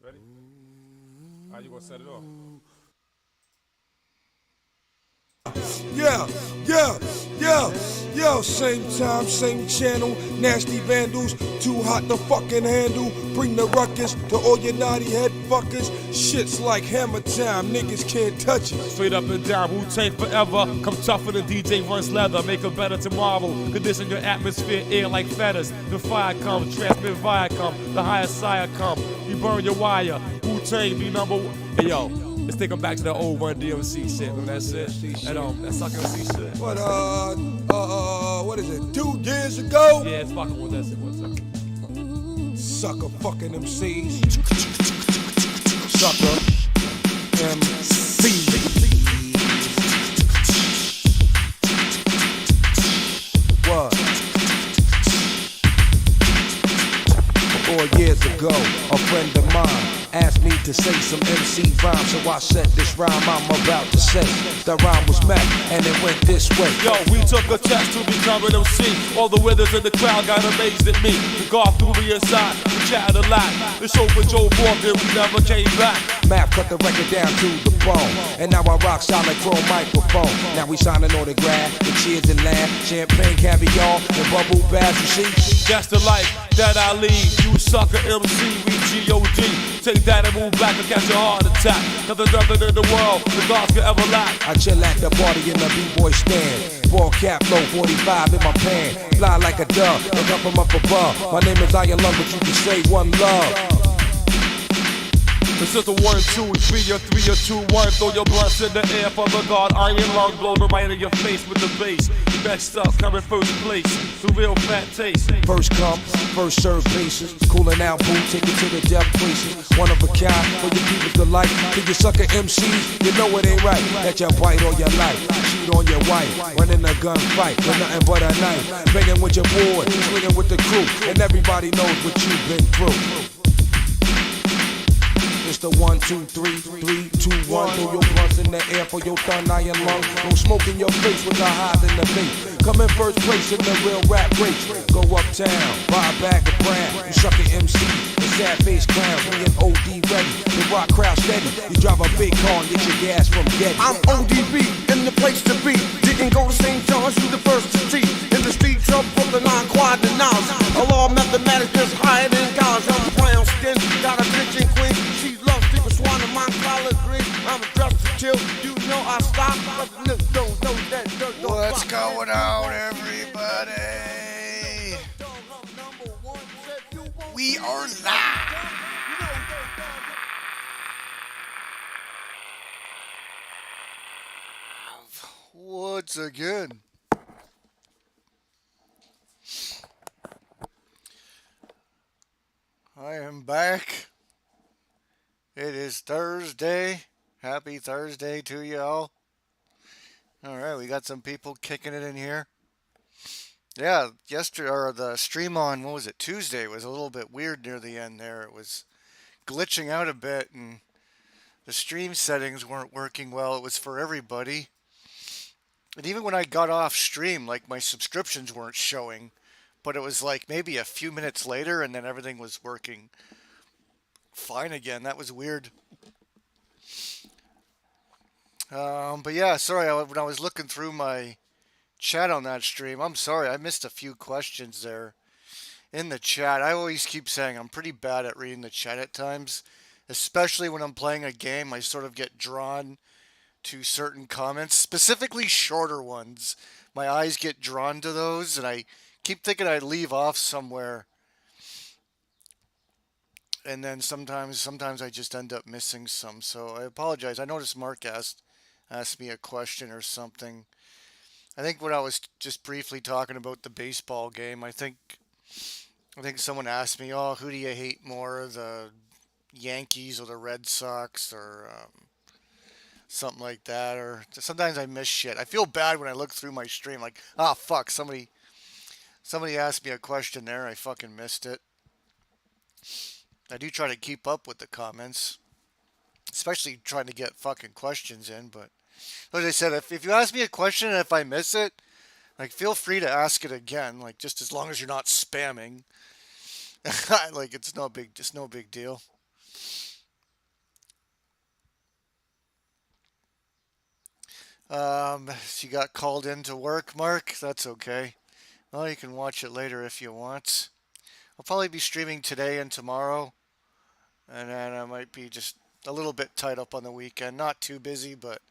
Ready? How you gonna set it off? Yeah, yeah, yeah, yo, same time, same channel. Nasty vandals, too hot to fucking handle. Bring the ruckus to all your naughty head fuckers. Shit's like hammer time, niggas can't touch it. Straight up and down, Wu-Tang forever. Come tougher than DJ runs leather. Make a better tomorrow. Condition your atmosphere, air like feathers. The fire comes, transmit via come. The higher sire come. You burn your wire. Wu-Tang be number one. Hey yo, let's take them back to the old Run DMC shit. Remember that shit? That sucker MC shit. What is it, 2 years ago? Yeah, it's fucking with that shit. One second. Sucker fucking MCs. Sucker MC. What? 4 years ago, a friend of mine asked me to say some MC rhyme, so I said this rhyme I'm about to say. The rhyme was Mac, and it went this way. Yo, we took a test to become an MC. All the withers in the crowd got amazed at me. The guard threw me inside, we chatted a lot. The show for Joe Morgan, we never came back. Mac cut the record down to the bone, and now I rock solid chrome microphone. Now we signing autograph, with cheers and laugh, champagne, caviar, and bubble baths, you see? That's the life that I lead. You sucker MC, we G.O.D. Take that and move back and catch a heart attack. Nothing in the world the gods could ever lack. I chill at the party in the B-boy stand. Ball cap low, 45 in my pan. Fly like a dove, look up from up above. My name is Iron Lung, but you can say one love. It's just a 1, 2, 3, or 3, or 2, 1. Throw your blunts in the air for the God. Iron Lung, blow the right in your face with the bass. Best up, coming first place. The real fat taste. First come, first serve basis. Cooling out boots, take it to the depth places. One of a kind, for your people to like. To your sucker MCs, you know it ain't right. That you bite all your life, cheat on your wife, running a gunfight with nothing but a knife. Banging with your boy, swinging with the crew, and everybody knows what you've been through. It's the 1, 2, 3, 3, 2, 1. Throw your blunts in the air for your thun iron lung. No smoke in your face with the highs in the bait. Come in first place in the real rap race. Go uptown, buy a bag of brown. You sucker MC, the sad face clown. Me and OD ready, the rock crowd steady. You drive a big car and get your gas from Getty. I'm ODB, in the place to be. Didn't go to St. John's, you the first to see. In the streets of Brooklyn, I'm quad the knowledge. A law mathematics just higher than college. I'm brown skin, got a bitch in Queens. She loves Steve Swan and my collard green. I'm just to chill, you know I stop. What's going on, everybody? We are live once again. I am back. It is Thursday. Happy Thursday to y'all. Alright, we got some people kicking it in here. Yeah, yesterday, or the stream on, what was it, Tuesday, was a little bit weird near the end there. It was glitching out a bit, and the stream settings weren't working well. It was for everybody. And even when I got off stream, like, my subscriptions weren't showing. But it was like maybe a few minutes later, and then everything was working fine again. That was weird. But yeah, sorry, when I was looking through my chat on that stream, I'm sorry, I missed a few questions there in the chat. I always keep saying I'm pretty bad at reading the chat at times, especially when I'm playing a game. I sort of get drawn to certain comments, specifically shorter ones. My eyes get drawn to those, and I keep thinking I'd leave off somewhere. And then sometimes I just end up missing some, so I apologize. I noticed Mark asked me a question or something. I think when I was just briefly talking about the baseball game, I think someone asked me, "Oh, who do you hate more, the Yankees or the Red Sox, or something like that?" Or sometimes I miss shit. I feel bad when I look through my stream, like, ah, fuck, somebody asked me a question there. I fucking missed it. I do try to keep up with the comments, especially trying to get fucking questions in, but as I said, if you ask me a question and if I miss it, like, feel free to ask it again, like, just as long as you're not spamming. Like, it's no big deal. You got called in to work, Mark? That's okay. Well, you can watch it later if you want. I'll probably be streaming today and tomorrow, and then I might be just a little bit tied up on the weekend. Not too busy, but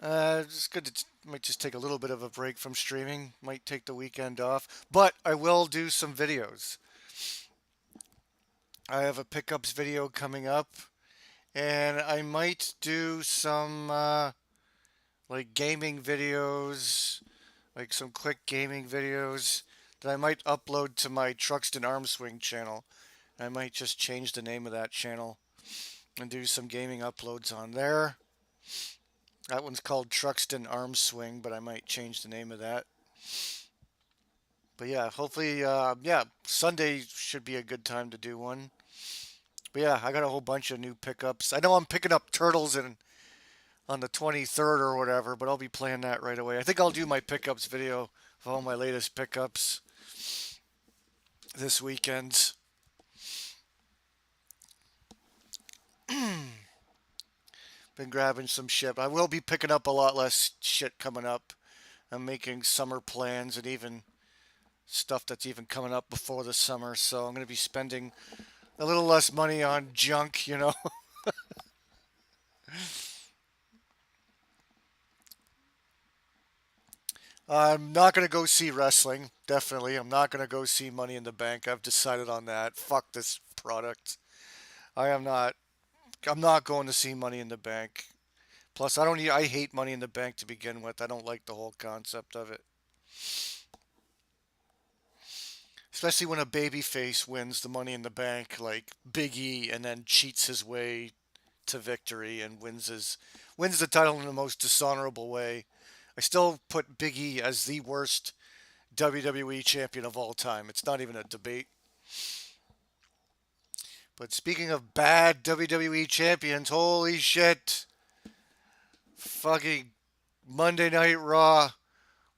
it's good to might just take a little bit of a break from streaming. Might take the weekend off, but I will do some videos. I have a pickups video coming up, and I might do some like gaming videos, like some quick gaming videos that I might upload to my Truxton Arm Swing channel. I might just change the name of that channel and do some gaming uploads on there. That one's called Truxton Arm Swing, but I might change the name of that. But yeah, hopefully, yeah, Sunday should be a good time to do one. But yeah, I got a whole bunch of new pickups. I know I'm picking up Turtles on the 23rd or whatever, but I'll be playing that right away. I think I'll do my pickups video of all my latest pickups this weekend. Been grabbing some shit. I will be picking up a lot less shit coming up. I'm making summer plans and even stuff that's even coming up before the summer, so I'm going to be spending a little less money on junk, you know. I'm not going to go see wrestling, definitely. I'm not going to go see Money in the Bank. I've decided on that. Fuck this product. I am not I'm not going to see Money in the Bank. Plus, I hate Money in the Bank to begin with. I don't like the whole concept of it. Especially when a babyface wins the Money in the Bank, like Big E, and then cheats his way to victory and wins the title in the most dishonorable way. I still put Big E as the worst WWE champion of all time. It's not even a debate. But speaking of bad WWE champions, holy shit. Fucking Monday Night Raw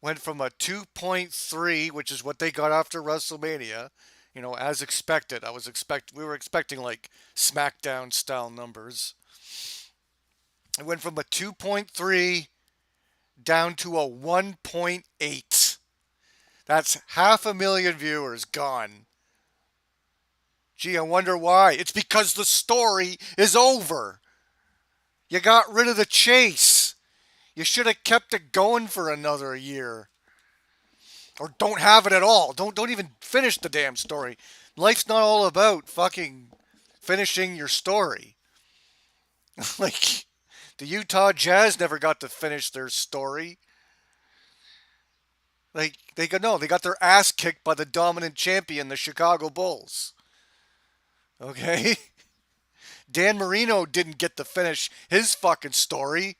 went from a 2.3, which is what they got after WrestleMania, you know, as expected. We were expecting like SmackDown style numbers. It went from a 2.3 down to a 1.8. That's 500,000 viewers gone. Gee, I wonder why. It's because the story is over. You got rid of the chase. You should have kept it going for another year. Or don't have it at all. Don't even finish the damn story. Life's not all about fucking finishing your story. Like, the Utah Jazz never got to finish their story. Like, they got their ass kicked by the dominant champion, the Chicago Bulls. Okay? Dan Marino didn't get to finish his fucking story.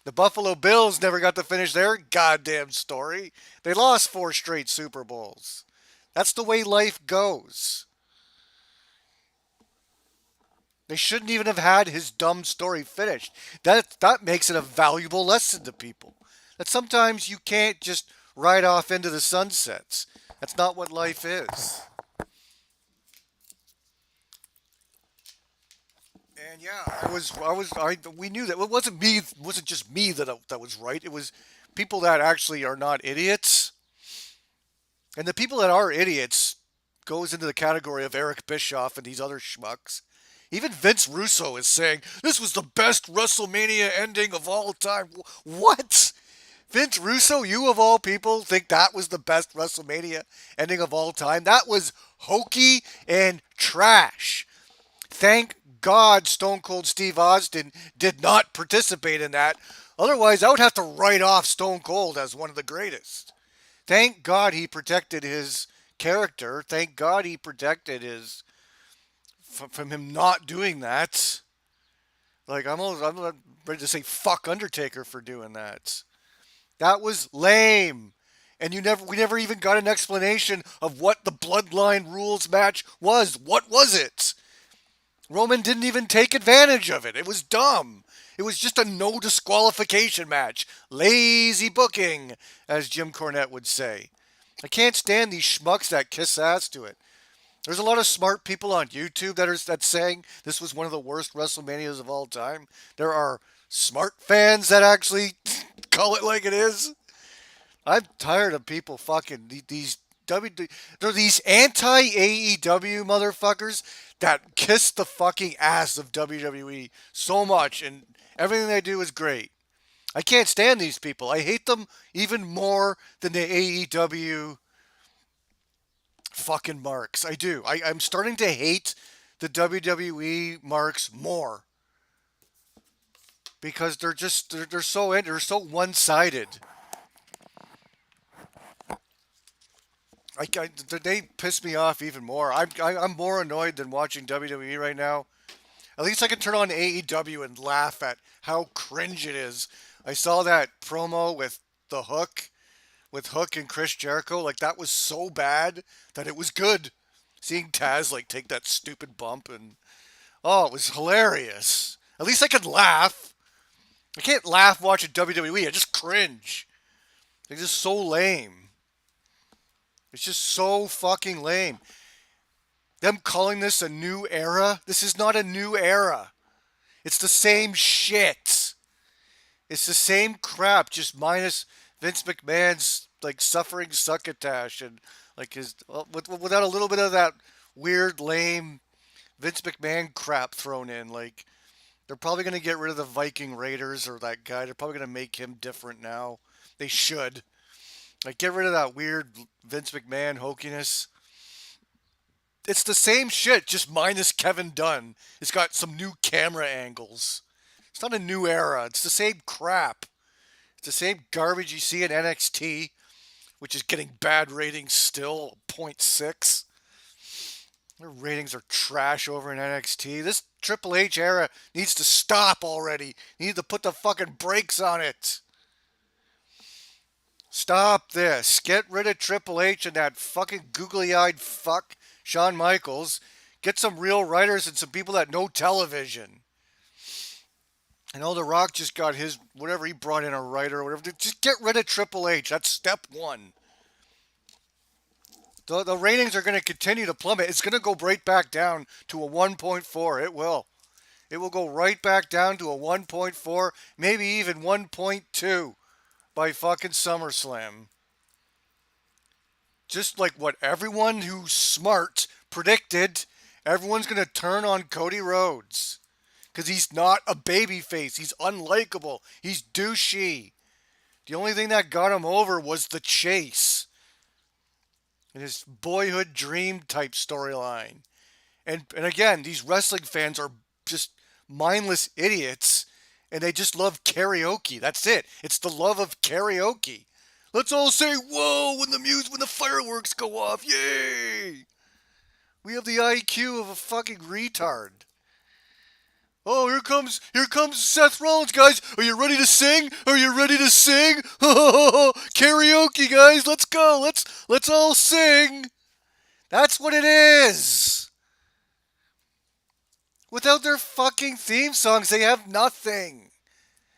The Buffalo Bills never got to finish their goddamn story. They lost 4 straight Super Bowls. That's the way life goes. They shouldn't even have had his dumb story finished. That makes it a valuable lesson to people. That sometimes you can't just ride off into the sunsets. That's not what life is. And yeah, we knew that it wasn't me. It wasn't just me that was right. It was people that actually are not idiots, and the people that are idiots goes into the category of Eric Bischoff and these other schmucks. Even Vince Russo is saying this was the best WrestleMania ending of all time. What? Vince Russo, you of all people, think that was the best WrestleMania ending of all time? That was hokey and trash. Thank God Stone Cold Steve Austin did not participate in that. Otherwise, I would have to write off Stone Cold as one of the greatest. Thank God he protected his character. Thank God he protected his from him not doing that. Like I'm ready to say fuck Undertaker for doing that. That was lame. And we never even got an explanation of what the Bloodline Rules match was. What was it? Roman didn't even take advantage of it. It was dumb. It was just a no disqualification match. Lazy booking, as Jim Cornette would say. I can't stand these schmucks that kiss ass to it. There's a lot of smart people on YouTube that's saying this was one of the worst WrestleManias of all time. There are smart fans that actually call it like it is. I'm tired of people fucking these they're these anti AEW motherfuckers that kiss the fucking ass of WWE so much, and everything they do is great. I can't stand these people. I hate them even more than the AEW fucking marks. I do. I'm starting to hate the WWE marks more because they're so one sided. They piss me off even more. I'm more annoyed than watching WWE right now. At least I can turn on AEW and laugh at how cringe it is. I saw that promo the Hook, with Hook and Chris Jericho. Like, that was so bad that it was good. Seeing Taz like take that stupid bump, and oh, it was hilarious. At least I could laugh. I can't laugh watching WWE. I just cringe. They're just so lame. It's just so fucking lame. Them calling this a new era? This is not a new era. It's the same shit. It's the same crap, just minus Vince McMahon's like suffering succotash and like his without a little bit of that weird, lame Vince McMahon crap thrown in. Like, they're probably gonna get rid of the Viking Raiders or that guy. They're probably gonna make him different now. They should. Like, get rid of that weird Vince McMahon hokiness. It's the same shit, just minus Kevin Dunn. It's got some new camera angles. It's not a new era. It's the same crap. It's the same garbage you see in NXT, which is getting bad ratings still, 0.6. Their ratings are trash over in NXT. This Triple H era needs to stop already. You need to put the fucking brakes on it. Stop this. Get rid of Triple H and that fucking googly-eyed fuck, Shawn Michaels. Get some real writers and some people that know television. I know The Rock just got his, whatever, he brought in a writer or whatever. Just get rid of Triple H. That's step one. The ratings are going to continue to plummet. It's going to go right back down to a 1.4. It will. It will go right back down to a 1.4, maybe even 1.2 by fucking SummerSlam. Just like what everyone who's smart predicted, everyone's going to turn on Cody Rhodes. Because he's not a babyface. He's unlikable. He's douchey. The only thing that got him over was the chase. And his boyhood dream type storyline. And again, these wrestling fans are just mindless idiots. And they just love karaoke. That's it. It's the love of karaoke. Let's all say, whoa, when the fireworks go off. Yay! We have the IQ of a fucking retard. Oh, here comes Seth Rollins, guys. Are you ready to sing? Are you ready to sing? Karaoke, guys. Let's go. Let's all sing. That's what it is. Without their fucking theme songs, they have nothing.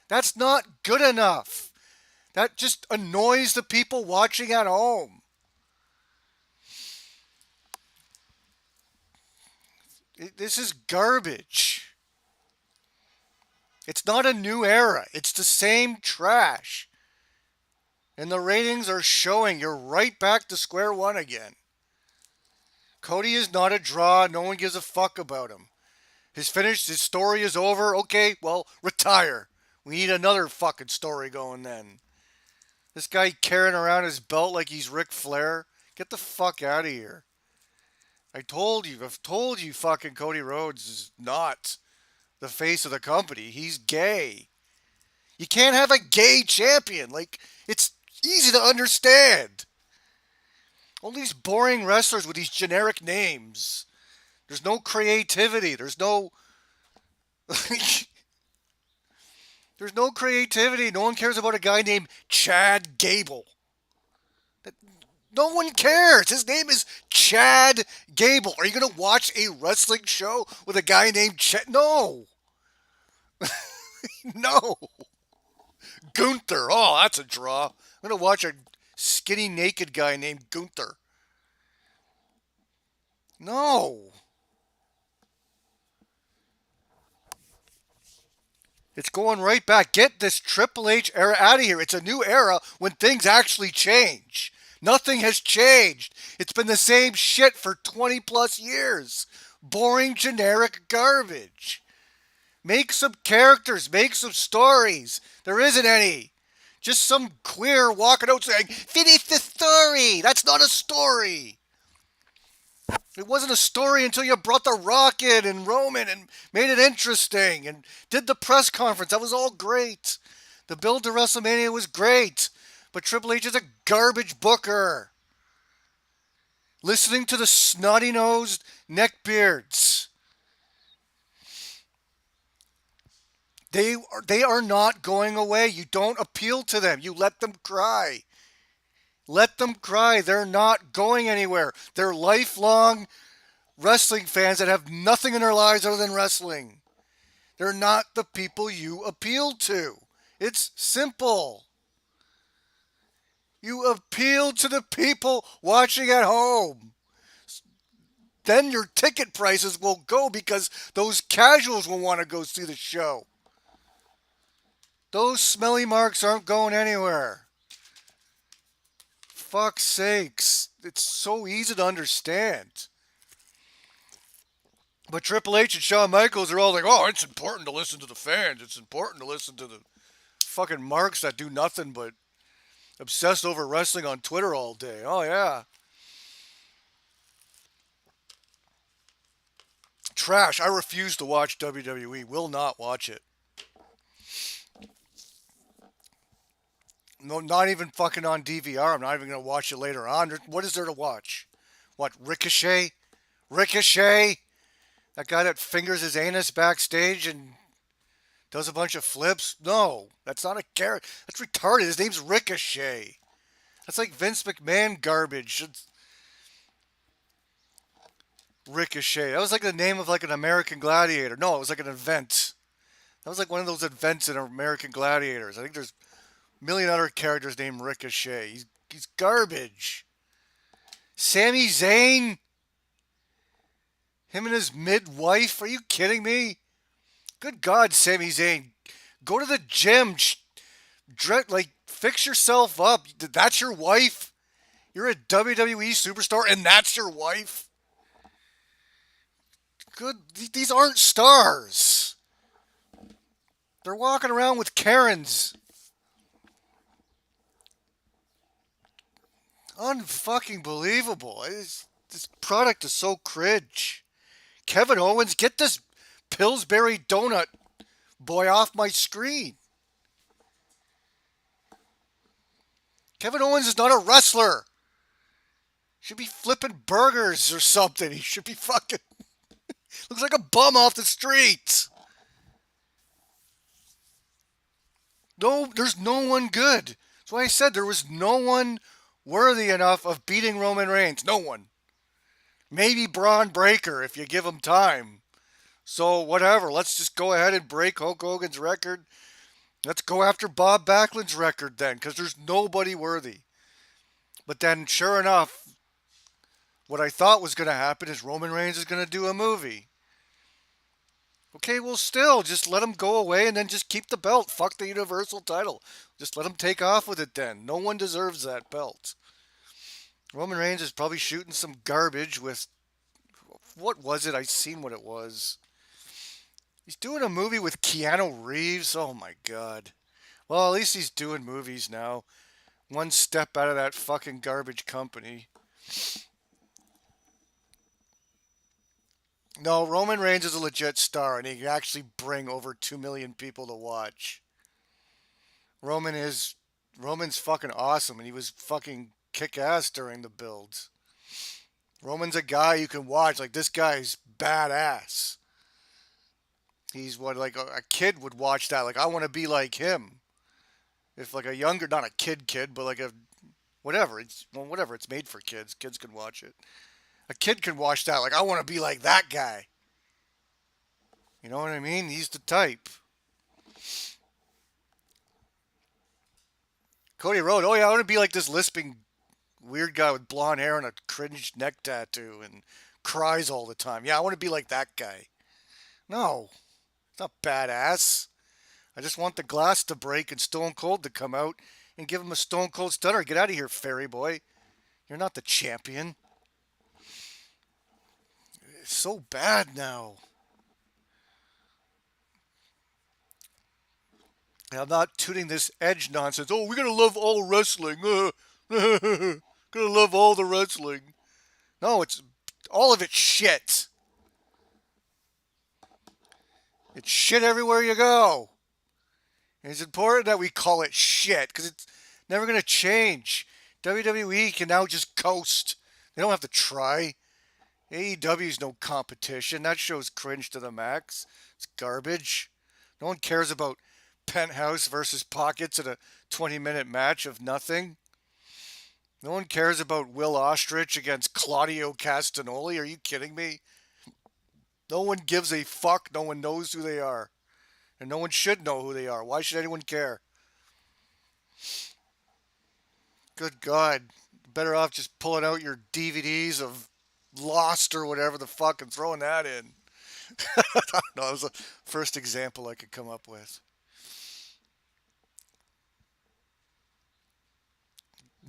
That's not good enough. That just annoys the people watching at home. This is garbage. It's not a new era. It's the same trash. And the ratings are showing you're right back to square one again. Cody is not a draw. No one gives a fuck about him. His story is over. Okay, well, retire. We need another fucking story going then. This guy carrying around his belt like he's Ric Flair. Get the fuck out of here. I've told you fucking Cody Rhodes is not the face of the company. He's gay. You can't have a gay champion. Like, it's easy to understand. All these boring wrestlers with these generic names. There's no creativity. There's no creativity. No one cares about a guy named Chad Gable. No one cares. His name is Chad Gable. Are you going to watch a wrestling show with a guy named Chad? No. No. Gunther. Oh, that's a draw. I'm going to watch a skinny naked guy named Gunther. No. It's going right back. Get this Triple H era out of here. It's a new era when things actually change. Nothing has changed. It's been the same shit for 20 plus years. Boring, generic garbage. Make some characters, make some stories. There isn't any. Just some queer walking out saying, finish the story. That's not a story. It wasn't a story until you brought The Rock in and Roman and made it interesting and did the press conference. That was all great. The build to WrestleMania was great. But Triple H is a garbage booker. Listening to the snotty-nosed neckbeards. They are not going away. You don't appeal to them. You let them cry. Let them cry. They're not going anywhere. They're lifelong wrestling fans that have nothing in their lives other than wrestling. They're not the people you appeal to. It's simple. You appeal to the people watching at home. Then your ticket prices will go because those casuals will want to go see the show. Those smelly marks aren't going anywhere. Fuck's sakes. It's so easy to understand. But Triple H and Shawn Michaels are all like, oh, it's important to listen to the fans. It's important to listen to the fucking marks that do nothing but obsess over wrestling on Twitter all day. Oh, yeah. Trash. I refuse to watch WWE. Will not watch it. No, not even fucking on DVR. I'm not even going to watch it later on. What is there to watch? What, Ricochet? Ricochet? That guy that fingers his anus backstage and does a bunch of flips? No, that's not a character. That's retarded. His name's Ricochet. That's like Vince McMahon garbage. Ricochet. That was like the name of like an American Gladiator. No, it was like an event. That was like one of those events in American Gladiators. I think there's million other characters named Ricochet. He's garbage. Sami Zayn? Him and his midwife? Are you kidding me? Good God, Sami Zayn. Go to the gym. Fix yourself up. That's your wife? You're a WWE superstar and that's your wife? Good. These aren't stars. They're walking around with Karens. Unfucking believable. This product is so cringe. Kevin Owens, get this Pillsbury donut boy off my screen. Kevin Owens is not a wrestler. He should be flipping burgers or something. He should be fucking... looks like a bum off the street. No, there's no one good. That's why I said there was no one worthy enough of beating Roman Reigns. No one. Maybe Braun Breaker if you give him time. So whatever. Let's just go ahead and break Hulk Hogan's record. Let's go after Bob Backlund's record then, because there's nobody worthy. But then, sure enough, what I thought was going to happen is Roman Reigns is going to do a movie. Okay, well, still, just let him go away and then just keep the belt. Fuck the Universal title. Just let him take off with it then. No one deserves that belt. Roman Reigns is probably shooting some garbage with... what was it? I seen what it was. He's doing a movie with Keanu Reeves. Oh, my God. Well, at least he's doing movies now. One step out of that fucking garbage company. No, Roman Reigns is a legit star, and he can actually bring over 2 million people to watch. Roman's fucking awesome, and he was fucking kick-ass during the builds. Roman's a guy you can watch. Like, this guy's badass. He's what, like, a kid would watch that. Like, I want to be like him. If, like, a younger, not a kid, but, like, a, whatever. It's made for kids. Kids can watch it. A kid can watch that. Like, I want to be like that guy. You know what I mean? He's the type. Cody Rhodes. Oh, yeah, I want to be like this lisping weird guy with blonde hair and a cringe neck tattoo and cries all the time. Yeah, I want to be like that guy. No. It's not badass. I just want the glass to break and Stone Cold to come out and give him a Stone Cold Stunner. Get out of here, fairy boy. You're not the champion. It's so bad now. And I'm not tuning this Edge nonsense. Oh, we're gonna love all wrestling. Gonna love all the wrestling. No, it's all of it's shit. It's shit everywhere you go. And it's important that we call it shit because it's never gonna change. WWE can now just coast. They don't have to try. AEW's no competition. That show's cringe to the max. It's garbage. No one cares about Penthouse versus Pockets in a 20-minute match of nothing. No one cares about Will Ostrich against Claudio Castagnoli. Are you kidding me? No one gives a fuck. No one knows who they are. And no one should know who they are. Why should anyone care? Good God. Better off just pulling out your DVDs of Lost or whatever the fuck and throwing that in. No, that was the first example I could come up with.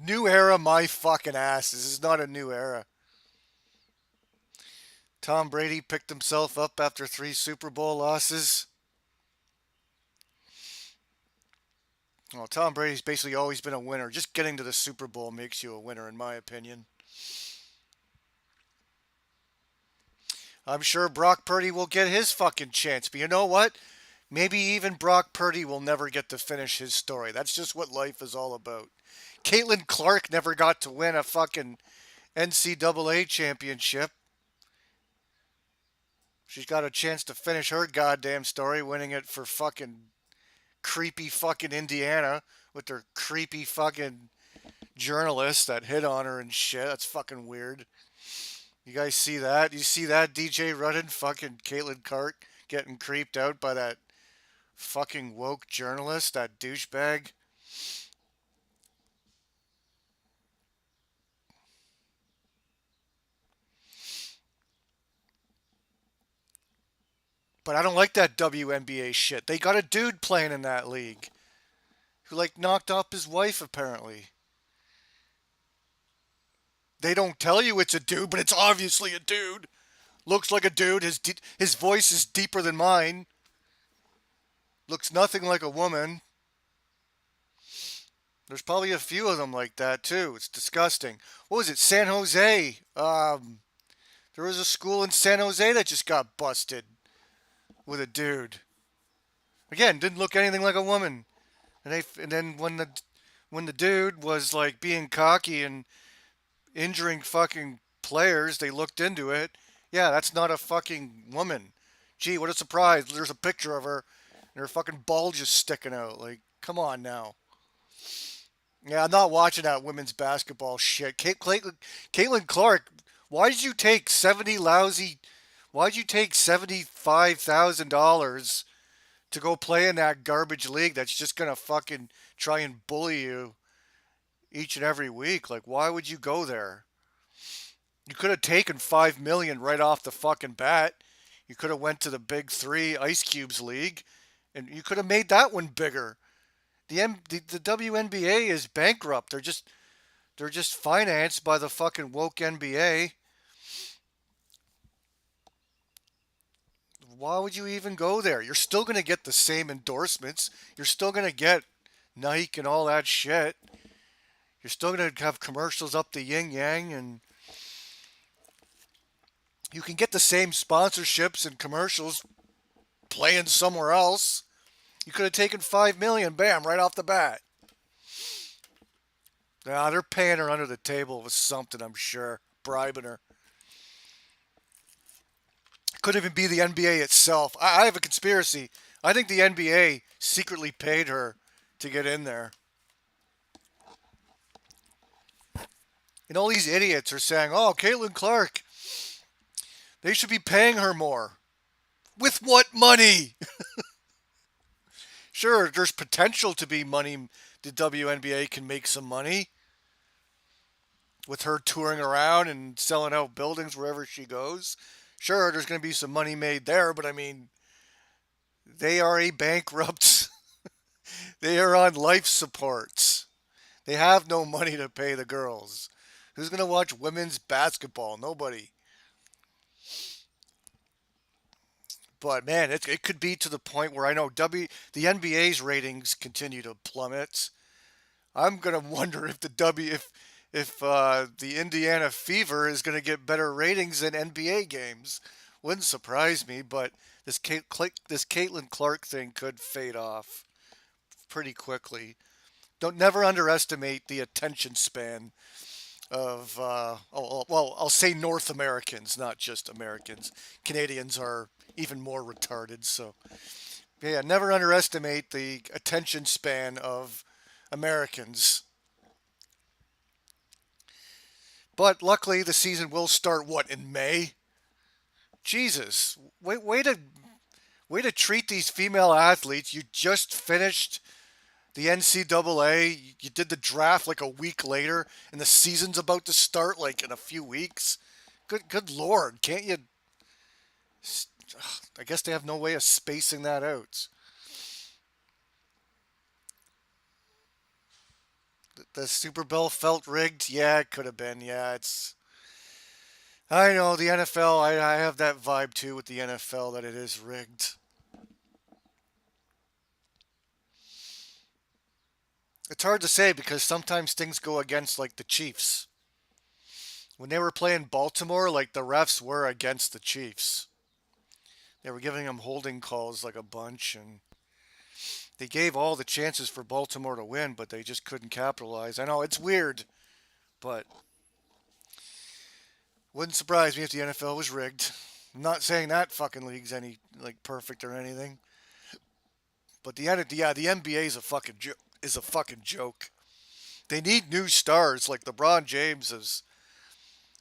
New era, my fucking ass. This is not a new era. Tom Brady picked himself up after 3 Super Bowl losses. Well, Tom Brady's basically always been a winner. Just getting to the Super Bowl makes you a winner, in my opinion. I'm sure Brock Purdy will get his fucking chance. But you know what? Maybe even Brock Purdy will never get to finish his story. That's just what life is all about. Caitlin Clark never got to win a fucking NCAA championship. She's got a chance to finish her goddamn story, winning it for fucking creepy fucking Indiana with their creepy fucking journalists that hit on her and shit. That's fucking weird. You guys see that? You see that, DJ Rudden? Fucking Caitlin Clark getting creeped out by that fucking woke journalist, that douchebag. But I don't like that WNBA shit. They got a dude playing in that league who, like, knocked up his wife, apparently. They don't tell you it's a dude, but it's obviously a dude. Looks like a dude. His voice is deeper than mine. Looks nothing like a woman. There's probably a few of them like that, too. It's disgusting. What was it? San Jose. There was a school in San Jose that just got busted with a dude. Again, didn't look anything like a woman. And then when the dude was like being cocky and injuring fucking players, they looked into it. Yeah, that's not a fucking woman. Gee, what a surprise. There's a picture of her and her fucking bulge is sticking out. Like, come on now. Yeah, I'm not watching that women's basketball shit. Caitlin Clark, why did you take $75,000 to go play in that garbage league that's just gonna fucking try and bully you each and every week? Like, why would you go there? You could have taken $5 million right off the fucking bat. You could have went to the Big Three Ice Cubes League, and you could have made that one bigger. The WNBA is bankrupt. They're just financed by the fucking woke NBA. Why would you even go there? You're still going to get the same endorsements. You're still going to get Nike and all that shit. You're still going to have commercials up the yin yang, and you can get the same sponsorships and commercials playing somewhere else. You could have taken $5 million, bam, right off the bat. Nah, they're paying her under the table with something, I'm sure. Bribing her. Could even be the NBA itself. I have a conspiracy. I think the NBA secretly paid her to get in there. And all these idiots are saying, oh, Caitlin Clark, they should be paying her more. With what money? Sure, there's potential to be money. The WNBA can make some money with her touring around and selling out buildings wherever she goes. Sure, there's going to be some money made there, but I mean, they are a bankrupt They are on life supports. They have no money to pay the girls. Who's going to watch women's basketball? Nobody. But man, it could be to the point where I know the NBA's ratings continue to plummet. I'm gonna wonder if if the Indiana Fever is gonna get better ratings than NBA games. Wouldn't surprise me, but this Caitlin Clark thing could fade off pretty quickly. Don't never underestimate the attention span of well, I'll say North Americans, not just Americans. Canadians are even more retarded. So yeah, never underestimate the attention span of Americans. But luckily, the season will start what in May. Jesus, way to treat these female athletes. You just finished the NCAA. You did the draft like a week later, and the season's about to start like in a few weeks. Good lord, can't you? I guess they have no way of spacing that out. The Super Bowl felt rigged. Yeah, it could have been. Yeah, it's. I know the NFL. I have that vibe too with the NFL that it is rigged. It's hard to say because sometimes things go against like the Chiefs. When they were playing Baltimore, like the refs were against the Chiefs. They were giving them holding calls like a bunch, and they gave all the chances for Baltimore to win, but they just couldn't capitalize. I know it's weird, but wouldn't surprise me if the NFL was rigged. I'm not saying that fucking league's any like perfect or anything, but the NBA is a fucking joke. They need new stars like LeBron James has.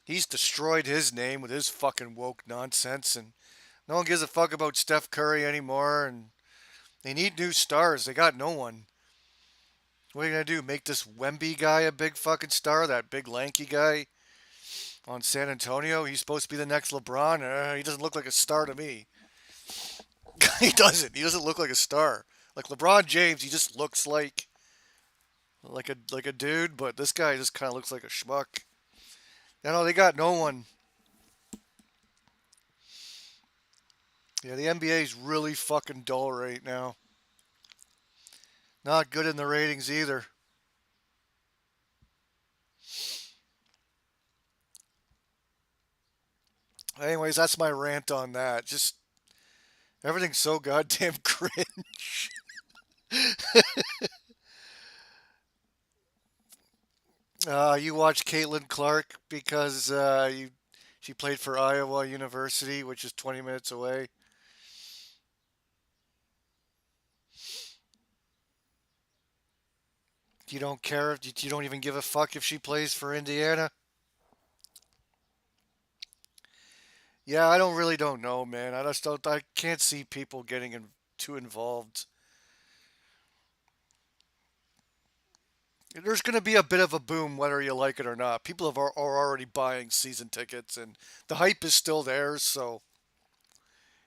He's destroyed his name with his fucking woke nonsense, and no one gives a fuck about Steph Curry anymore. And they need new stars. They got no one. What are you gonna do? Make this Wemby guy a big fucking star? That big lanky guy on San Antonio? He's supposed to be the next LeBron. He doesn't look like a star to me. He doesn't. He doesn't look like a star. Like LeBron James, he just looks like a dude, but this guy just kind of looks like a schmuck. You know, they got no one. Yeah, the NBA is really fucking dull right now. Not good in the ratings either. Anyways, that's my rant on that. Just everything's so goddamn cringe. You watch Caitlin Clark because she played for Iowa University, which is 20 minutes away. You don't care. You don't even give a fuck if she plays for Indiana. Yeah, I don't know, man. I just don't. I can't see people getting too involved. There's going to be a bit of a boom, whether you like it or not. People are already buying season tickets, and the hype is still there. So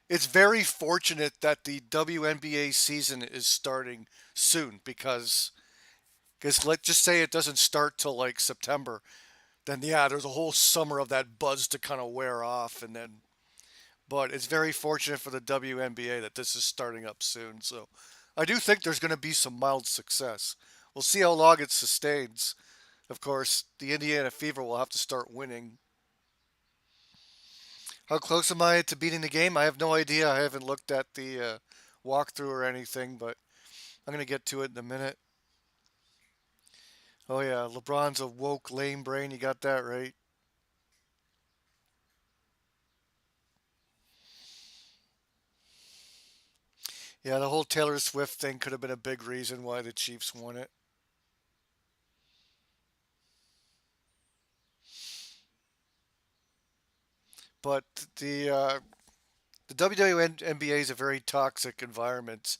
it's very fortunate that the WNBA season is starting soon because let's just say it doesn't start till like September. Then yeah, there's a whole summer of that buzz to kind of wear off, and then. But it's very fortunate for the WNBA that this is starting up soon. So I do think there's going to be some mild success. We'll see how long it sustains. Of course, the Indiana Fever will have to start winning. How close am I to beating the game? I have no idea. I haven't looked at the walkthrough or anything, but I'm going to get to it in a minute. Oh, yeah, LeBron's a woke lame brain. You got that right. Yeah, the whole Taylor Swift thing could have been a big reason why the Chiefs won it. But the WNBA is a very toxic environment.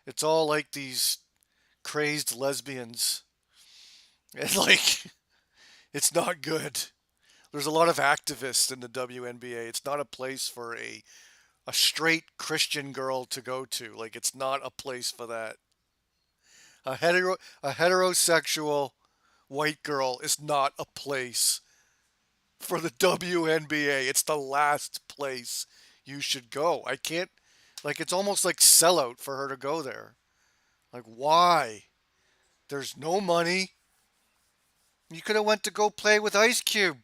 It's all like these crazed lesbians, and like it's not good. There's a lot of activists in the WNBA. It's not a place for a straight Christian girl to go to. Like it's not a place for that. A heterosexual white girl is not a place for the WNBA. It's the last place you should go. I can't, like, it's almost like sellout for her to go there. Like, why? There's no money. You could have went to go play with Ice Cube.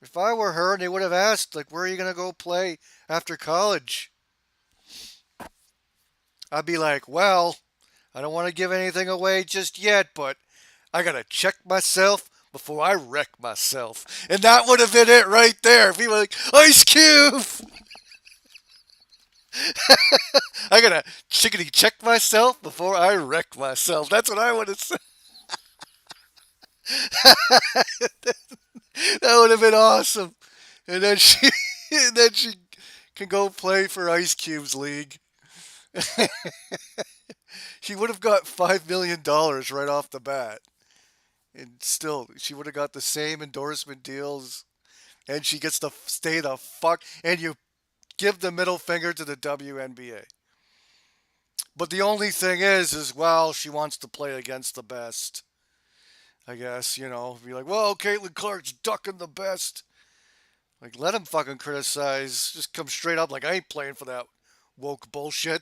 If I were her, they would have asked, like, where are you going to go play after college? I'd be like, well, I don't want to give anything away just yet, but I got to check myself before I wreck myself. And that would have been it right there. People like, Ice Cube! I got to chickadee check myself before I wreck myself. That's what I would have said. That would have been awesome. And then she, and then she can go play for Ice Cube's league. She would have got $5 million right off the bat. And still, she would have got the same endorsement deals. And she gets to stay the fuck. And you give the middle finger to the WNBA. But the only thing is, well, she wants to play against the best. I guess, you know, be like, well, Caitlin Clark's ducking the best. Like, let him fucking criticize. Just come straight up like, I ain't playing for that woke bullshit.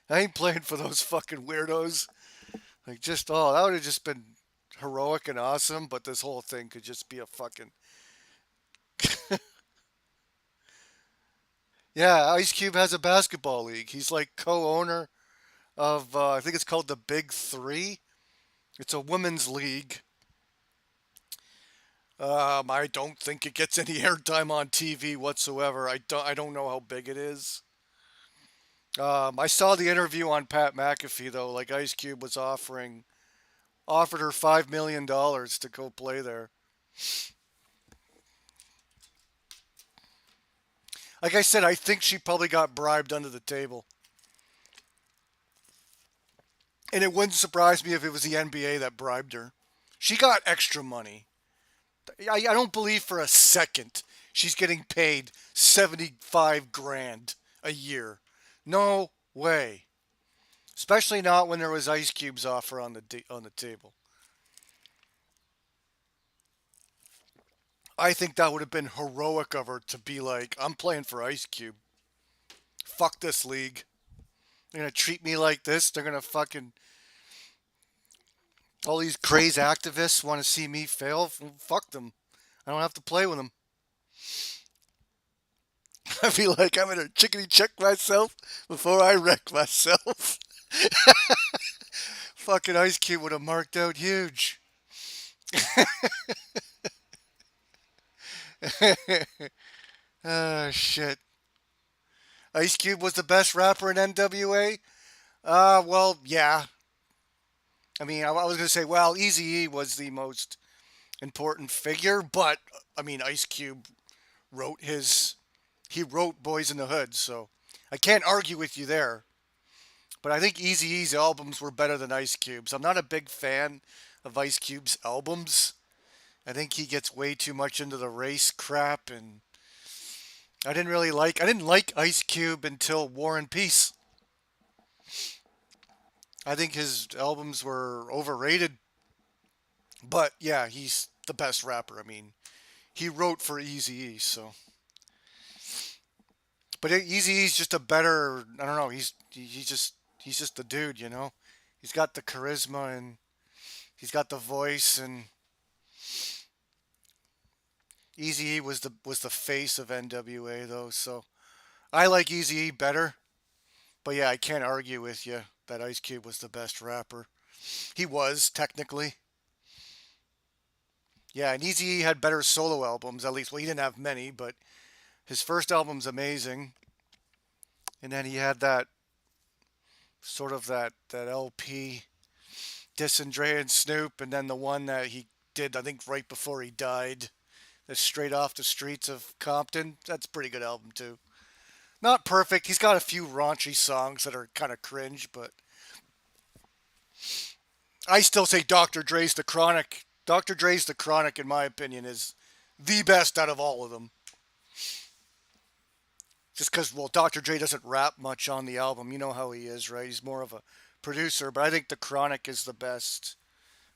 I ain't playing for those fucking weirdos. Like, just, oh, that would have just been heroic and awesome, but this whole thing could just be a fucking... Yeah, Ice Cube has a basketball league. He's like co-owner of, I think it's called the Big Three. It's a women's league. I don't think it gets any airtime on TV whatsoever. I don't know how big it is. I saw the interview on Pat McAfee though. Like Ice Cube was offered her $5 million to go play there. Like I said, I think she probably got bribed under the table. And it wouldn't surprise me if it was the NBA that bribed her. She got extra money. I don't believe for a second she's getting paid 75 grand a year. No way. Especially not when there was Ice Cube's offer on the table. I think that would have been heroic of her to be like, I'm playing for Ice Cube. Fuck this league. They're going to treat me like this. They're going to fucking... All these crazy activists want to see me fail. Fuck them. I don't have to play with them. I feel like I'm going to chickadee check myself before I wreck myself. Fucking Ice Cube would have marked out huge. Oh, shit. Ice Cube was the best rapper in NWA? Well, yeah. I mean, I was going to say, well, Eazy-E was the most important figure, but, I mean, Ice Cube he wrote Boys in the Hood, so I can't argue with you there. But I think Eazy-E's albums were better than Ice Cube's. I'm not a big fan of Ice Cube's albums. I think he gets way too much into the race crap, and I didn't like Ice Cube until War and Peace. I think his albums were overrated. But yeah, he's the best rapper. I mean, he wrote for Eazy-E, so. But Eazy-E's just a better, I don't know, he's just the dude, you know. He's got the charisma and he's got the voice, and Eazy-E was the face of NWA though, so I like Eazy-E better. But yeah, I can't argue with you that Ice Cube was the best rapper. He was, technically. Yeah, and Eazy-E had better solo albums, at least. Well, he didn't have many, but his first album's amazing. And then he had that sort of that LP, dissing Dre and Snoop, and then the one that he did, I think, right before he died, that's Straight Off the Streets of Compton. That's a pretty good album, too. Not perfect. He's got a few raunchy songs that are kind of cringe, but I still say Dr. Dre's The Chronic. Dr. Dre's The Chronic, in my opinion, is the best out of all of them. Just because, well, Dr. Dre doesn't rap much on the album. You know how he is, right? He's more of a producer, but I think the Chronic is the best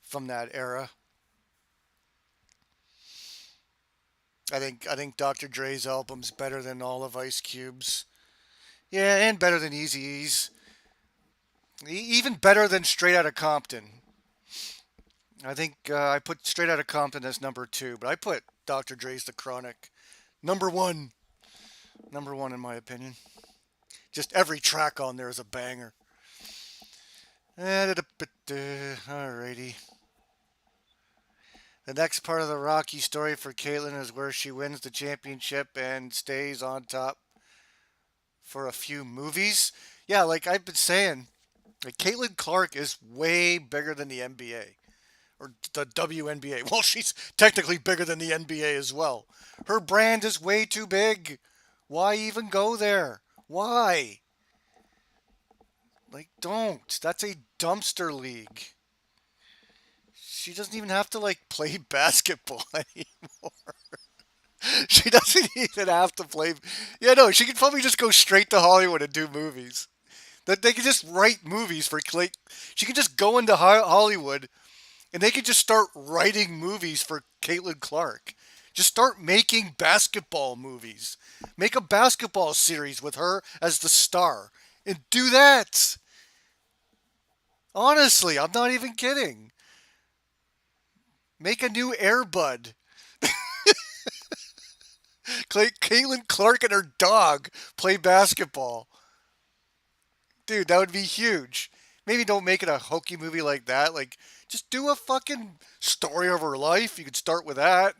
from that era. I think Dr. Dre's album's better than all of Ice Cube's. Yeah, and better than Eazy-E's. Even better than Straight Outta Compton. I think I put Straight Outta Compton as number two, but I put Dr. Dre's The Chronic number one. Number one in my opinion. Just every track on there is a banger. Alrighty. The next part of the Rocky story for Caitlyn is where she wins the championship and stays on top for a few movies. Yeah, like I've been saying, like Caitlyn Clark is way bigger than the NBA or the WNBA. Well, she's technically bigger than the NBA as well. Her brand is way too big. Why even go there? Why? Like, don't. That's a dumpster league. She doesn't even have to, like, play basketball anymore. She doesn't even have to play. Yeah, no, she could probably just go straight to Hollywood and do movies. That they could just write movies for Clay. She could just go into Hollywood and they could just start writing movies for Caitlyn Clark. Just start making basketball movies. Make a basketball series with her as the star. And do that. Honestly, I'm not even kidding. Make a new Air Bud. Caitlyn Clark and her dog play basketball. Dude, that would be huge. Maybe don't make it a hokey movie like that. Like, just do a fucking story of her life. You could start with that.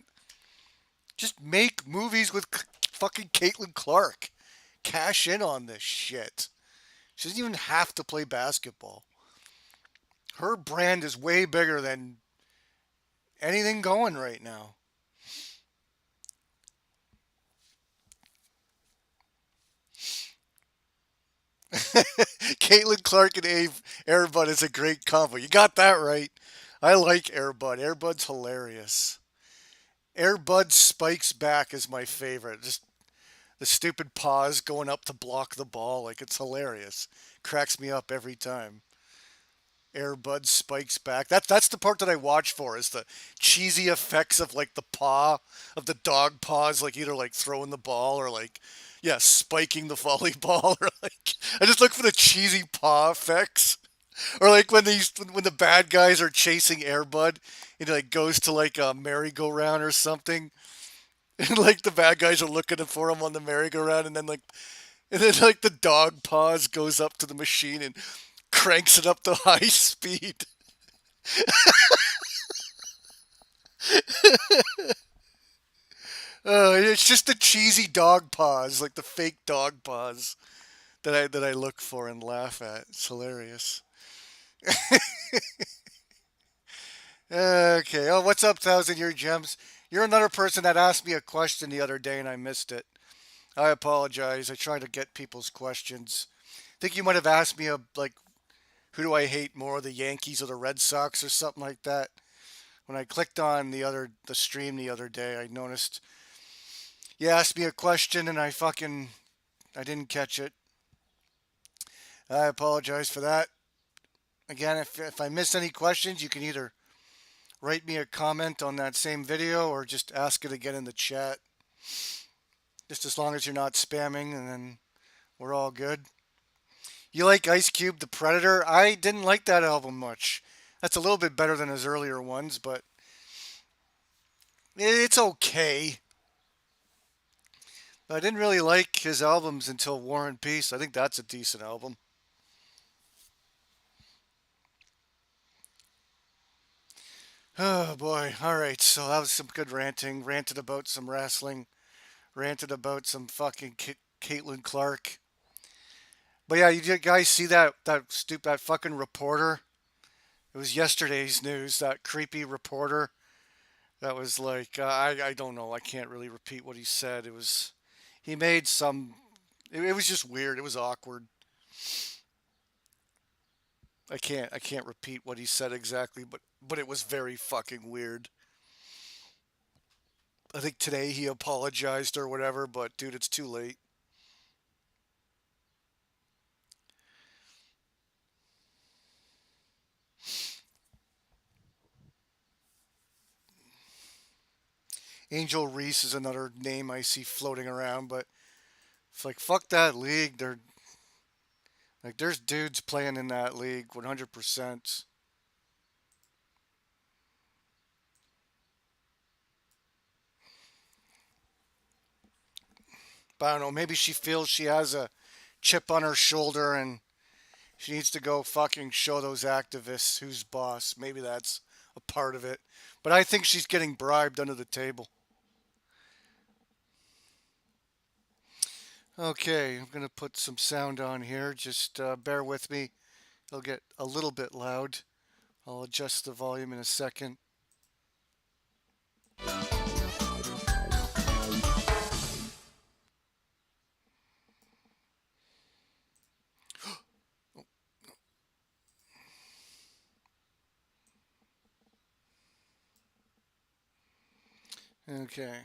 Just make movies with fucking Caitlyn Clark. Cash in on this shit. She doesn't even have to play basketball. Her brand is way bigger than anything going right now. Caitlyn Clark and Air Bud is a great combo. You got that right. I like Air Bud. Air Bud's hilarious. Air Bud Spikes Back is my favorite. Just the stupid paws going up to block the ball. Like, it's hilarious. Cracks me up every time. Air Bud Spikes Back. That's the part that I watch for, is the cheesy effects of, like, the paw, of the dog paws, like, either, like, throwing the ball or, like, yeah, spiking the volleyball, or, like, I just look for the cheesy paw effects. Or, like, when the bad guys are chasing Air Bud, and he, like, goes to, like, a merry-go-round or something, and, like, the bad guys are looking for him on the merry-go-round, and then, like, the dog paws goes up to the machine and cranks it up to high speed. It's just the cheesy dog paws, like the fake dog paws, that I look for and laugh at. It's hilarious. Okay. Oh, what's up, Thousand Year Gems? You're another person that asked me a question the other day and I missed it. I apologize. I try to get people's questions. I think you might have asked me, like, who do I hate more, the Yankees or the Red Sox or something like that. When I clicked on the stream the other day, I noticed you asked me a question and I didn't catch it. I apologize for that. Again, if I miss any questions, you can either write me a comment on that same video or just ask it again in the chat. Just as long as you're not spamming, and then we're all good. You like Ice Cube, The Predator? I didn't like that album much. That's a little bit better than his earlier ones, but it's okay. But I didn't really like his albums until War and Peace. I think that's a decent album. Oh boy. Alright, so that was some good ranting. Ranted about some wrestling. Ranted about some fucking Caitlyn Clark. But yeah, you guys see that fucking reporter? It was yesterday's news, that creepy reporter. That was like, I don't know, I can't really repeat what he said. He made some, it was just weird, it was awkward. I can't repeat what he said exactly, but it was very fucking weird. I think today he apologized or whatever, but dude, it's too late. Angel Reese is another name I see floating around, but it's like, fuck that league. They're like, there's dudes playing in that league 100%. But I don't know, maybe she feels she has a chip on her shoulder and she needs to go fucking show those activists who's boss. Maybe that's a part of it. But I think she's getting bribed under the table. Okay, I'm going to put some sound on here. Just bear with me. It'll get a little bit loud. I'll adjust the volume in a second. Okay.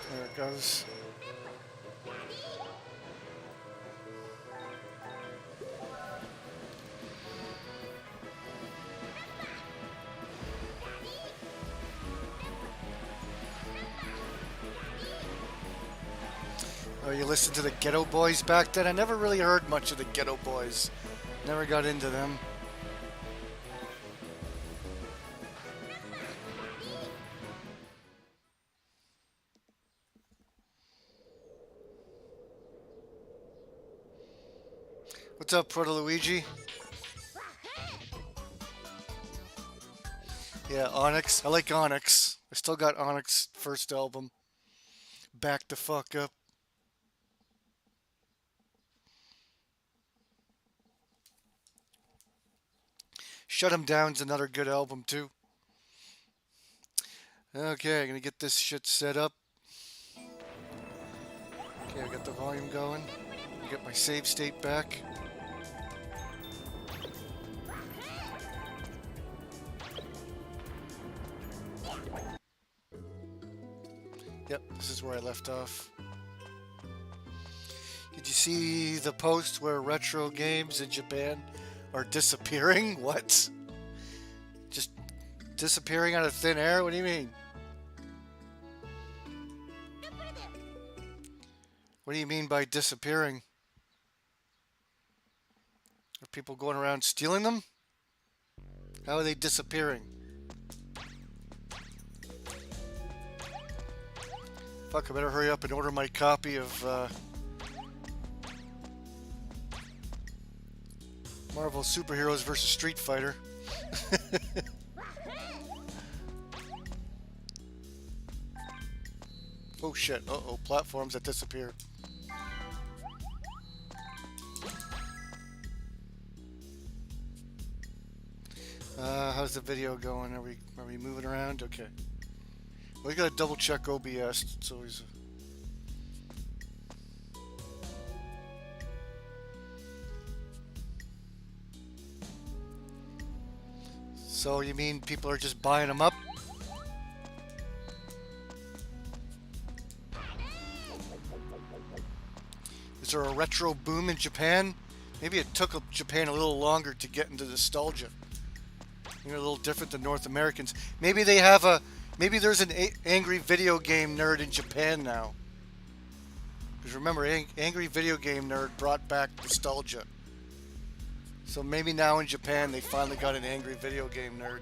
There it goes. Oh, you listened to the Ghetto Boys back then? I never really heard much of the Ghetto Boys. Never got into them. What's up, Proto Luigi? Yeah, Onyx. I like Onyx. I still got Onyx first album. Back the fuck up. Shut 'Em Down's another good album too. Okay, I'm gonna get this shit set up. Okay, I got the volume going. I get my save state back. Yep, this is where I left off. Did you see the post where retro games in Japan are disappearing? What? Just disappearing out of thin air? What do you mean? What do you mean by disappearing? Are people going around stealing them? How are they disappearing? Fuck, I better hurry up and order my copy of Marvel Superheroes vs. Street Fighter. Oh shit, uh-oh, platforms that disappear. How's the video going? Are we moving around? Okay. We gotta double check OBS. It's always So you mean people are just buying them up? Is there a retro boom in Japan? Maybe it took Japan a little longer to get into nostalgia. You're a little different than North Americans. Maybe they have a... Maybe there's an angry video game nerd in Japan now. Because remember, angry video game nerd brought back nostalgia. So maybe now in Japan they finally got an angry video game nerd.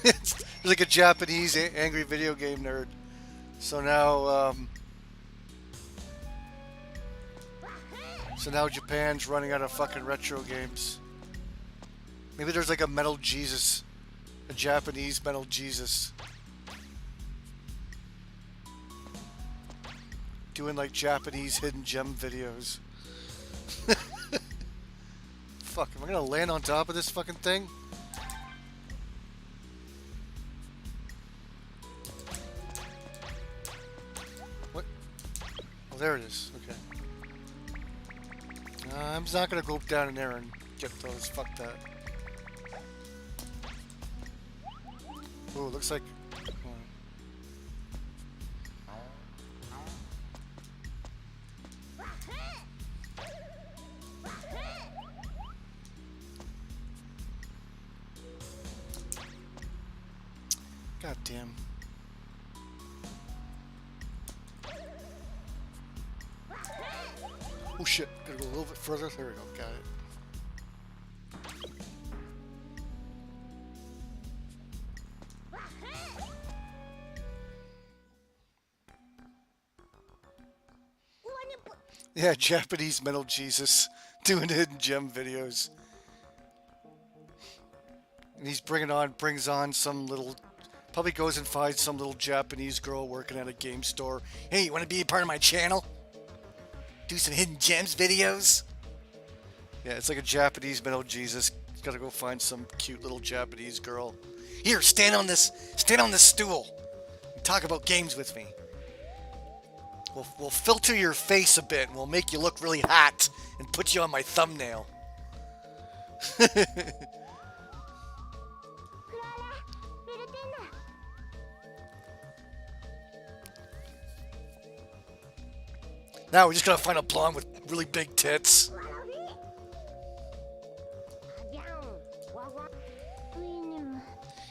It's like a Japanese angry video game nerd. So now Japan's running out of fucking retro games. Maybe there's like a Metal Jesus. A Japanese Metal Jesus. Doing like Japanese hidden gem videos. Fuck, am I gonna land on top of this fucking thing? What? Oh, there it is. Okay. I'm just not gonna go down in there and get those. Fuck that. Ooh, looks like... God damn. Oh shit, gotta go a little bit further. There we go, got it. Yeah, Japanese Metal Jesus doing hidden gem videos. And he's brings on some little, probably goes and finds some little Japanese girl working at a game store. Hey, you want to be a part of my channel? Do some hidden gems videos? Yeah, it's like a Japanese Metal Jesus. He's got to go find some cute little Japanese girl. Here, stand on this stool and talk about games with me. We'll filter your face a bit and we'll make you look really hot and put you on my thumbnail. Now we're just gonna find a blonde with really big tits.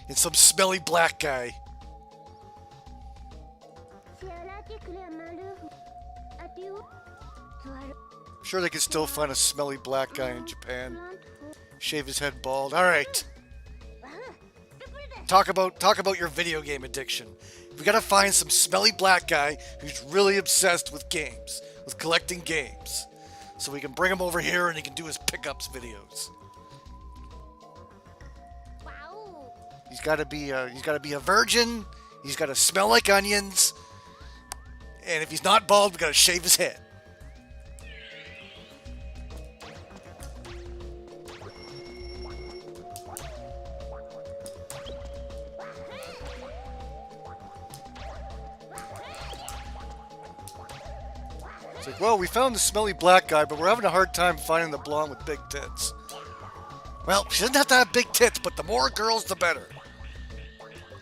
And some smelly black guy. I'm sure they can still find a smelly black guy in Japan. Shave his head bald. Alright. Talk about your video game addiction. We gotta find some smelly black guy who's really obsessed with games, with collecting games. So we can bring him over here and he can do his pickups videos. He's gotta be a virgin, he's gotta smell like onions, and if he's not bald, we gotta shave his head. It's like, well, we found the smelly black guy, but we're having a hard time finding the blonde with big tits. Well, she doesn't have to have big tits, but the more girls, the better.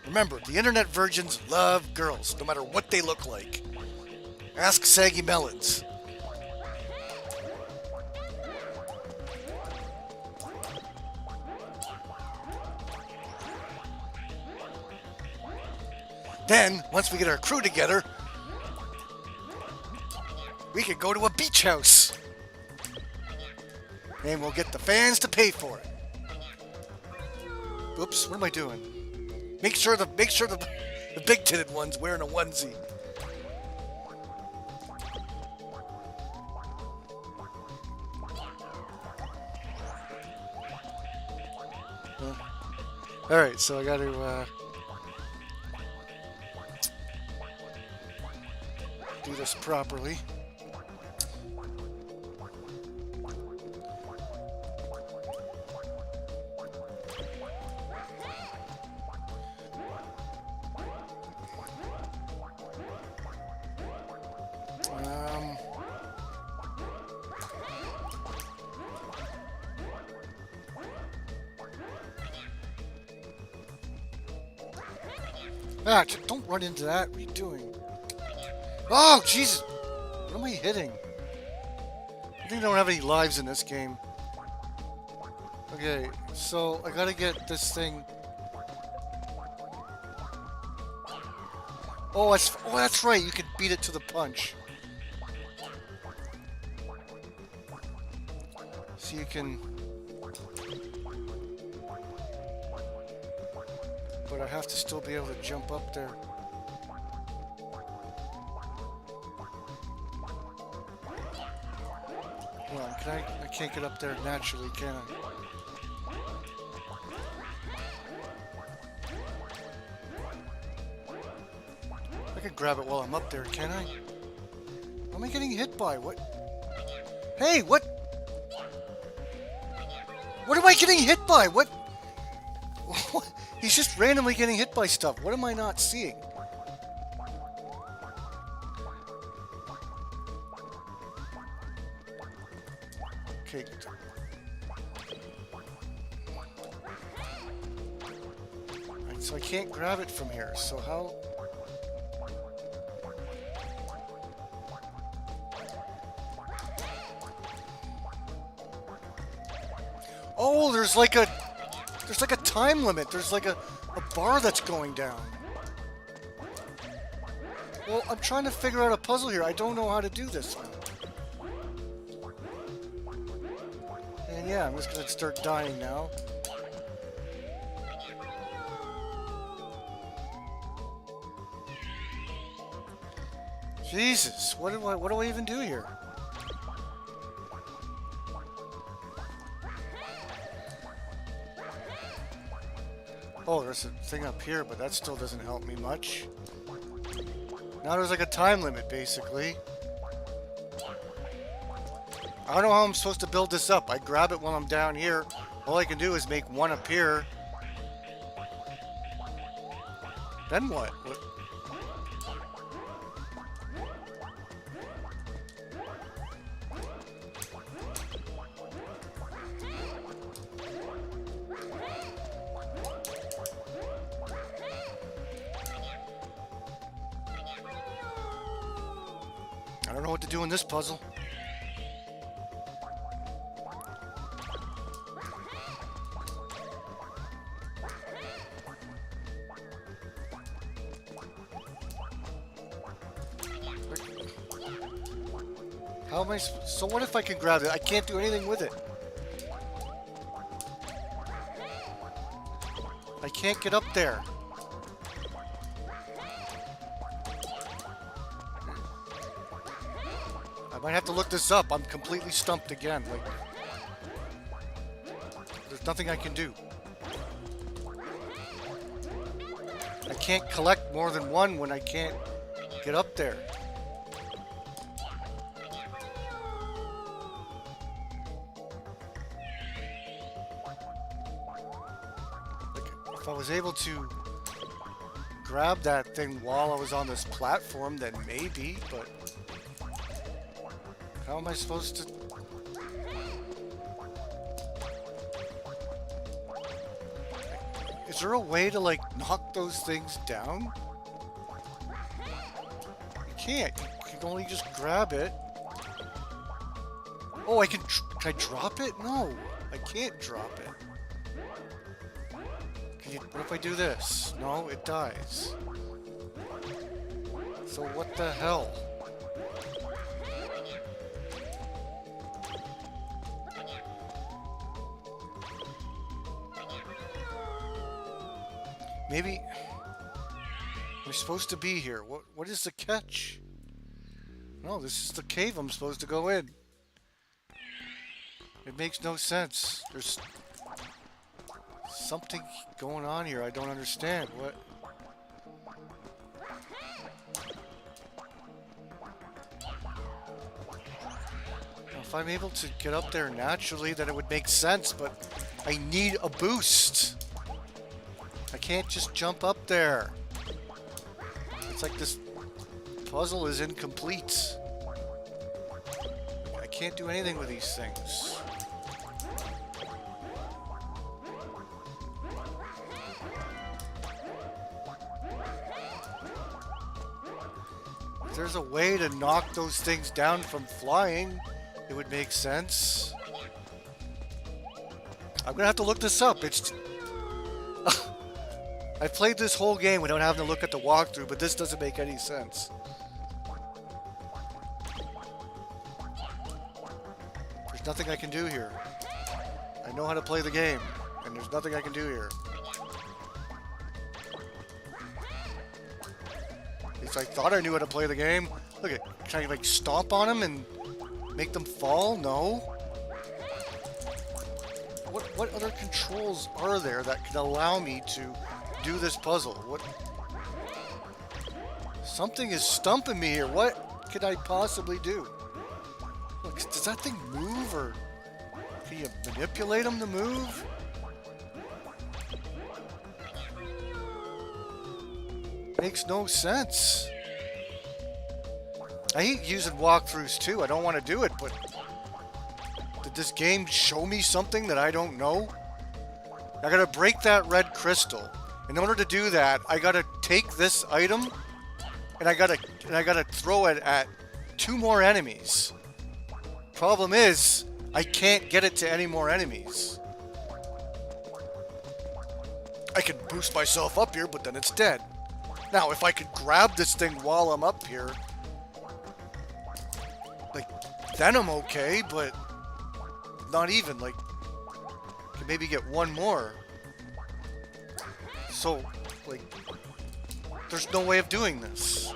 Remember, the internet virgins love girls, no matter what they look like. Ask Saggy Melons. Then, once we get our crew together, we could go to a beach house. And we'll get the fans to pay for it. Oops, what am I doing? Make sure the big-titted one's wearing a onesie. Alright, so I gotta do this properly. Ah, don't run into that. What are you doing? Oh, Jesus! What am I hitting? I think I don't have any lives in this game. Okay, so I gotta get this thing. Oh, that's right. You can beat it to the punch. So you can. But I have to still be able to jump up there. Hold on, I can't get up there naturally, can I? I can grab it while I'm up there, can I? What am I getting hit by? What? Hey, what? What am I getting hit by? What? He's just randomly getting hit by stuff. What am I not seeing? Okay. Right, so I can't grab it from here. So how? Oh, there's like a time limit. There's like a bar that's going down. Well, I'm trying to figure out a puzzle here. I don't know how to do this one. And yeah, I'm just gonna start dying now. Jesus, what do I even do here? Oh, there's a thing up here, but that still doesn't help me much. Now there's like a time limit, basically. I don't know how I'm supposed to build this up. I grab it while I'm down here. All I can do is make one appear. Then what? I don't know what to do in this puzzle. How am I? So what if I can grab it? I can't do anything with it. I can't get up there. I might have to look this up. I'm completely stumped again. Like, there's nothing I can do. I can't collect more than one when I can't get up there. If I was able to grab that thing while I was on this platform, then maybe, but how am I supposed to? Is there a way to like knock those things down? You can't. You can only just grab it. Oh, I can I drop it? No, I can't drop it. What if I do this? No, it dies. So what the hell? Maybe we're supposed to be here. What is the catch? No, this is the cave I'm supposed to go in. It makes no sense. There's something going on here I don't understand. What? Now, if I'm able to get up there naturally, then it would make sense, but I need a boost. I can't just jump up there. It's like this puzzle is incomplete. I can't do anything with these things. If there's a way to knock those things down from flying, it would make sense. I'm gonna have to look this up. It's I played this whole game without having to look at the walkthrough, but this doesn't make any sense. There's nothing I can do here. I know how to play the game, and there's nothing I can do here. At least I thought I knew how to play the game. Look at, can I like stomp on them and make them fall? No. What other controls are there that can allow me to do this puzzle? What? Something is stumping me here. What could I possibly do? Look, does that thing move, or can you manipulate them to move? Makes no sense. I hate using walkthroughs too. I don't want to do it, but did this game show me something that I don't know? I gotta break that red crystal. In order to do that, I gotta take this item and I gotta throw it at 2 more enemies. Problem is, I can't get it to any more enemies. I can boost myself up here, but then it's dead. Now, if I could grab this thing while I'm up here, like, then I'm okay, but not even, like, I can maybe get one more. So, like, there's no way of doing this.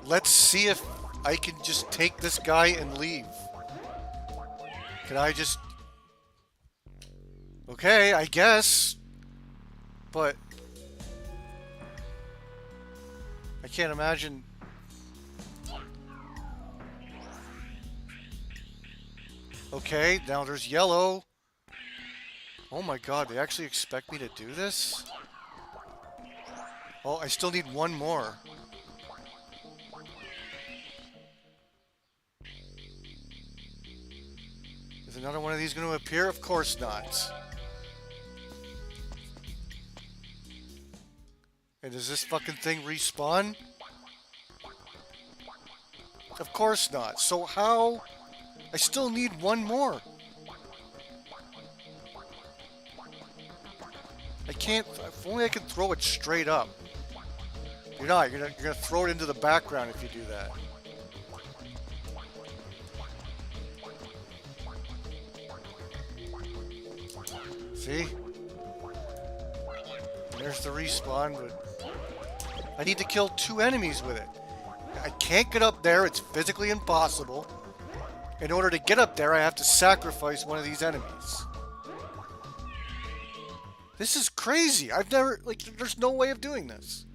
Let's see if I can just take this guy and leave. Can I just... Okay, I guess. But... I can't imagine... Okay, now there's yellow. Oh my god, they actually expect me to do this? Oh, I still need one more. Is another one of these going to appear? Of course not. And does this fucking thing respawn? Of course not. So how... I still need one more. I can't... If only I could throw it straight up. You're not. You're gonna throw it into the background if you do that. See? There's the respawn, but... I need to kill 2 enemies with it. I can't get up there. It's physically impossible. In order to get up there, I have to sacrifice one of these enemies. This is crazy. I've never... Like, there's no way of doing this.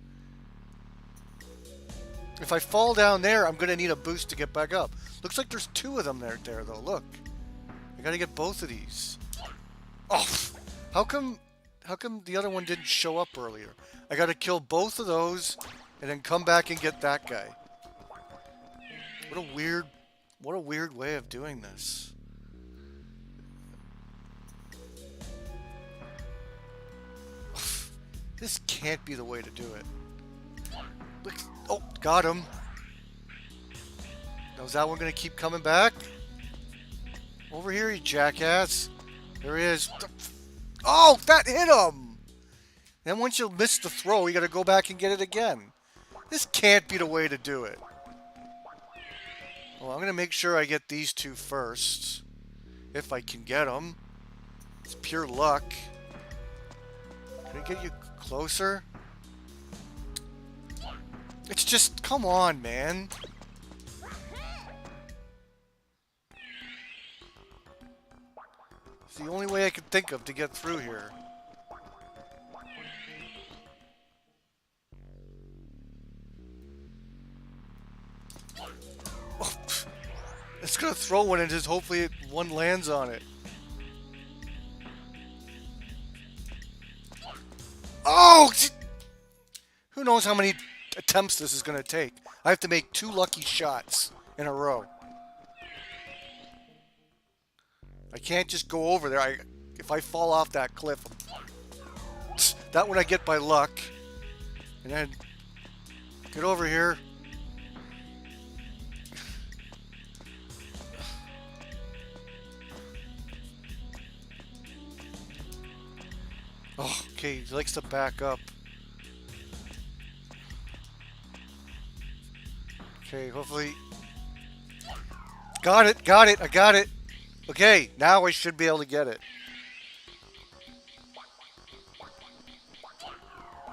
If I fall down there, I'm going to need a boost to get back up. Looks like there's 2 of them there, though. Look. I got to get both of these. Oh! How come the other one didn't show up earlier? I got to kill both of those and then come back and get that guy. What a weird way of doing this. This can't be the way to do it. Look, oh, got him. Now is that one gonna keep coming back? Over here, you jackass. There he is. Oh, that hit him! Then once you miss the throw, you gotta go back and get it again. This can't be the way to do it. Well, I'm gonna make sure I get these 2 first. If I can get them. It's pure luck. Can I get you closer? It's just, come on, man. It's the only way I can think of to get through here. Oh, it's gonna throw one and just hopefully one lands on it. Oh! Who knows how many attempts this is gonna take. I have to make 2 lucky shots in a row. I can't just go over there. If I fall off that cliff, that one I get by luck. And then get over here. Oh, okay, he likes to back up. Okay, hopefully... Got it, I got it. Okay, now I should be able to get it.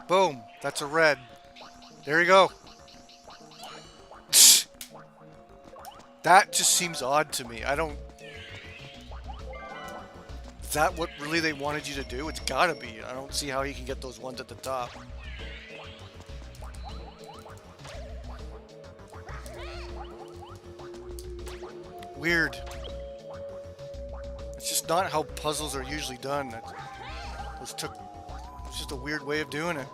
Boom, that's a red. There you go. That just seems odd to me. I don't... Is that what really they wanted you to do? It's gotta be. I don't see how you can get those ones at the top. Weird. It's just not how puzzles are usually done. It's just a weird way of doing it.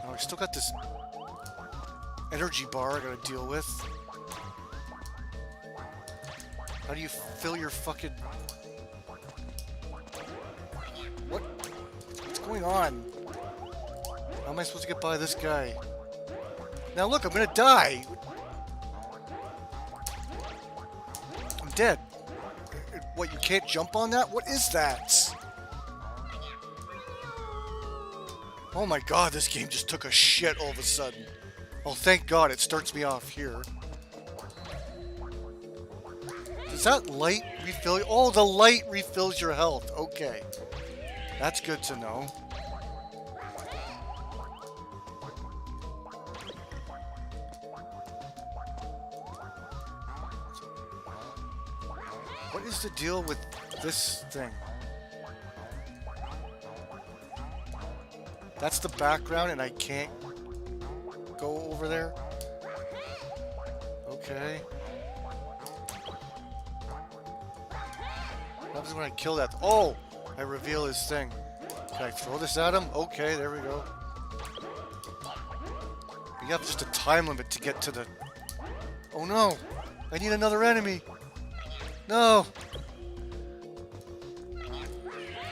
Oh, I still got this energy bar I gotta deal with. How do you fill your fucking... What's going on? How am I supposed to get by this guy? Now look, I'm gonna die! dead. What, you can't jump on that? What is that? Oh my god, this game just took a shit all of a sudden. Oh, thank god it starts me off here. Does that light refill? Oh, the light refills your health. Okay. That's good to know. What is the deal with this thing? That's the background and I can't go over there? Okay. What happens when I kill that? Oh! I reveal his thing. Can I throw this at him? Okay, there we go. You have just a time limit to get to the... Oh no! I need another enemy! No!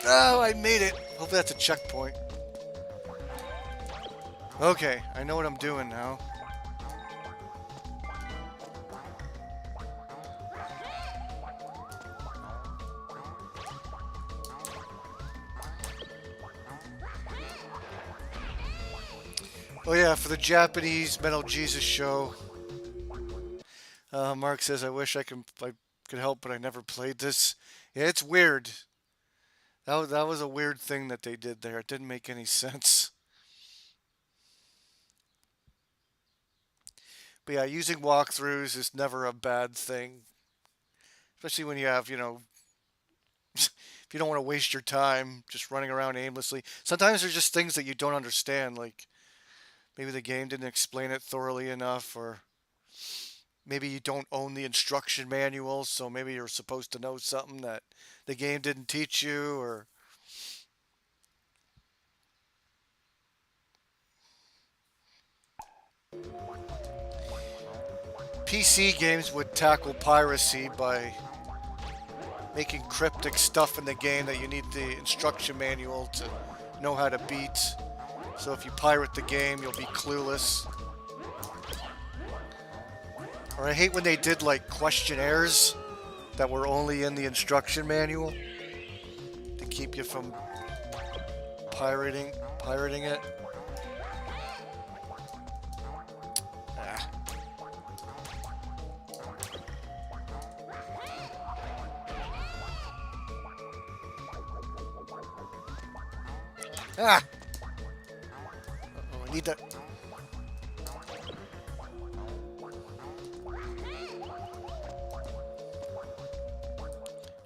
Oh, I made it! Hopefully that's a checkpoint. Okay, I know what I'm doing now. Oh yeah, for the Japanese Metal Jesus show. Mark says, I wish I could help, but I never played this. Yeah, it's weird. That was a weird thing that they did there. It didn't make any sense. But yeah, using walkthroughs is never a bad thing. Especially when you have, you know, if you don't want to waste your time just running around aimlessly. Sometimes there's just things that you don't understand, like maybe the game didn't explain it thoroughly enough, or maybe you don't own the instruction manual, so maybe you're supposed to know something that the game didn't teach you, or... PC games would tackle piracy by making cryptic stuff in the game that you need the instruction manual to know how to beat. So if you pirate the game, you'll be clueless. Or I hate when they did like questionnaires that were only in the instruction manual to keep you from pirating it. Ah! Uh-oh, I need that.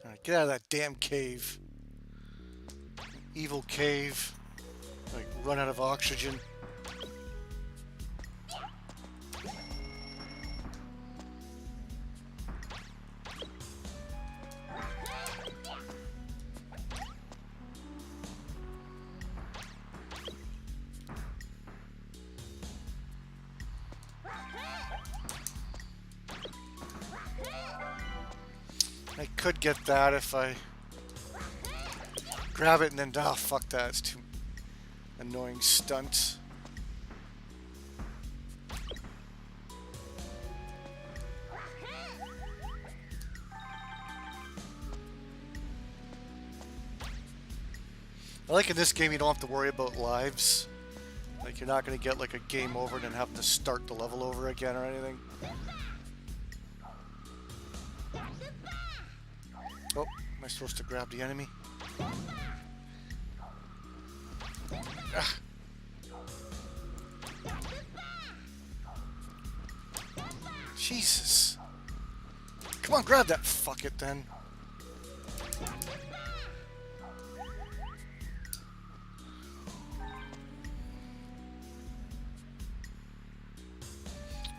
Alright, get out of that damn cave. Evil cave. Like, run out of oxygen. I could get that if I grab it and then, oh fuck that, it's too annoying stunt. I like in this game you don't have to worry about lives. Like you're not going to get like a game over and then have to start the level over again or anything. Oh, am I supposed to grab the enemy? Ah. Jesus. Come on, grab that. Fuck it then.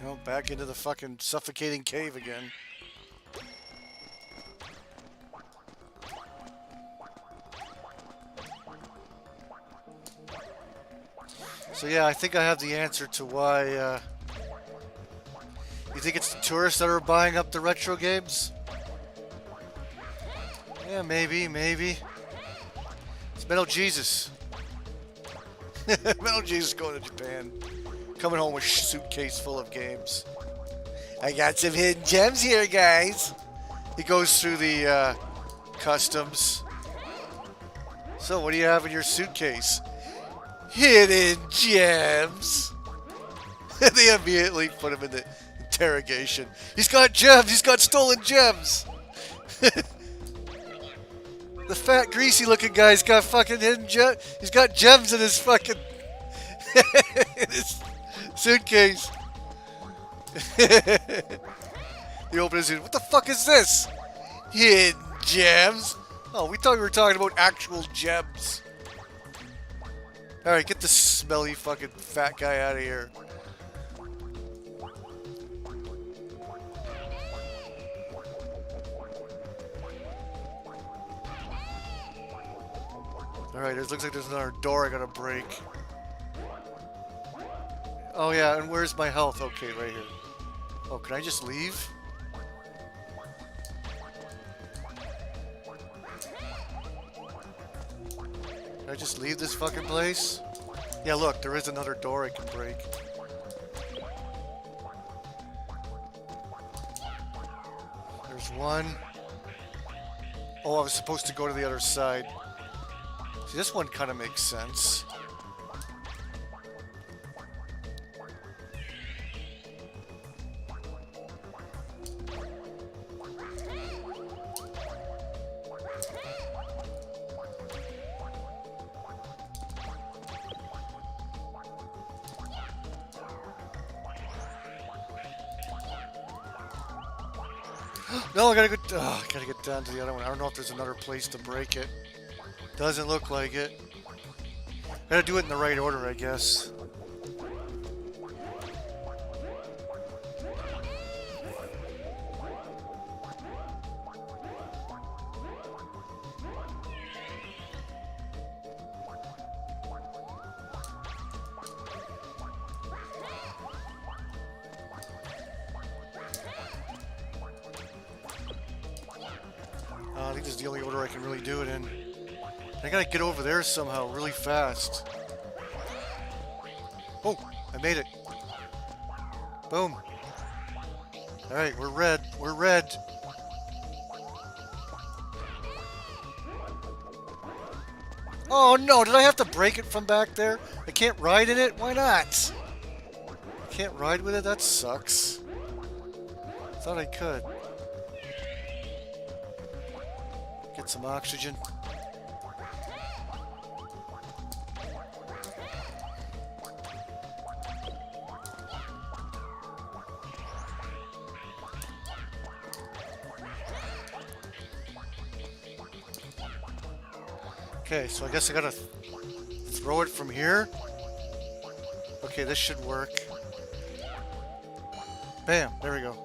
You know, back into the fucking suffocating cave again. So yeah, I think I have the answer to why, you think it's the tourists that are buying up the retro games? Yeah, maybe. It's Metal Jesus. Metal Jesus going to Japan. Coming home with a suitcase full of games. I got some hidden gems here, guys. He goes through the customs. So, what do you have in your suitcase? Hidden gems. They immediately put him in the interrogation. He's got gems. He's got stolen gems. The fat, greasy-looking guy's got fucking hidden gems. He's got gems in his fucking in his suitcase. He opens it. What the fuck is this? Hidden gems. Oh, we thought we were talking about actual gems. All right, get this smelly fucking fat guy out of here. Alright, it looks like there's another door I gotta break. Oh yeah, and where's my health? Okay, right here. Oh, can I just leave? Can I just leave this fucking place? Yeah, look, there is another door I can break. There's one. Oh, I was supposed to go to the other side. See, this one kind of makes sense. No, I gotta go. Oh, I gotta get down to the other one. I don't know if there's another place to break it. Doesn't look like it. Gotta do it in the right order, I guess. I think this is the only order I can really do it in. I gotta get over there somehow really fast. Oh, I made it. Boom. Alright, we're red. We're red. Oh no, did I have to break it from back there? I can't ride in it? Why not? I can't ride with it? That sucks. Thought I could. Get some oxygen. Okay, so I guess I gotta throw it from here. Okay, this should work. Bam, there we go.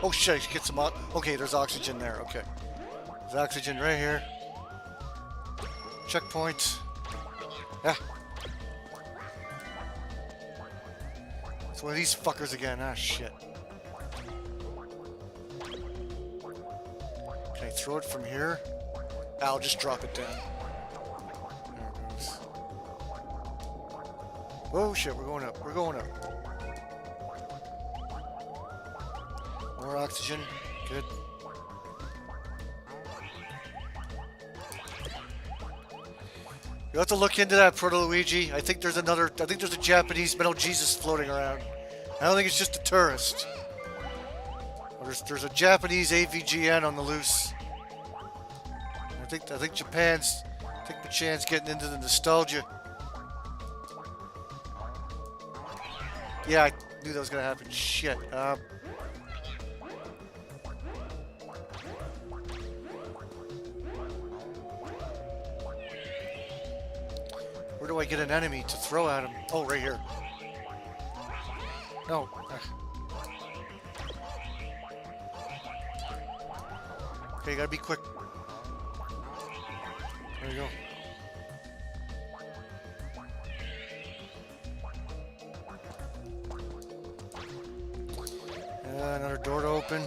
Oh shit, I should get some okay, there's oxygen there, okay. There's oxygen right here. Checkpoint. Yeah. It's one of these fuckers again. Ah, shit. Can I throw it from here? I'll just drop it down. There it goes. Whoa, shit, we're going up. We're going up. More oxygen. Good. You have to look into that, Proto Luigi. I think there's a Japanese metal Jesus floating around. I don't think it's just a tourist. There's a Japanese AVGN on the loose. I think Japan's getting into the nostalgia. Yeah, I knew that was gonna happen. Shit. Where do I get an enemy to throw at him? Oh, right here. No. Okay, gotta be quick. There you go. Another door to open.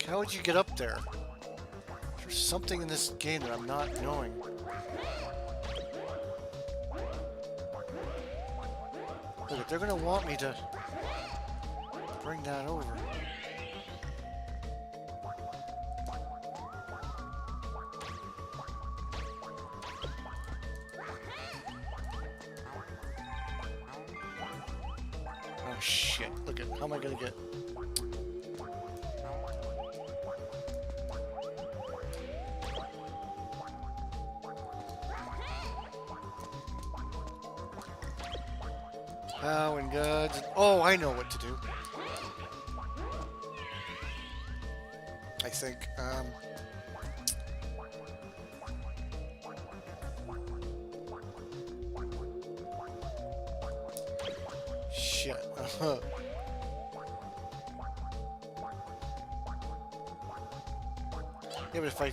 how would you get up there? There's something in this game that I'm not knowing. Look, they're gonna want me to bring that over. Oh shit, look at, how am I gonna get... How in God's... Oh, I know what to do. I think, shit. Yeah, but if I...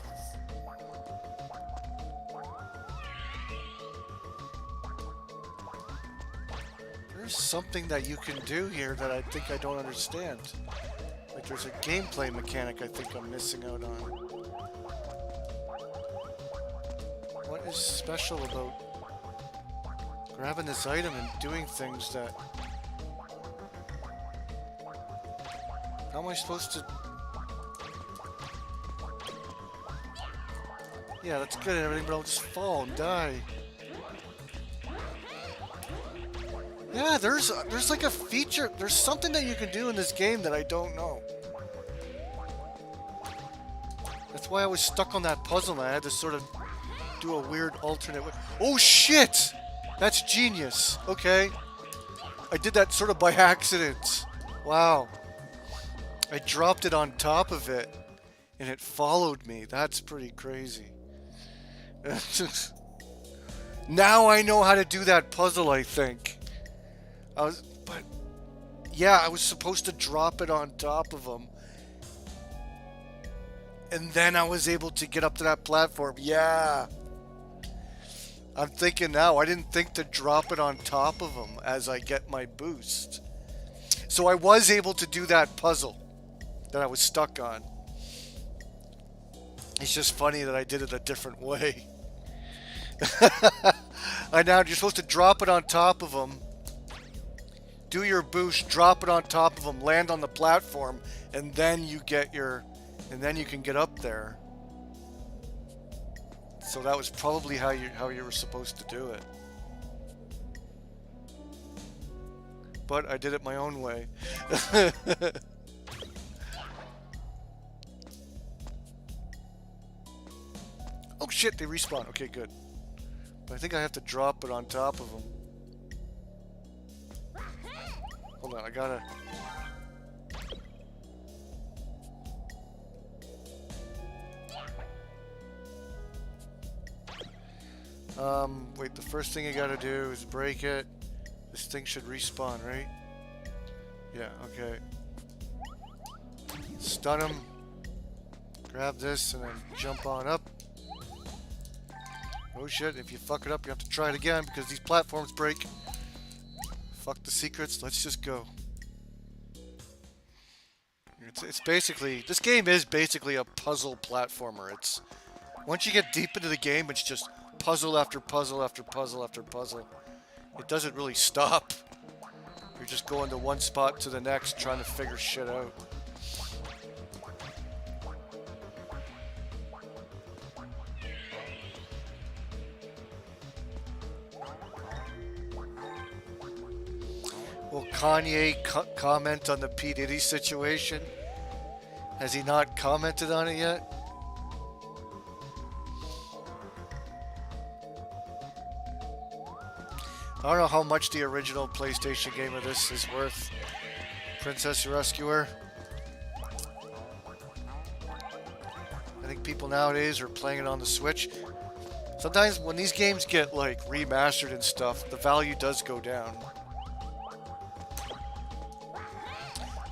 There's something that you can do here that I think I don't understand. Like there's a gameplay mechanic I think I'm missing out on. What is special about grabbing this item and doing things that... How am I supposed to... Yeah, that's good and everything, but I'll just fall and die. Yeah, there's like a feature, there's something that you can do in this game that I don't know. That's why I was stuck on that puzzle and I had to sort of do a weird alternate way. Oh shit! That's genius. Okay. I did that sort of by accident. Wow. I dropped it on top of it and it followed me. That's pretty crazy. Now I know how to do that puzzle, I think. But yeah, I was supposed to drop it on top of him. And then I was able to get up to that platform. Yeah. I'm thinking now, I didn't think to drop it on top of him as I get my boost. So I was able to do that puzzle that I was stuck on. It's just funny that I did it a different way. I now, you're supposed to drop it on top of him. Do your boost, drop it on top of them, land on the platform, and then you get your, and then you can get up there. So that was probably how you were supposed to do it. But I did it my own way. Oh shit, they respawn. Okay, good. But I think I have to drop it on top of them. Hold on, I gotta... Wait, the first thing you gotta do is break it. This thing should respawn, right? Yeah, okay. Stun him. Grab this and then jump on up. Oh shit, if you fuck it up, you have to try it again because these platforms break. Fuck the secrets, let's just go. It's basically, this game is basically a puzzle platformer. It's, once you get deep into the game, it's just puzzle after puzzle after puzzle after puzzle. It doesn't really stop. You're just going to one spot to the next trying to figure shit out. Will Kanye comment on the P. Diddy situation? Has he not commented on it yet? I don't know how much the original PlayStation game of this is worth. Princess Rescuer. I think people nowadays are playing it on the Switch. Sometimes when these games get like remastered and stuff, the value does go down.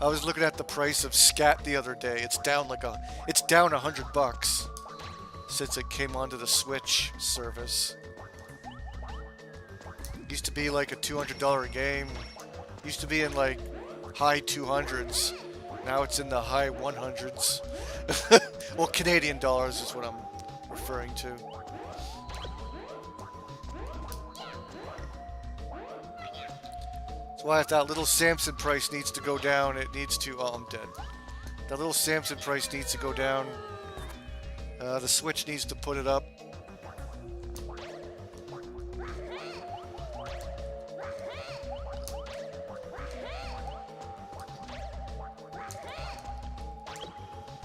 I was looking at the price of Scat the other day. It's down like it's down $100 since it came onto the Switch service. It used to be like a $200 game. It used to be in like high 200s. Now it's in the high 100s. Well, Canadian dollars is what I'm referring to. That's why if that little Samson price needs to go down, it needs to... Oh, I'm dead. That little Samson price needs to go down. The Switch needs to put it up.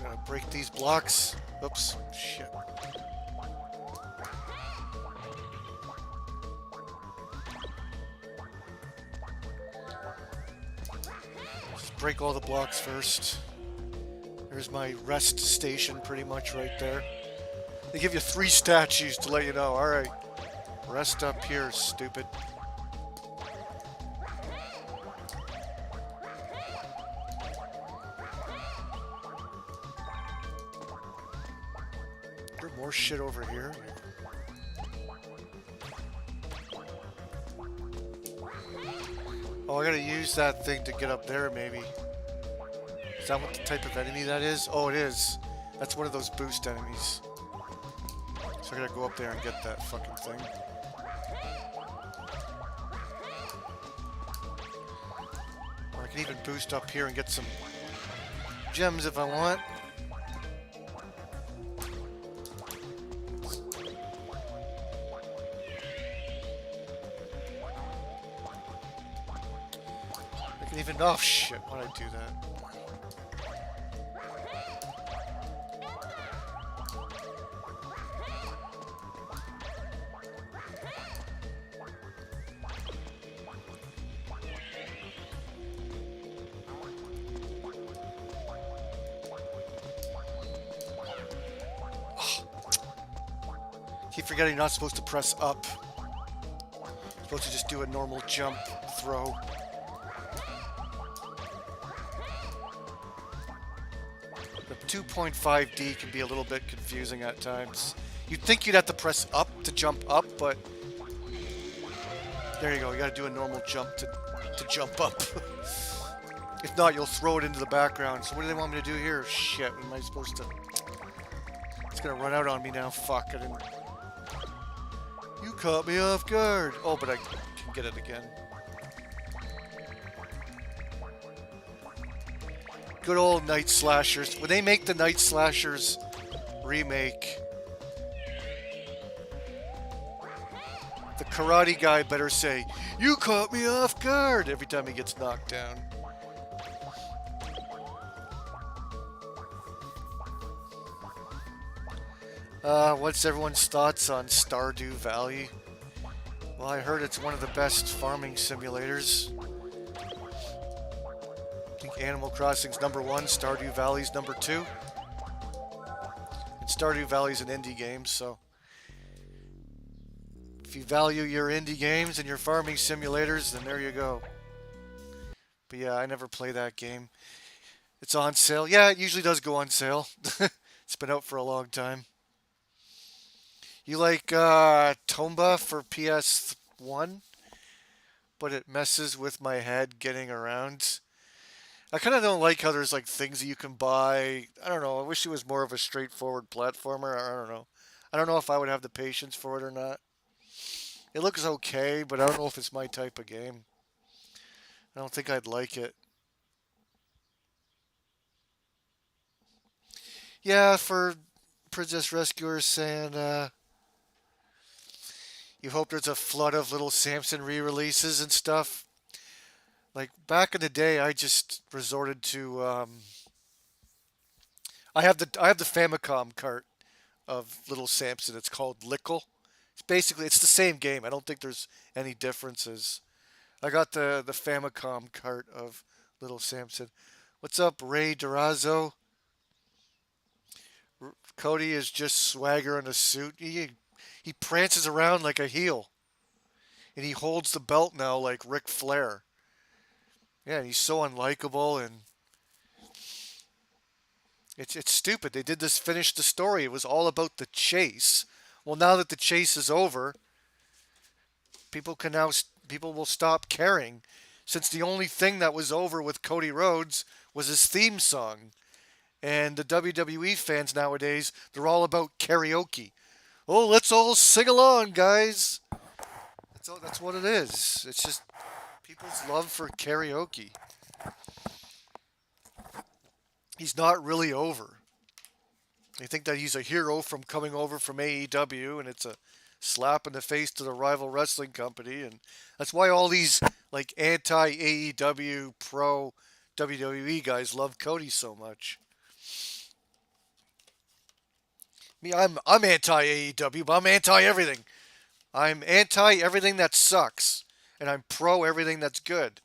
Gotta break these blocks. Oops, shit. Just break all the blocks first. There's my rest station pretty much right there. They give you 3 statues to let you know. Alright, rest up here, stupid. Is there more shit over here? Oh, I gotta use that thing to get up there, maybe. Is that what the type of enemy that is? Oh, it is. That's one of those boost enemies. So I gotta go up there and get that fucking thing. Or I can even boost up here and get some gems if I want. I can even... Oh shit, why'd I do that? Keep forgetting you're not supposed to press up. You're supposed to just do a normal jump throw. The 2.5D can be a little bit confusing at times. You'd think you'd have to press up to jump up, but there you go. You gotta do a normal jump to jump up. If not, you'll throw it into the background. So what do they want me to do here? Shit, what am I supposed to... It's gonna run out on me now. Fuck, I didn't... You caught me off guard. Oh, but I can get it again. Good old Night Slashers. When they make the Night Slashers remake, the karate guy better say, "You caught me off guard," every time he gets knocked down. What's everyone's thoughts on Stardew Valley? Well, I heard it's one of the best farming simulators. I think Animal Crossing's #1, Stardew Valley's #2. And Stardew Valley's an indie game, so if you value your indie games and your farming simulators, then there you go. But yeah, I never play that game. It's on sale. Yeah, it usually does go on sale. It's been out for a long time. You like Tomba for PS1, but it messes with my head getting around. I kind of don't like how there's like things that you can buy. I don't know. I wish it was more of a straightforward platformer. I don't know. I don't know if I would have the patience for it or not. It looks okay, but I don't know if it's my type of game. I don't think I'd like it. Yeah, for Princess Rescuers saying, you hope there's a flood of little Samson re-releases and stuff. Like, back in the day, I just resorted to, I have the Famicom cart of little Samson. It's called Lickle. It's the same game. I don't think there's any differences. I got the Famicom cart of little Samson. What's up, Ray Durazzo? Cody is just swagger in a suit. He prances around like a heel. And he holds the belt now like Ric Flair. Yeah, and he's so unlikable, and it's stupid. They did this, finish the story. It was all about the chase. Well, now that the chase is over, people will stop caring. since the only thing that was over with Cody Rhodes was his theme song. And the WWE fans nowadays, they're all about karaoke. Oh, let's all sing along, guys. That's what it is. It's just people's love for karaoke. He's not really over. They think that he's a hero from coming over from AEW, and it's a slap in the face to the rival wrestling company. And that's why all these like anti-AEW, pro WWE guys love Cody so much. Me, I'm anti-AEW, but I'm anti-everything. I'm anti-everything that sucks, and I'm pro-everything that's good.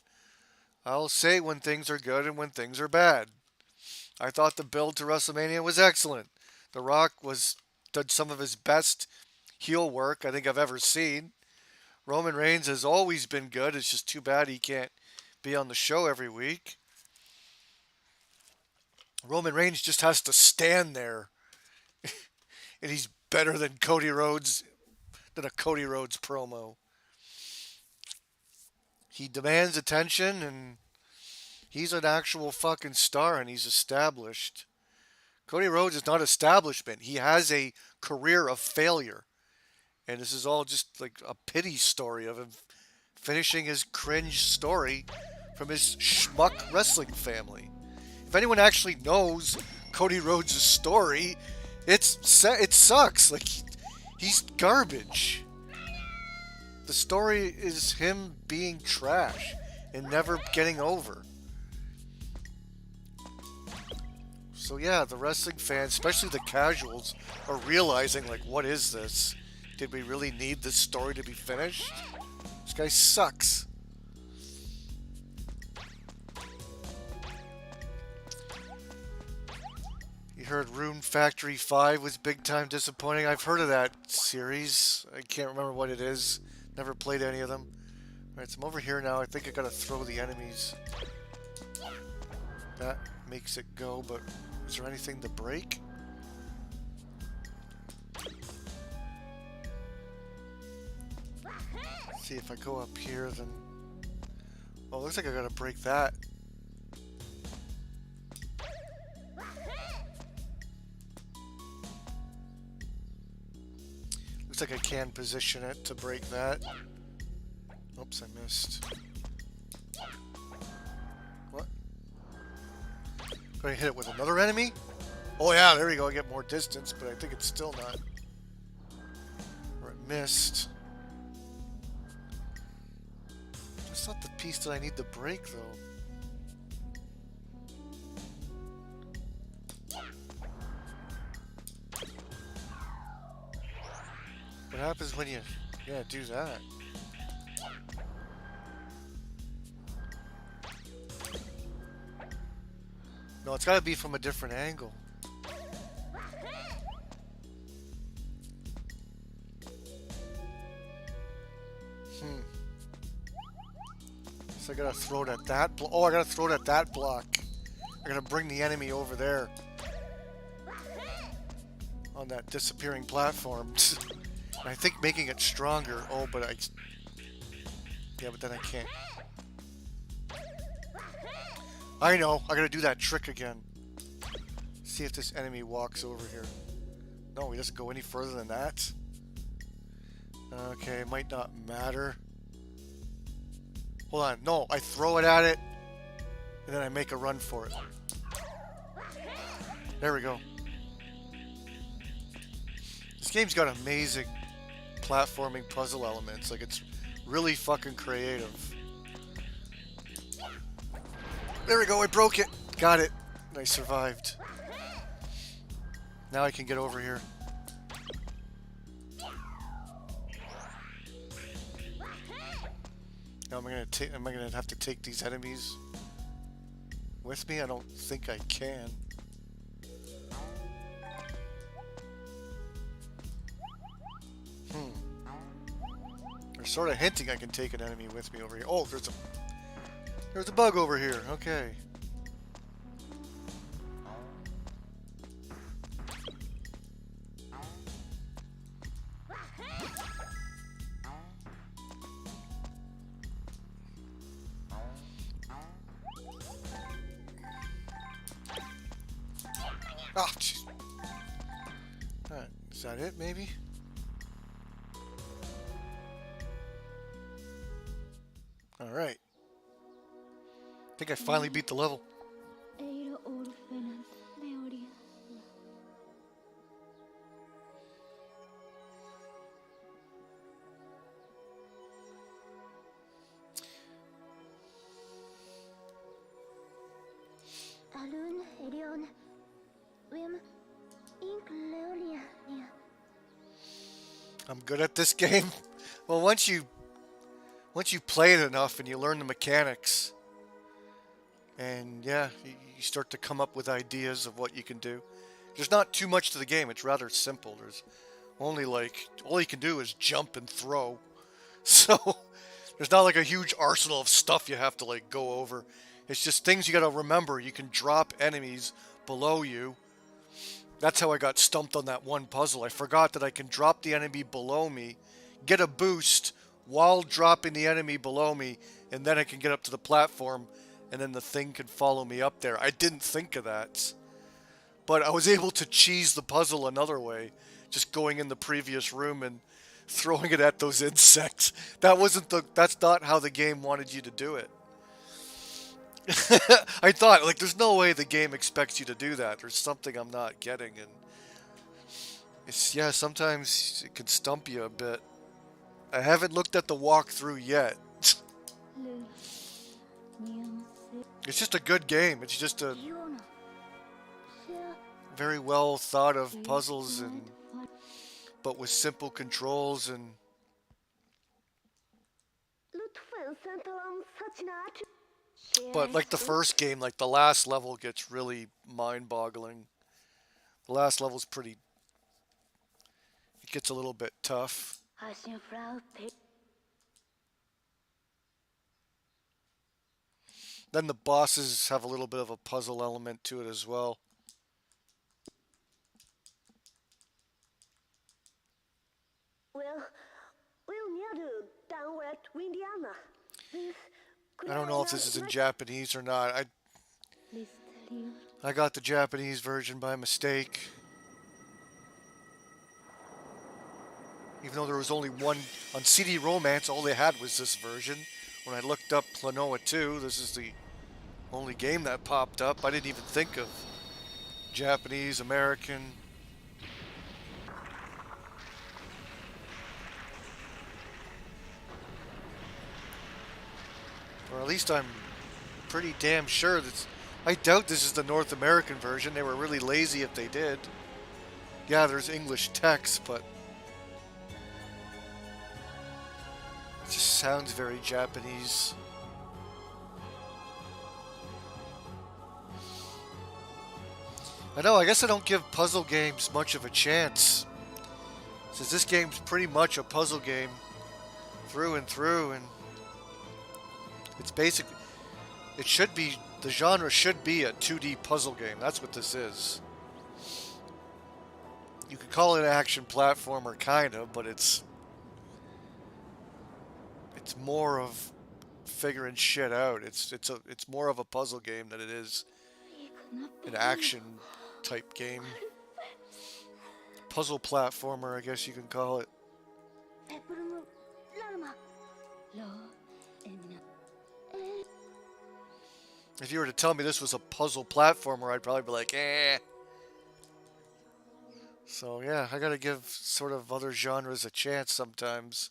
I'll say when things are good and when things are bad. I thought the build to WrestleMania was excellent. The Rock did some of his best heel work I think I've ever seen. Roman Reigns has always been good. It's just too bad he can't be on the show every week. Roman Reigns just has to stand there. And he's better than Cody Rhodes, than a Cody Rhodes promo. He demands attention, and he's an actual fucking star, and he's established. Cody Rhodes is not establishment. He has a career of failure. And this is all just like a pity story of him finishing his cringe story from his schmuck wrestling family. If anyone actually knows Cody Rhodes' story, it sucks. Like, he's garbage. The story is him being trash and never getting over. So yeah, the wrestling fans, especially the casuals, are realizing, like, what is this? Did we really need this story to be finished? This guy sucks. You heard Rune Factory 5 was big time disappointing. I've heard of that series. I can't remember what it is. Never played any of them. Alright, so I'm over here now. I think I gotta throw the enemies. That makes it go, but is there anything to break? See if I go up here, then... Oh, looks like I gotta break that. Looks like I can position it to break that. Oops, I missed. What? Gonna hit it with another enemy? Oh yeah, there we go, I get more distance, but I think it's still not. Or it missed. That's not the piece that I need to break, though. What happens when you, do that? No, it's got to be from a different angle. So I gotta throw it at that I gotta throw it at that block. I gotta bring the enemy over there. On that disappearing platform. And I think making it stronger. Oh, but yeah, but then I can't. I know, I gotta do that trick again. See if this enemy walks over here. No, he doesn't go any further than that. Okay, it might not matter. Hold on, no, I throw it at it, and then I make a run for it. There we go. This game's got amazing platforming puzzle elements. Like, it's really fucking creative. There we go, I broke it. Got it. And I survived. Now I can get over here. Now am I gonna have to take these enemies with me? I don't think I can. They're sort of hinting I can take an enemy with me over here. Oh, there's a bug over here. Okay. Oh, jeez. Alright, is that it, maybe? Alright. I think I finally beat the level. I'm good at this game. Well, once you play it enough and you learn the mechanics, and yeah, you start to come up with ideas of what you can do. There's not too much to the game. It's rather simple. There's only all you can do is jump and throw. So there's not like a huge arsenal of stuff you have to like go over. It's just things you got to remember. You can drop enemies below you. That's how I got stumped on that one puzzle. I forgot that I can drop the enemy below me, get a boost while dropping the enemy below me, and then I can get up to the platform, and then the thing can follow me up there. I didn't think of that. But I was able to cheese the puzzle another way, just going in the previous room and throwing it at those insects. That's not how the game wanted you to do it. I thought, like, there's no way the game expects you to do that. There's something I'm not getting, and yeah, sometimes it can stump you a bit. I haven't looked at the walkthrough yet. It's just a good game. It's just a very well thought of puzzles, but with simple controls and. But like the first game, like the last level gets really mind-boggling. The last level's pretty. It gets a little bit tough. Then the bosses have a little bit of a puzzle element to it as well. I don't know if this is in Japanese or not. I got the Japanese version by mistake. Even though there was only one on CD Romance, all they had was this version. When I looked up Klonoa 2, this is the only game that popped up. I didn't even think of Japanese, American. Or at least I'm pretty damn sure that. I doubt this is the North American version. They were really lazy if they did. Yeah, there's English text, but it just sounds very Japanese. I know, I guess I don't give puzzle games much of a chance, since this game's pretty much a puzzle game through and through, and it's basically, the genre should be a 2D puzzle game. That's what this is. You could call it an action platformer, kind of, but it's more of figuring shit out. It's more of a puzzle game than it is an action type game. Puzzle platformer, I guess you can call it. If you were to tell me this was a puzzle platformer, I'd probably be like, eh. So yeah, I gotta give sort of other genres a chance sometimes.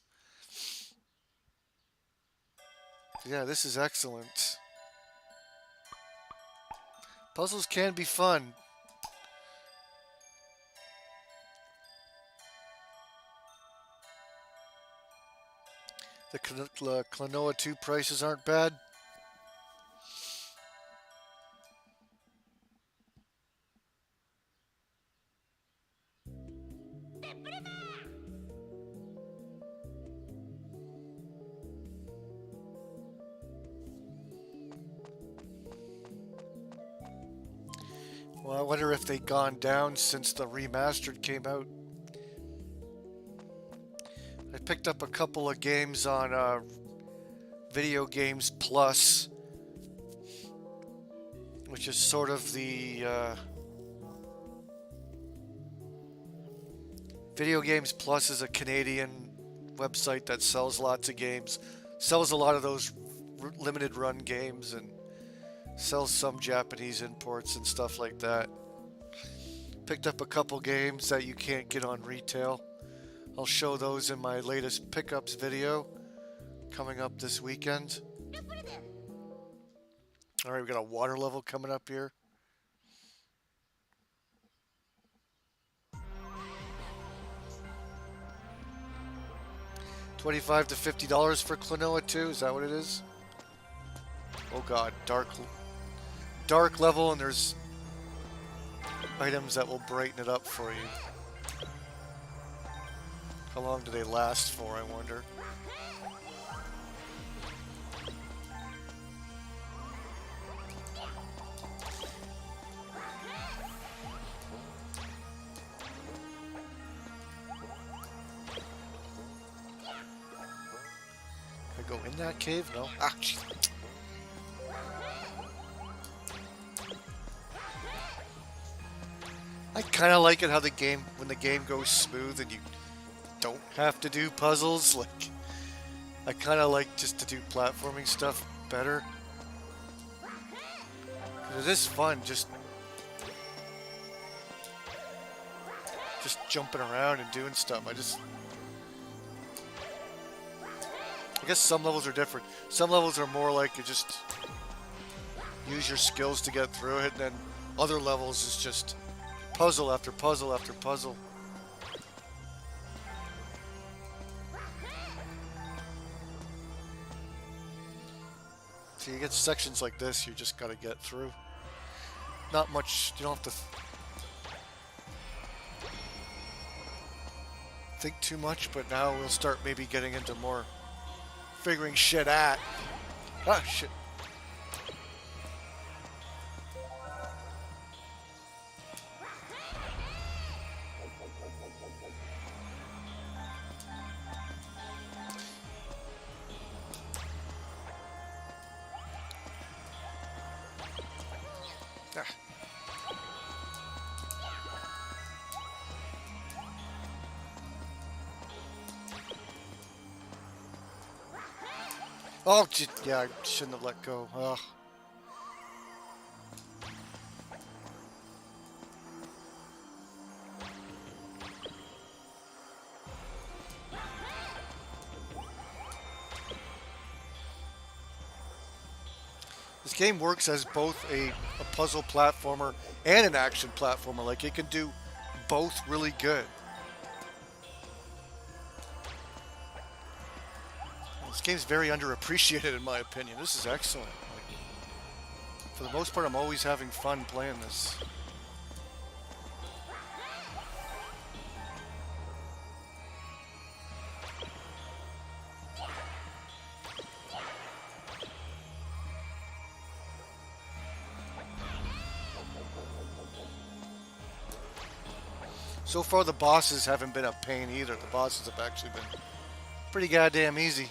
Yeah, this is excellent. Puzzles can be fun. The Klonoa 2 prices aren't bad. Well, I wonder if they've gone down since the remastered came out. I picked up a couple of games on Video Games Plus, which is sort of the Video Games Plus is a Canadian website that sells lots of games, sells a lot of those limited run games, and sells some Japanese imports and stuff like that. Picked up a couple games that you can't get on retail. I'll show those in my latest pickups video coming up this weekend. Alright, we got a water level coming up here. $25 to $50 for Klonoa 2, is that what it is? Oh god, dark level, and there's items that will brighten it up for you. How long do they last for, I wonder? Can I go in that cave? No? Ah, jeez. I kind of like it how when the game goes smooth and you don't have to do puzzles. Like, I kind of like just to do platforming stuff better. 'Cause it is fun, just jumping around and doing stuff. I guess some levels are different. Some levels are more like you just use your skills to get through it, and then other levels is just puzzle after puzzle after puzzle. So you get sections like this, you just gotta get through. Not much, you don't have to think too much, but now we'll start maybe getting into more figuring shit out. Ah, shit. Ah. Oh, yeah, I shouldn't have let go. Ugh. This game works as both a puzzle platformer and an action platformer. Like, it can do both really good. This game's very underappreciated in my opinion. This is excellent. Like, for the most part, I'm always having fun playing this. So far, the bosses haven't been a pain either. The bosses have actually been pretty goddamn easy.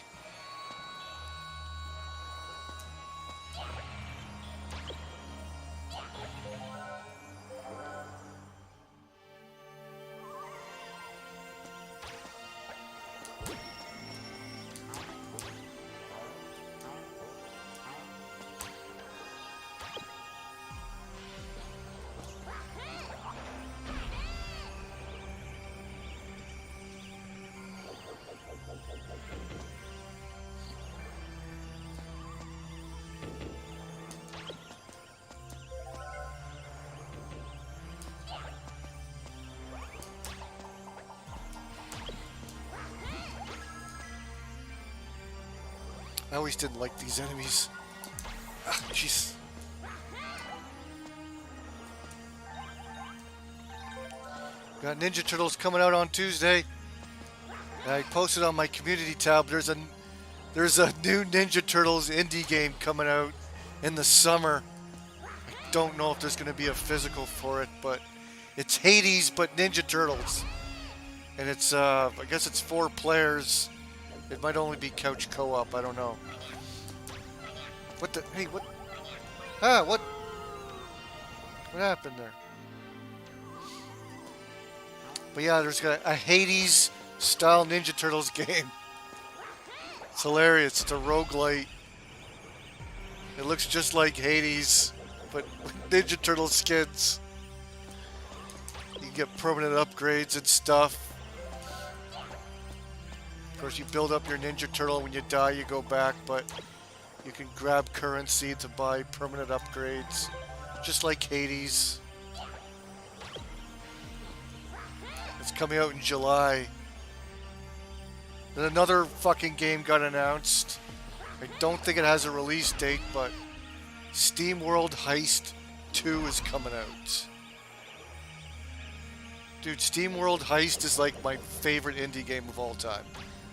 I always didn't like these enemies. Ah, jeez. Got Ninja Turtles coming out on Tuesday. I posted on my community tab. There's a new Ninja Turtles indie game coming out in the summer. I don't know if there's going to be a physical for it, but it's Hades but Ninja Turtles. And it's I guess it's 4 players. It might only be couch co-op, I don't know. What the, hey, what? Ah, what? What happened there? But yeah, there's a Hades style Ninja Turtles game. It's hilarious. It's a roguelite. It looks just like Hades, but with Ninja Turtle skins. You can get permanent upgrades and stuff. Of course, you build up your Ninja Turtle. When you die, you go back, but you can grab currency to buy permanent upgrades, just like Hades. It's coming out in July. Then another fucking game got announced. I don't think it has a release date, but Steam World Heist 2 is coming out. Dude, Steam World Heist is like my favorite indie game of all time.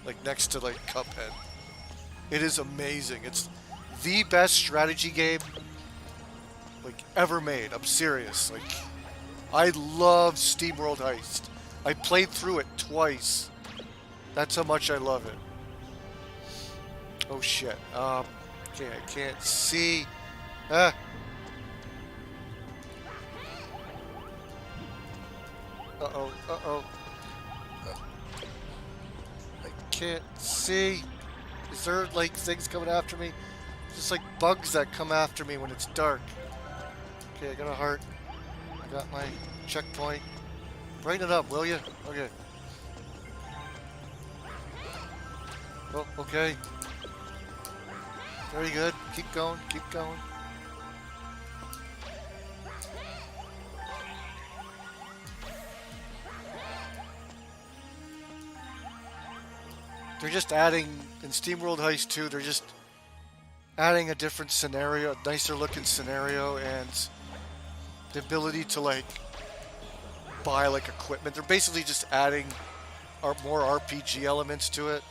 Like next to like Cuphead. It is amazing. It's the best strategy game like ever made. I'm serious. Like I love Steam World Heist. I played through it twice. That's how much I love it. Oh shit. Okay, I can't see. Ah. Uh-oh, uh-oh. I can't see. Is there like things coming after me? Just like bugs that come after me when it's dark. Okay, I got a heart. I got my checkpoint. Brighten it up, will you? Okay. Oh, okay. Very good. Keep going, keep going. They're just adding, in SteamWorld Heist 2, they're just adding a different scenario, a nicer looking scenario, and the ability to like buy like equipment. They're basically just adding more RPG elements to it.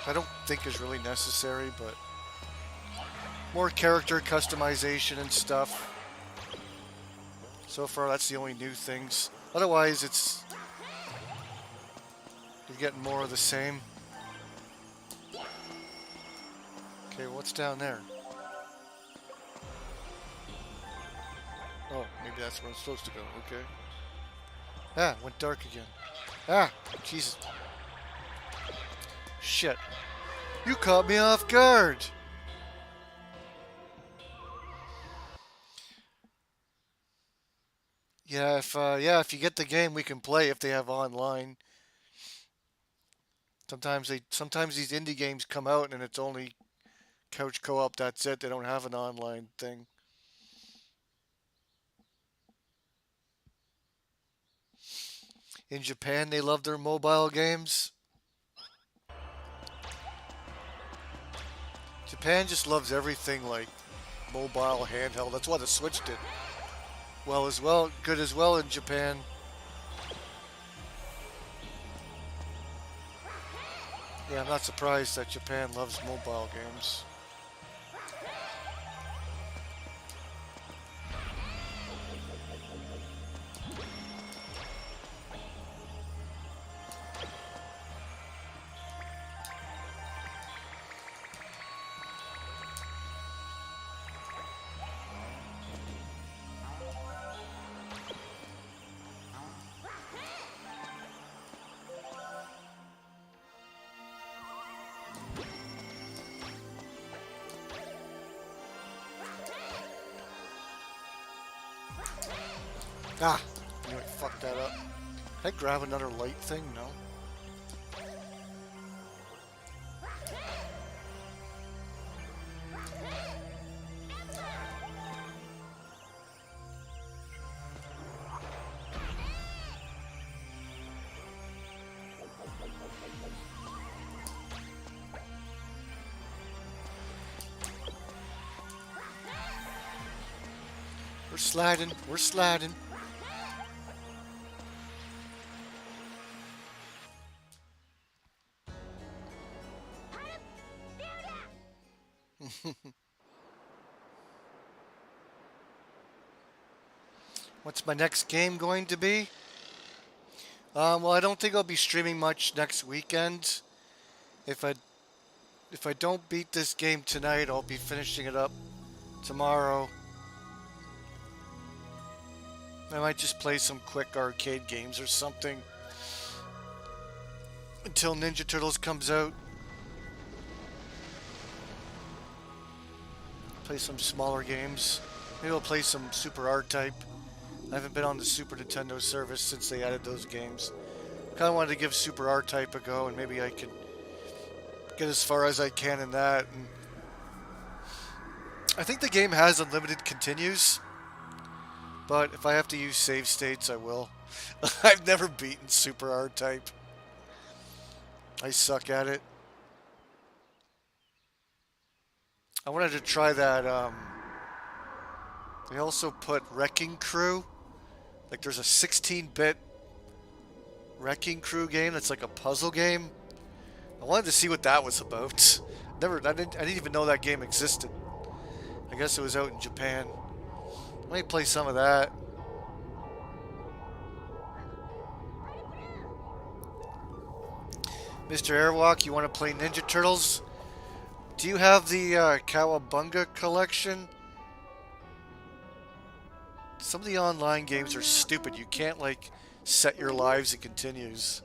I don't think is really necessary, but more character customization and stuff. So far, that's the only new things. Otherwise, it's you're getting more of the same. Okay, what's down there? Oh, maybe that's where I'm supposed to go. Okay. Ah, went dark again. Ah, Jesus. Shit. You caught me off guard. Yeah, if you get the game, we can play if they have online. Sometimes these indie games come out and it's only couch co-op, that's it. They don't have an online thing. In Japan, they love their mobile games. Japan just loves everything like mobile, handheld. That's why the Switch did good as well in Japan. Yeah, I'm not surprised that Japan loves mobile games. Ah, you might fuck that up. Can I grab another light thing? No. We're sliding. We're sliding. What's my next game going to be? Well, I don't think I'll be streaming much next weekend. If I don't beat this game tonight, I'll be finishing it up tomorrow. I might just play some quick arcade games or something until Ninja Turtles comes out. Play some smaller games. Maybe I'll play some Super R-Type. I haven't been on the Super Nintendo service since they added those games. Kind of wanted to give Super R-Type a go, and maybe I could get as far as I can in that. And I think the game has unlimited continues, but if I have to use save states, I will. I've never beaten Super R-Type. I suck at it. I wanted to try that. They also put Wrecking Crew. Like there's a 16-bit Wrecking Crew game that's like a puzzle game. I wanted to see what that was about. I didn't even know that game existed. I guess it was out in Japan. Let me play some of that. Mr. Airwalk, you want to play Ninja Turtles? Do you have the Cowabunga collection? Some of the online games are stupid. You can't, like, set your lives and continues.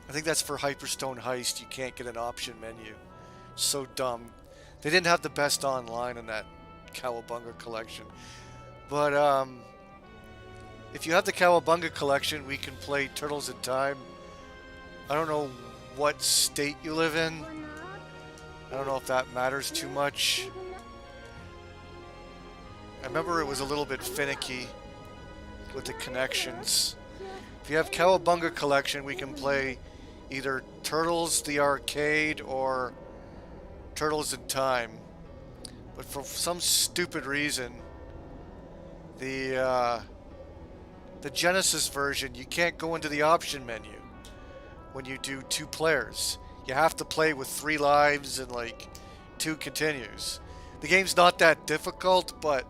I think that's for Hyperstone Heist. You can't get an option menu. So dumb. They didn't have the best online in that Cowabunga collection. But, if you have the Cowabunga collection, we can play Turtles in Time. I don't know what state you live in. I don't know if that matters too much. I remember it was a little bit finicky with the connections. If you have Cowabunga collection, we can play either Turtles the Arcade or Turtles in Time. But for some stupid reason, the Genesis version, you can't go into the option menu when you do 2 players. You have to play with 3 lives and like 2 continues. The game's not that difficult, but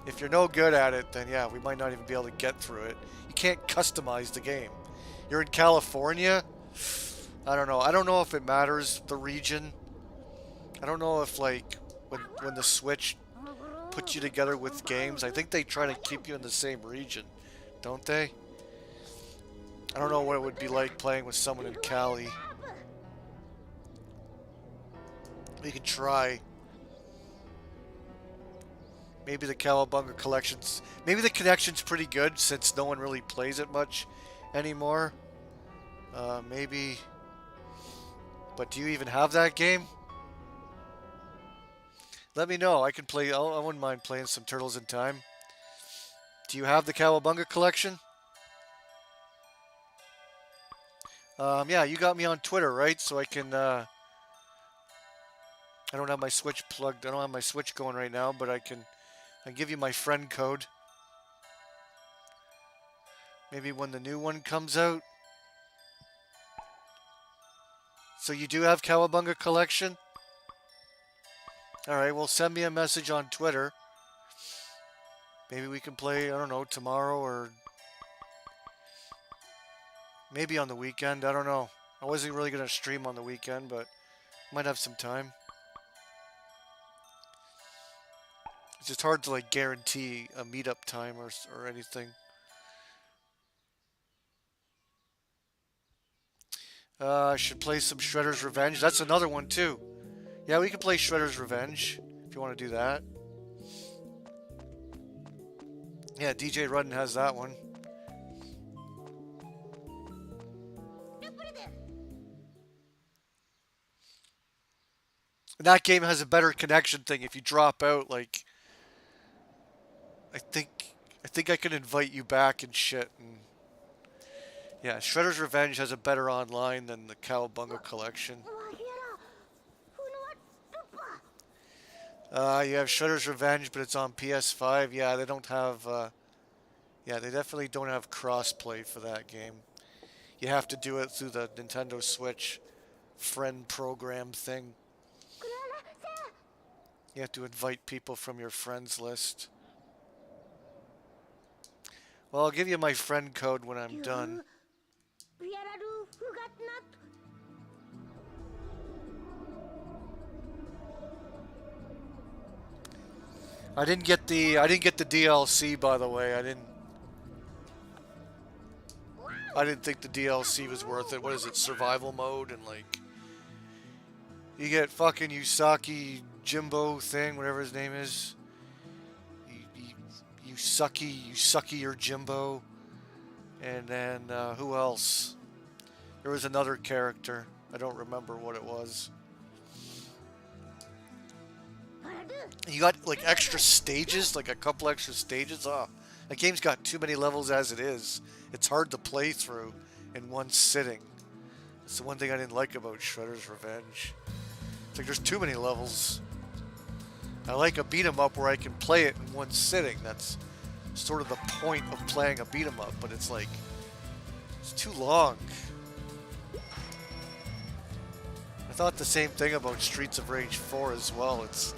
if you're no good at it, then yeah, we might not even be able to get through it. You can't customize the game. You're in California? I don't know. I don't know if it matters, the region. I don't know if like when the Switch puts you together with games, I think they try to keep you in the same region, don't they? I don't know what it would be like playing with someone in Cali. We could try. Maybe the Cowabunga collections. Maybe the connection's pretty good since no one really plays it much anymore. Maybe. But do you even have that game? Let me know. I can play. I wouldn't mind playing some Turtles in Time. Do you have the Cowabunga collection? Yeah, you got me on Twitter, right? So I can. I don't have my Switch plugged. I don't have my Switch going right now, but I can give you my friend code. Maybe when the new one comes out. So you do have Cowabunga collection? Alright, well send me a message on Twitter. Maybe we can play, I don't know, tomorrow or maybe on the weekend. I don't know. I wasn't really going to stream on the weekend, but might have some time. It's just hard to like guarantee a meetup time or anything. I should play some Shredder's Revenge. That's another one too. Yeah, we can play Shredder's Revenge if you want to do that. Yeah, DJ Rudden has that one. And that game has a better connection thing. If you drop out, like, I think I can invite you back and shit. And yeah, Shredder's Revenge has a better online than the Cowabunga collection. You have Shredder's Revenge, but it's on PS5. Yeah, they don't have. Yeah, they definitely don't have crossplay for that game. You have to do it through the Nintendo Switch friend program thing. You have to invite people from your friends list. Well, I'll give you my friend code when I'm done. I didn't get the DLC, by the way. I didn't I didn't think the DLC was worth it. What is it, survival mode? And like, you get fucking Usaki Jimbo thing, whatever his name is. Usaki or Jimbo. And then, who else? There was another character. I don't remember what it was. You got like extra stages, like a couple extra stages. Oh, the game's got too many levels as it is. It's hard to play through in one sitting. That's the one thing I didn't like about Shredder's Revenge. It's like there's too many levels. I like a beat 'em up where I can play it in one sitting. That's sort of the point of playing a beat 'em up, but it's like, it's too long. I thought the same thing about Streets of Rage 4 as well. It's,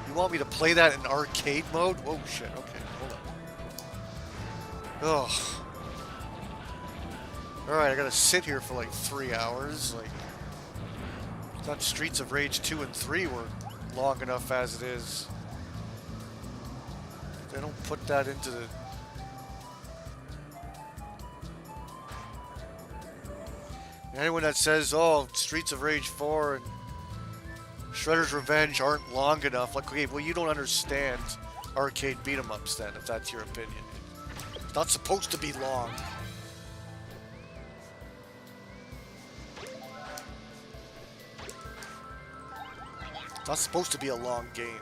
you want me to play that in arcade mode? Whoa, shit, okay, hold on. Ugh. Alright, I gotta sit here for like 3 hours. Like, I thought Streets of Rage 2 and 3 were long enough as it is. They don't put that into the... Anyone that says, oh, Streets of Rage 4 and Shredder's Revenge aren't long enough, like, okay, well, you don't understand arcade beat-em-ups then, if that's your opinion. It's not supposed to be long. It's not supposed to be a long game.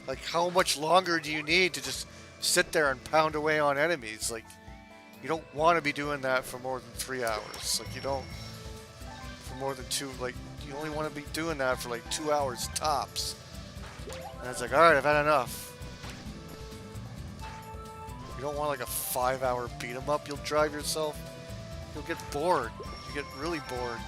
Like, how much longer do you need to just sit there and pound away on enemies? Like, you don't want to be doing that for more than 3 hours. Like, you don't, for more than 2, like, you only want to be doing that for like 2 hours tops. And it's like, alright, I've had enough. You don't want like a 5-hour beat 'em up, you'll drive yourself. You'll get bored. You get really bored.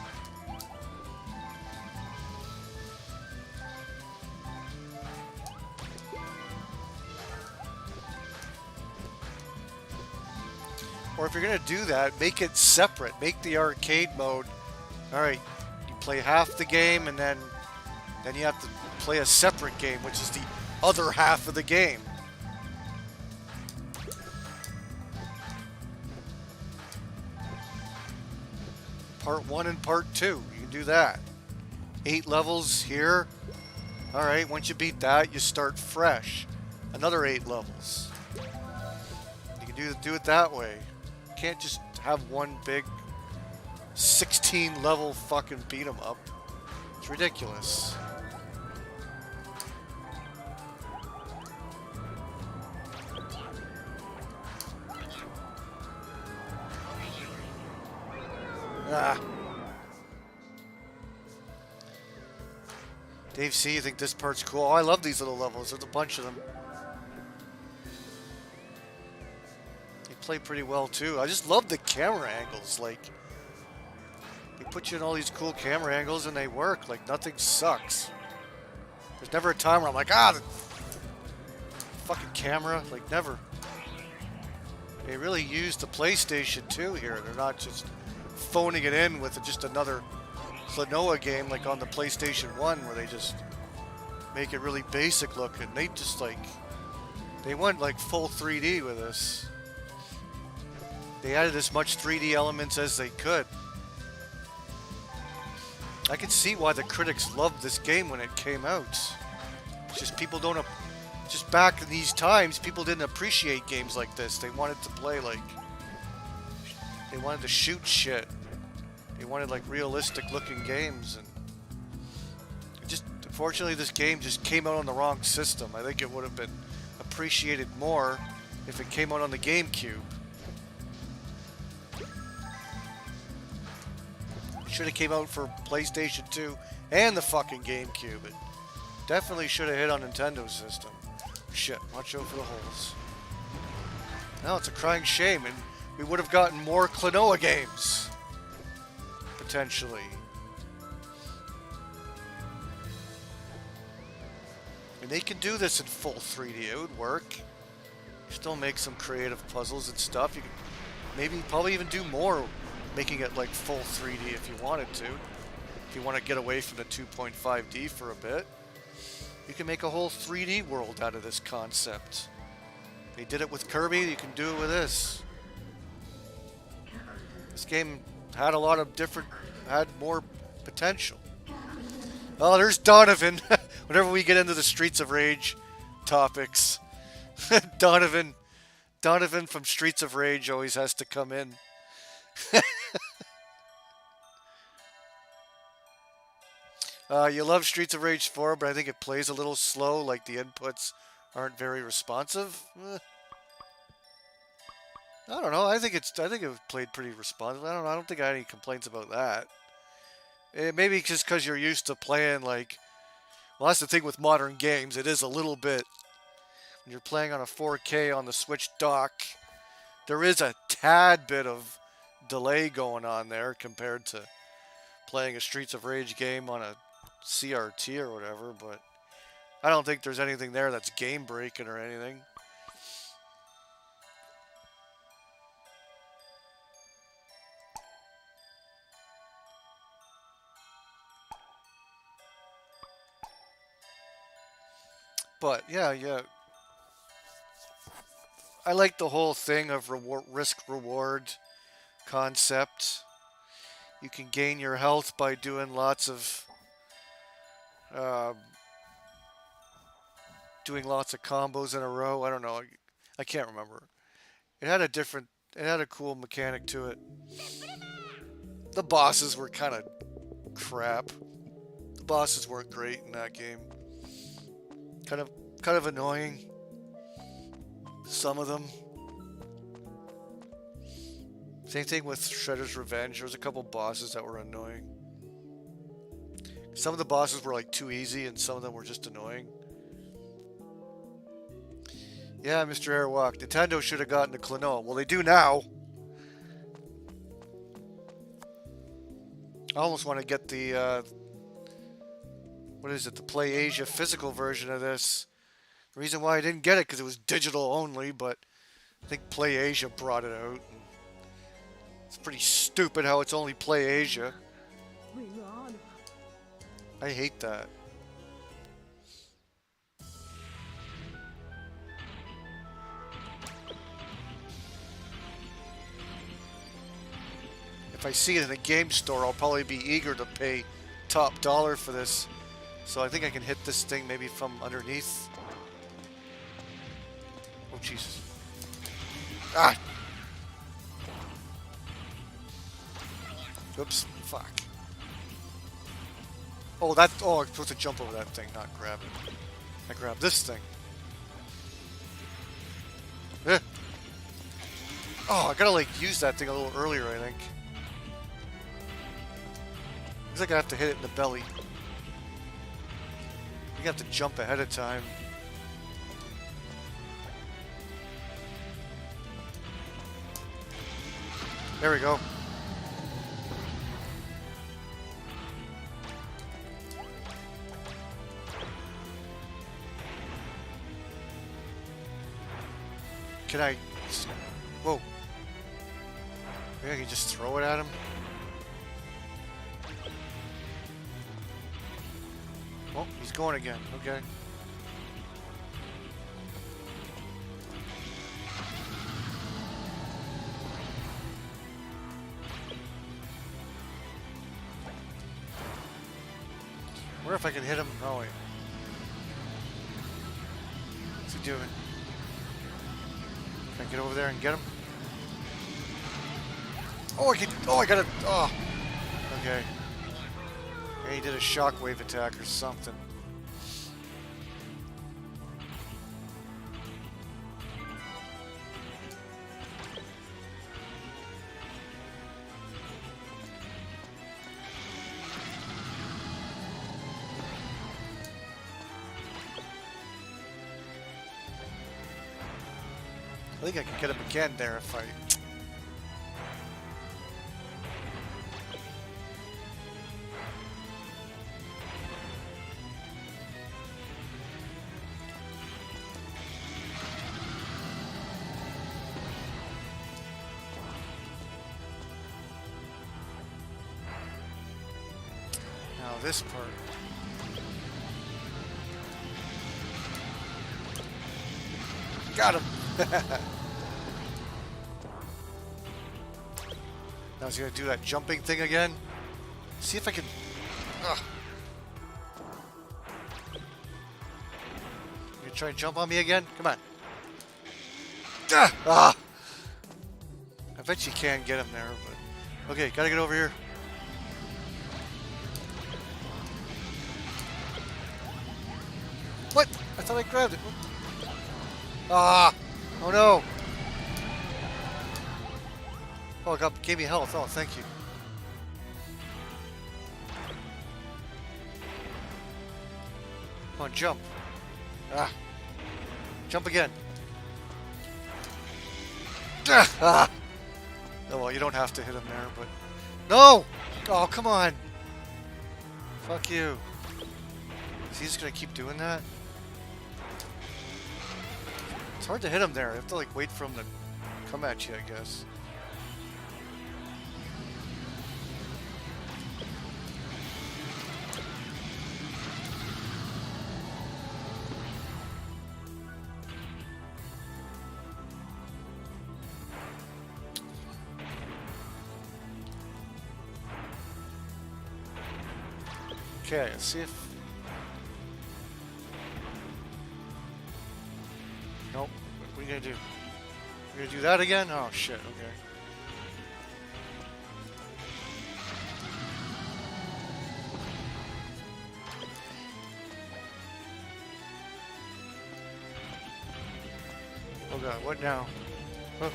Or if you're going to do that, make it separate. Make the arcade mode. Alright, you play half the game and then you have to play a separate game, which is the other half of the game. Part 1 and Part 2. You can do that. 8 levels here. Alright, once you beat that, you start fresh. Another 8 levels. You can do it that way. You can't just have one big 16 level fucking beat 'em up. It's ridiculous. Ah. Dave C, you think this part's cool? Oh, I love these little levels. There's a bunch of them. They play pretty well too. I just love the camera angles. Like, they put you in all these cool camera angles and they work. Like, nothing sucks. There's never a time where I'm like, the fucking camera. Like, never. They really use the PlayStation 2 here. They're not just phoning it in with just another Klonoa game like on the PlayStation 1 where they just make it really basic looking. They just like, they went like full 3D with this. They added as much 3D elements as they could. I can see why the critics loved this game when it came out. It's just people don't, just back in these times, people didn't appreciate games like this. They wanted to play like, they wanted to shoot shit. They wanted like realistic looking games, and it just, unfortunately this game just came out on the wrong system. I think it would have been appreciated more if it came out on the GameCube. It should have came out for PlayStation 2 and the fucking GameCube. It definitely should have hit on Nintendo's system. Shit, watch out for the holes. Now it's a crying shame, and we would have gotten more Klonoa games. Potentially. And they can do this in full 3D. It would work. Still make some creative puzzles and stuff. You could maybe probably even do more, making it like full 3D if you wanted to. If you want to get away from the 2.5D for a bit. You can make a whole 3D world out of this concept. They did it with Kirby, you can do it with this. This game had a lot of had more potential. Oh, there's Donovan. Whenever we get into the Streets of Rage topics, Donovan from Streets of Rage always has to come in. You love Streets of Rage 4, but I think it plays a little slow, like the inputs aren't very responsive. I don't know. I think it played pretty responsive. I don't think I had any complaints about that. Maybe just because you're used to playing like, well, that's the thing with modern games. It is a little bit when you're playing on a 4K on the Switch dock. There is a tad bit of delay going on there compared to playing a Streets of Rage game on a CRT or whatever, but I don't think there's anything there that's game breaking or anything. But yeah. I like the whole thing of risk-reward concept. You can gain your health by doing lots of combos in a row. I don't know. I can't remember. It had a cool mechanic to it. The bosses were kind of crap. The bosses weren't great in that game. Kind of annoying. Some of them. Same thing with Shredder's Revenge. There was a couple bosses that were annoying. Some of the bosses were like too easy, and some of them were just annoying. Yeah, Mr. Airwalk. Nintendo should have gotten the Klonoa. Well, they do now. I almost want to get the what is it? The Play Asia physical version of this. The reason why I didn't get it because it was digital only, but I think Play Asia brought it out. It's pretty stupid how it's only Play Asia. I hate that. If I see it in a game store, I'll probably be eager to pay top dollar for this. So I think I can hit this thing maybe from underneath. Oh, Jesus. Ah! Oops. Fuck. Oh, I'm supposed to jump over that thing, not grab it. I grab this thing. Oh, I gotta, like, use that thing a little earlier, I think. Looks like I have to hit it in the belly. You have to jump ahead of time. There we go. Can I... Whoa. Maybe I can just throw it at him? Oh, he's going again. Okay. I wonder if I can hit him. Oh, wait. What's he doing? Can I get over there and get him? Oh, I got it. Oh. Okay. Yeah, he did a shockwave attack or something. I think I can get him again there if I... Now this part. Got him. Now he's gonna do that jumping thing again. See if I can. Ugh. You gonna try and jump on me again? Come on. Ah! I bet you can get him there, but okay, gotta get over here. What? I thought I grabbed it. Ah! Oh no! Oh, it gave me health. Oh, thank you. Come on, jump. Ah. Jump again. Ah. Oh, well, you don't have to hit him there, but... No! Oh, come on! Fuck you. Is he just gonna keep doing that? It's hard to hit him there. You have to, like, wait for him to come at you, I guess. Okay, let's see if... Nope. What are you gonna do? You're gonna do that again? Oh shit, okay. Oh god, what now? Huh.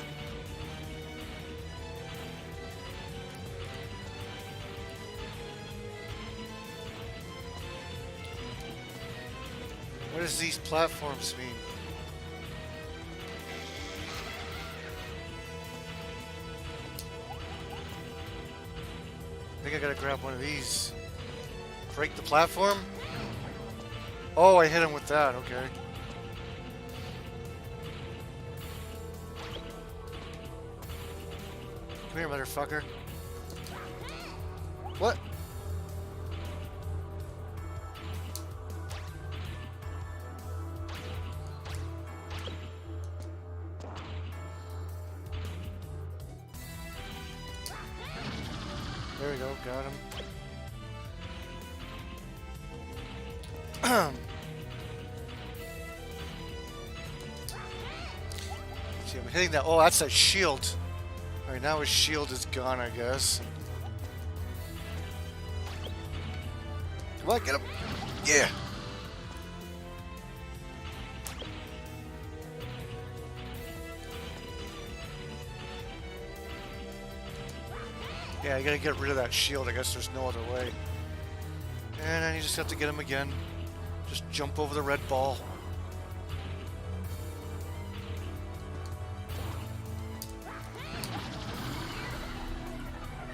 What does these platforms mean? I think I gotta grab one of these. Break the platform? Oh, I hit him with that, okay. Come here, motherfucker. What? There we go, got him. See, I'm hitting that. Oh, that's that shield. Alright, now his shield is gone, I guess. Come on, get him. Yeah. Yeah, you gotta get rid of that shield. I guess there's no other way. And then you just have to get him again. Just jump over the red ball.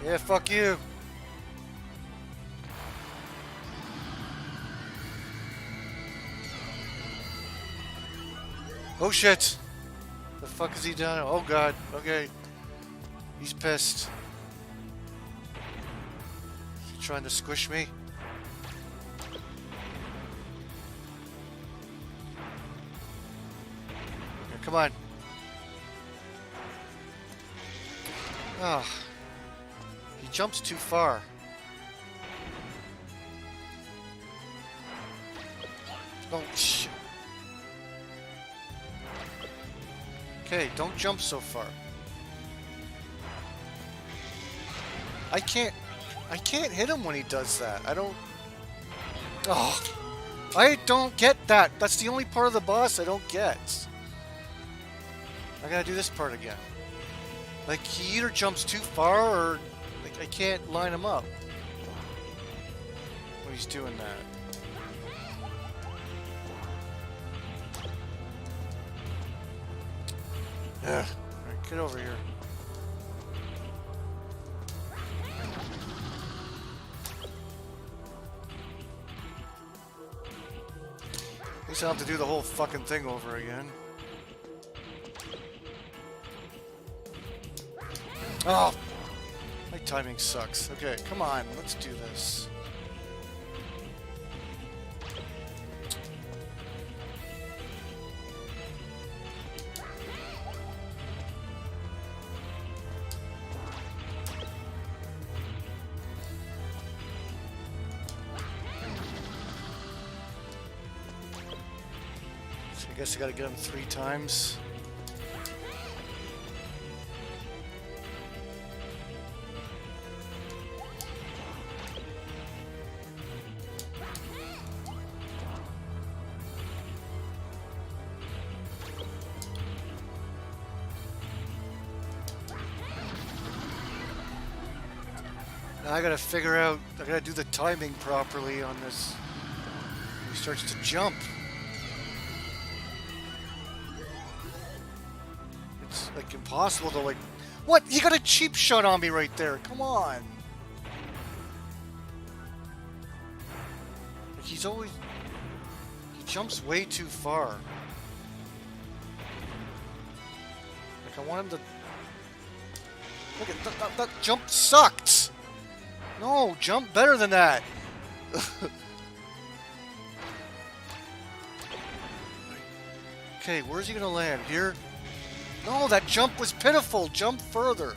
Yeah, fuck you. Oh shit. The fuck is he doing? Oh god. Okay. He's pissed. Trying to squish me. Here, come on. Ah, he jumps too far. Oh shit. Okay, don't jump so far. I can't hit him when he does that. I don't... Oh, I don't get that. That's the only part of the boss I don't get. I gotta do this part again. Like, he either jumps too far or... Like, I can't line him up when he's doing that. Ugh. Alright, get over here. At least I don't have to do the whole fucking thing over again. Oh! My timing sucks. Okay, come on, let's do this. I guess I gotta get him 3 times. Now I gotta figure out, I gotta do the timing properly on this. He starts to jump. It's like impossible to like, what? He got a cheap shot on me right there. Come on. Like he's always, he jumps way too far. Like I want him to, look at that jump sucked. No, jump better than that. Okay, where's he gonna land? Here? No, that jump was pitiful. Jump further.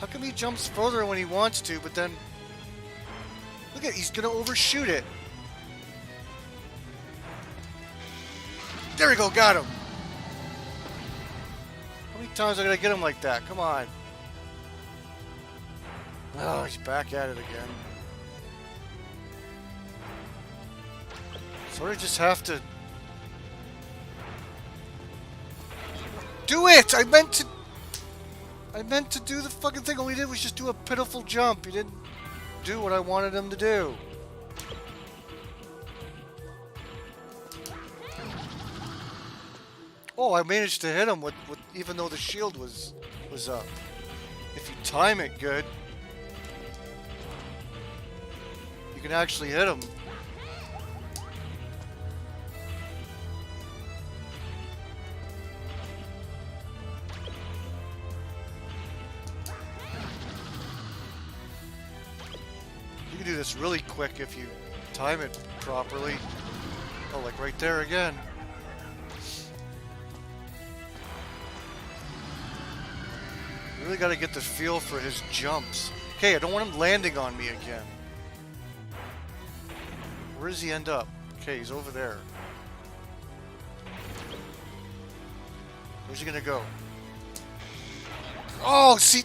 How come he jumps further when he wants to, but then... Look at, he's gonna overshoot it. There we go, got him. How many times am I gonna get him like that? Come on. Oh, he's back at it again. Sort of just have to... Do it! I meant to do the fucking thing. All he did was just do a pitiful jump. He didn't do what I wanted him to do. Oh, I managed to hit him with even though the shield was up. If you time it good, you can actually hit him. You can do this really quick if you time it properly. Oh, like right there again. You really got to get the feel for his jumps. Okay, I don't want him landing on me again. Where does he end up? Okay, he's over there. Where's he gonna go? Oh, see,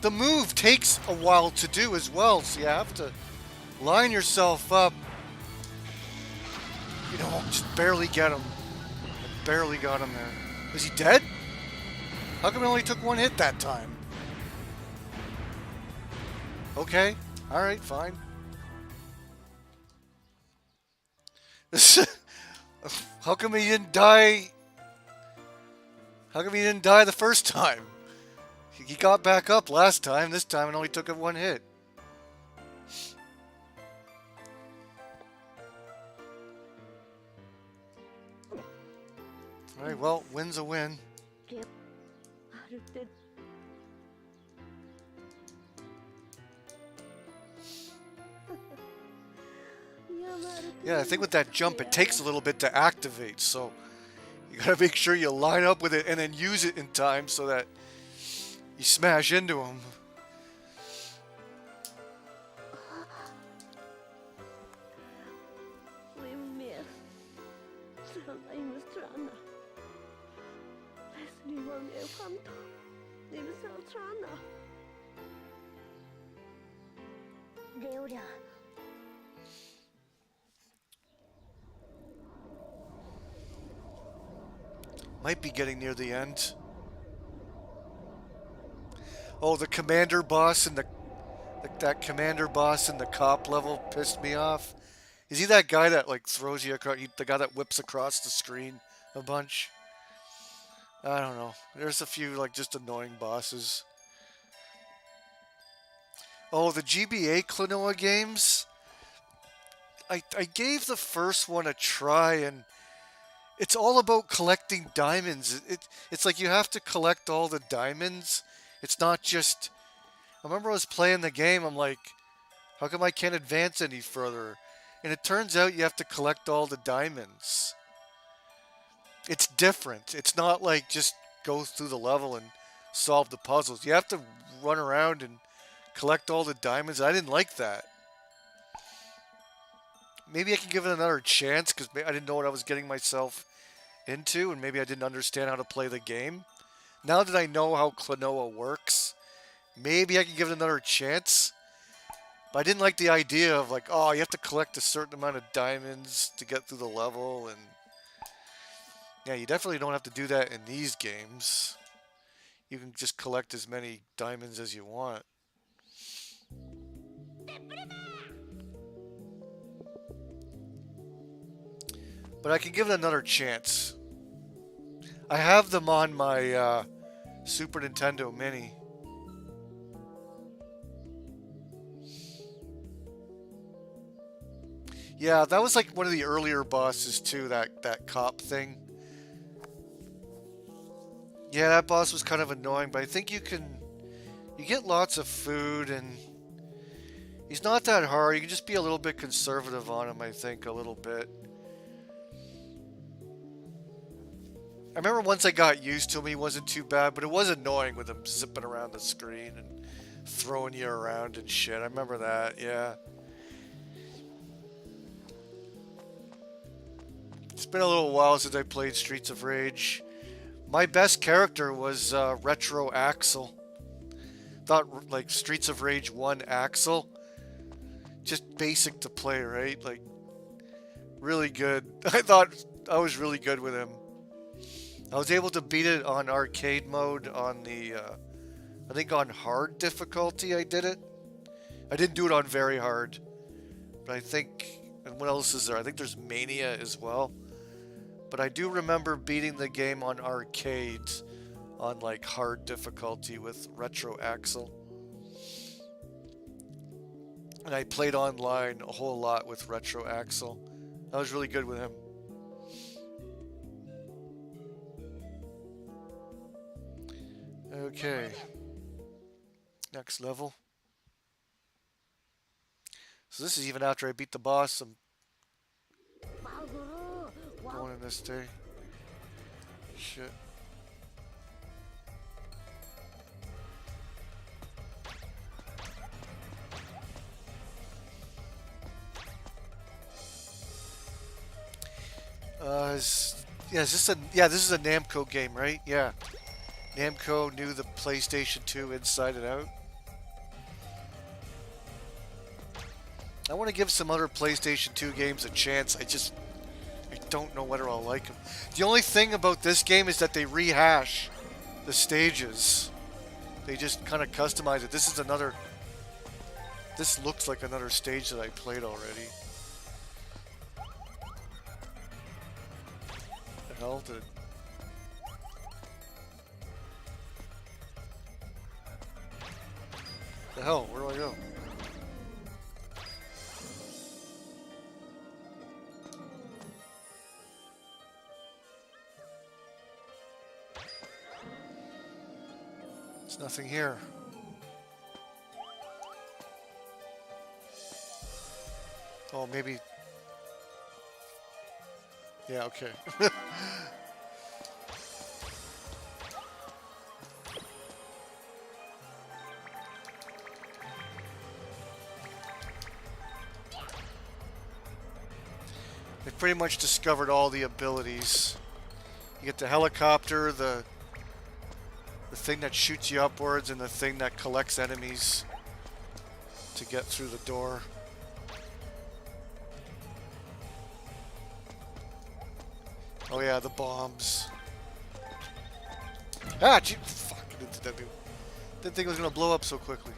the move takes a while to do as well, so you have to line yourself up. You know, just barely get him. I barely got him there. Is he dead? How come he only took 1 hit that time? Okay, alright, fine. How come he didn't die? How come he didn't die the first time? He got back up last time. This time it only took him 1 hit. Alright, well, win's a win. Yeah, I think with that jump, it takes a little bit to activate, so you gotta make sure you line up with it and then use it in time so that you smash into him. Might be getting near the end. Oh, the commander boss and that commander boss in the cop level pissed me off. Is he that guy that like throws you across? The guy that whips across the screen a bunch? I don't know. There's a few like just annoying bosses. Oh, the GBA Klonoa games. I gave the first one a try, and it's all about collecting diamonds. It's like you have to collect all the diamonds. It's not just... I remember I was playing the game, I'm like, how come I can't advance any further? And it turns out you have to collect all the diamonds. It's different. It's not like just go through the level and solve the puzzles. You have to run around and collect all the diamonds. I didn't like that. maybe I can give it another chance because I didn't know what I was getting myself into, and maybe I didn't understand how to play the game. Now that I know how Klonoa works, maybe I can give it another chance. But I didn't like the idea of like, oh, you have to collect a certain amount of diamonds to get through the level, and yeah, you definitely don't have to do that in these games. You can just collect as many diamonds as you want. But I can give it another chance. I have them on my Super Nintendo Mini. Yeah, that was like one of the earlier bosses too, that cop thing. Yeah, that boss was kind of annoying, but I think you get lots of food, and he's not that hard. You can just be a little bit conservative on him, I think, a little bit. I remember once I got used to him, he wasn't too bad, but it was annoying with him zipping around the screen and throwing you around and shit. I remember that, yeah. It's been a little while since I played Streets of Rage. My best character was Retro Axel. Thought like Streets of Rage 1 Axel. Just basic to play, right? Like, really good. I thought I was really good with him. I was able to beat it on arcade mode on the, I think on hard difficulty I did it. I didn't do it on very hard. But I think, and what else is there? I think there's Mania as well. But I do remember beating the game on arcades on like hard difficulty with Retro Axel. And I played online a whole lot with Retro Axel. I was really good with him. Okay. Next level. So this is even after I beat the boss. I'm going in this day. Shit. This is a Namco game, right? Yeah. Namco knew the PlayStation 2 inside and out. I want to give some other PlayStation 2 games a chance. I don't know whether I'll like them. The only thing about this game is that they rehash the stages. They just kind of customize it. This looks like another stage that I played already. The hell did... The hell? Where do I go? There's nothing here. Oh, maybe... Yeah, okay. They've pretty much discovered all the abilities. You get the helicopter, the thing that shoots you upwards, and the thing that collects enemies to get through the door. Oh yeah, the bombs. Ah, gee, fuck! Didn't think it was gonna blow up so quickly.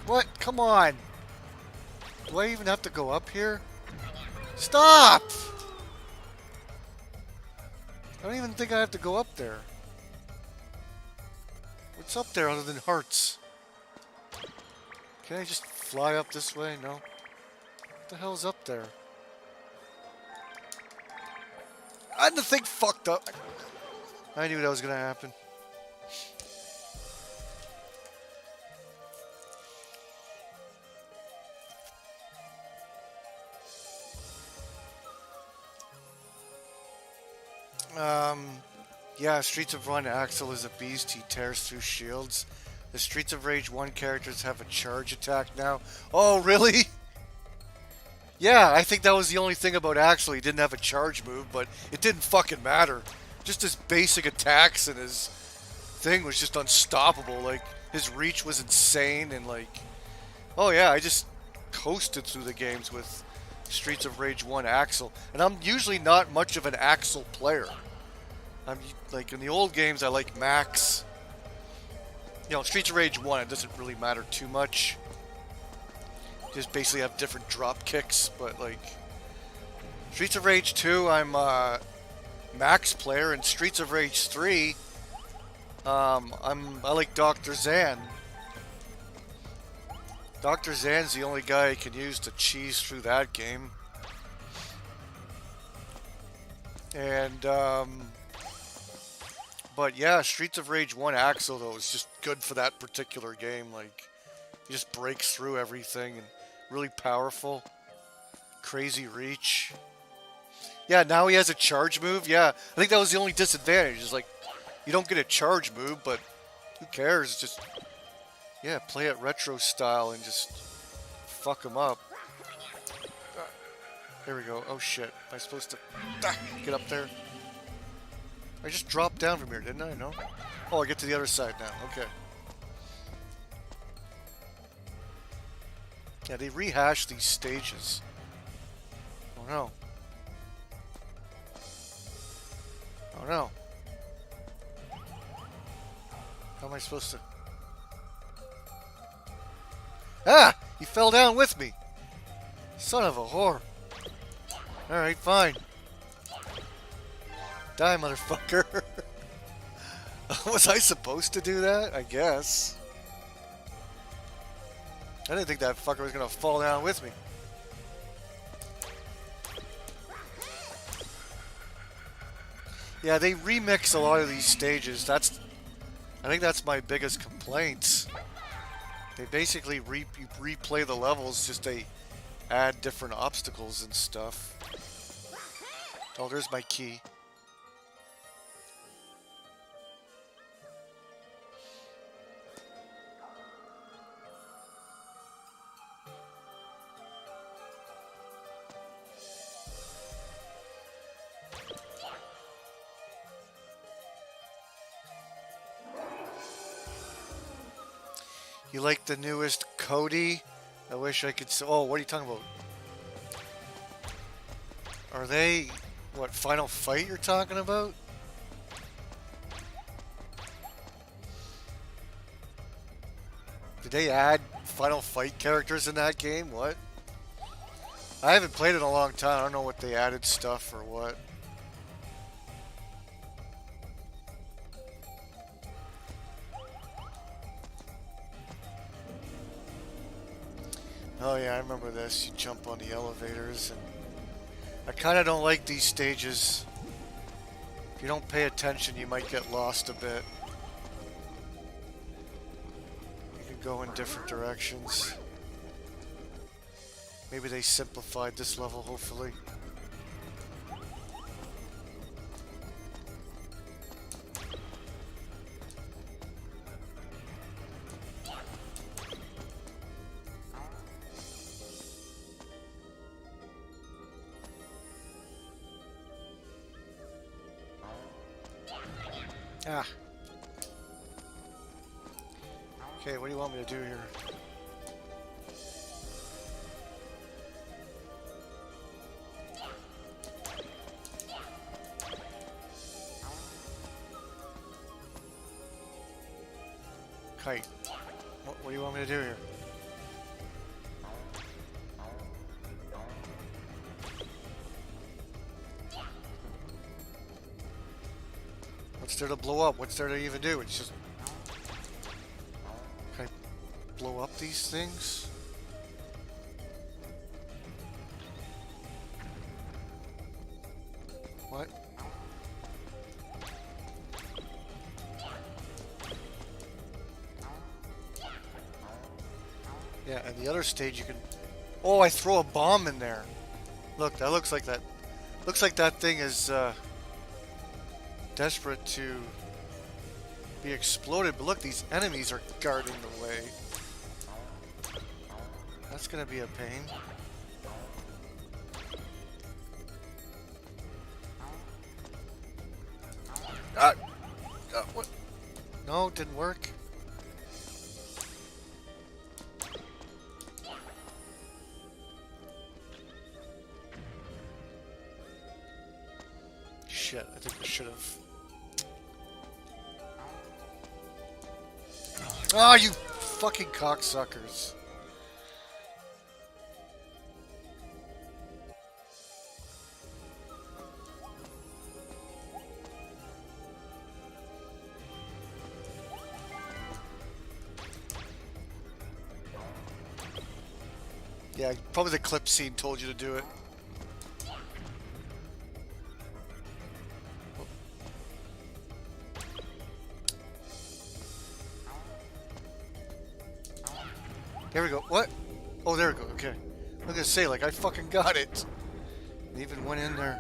What? Come on! Do I even have to go up here? Stop! I don't even think I have to go up there. What's up there other than hearts? Can I just fly up this way? No. What the hell's up there? The thing fucked up. I knew that was gonna happen. Yeah, Streets of Rage Axel is a beast. He tears through shields. The Streets of Rage 1 characters have a charge attack now. Oh, really? Yeah, I think that was the only thing about Axel. He didn't have a charge move, but it didn't fucking matter. Just his basic attacks and his thing was just unstoppable. Like, his reach was insane and like... Oh yeah, I just coasted through the games with Streets of Rage 1 Axel. And I'm usually not much of an Axel player. I'm like in the old games I like Max. You know, Streets of Rage 1 it doesn't really matter too much. You just basically have different drop kicks, but like Streets of Rage 2 I'm Max player, and Streets of Rage 3 I like Dr. Zan. Dr. Zan's the only guy I can use to cheese through that game. And but yeah, Streets of Rage 1 Axel though is just good for that particular game. Like, he just breaks through everything and really powerful. Crazy reach. Yeah, now he has a charge move. Yeah, I think that was the only disadvantage. Is like, you don't get a charge move, but who cares? Just, yeah, play it retro style and just fuck him up. There we go. Oh shit. Am I supposed to get up there? I just dropped down from here, didn't I? No? Oh, I get to the other side now. Okay. Yeah, they rehash these stages. Oh no. Oh no. How am I supposed to... Ah! He fell down with me! Son of a whore. Alright, fine. Die, motherfucker. Was I supposed to do that? I guess. I didn't think that fucker was gonna fall down with me. Yeah, they remix a lot of these stages. I think that's my biggest complaint. They basically replay the levels, just they add different obstacles and stuff. Oh, there's my key. You like the newest Cody? I wish I could... Oh, what are you talking about? Are they... What, Final Fight you're talking about? Did they add Final Fight characters in that game? What? I haven't played it in a long time. I don't know what they added stuff or what. Oh yeah, I remember this. You jump on the elevators, and I kind of don't like these stages. If you don't pay attention, you might get lost a bit. You can go in different directions. Maybe they simplified this level, hopefully. Ah. Okay, what do you want me to do here? Kite. What do you want me to do here? What's there to blow up? What's there to even do? It's just... Can I blow up these things? What? Yeah, and the other stage you can... Oh, I throw a bomb in there. Look, that looks like that... Looks like that thing is, desperate to be exploded, but look, these enemies are guarding the way. That's gonna be a pain. What? No, it didn't work. Shit, I think I should have. Ah, you fucking cocksuckers. Yeah, probably the clip scene told you to do it. There we go. What? Oh, there we go. Okay. I'm gonna say, like, I fucking got it. It even went in there.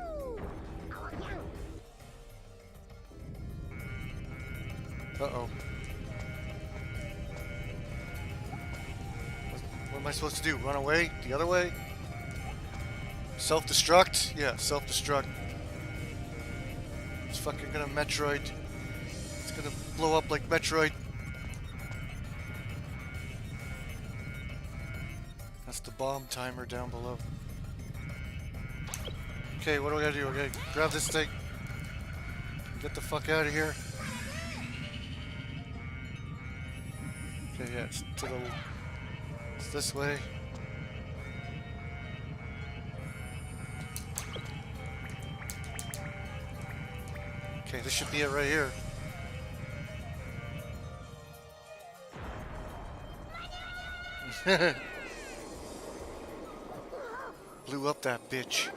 Uh-oh. What am I supposed to do? Run away? The other way? Self-destruct? Yeah, self-destruct. It's fucking gonna Metroid. It's gonna blow up like Metroid. That's the bomb timer down below. Okay, what do I gotta do? Okay, grab this thing. Get the fuck out of here. Okay, yeah, it's to the... It's this way. Okay, this should be it right here. Blew up that bitch.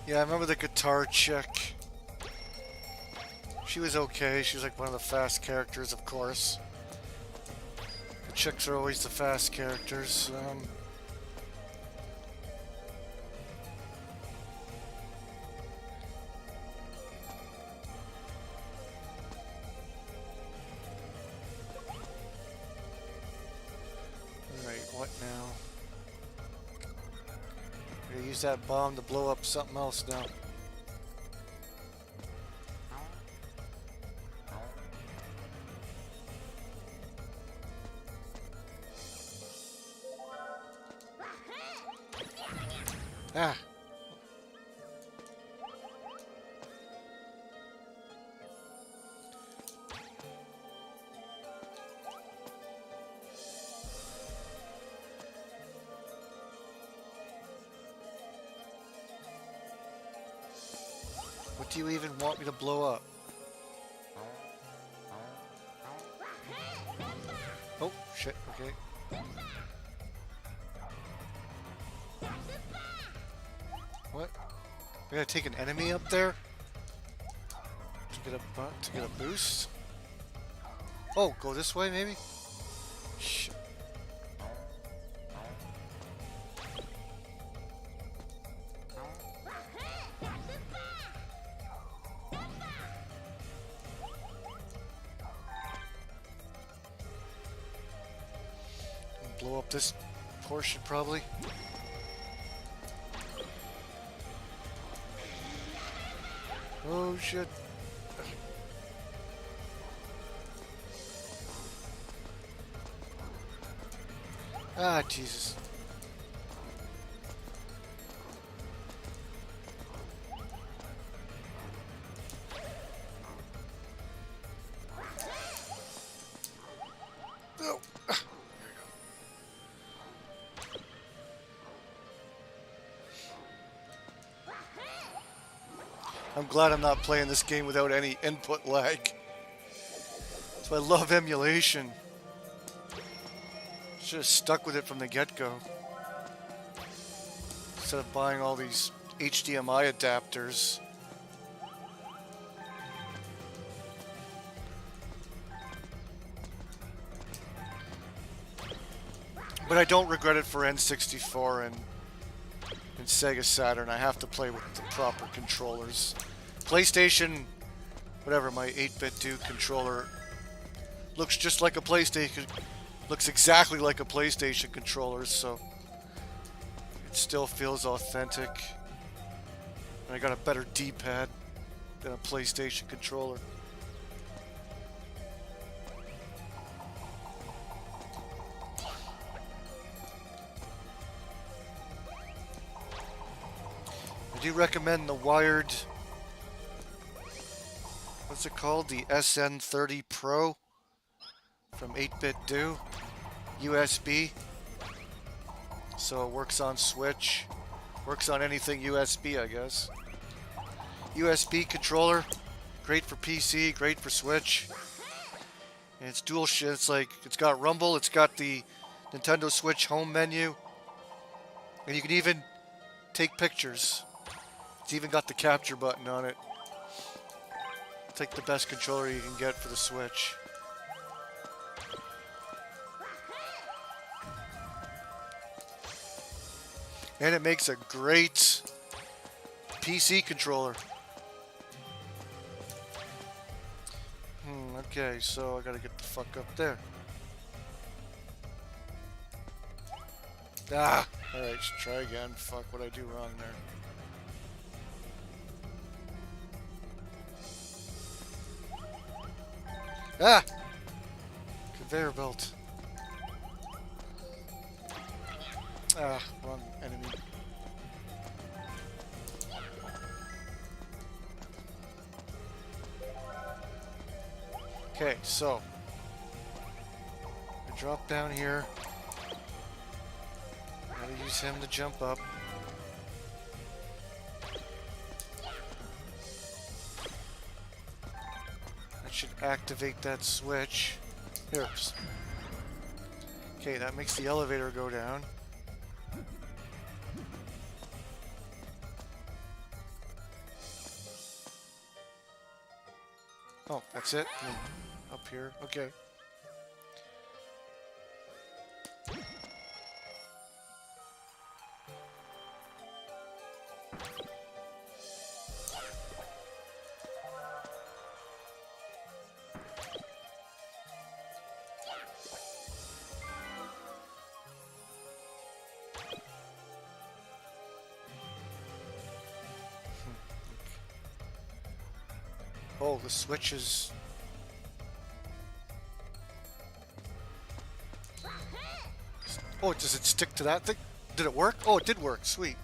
Yeah, I remember the guitar chick. She was okay. She was like one of the fast characters, of course. The chicks are always the fast characters. Alright, what now? I'm gonna use that bomb to blow up something else now. Ah. What do you even want me to blow up? Oh, shit, okay. What? I gotta take an enemy up there to get a boost. Oh, go this way maybe. Shit. Blow up this portion probably. Oh shit. Ah, Jesus. Oh. I'm glad I'm not playing this game without any input lag. So I love emulation. Should have stuck with it from the get-go. instead of buying all these HDMI adapters. But I don't regret it for N64 and Sega Saturn. I have to play with the proper controllers. PlayStation, whatever, my 8-bit Duke controller looks just like a PlayStation, looks exactly like a PlayStation controller, so it still feels authentic. And I got a better D-pad than a PlayStation controller. I do recommend the wired, what's it called? The SN30 Pro from 8-bit Do, USB. So it works on Switch, works on anything USB, I guess. USB controller, great for PC, great for Switch. And it's dual shit. It's like, it's got Rumble, it's got the Nintendo Switch home menu, and you can even take pictures. It's even got the capture button on it. It's like the best controller you can get for the Switch. And it makes a great PC controller. Okay, so I gotta get the fuck up there. Ah! Alright, let's try again. Fuck, what I do wrong there. Ah! Conveyor belt. Ah, wrong enemy. Okay, so I drop down here. Gotta use him to jump up. That should activate that switch. Here. Okay, that makes the elevator go down. Oh, that's it? Up here. Okay. Oh, the switch is... Oh, does it stick to that thing? Did it work? Oh, it did work. Sweet.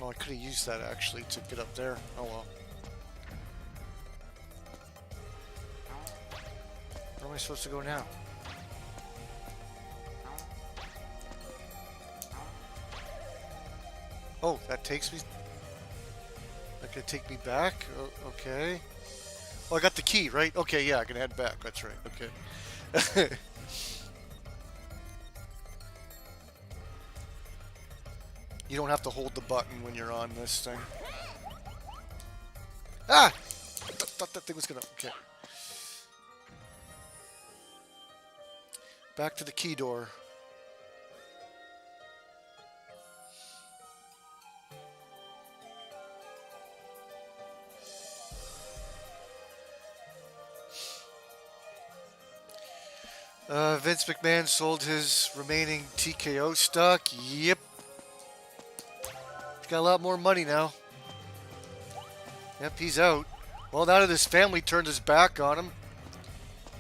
Oh, I could have used that actually to get up there. Oh well. Where am I supposed to go now? Oh, that takes me... That could take me back? Oh, okay. Oh, I got the key, right? Okay, yeah, I can head back. That's right. Okay. You don't have to hold the button when you're on this thing. Ah! Thought that thing was gonna... Okay. Back to the key door. Vince McMahon sold his remaining TKO stock. Yep. He's got a lot more money now. Yep, he's out. Well, now that his family turned his back on him,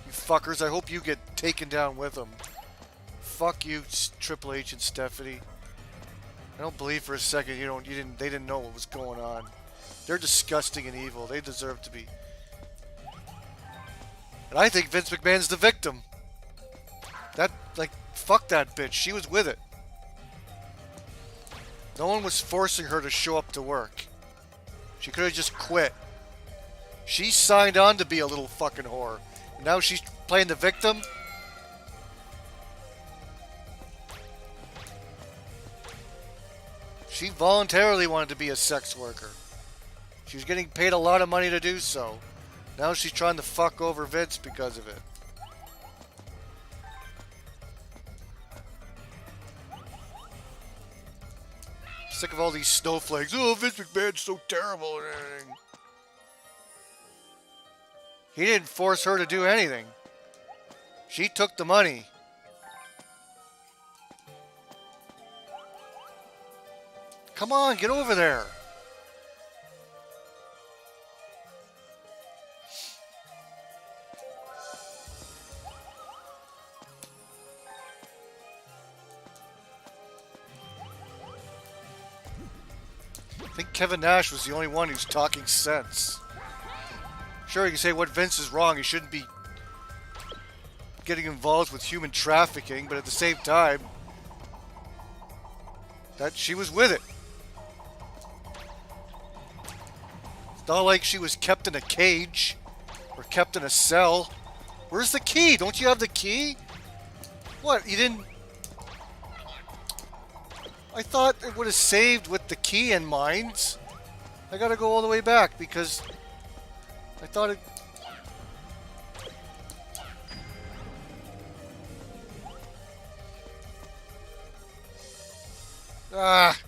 you fuckers, I hope you get taken down with him. Fuck you, Triple H and Stephanie. I don't believe for a second they didn't know what was going on. They're disgusting and evil. They deserve to be. And I think Vince McMahon's the victim. Fuck that bitch. She was with it. No one was forcing her to show up to work. She could have just quit. She signed on to be a little fucking whore. And now she's playing the victim? She voluntarily wanted to be a sex worker. She was getting paid a lot of money to do so. Now she's trying to fuck over Vince because of it. Sick of all these snowflakes. Oh, Vince McMahon's so terrible and everything. He didn't force her to do anything. She took the money. Come on, get over there. I think Kevin Nash was the only one who's talking sense. Sure, you can say what Vince is wrong. He shouldn't be getting involved with human trafficking, but at the same time, that she was with it. It's not like she was kept in a cage or kept in a cell. Where's the key? Don't you have the key? What, you didn't... I thought it would have saved with the key in mind. I gotta go all the way back because I thought it... Ah!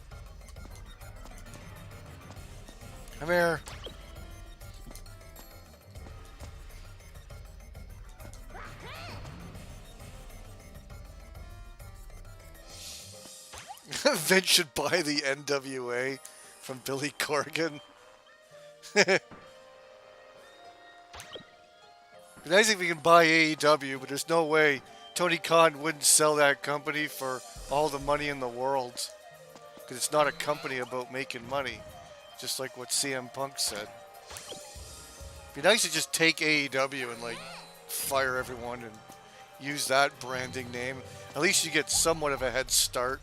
Come here. Vince should buy the NWA from Billy Corgan. It'd be nice if we can buy AEW, but there's no way Tony Khan wouldn't sell that company for all the money in the world. Because it's not a company about making money. Just like what CM Punk said. It'd be nice to just take AEW and like fire everyone and use that branding name. At least you get somewhat of a head start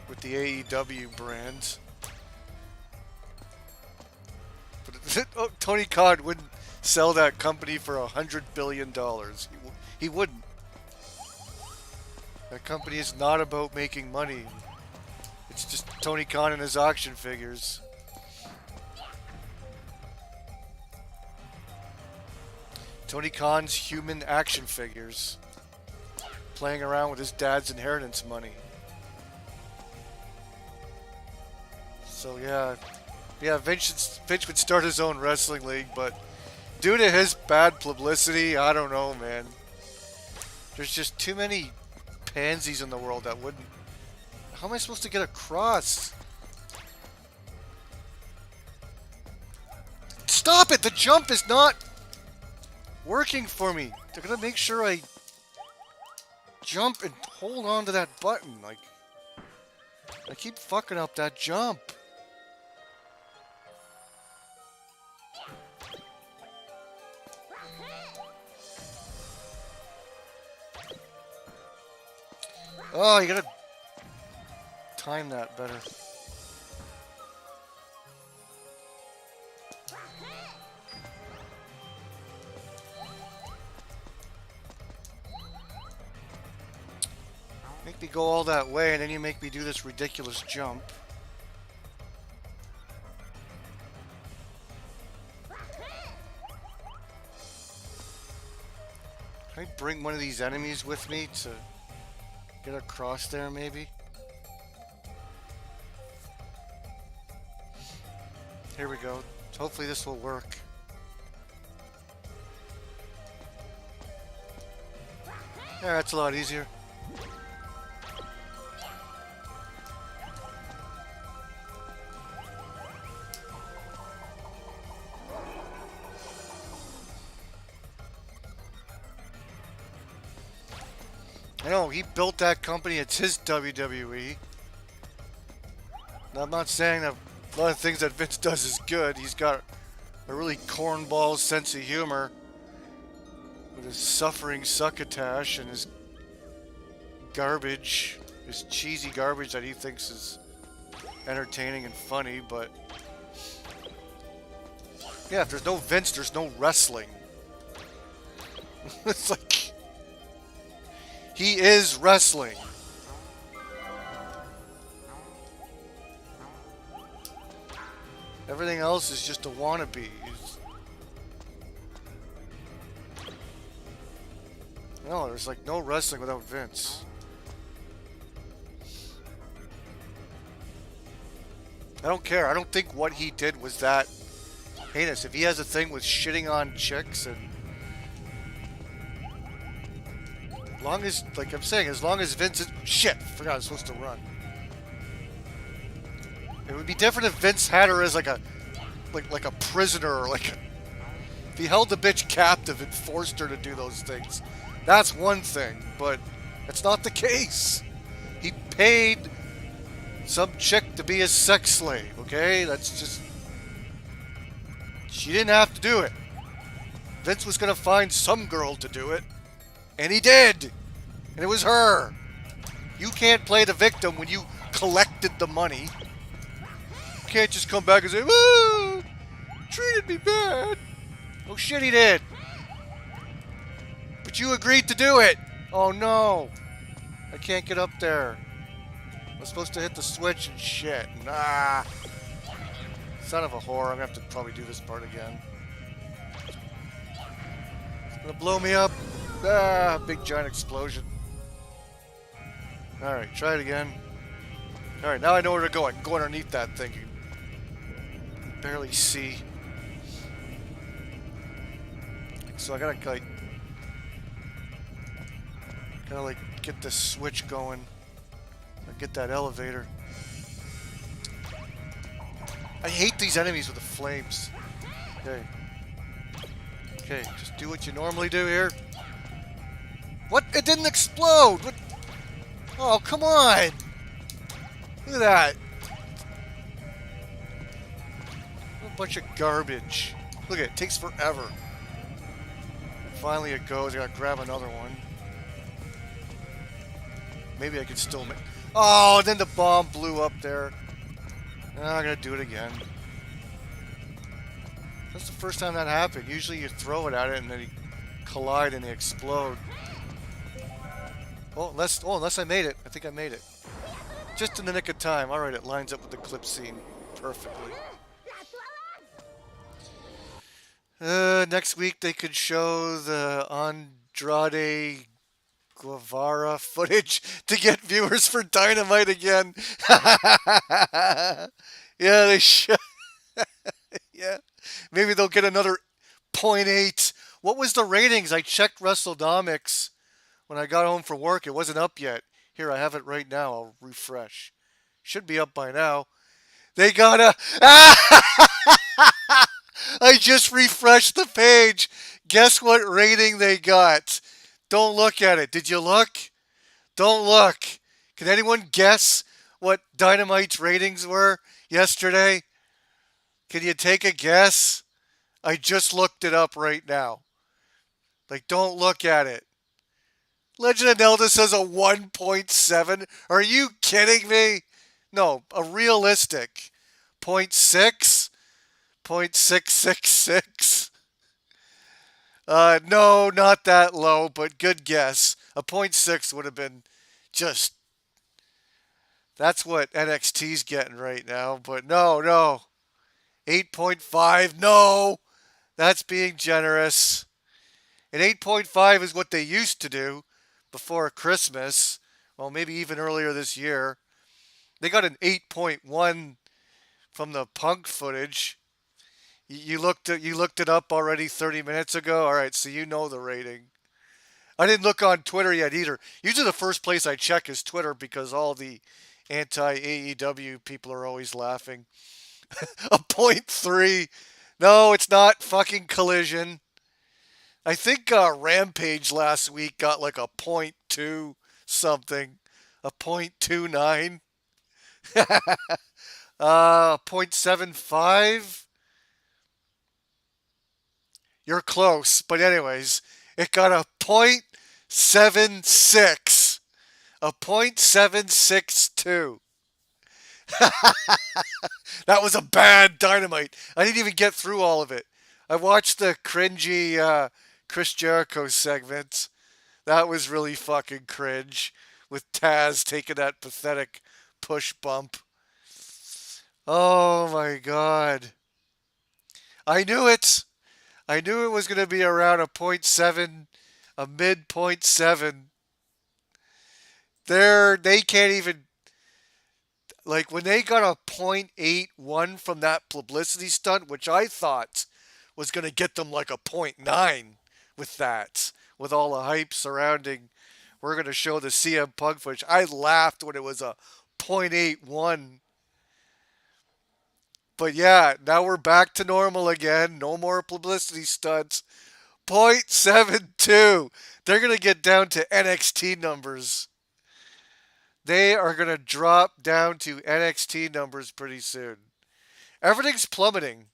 with the AEW brand. But oh, Tony Khan wouldn't sell that company for $100 billion. He wouldn't. That company is not about making money. It's just Tony Khan and his auction figures. Tony Khan's human action figures. Playing around with his dad's inheritance money. So yeah, Vince would start his own wrestling league, but due to his bad publicity, I don't know, man. There's just too many pansies in the world that wouldn't. How am I supposed to get across? Stop it! The jump is not working for me. They're gonna make sure I jump and hold on to that button. Like, I keep fucking up that jump. Oh, you gotta time that better. Make me go all that way, and then you make me do this ridiculous jump. Can I bring one of these enemies with me to get across there, maybe? Here we go. Hopefully this will work. Yeah, that's a lot easier. I know, he built that company, it's his WWE. Now, I'm not saying that a lot of things that Vince does is good. He's got a really cornball sense of humor with his suffering succotash and his garbage, his cheesy garbage that he thinks is entertaining and funny, but Yeah, if there's no Vince, there's no wrestling. It's like he is wrestling. Everything else is just a wannabe. No, there's like no wrestling without Vince. I don't care. I don't think what he did was that heinous. If he has a thing with shitting on chicks and long as, like I'm saying, as long as Vince is... Shit, forgot I was supposed to run. It would be different if Vince had her as like a prisoner, or like if he held the bitch captive and forced her to do those things. That's one thing, but that's not the case. He paid some chick to be his sex slave, okay? That's just... She didn't have to do it. Vince was gonna find some girl to do it, and he did. And it was her. You can't play the victim when you collected the money. You can't just come back and say, "Oh, treated me bad." Oh shit, he did. But you agreed to do it. Oh no. I can't get up there. I was supposed to hit the switch and shit. Nah. Son of a whore. I'm gonna have to probably do this part again. It's gonna blow me up. Ah, big giant explosion. Alright, try it again. Alright, now I know where to go. I can go underneath that thing. You can barely see. So I gotta like get this switch going. Or get that elevator. I hate these enemies with the flames. Okay. Okay, just do what you normally do here. What? It didn't explode! What? Oh, come on! Look at that. What a bunch of garbage. Look at it, it takes forever. Finally it goes, I gotta grab another one. Maybe I can still make... Oh, then the bomb blew up there. I'm gonna do it again. That's the first time that happened. Usually you throw it at it and then you collide and they explode. Oh, unless I made it. I think I made it. Just in the nick of time. Alright, it lines up with the clip scene perfectly. Next week they could show the Andrade Guevara footage to get viewers for Dynamite again. Yeah, they should. Yeah. Maybe they'll get another 0.8. What was the ratings? I checked WrestleDomics when I got home from work. It wasn't up yet. Here, I have it right now. I'll refresh. Should be up by now. They got a... I just refreshed the page. Guess what rating they got? Don't look at it. Did you look? Don't look. Can anyone guess what Dynamite's ratings were yesterday? Can you take a guess? I just looked it up right now. Like, don't look at it. Legend of Nelda says a 1.7. Are you kidding me? No, a realistic 0.6? 0.666? No, not that low, but good guess. A 0.6 would have been just... That's what NXT's getting right now, but no. 8.5, no! That's being generous. And 8.5 is what they used to do before Christmas. Well, maybe even earlier this year. They got an 8.1 from the Punk footage. You looked it up already 30 minutes ago? Alright, so you know the rating. I didn't look on Twitter yet either. Usually the first place I check is Twitter because all the anti-AEW people are always laughing. A 0.3. No, it's not fucking Collision. I think Rampage last week got like a 0.2 something. A 0.29. 0.75. You're close, but anyways, it got a 0.76. A 0.762. That was a bad Dynamite. I didn't even get through all of it. I watched the cringy Chris Jericho segment. That was really fucking cringe. With Taz taking that pathetic push bump. Oh my god. I knew it. I knew it was going to be around a .7, a mid .7. They can't even, like, when they got a .81 from that publicity stunt, which I thought was going to get them like a .9 with that, with all the hype surrounding, we're going to show the CM Punk footage. I laughed when it was a .81. But yeah, now we're back to normal again. No more publicity stunts. .72. They're going to get down to NXT numbers. They are going to drop down to NXT numbers pretty soon. Everything's plummeting.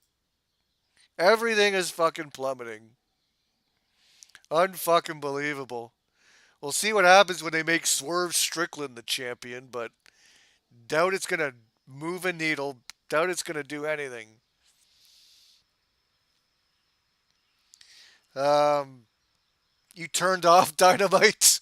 Everything is fucking plummeting. Unfucking believable. We'll see what happens when they make Swerve Strickland the champion, but doubt it's going to move a needle. Doubt it's going to do anything. You turned off Dynamite?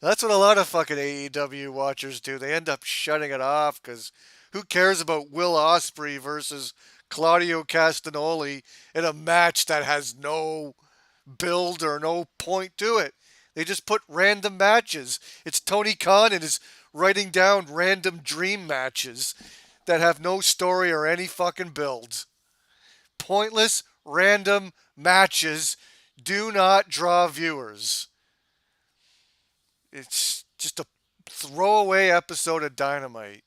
That's what a lot of fucking AEW watchers do. They end up shutting it off because who cares about Will Ospreay versus Claudio Castagnoli in a match that has no build or no point to it? They just put random matches. It's Tony Khan and is writing down random dream matches that have no story or any fucking build. Pointless, random matches do not draw viewers. It's just a throwaway episode of Dynamite.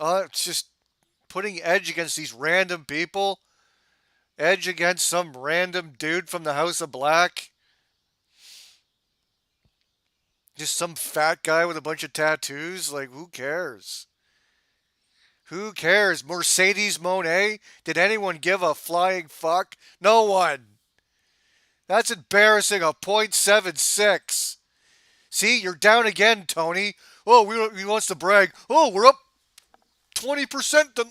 It's just putting Edge against these random people. Edge against some random dude from the House of Black. Just some fat guy with a bunch of tattoos. Like, who cares? Who cares? Mercedes Moné? Did anyone give a flying fuck? No one. That's embarrassing. A .76. See, you're down again, Tony. Oh, he wants to brag. Oh, we're up 20%.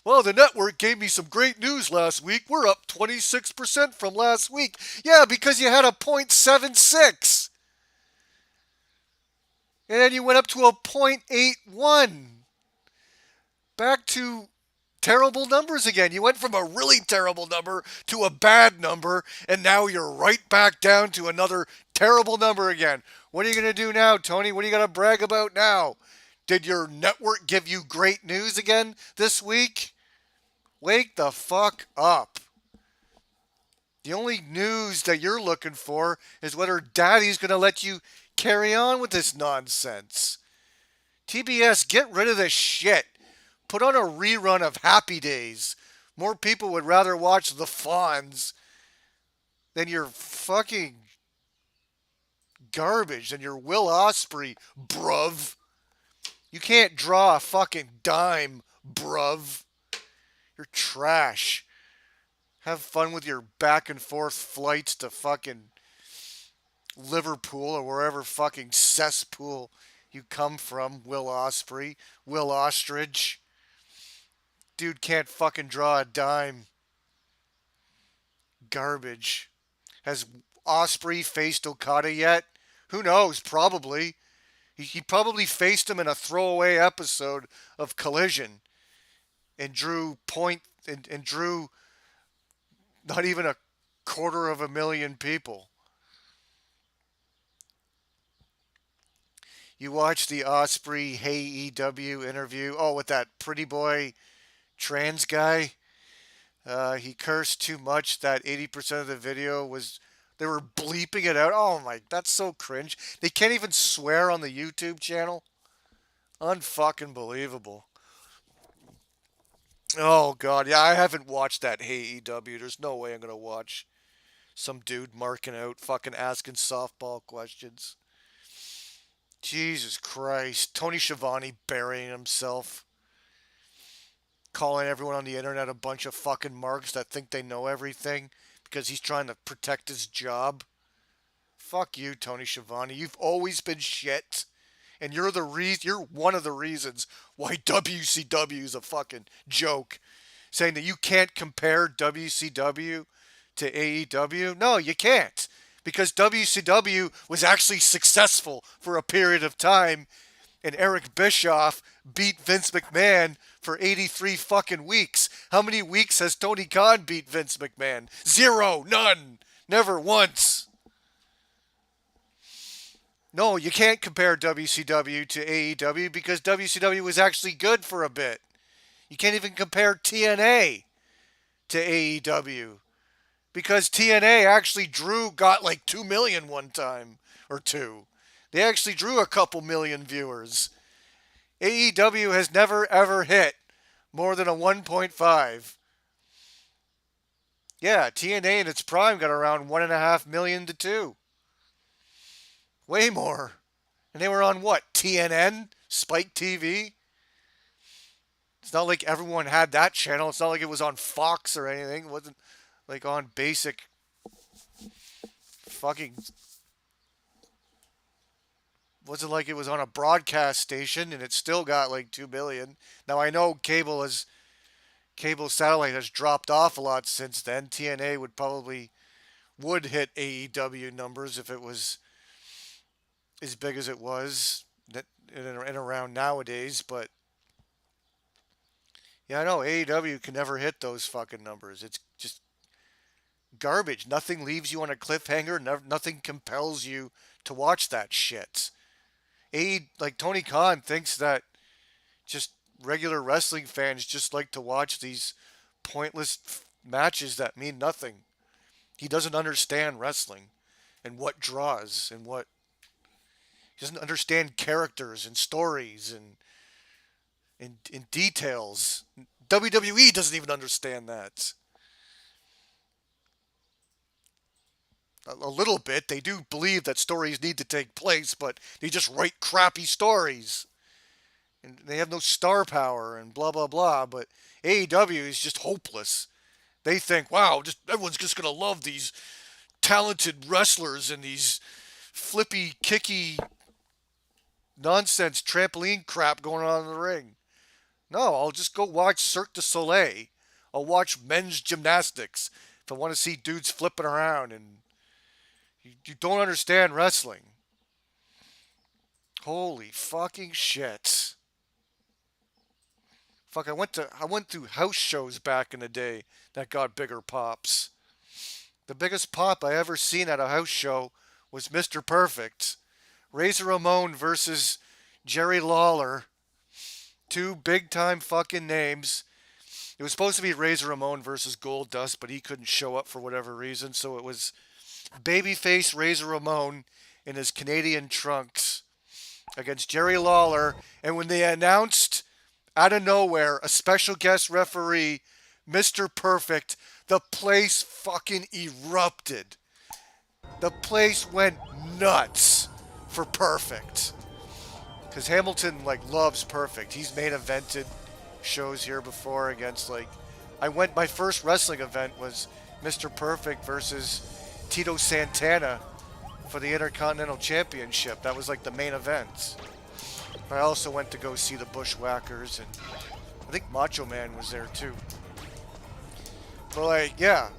Well, the network gave me some great news last week. We're up 26% from last week. Yeah, because you had a .76. And then you went up to a .81. Back to terrible numbers again. You went from a really terrible number to a bad number, and now you're right back down to another terrible number again. What are you going to do now, Tony? What are you going to brag about now? Did your network give you great news again this week? Wake the fuck up. The only news that you're looking for is whether Daddy's going to let you carry on with this nonsense. TBS, get rid of this shit. Put on a rerun of Happy Days. More people would rather watch The Fonz than your fucking garbage, than your Will Ospreay, bruv. You can't draw a fucking dime, bruv. You're trash. Have fun with your back and forth flights to fucking Liverpool or wherever fucking cesspool you come from, Will Ospreay. Will Ostrich. Dude can't fucking draw a dime. Garbage. Has Ospreay faced Okada yet? Who knows? Probably. He probably faced him in a throwaway episode of Collision and drew drew not even 250,000 people. You watched the Ospreay Hey EW interview? Oh, with that pretty boy trans guy. He cursed too much that 80% of the video was, they were bleeping it out. Oh my, that's so cringe. They can't even swear on the YouTube channel. Unfucking believable. Oh god, yeah, I haven't watched that Hey EW. There's no way I'm gonna watch some dude marking out, fucking asking softball questions. Jesus Christ. Tony Schiavone burying himself. Calling everyone on the internet a bunch of fucking marks that think they know everything because he's trying to protect his job. Fuck you, Tony Schiavone. You've always been shit. And you're one of the reasons why WCW is a fucking joke. saying that you can't compare WCW to AEW. No, you can't. Because WCW was actually successful for a period of time, and Eric Bischoff beat Vince McMahon for 83 fucking weeks. How many weeks has Tony Khan beat Vince McMahon? 0. None. Never once. No, you can't compare WCW to AEW because WCW was actually good for a bit. You can't even compare TNA to AEW because TNA actually got like 2 million one time or two. They actually drew a couple million viewers. AEW has never ever hit more than a 1.5. Yeah, TNA in its prime got around 1.5 million to 2. Way more. And they were on what? TNN? Spike TV? It's not like everyone had that channel. It's not like it was on Fox or anything. It wasn't like on basic fucking... Wasn't like it was on a broadcast station and it still got like 2 million. Now I know cable satellite has dropped off a lot since then. TNA would hit AEW numbers if it was as big as it was in around nowadays, but yeah, I know AEW can never hit those fucking numbers. It's just garbage. Nothing leaves you on a cliffhanger. Nothing compels you to watch that shit. Like Tony Khan thinks that just regular wrestling fans just like to watch these pointless matches that mean nothing. He doesn't understand wrestling and what draws and what... He doesn't understand characters and stories and details. WWE doesn't even understand that. A little bit. They do believe that stories need to take place, but they just write crappy stories. And they have no star power and blah, blah, blah. But AEW is just hopeless. They think, wow, everyone's just going to love these talented wrestlers and these flippy, kicky, nonsense trampoline crap going on in the ring. No, I'll just go watch Cirque du Soleil. I'll watch men's gymnastics if I want to see dudes flipping around. And you don't understand wrestling. Holy fucking shit. Fuck, I went through house shows back in the day that got bigger pops. The biggest pop I ever seen at a house show was Mr. Perfect. Razor Ramon versus Jerry Lawler. 2 big-time fucking names. It was supposed to be Razor Ramon versus Goldust, but he couldn't show up for whatever reason, so it was babyface Razor Ramon in his Canadian trunks against Jerry Lawler. And when they announced, out of nowhere, a special guest referee, Mr. Perfect, the place fucking erupted. The place went nuts for Perfect. Because Hamilton, loves Perfect. He's main evented shows here before against, my first wrestling event was Mr. Perfect versus Tito Santana for the Intercontinental Championship. That was, the main event. I also went to go see the Bushwhackers, and I think Macho Man was there, too. But, yeah.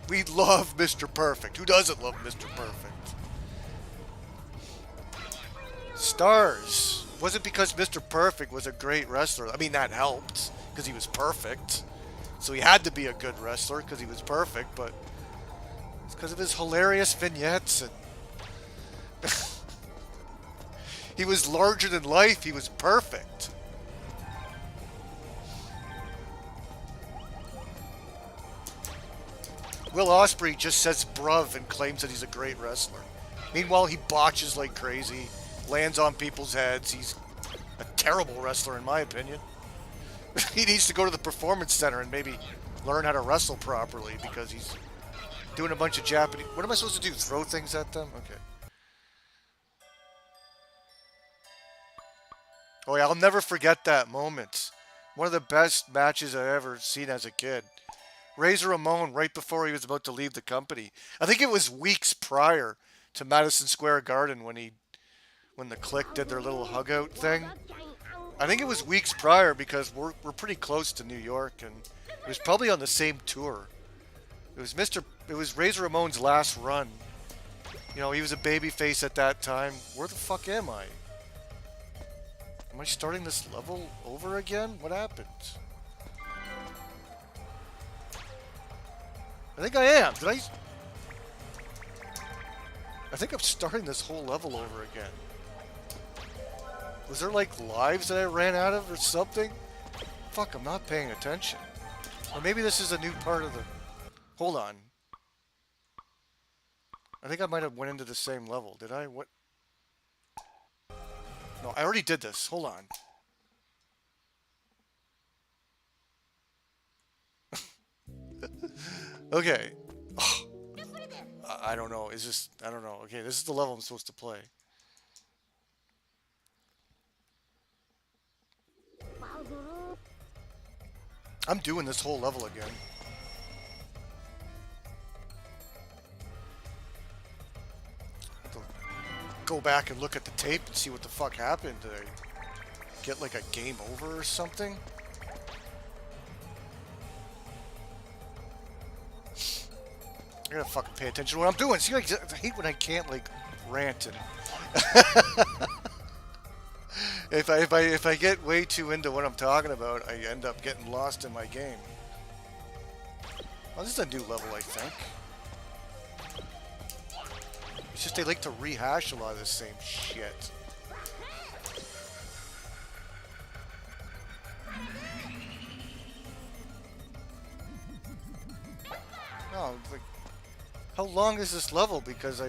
We love Mr. Perfect. Who doesn't love Mr. Perfect? Stars. Wasn't because Mr. Perfect was a great wrestler. I mean, that helped because he was perfect. So he had to be a good wrestler because he was perfect, but it's because of his hilarious vignettes. And he was larger than life. He was perfect. Will Ospreay just says bruv and claims that he's a great wrestler. Meanwhile, he botches like crazy, lands on people's heads. He's a terrible wrestler, in my opinion. He needs to go to the Performance Center and maybe learn how to wrestle properly because he's doing a bunch of Japanese... What am I supposed to do? Throw things at them? Okay. Oh yeah, I'll never forget that moment. One of the best matches I ever seen as a kid. Razor Ramon right before he was about to leave the company. I think it was weeks prior to Madison Square Garden when the Clique did their little hug out thing. I think it was weeks prior because we're pretty close to New York, and it was probably on the same tour. It was Razor Ramon's last run. You know, he was a babyface at that time. Where the fuck am I? Am I starting this level over again? What happened? I think I am. Did I? I think I'm starting this whole level over again. Was there like lives that I ran out of or something? Fuck, I'm not paying attention. Or maybe this is a new part of the... Hold on. I think I might have went into the same level. Did I? What? No, I already did this. Hold on. Okay. Oh, I don't know. Is this... I don't know. Okay, this is the level I'm supposed to play. I'm doing this whole level again. Go back and look at the tape and see what the fuck happened. Did I get like a game over or something? I gotta fucking pay attention to what I'm doing. See, I hate when I can't like rant and if I get way too into what I'm talking about, I end up getting lost in my game. Oh, this is a new level, I think. It's just they like to rehash a lot of the same shit. No, like, how long is this level? Because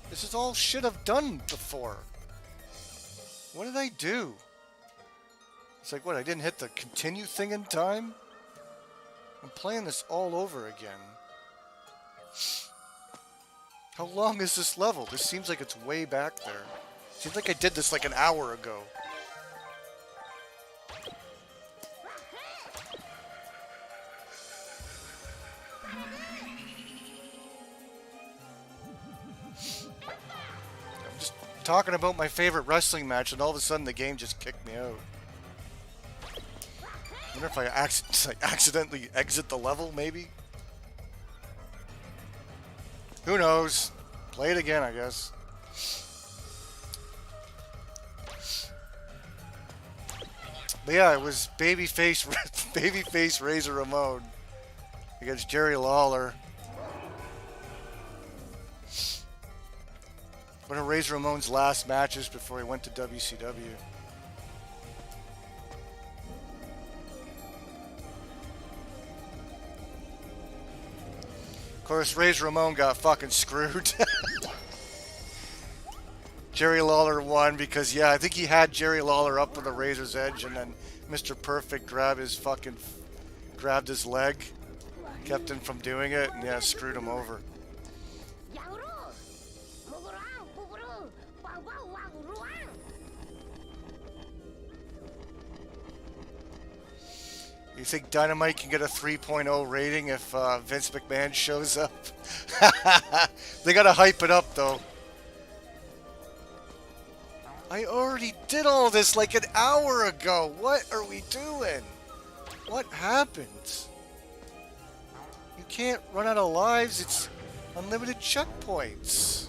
this is all shit I've done before. What did I do? It's like, what, I didn't hit the continue thing in time? I'm playing this all over again. How long is this level? This seems like it's way back there. Seems like I did this like an hour ago. I'm just talking about my favorite wrestling match, and all of a sudden the game just kicked me out. I wonder if I accidentally exit the level, maybe? Who knows? Play it again, I guess. But yeah, it was babyface Razor Ramon against Jerry Lawler. One of Razor Ramon's last matches before he went to WCW. Of course, Razor Ramon got fucking screwed. Jerry Lawler won because, yeah, I think he had Jerry Lawler up on the razor's edge, and then Mr. Perfect grabbed his leg, kept him from doing it, and yeah, screwed him over. You think Dynamite can get a 3.0 rating if Vince McMahon shows up? They gotta hype it up, though. I already did all this like an hour ago. What are we doing? What happened? You can't run out of lives. It's unlimited checkpoints.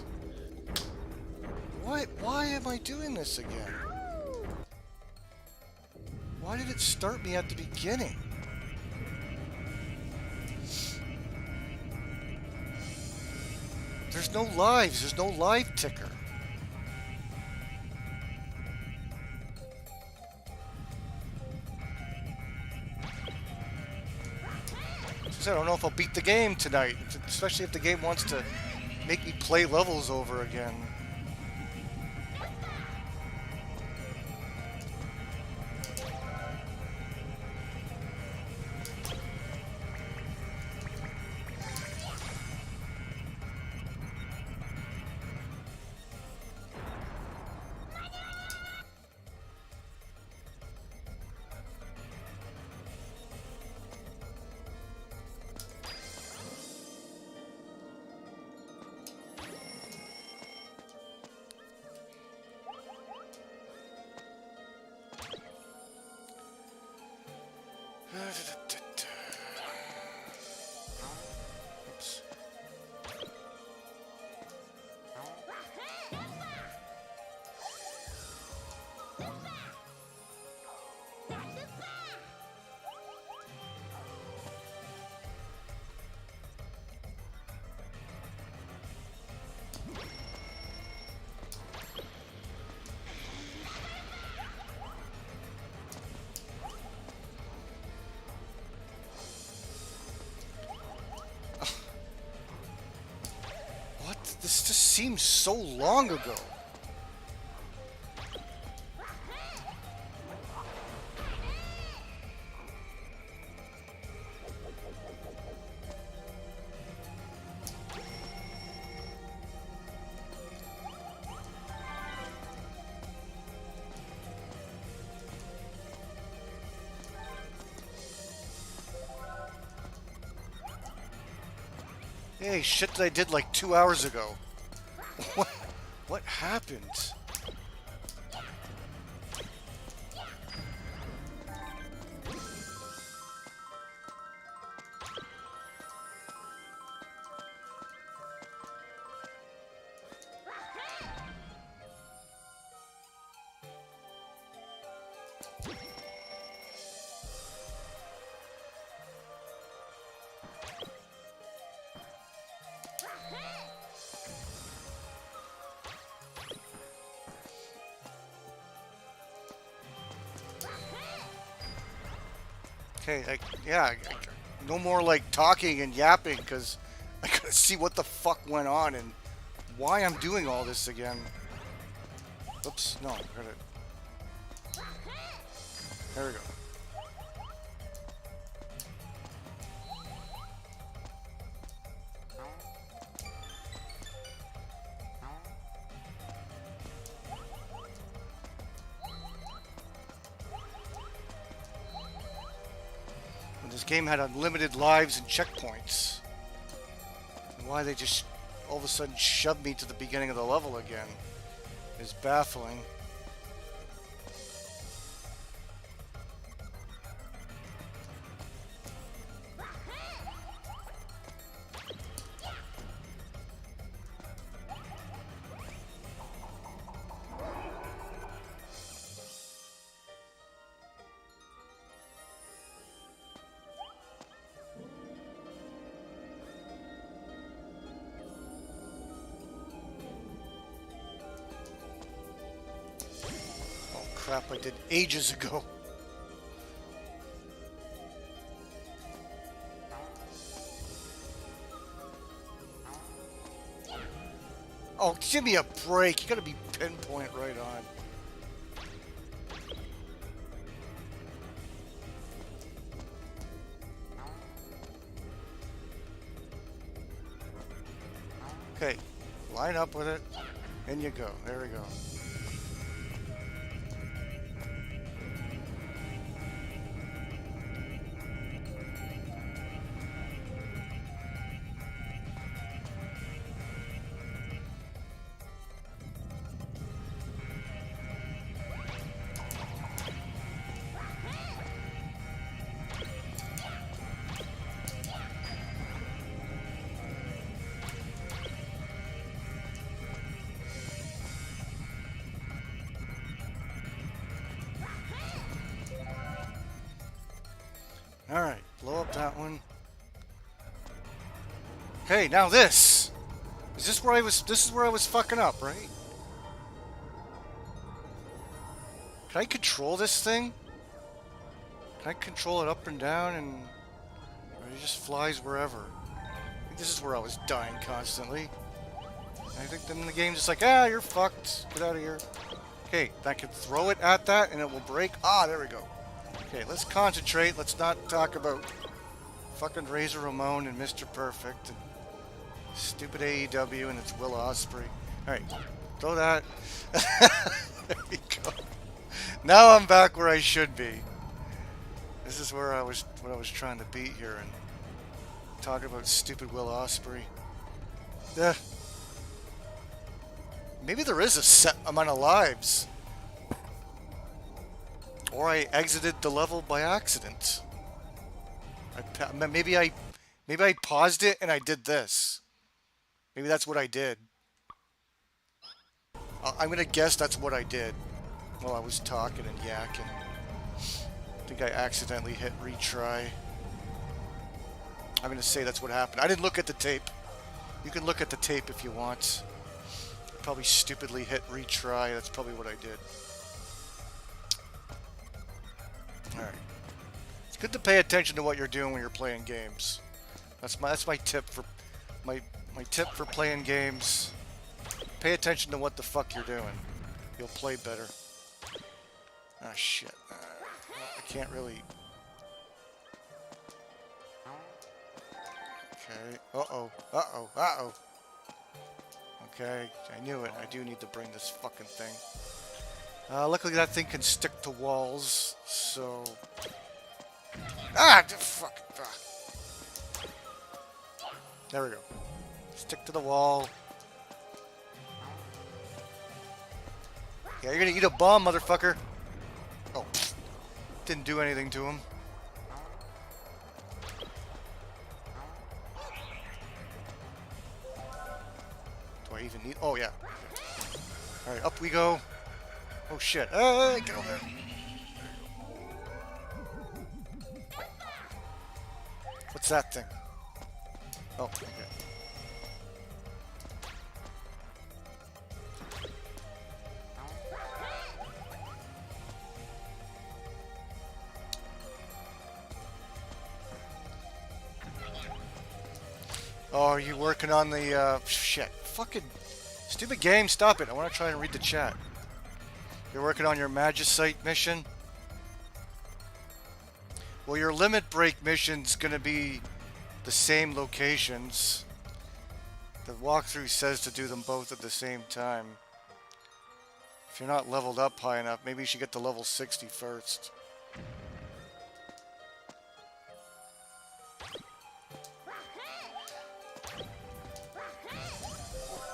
What? Why am I doing this again? Why did it start me at the beginning? There's no lives. There's no live ticker. I don't know if I'll beat the game tonight, especially if the game wants to make me play levels over again. This just seems so long ago. Hey, shit that I did like 2 hours ago. What happened? Okay, no more like talking and yapping because I gotta see what the fuck went on and why I'm doing all this again. Oops, no, there we go. This game had unlimited lives and checkpoints. Why they just all of a sudden shoved me to the beginning of the level again is baffling. Crap I did ages ago. Oh, give me a break. You gotta be pinpoint right on. Okay, line up with it. In you go. There we go. Alright, blow up that one. Okay, now this. Is this where this is where I was fucking up, right? Can I control this thing? Can I control it up and down and... or it just flies wherever? I think this is where I was dying constantly. I think then the game's just like, ah, you're fucked. Get out of here. Okay, I can throw it at that and it will break. Ah, there we go. Okay, let's concentrate. Let's not talk about fucking Razor Ramon and Mr. Perfect and stupid AEW and its Will Ospreay. Alright, throw that. There we go. Now I'm back where I should be. This is where what I was trying to beat here and talking about stupid Will Ospreay. Maybe there is a set amount of lives. Or I exited the level by accident. Maybe I paused it and I did this. Maybe that's what I did. I'm gonna guess that's what I did while I was talking and yakking. I think I accidentally hit retry. I'm gonna say that's what happened. I didn't look at the tape. You can look at the tape if you want. I probably stupidly hit retry. That's probably what I did. Alright. It's good to pay attention to what you're doing when you're playing games. That's my tip for my My tip for playing games, pay attention to what the fuck you're doing. You'll play better. Ah, shit. I can't really... Okay. Uh-oh. Uh-oh. Uh-oh. Okay. I knew it. I do need to bring this fucking thing. Luckily that thing can stick to walls, so... Ah! Fuck. There we go. Stick to the wall. Yeah, you're gonna eat a bomb, motherfucker. Oh. Didn't do anything to him. Do I even need... Oh, yeah. Alright, up we go. Oh, shit. Hey, get over there. What's that thing? Oh, okay. Oh, are you working on the, shit. Fucking stupid game, stop it. I want to try and read the chat. You're working on your Magicite mission? Well, your limit break mission's gonna be the same locations. The walkthrough says to do them both at the same time. If you're not leveled up high enough, maybe you should get to level 60 first.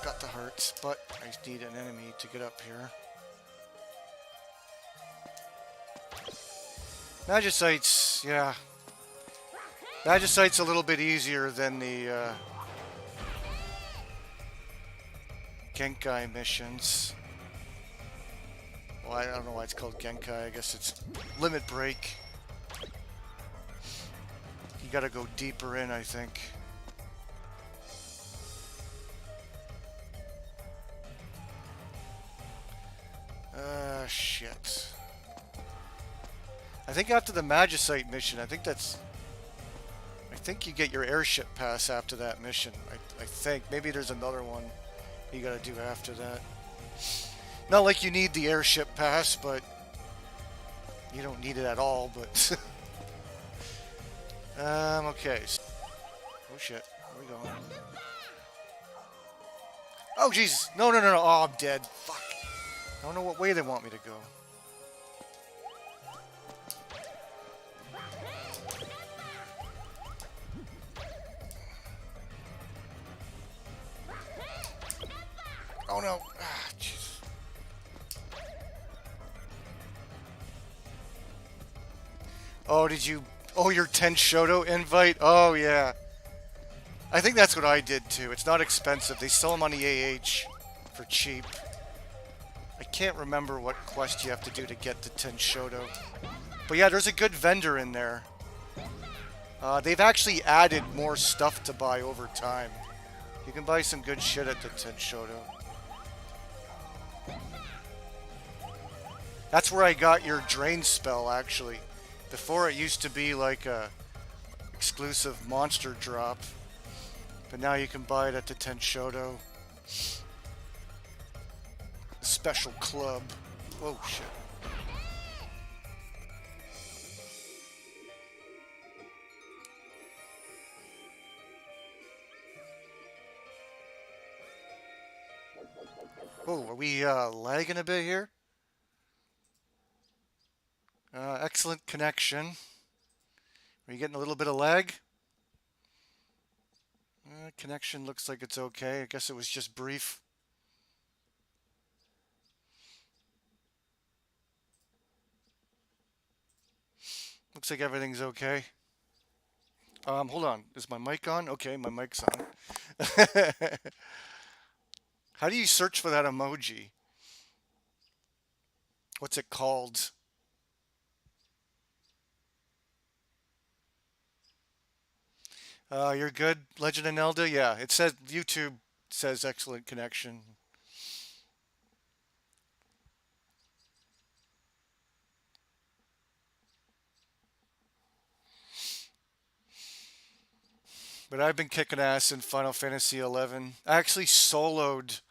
Got the hearts, but I need an enemy to get up here. Magicites, yeah. Magicite's a little bit easier than the Genkai missions. Well, I don't know why it's called Genkai. I guess it's limit break. You gotta go deeper in, I think. Shit. I think after the Magicite mission, I think you get your airship pass after that mission. I think. Maybe there's another one you gotta do after that. Not like you need the airship pass, but you don't need it at all, but... okay. Oh shit. Where are we going? Oh Jesus! No. Oh, I'm dead. Fuck. I don't know what way they want me to go. Oh no. Ah, jeez. Oh, did you... Oh, your Tenshoto invite? Oh, yeah. I think that's what I did too. It's not expensive. They sell them on the AH for cheap. I can't remember what quest you have to do to get the Tenshoto. But yeah, there's a good vendor in there. They've actually added more stuff to buy over time. You can buy some good shit at the Tenshoto. That's where I got your Drain spell, actually. Before it used to be like a exclusive monster drop. But now you can buy it at the Tenshoto. Special club. Oh shit. Oh, are we lagging a bit here? Excellent connection. Are you getting a little bit of lag? Connection looks like it's okay. I guess it was just brief. Looks like everything's okay. Hold on. Is my mic on? Okay, my mic's on. How do you search for that emoji? What's it called? You're good, Legend of Nelda? Yeah, it says, YouTube says excellent connection. But I've been kicking ass in Final Fantasy 11. I actually soloed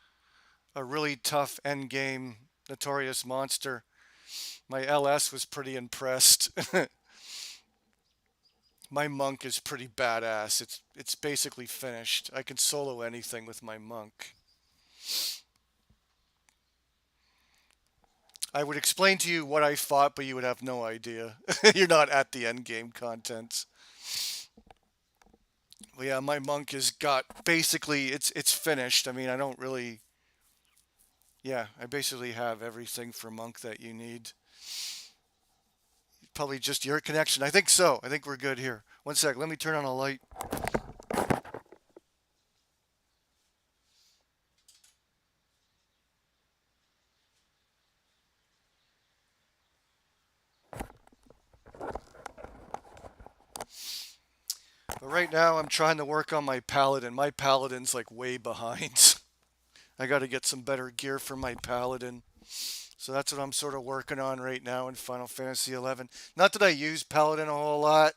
a really tough endgame Notorious Monster. My LS was pretty impressed. My monk is pretty badass. It's basically finished. I can solo anything with my monk. I would explain to you what I fought, but you would have no idea. You're not at the end game content. Well, yeah, my monk has got basically it's finished. I mean, I don't really. Yeah, I basically have everything for monk that you need. Probably just your connection. I think so. I think we're good here. One sec. Let me turn on a light. But right now I'm trying to work on my paladin. My paladin's like way behind. I got to get some better gear for my paladin. So that's what I'm sort of working on right now in Final Fantasy 11. Not that I use paladin a whole lot.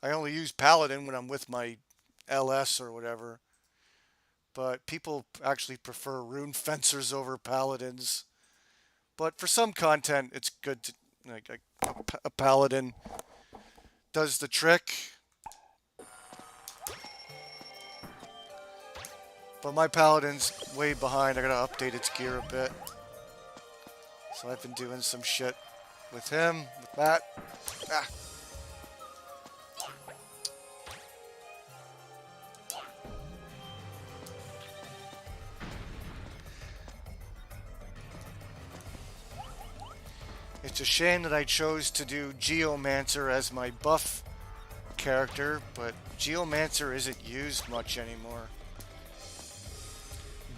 I only use paladin when I'm with my LS or whatever. But people actually prefer rune fencers over paladins. But for some content, it's good to like a paladin does the trick. But my paladin's way behind. I gotta update its gear a bit. So I've been doing some shit with him, with that. Ah. It's a shame that I chose to do Geomancer as my buff character, but Geomancer isn't used much anymore.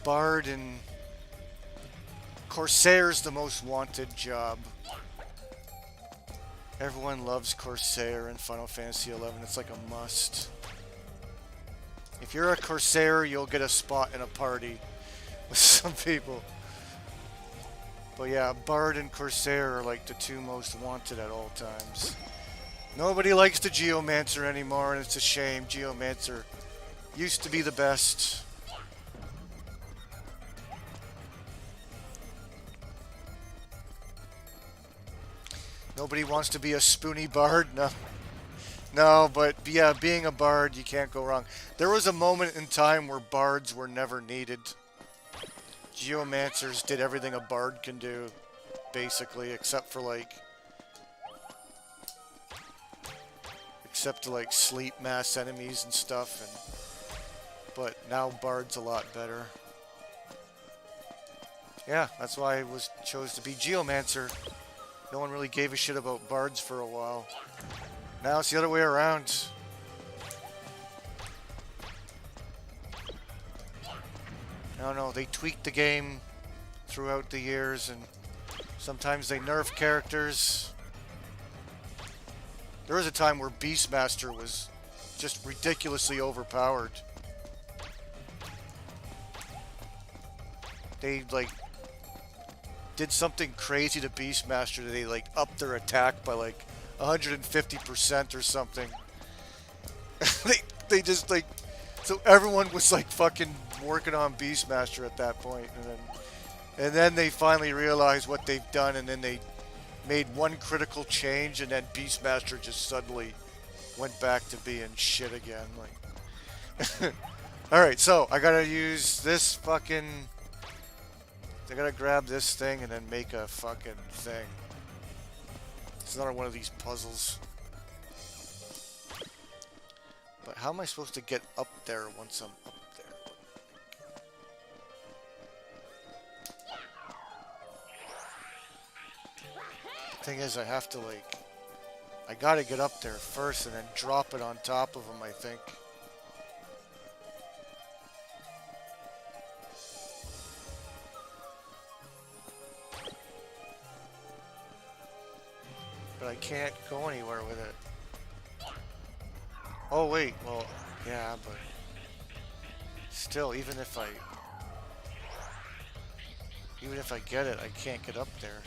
Bard and Corsair's the most wanted job. Everyone loves Corsair in Final Fantasy 11. It's like a must. If you're a Corsair, you'll get a spot in a party with some people. But yeah, Bard and Corsair are like the two most wanted at all times. Nobody likes the Geomancer anymore, and it's a shame. Geomancer used to be the best. Nobody wants to be a spoony bard? No. No, but yeah, being a bard, you can't go wrong. There was a moment in time where bards were never needed. Geomancers did everything a bard can do, basically, except to sleep mass enemies and stuff. But now bard's a lot better. Yeah, that's why I chose to be Geomancer. No one really gave a shit about bards for a while. Now it's the other way around. I don't know, they tweaked the game throughout the years, and sometimes they nerf characters. There was a time where Beastmaster was just ridiculously overpowered. They did something crazy to Beastmaster. They upped their attack by 150% or something. they just so everyone was fucking working on Beastmaster at that point, and then they finally realized what they've done, and then they made one critical change, and then Beastmaster just suddenly went back to being shit again. All right, so I gotta use this fucking. I gotta grab this thing and then make a fucking thing. It's another one of these puzzles. But how am I supposed to get up there once I'm up there? The thing is, I have to I gotta get up there first and then drop it on top of them, I think. But I can't go anywhere with it. Oh wait, well, yeah, but still, even if I get it, I can't get up there.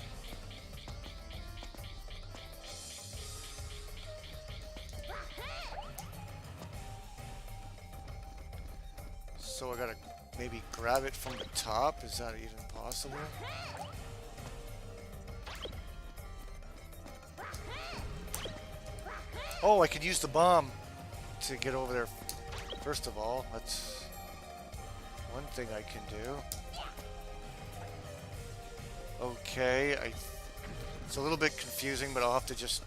So I gotta maybe grab it from the top. Is that even possible? Oh, I could use the bomb to get over there. First of all, that's one thing I can do. Okay, it's a little bit confusing, but I'll have to just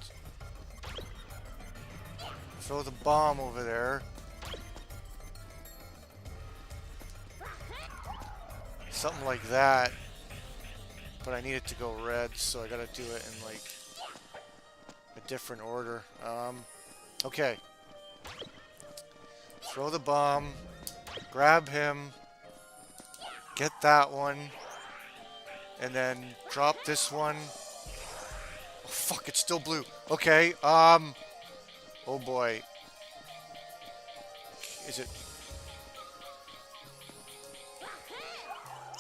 throw the bomb over there. Something like that. But I need it to go red, so I gotta do it in like a different order. Okay. Throw the bomb. Grab him. Get that one. And then drop this one. Oh, fuck, it's still blue. Okay, oh boy. Is it?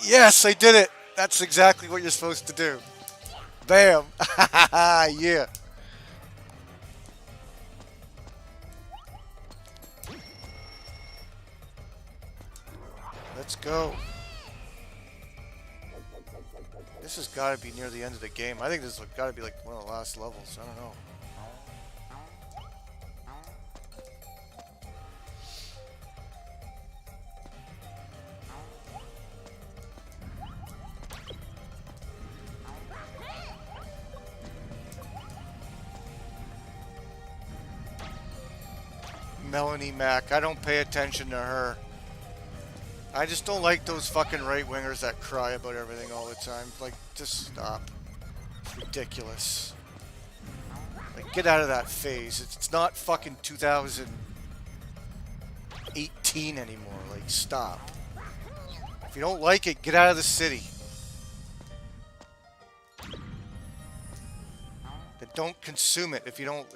Yes, I did it! That's exactly what you're supposed to do. Bam! Yeah. Let's go. This has got to be near the end of the game. I think this has got to be like one of the last levels. I don't know. Melanie Mack. I don't pay attention to her. I just don't like those fucking right-wingers that cry about everything all the time. Like, just stop. It's ridiculous. Like, get out of that phase. It's not fucking 2018 anymore. Like, stop. If you don't like it, get out of the city. Then don't consume it. If you don't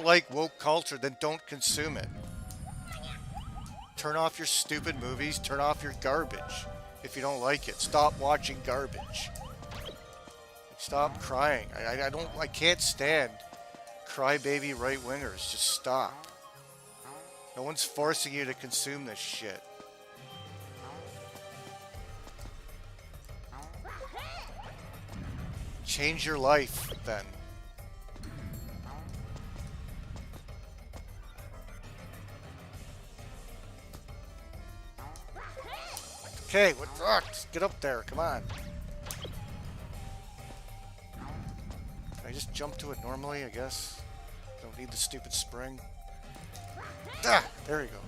like woke culture, then don't consume it. Turn off your stupid movies. Turn off your garbage. If you don't like it, stop watching garbage. Stop crying. I can't stand crybaby right-wingers. Just stop. No one's forcing you to consume this shit. Change your life, then. Okay, what? Just get up there, come on. Can I just jump to it normally, I guess? Don't need the stupid spring. Ah, there we go.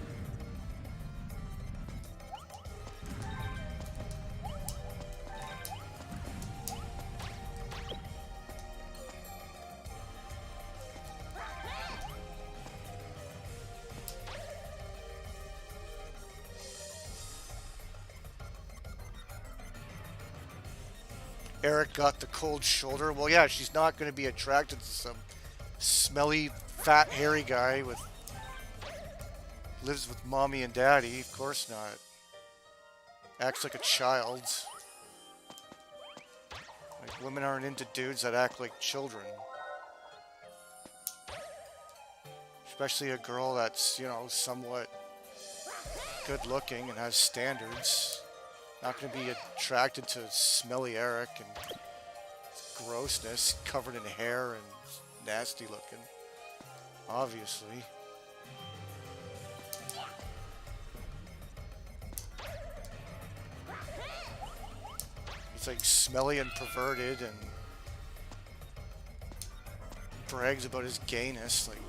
Eric got the cold shoulder. Well, yeah, she's not going to be attracted to some smelly, fat, hairy guy with lives with mommy and daddy. Of course not. Acts like a child. Like, women aren't into dudes that act like children. Especially a girl that's, you know, somewhat good looking and has standards. Not going to be attracted to smelly Eric and grossness, covered in hair and nasty looking. Obviously. He's like smelly and perverted and brags about his gayness. Like,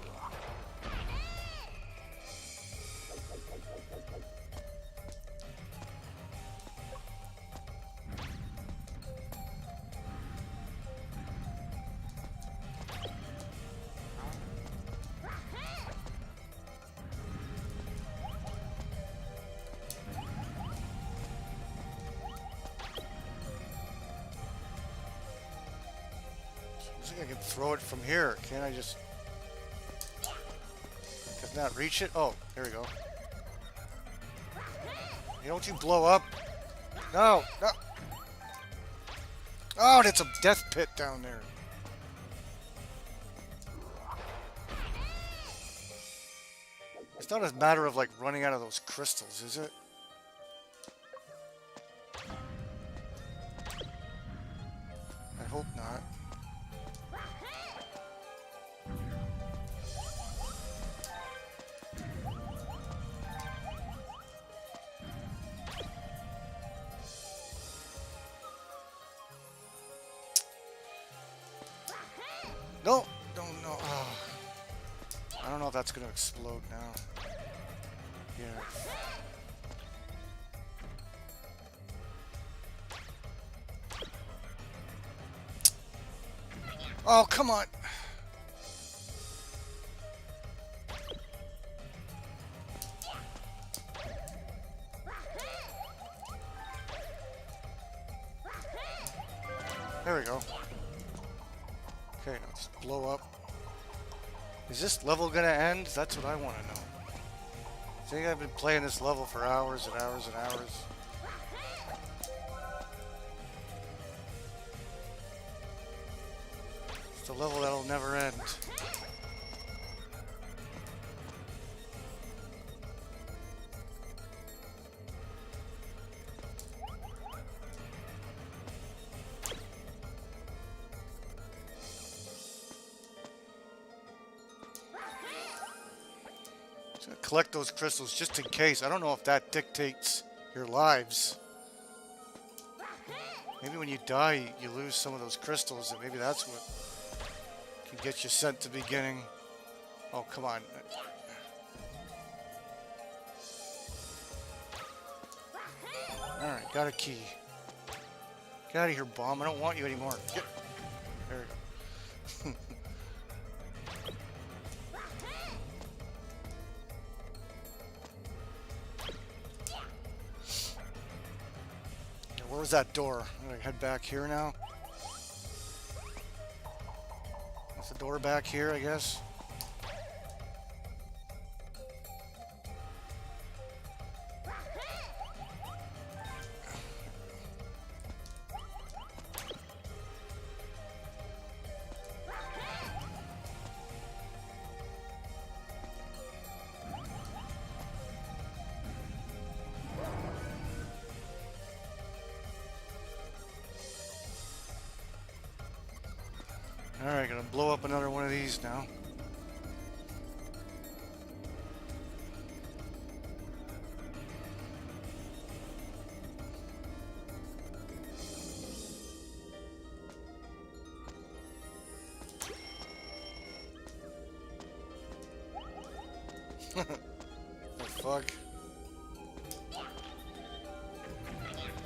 I can throw it from here. Can't I just... Can not reach it? Oh, there we go. Hey, don't you blow up? No, no. Oh, it's a death pit down there. It's not a matter of like running out of those crystals, is it? hope not. No, don't know. Oh. I don't know if that's gonna explode now. Yeah. Oh, come on. There we go. Okay, now just blow up. Is this level gonna end? That's what I want to know. I think I've been playing this level for hours and hours and hours. It's a level that'll never end. So collect those crystals just in case. I don't know if that dictates your lives. Maybe when you die, you lose some of those crystals, and maybe that's what can get you sent to beginning. Oh, come on. Alright, got a key. Get out of here, bomb. I don't want you anymore. Get. There we go. Where was that door? I'm gonna head back here now. That's the door back here, I guess. Alright, gonna blow up another one of these now. The fuck?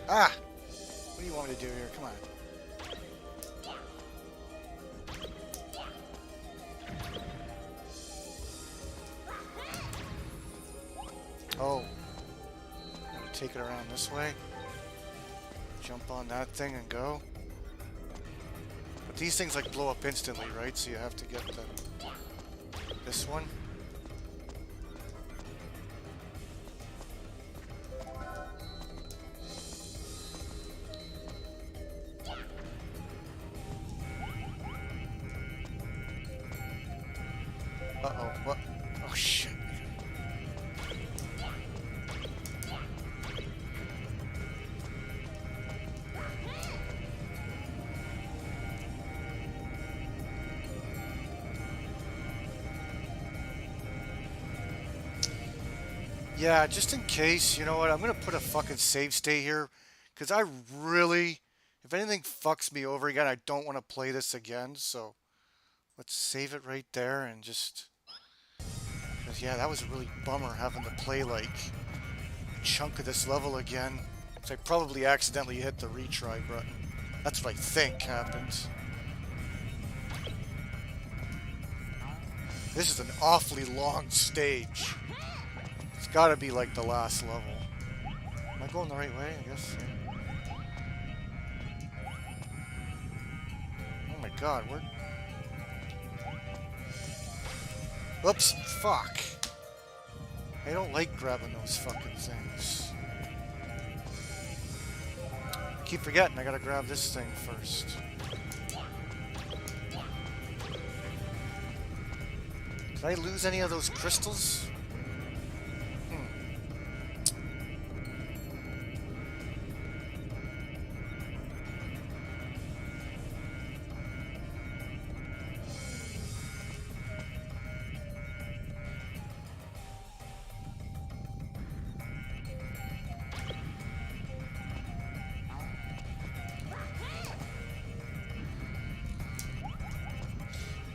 Ah! What do you want me to do here? Come on. Oh, take it around this way, jump on that thing and go. But these things like blow up instantly, right? So you have to get this one. Uh-oh, what? Oh shit. Yeah, just in case, you know what, I'm gonna put a fucking save state here, because I really, if anything fucks me over again, I don't want to play this again, so let's save it right there and just, because yeah, that was a really bummer having to play like a chunk of this level again, so I probably accidentally hit the retry button. That's what I think happened. This is an awfully long stage. It's gotta be like the last level. Am I going the right way? I guess. Yeah. Oh my god, where? Whoops, fuck. I don't like grabbing those fucking things. Keep forgetting I gotta grab this thing first. Did I lose any of those crystals?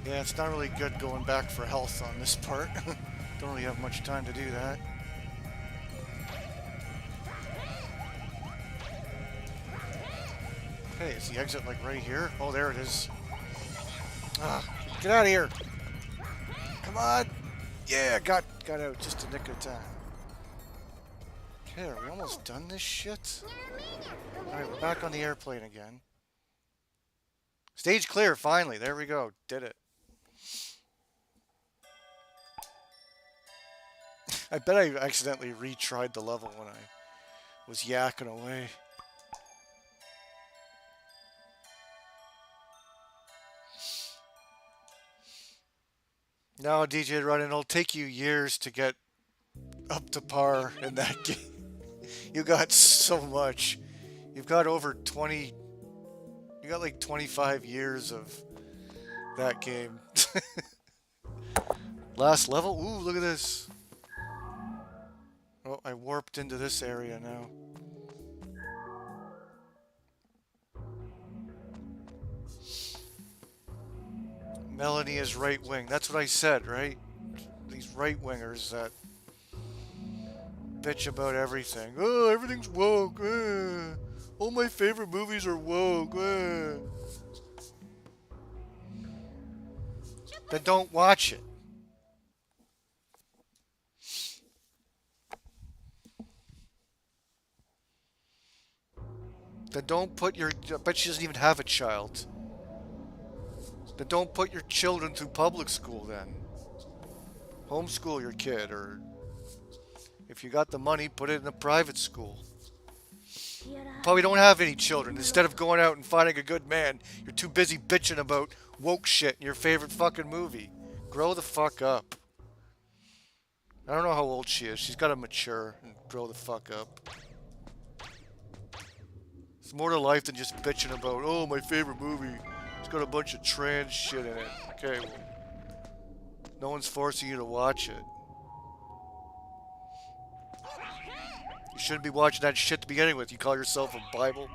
Yeah, it's not really good going back for health on this part. Don't really have much time to do that. Hey, is the exit like right here? Oh, there it is. Ah, get out of here. Come on. Yeah, got out just a nick of time. Okay, are we almost done this shit? Alright, we're back on the airplane again. Stage clear, finally. There we go. Did it. I bet I accidentally retried the level when I was yakking away. Now, DJ Running, it'll take you years to get up to par in that game. You got so much. You've got over 20... You got like 25 years of that game. Last level? Ooh, look at this. Oh, I warped into this area now. Melanie is right wing. That's what I said, right? These right wingers that bitch about everything. Oh, everything's woke. All my favorite movies are woke. Then don't watch it. Then don't put your... I bet she doesn't even have a child. Then don't put your children through public school then. Homeschool your kid, or if you got the money, put it in a private school. Probably don't have any children. Instead of going out and finding a good man, you're too busy bitching about woke shit in your favorite fucking movie. Grow the fuck up. I don't know how old she is. She's got to mature and grow the fuck up. It's more to life than just bitching about, oh, my favorite movie. It's got a bunch of trans shit in it. Okay, well, no one's forcing you to watch it. You shouldn't be watching that shit to begin with. You call yourself a Bible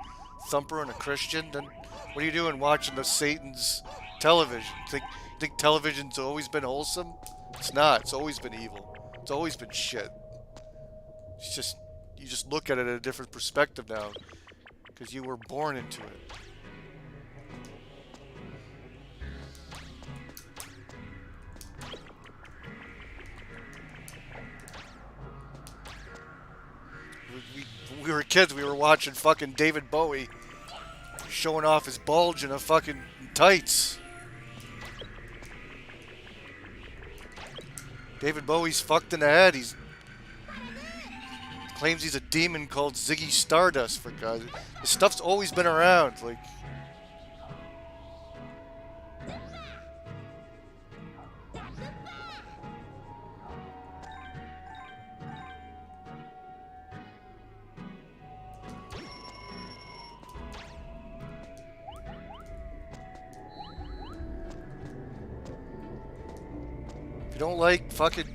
thumper and a Christian, then what are you doing watching the Satan's television? Think television's always been wholesome? It's not. It's always been evil. It's always been shit. It's just, you just look at it at a different perspective now, because you were born into it. When we were kids, we were watching fucking David Bowie showing off his bulge in a fucking tights. David Bowie's fucked in the head. He's claims he's a demon called Ziggy Stardust, for God. This stuff's always been around, like. If you don't like fucking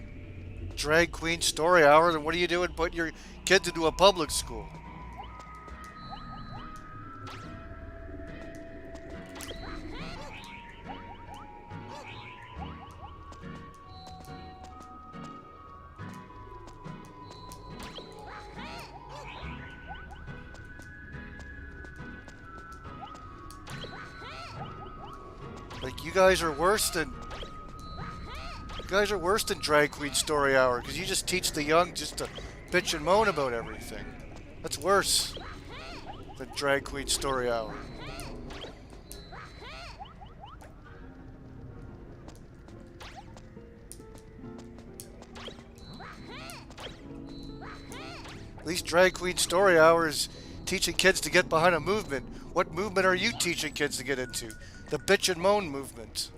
drag queen story hour, then what are you doing putting your kids into a public school? Like, you guys are worse than... You guys are worse than Drag Queen Story Hour, because you just teach the young just to bitch and moan about everything. That's worse than Drag Queen Story Hour. At least Drag Queen Story Hour is teaching kids to get behind a movement. What movement are you teaching kids to get into? The bitch and moan movement.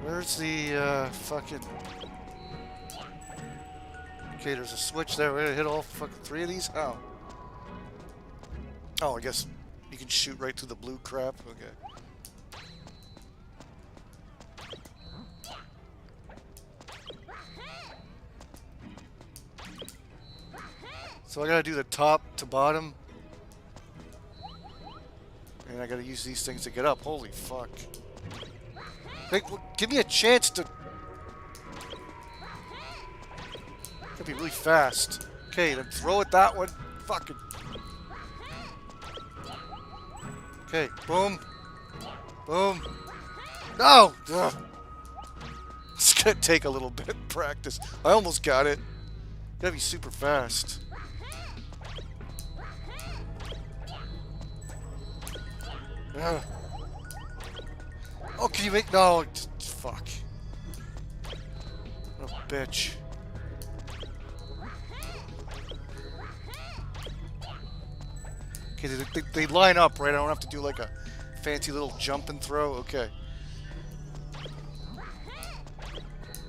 Where's the fucking... Okay, there's a switch there. We're gonna hit all fucking 3 of these? How? Oh, I guess you can shoot right through the blue crap. Okay. So I gotta do the top to bottom. And I gotta use these things to get up. Holy fuck. Like, give me a chance to... Gotta be really fast. Okay, then throw it that one. Fucking... Okay, boom. Boom. No! Ugh. It's gonna take a little bit of practice. I almost got it. Gotta be super fast. Ugh. Oh, can you make... No, fuck. What a bitch. Okay, they line up, right? I don't have to do like a fancy little jump and throw. Okay.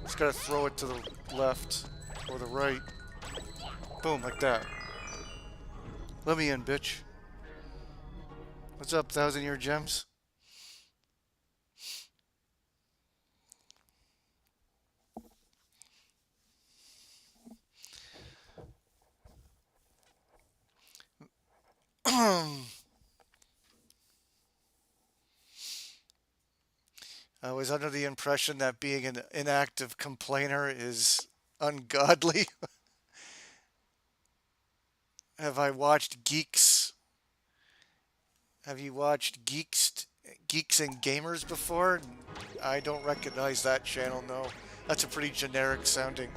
Just gotta throw it to the left or the right. Boom, like that. Let me in, bitch. What's up, 1,000-year gems? I was under the impression that being an inactive complainer is ungodly. Have I watched Geeks? Have you watched Geeks and Gamers before? I don't recognize that channel, no. That's a pretty generic sounding.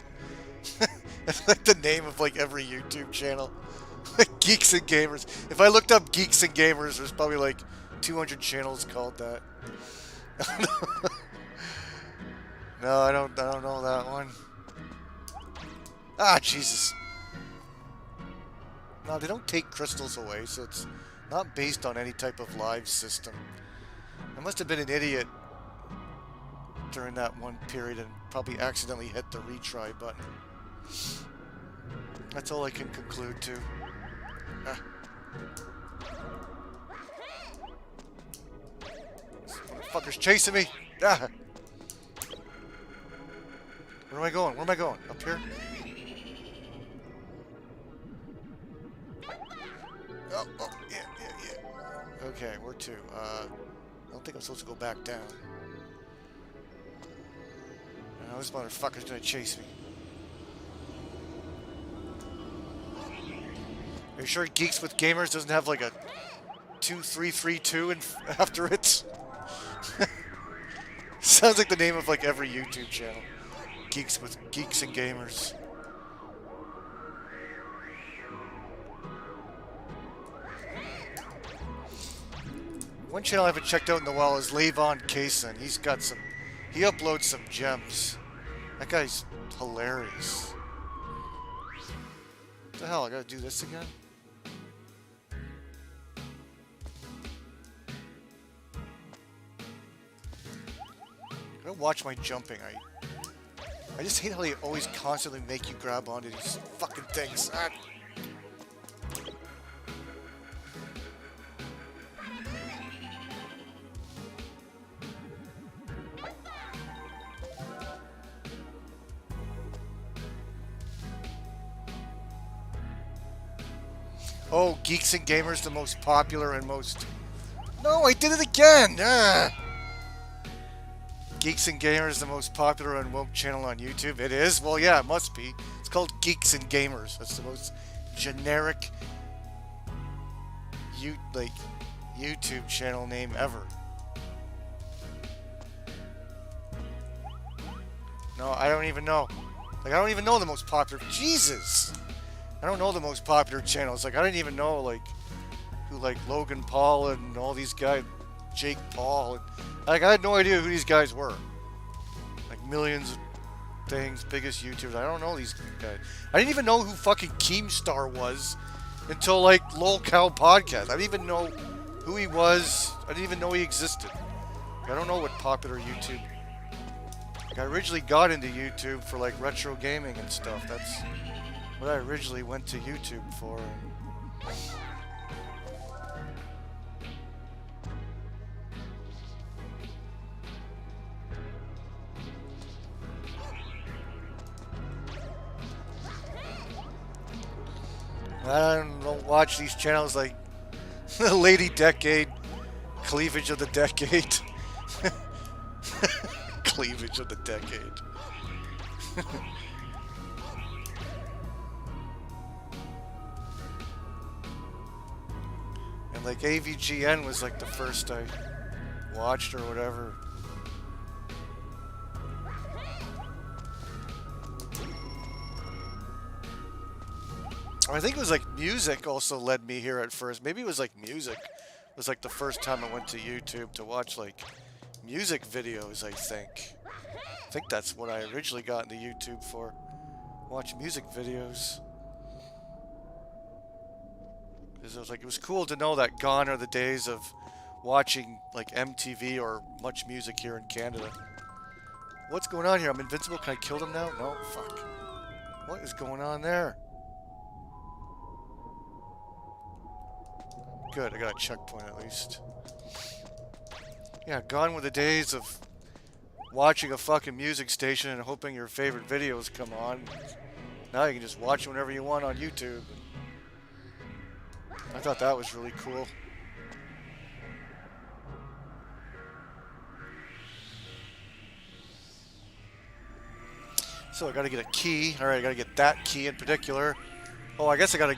That's like the name of like every YouTube channel. Geeks and Gamers. If I looked up Geeks and Gamers, there's probably like 200 channels called that. No, I don't know that one. Ah, Jesus. No, they don't take crystals away, so it's not based on any type of live system. I must have been an idiot during that one period and probably accidentally hit the retry button. That's all I can conclude to. Ah. This motherfucker's chasing me! Ah. Where am I going? Where am I going? Up here? Oh, yeah. Okay, where to? I don't think I'm supposed to go back down. Now this motherfucker's gonna chase me. Are you sure Geeks with Gamers doesn't have like a 2332 after it? Sounds like the name of like every YouTube channel. Geeks and Gamers. One channel I haven't checked out in a while is Levon Kaysen. He's got some... He uploads some gems. That guy's hilarious. What the hell? I gotta do this again? I gotta watch my jumping. I just hate how they always constantly make you grab onto these fucking things. Ah. Oh, Geeks and Gamers, the most popular and most... No, I did it again! Ah. Geeks and Gamers, the most popular and woke channel on YouTube. It is? Well, yeah, it must be. It's called Geeks and Gamers. That's the most generic YouTube channel name ever. No, I don't even know. Like, I don't even know the most popular... Jesus! I don't know the most popular channels. Like, I didn't even know, like, who, like, Logan Paul and all these guys, Jake Paul. And, like, I had no idea who these guys were. Like, millions of things, biggest YouTubers. I don't know these guys. I didn't even know who fucking Keemstar was until, like, Lol Cow Podcast. I didn't even know who he was. I didn't even know he existed. Like, I don't know what popular YouTube... Like, I originally got into YouTube for, like, retro gaming and stuff. That's... what I originally went to YouTube for. I don't watch these channels like Lady Decade, Cleavage of the Decade. Cleavage of the Decade. And like AVGN was like the first I watched or whatever. I think it was like music also led me here at first. Maybe it was like music. It was like the first time I went to YouTube to watch like music videos, I think. I think that's what I originally got into YouTube for. Watch music videos. Because it was cool to know that gone are the days of watching like MTV or much music here in Canada. What's going on here? I'm invincible. Can I kill them now? No? Fuck. What is going on there? Good, I got a checkpoint at least. Yeah, gone were the days of watching a fucking music station and hoping your favorite videos come on. Now you can just watch whenever you want on YouTube. I thought that was really cool. So I gotta get a key. Alright, I gotta get that key in particular. Oh, I guess I gotta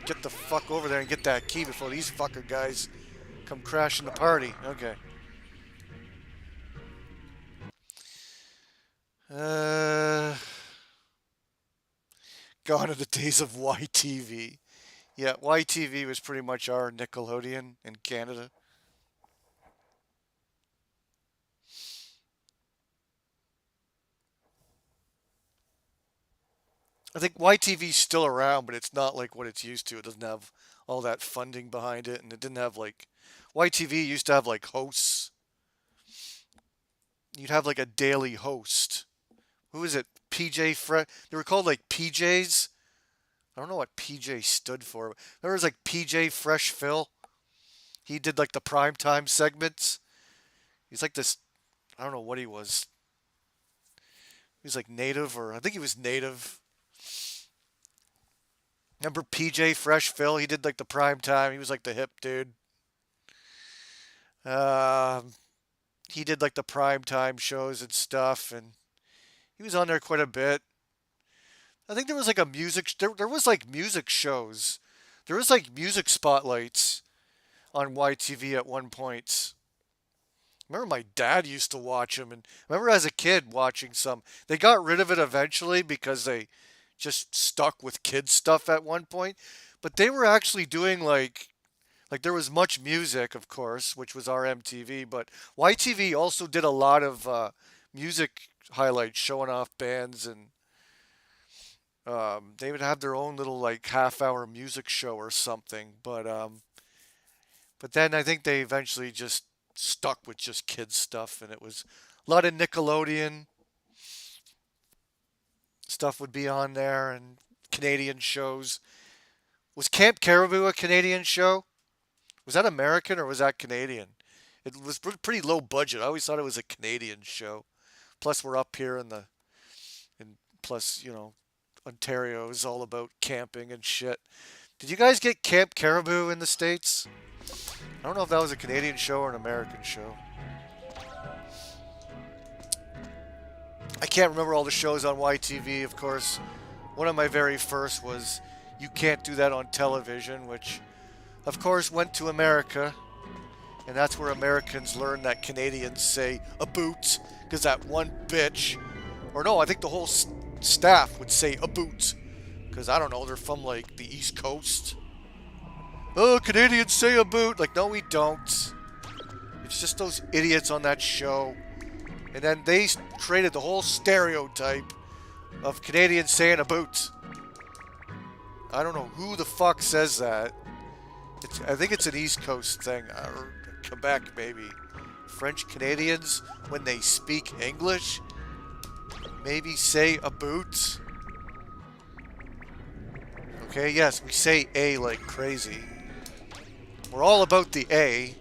get the fuck over there and get that key before these fucker guys come crashing the party. Okay. Gone are the days of YTV. Yeah, YTV was pretty much our Nickelodeon in Canada. I think YTV's still around, but it's not like what it's used to. It doesn't have all that funding behind it, and it didn't have like... YTV used to have like hosts. You'd have like a daily host. Who is it? PJ Fresh. They were called like PJs. I don't know what PJ stood for. There was like PJ Fresh Phil. He did like the primetime segments. He's like this... I don't know what he was. He was like native, or I think he was native. Remember PJ Fresh Phil? He did like the prime time. He was like the hip dude. He did like the prime time shows and stuff, and he was on there quite a bit. I think there was like a music... There was like music shows. There was like music spotlights on YTV at one point. I remember my dad used to watch them, and I remember as a kid watching some. They got rid of it eventually because they just stuck with kids stuff at one point. But they were actually doing like there was much music, of course, which was our MTV. But YTV also did a lot of music highlights showing off bands, and they would have their own little like half-hour music show or something. But then I think they eventually just stuck with just kids stuff, and it was a lot of Nickelodeon stuff would be on there, and Canadian shows. Was Camp Caribou a Canadian show? Was that American or was that Canadian? It was pretty low budget. I always thought it was a Canadian show. Plus we're up here and plus, you know, Ontario is all about camping and shit. Did you guys get Camp Caribou in the States? I don't know if that was a Canadian show or an American show. I can't remember all the shows on YTV, of course. One of my very first was You Can't Do That on Television, which, of course, went to America. And that's where Americans learned that Canadians say a boot, because that one bitch, or no, I think the whole staff would say a boot, because I don't know, they're from like the East Coast. Oh, Canadians say a boot. Like, no, we don't. It's just those idiots on that show. And then they created the whole stereotype of Canadians saying a boot. I don't know who the fuck says that. I think it's an East Coast thing. Or Quebec, maybe. French Canadians, when they speak English, maybe say a boot. Okay, yes, we say A like crazy. We're all about the A.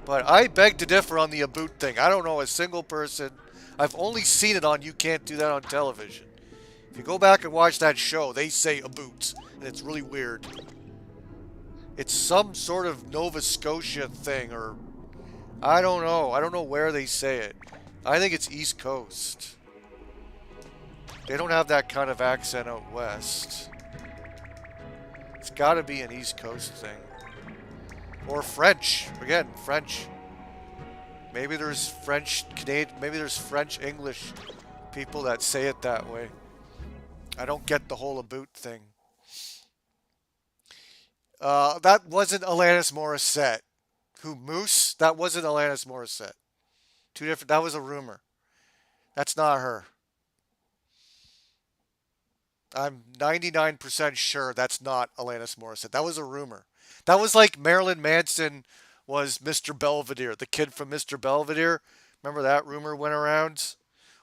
But I beg to differ on the boot thing. I don't know a single person. I've only seen it on You Can't Do That on Television. If you go back and watch that show, they say a boot, and it's really weird. It's some sort of Nova Scotia thing, or I don't know. I don't know where they say it. I think it's East Coast. They don't have that kind of accent out west. It's got to be an East Coast thing. Or French. Again, French. Maybe there's French Canadian, maybe there's French English people that say it that way. I don't get the whole boot thing. That wasn't Alanis Morissette. Who, Moose? That wasn't Alanis Morissette. Two different, that was a rumor. That's not her. I'm 99% sure that's not Alanis Morissette. That was a rumor. That was like Marilyn Manson was Mr. Belvedere, the kid from Mr. Belvedere. Remember that rumor went around?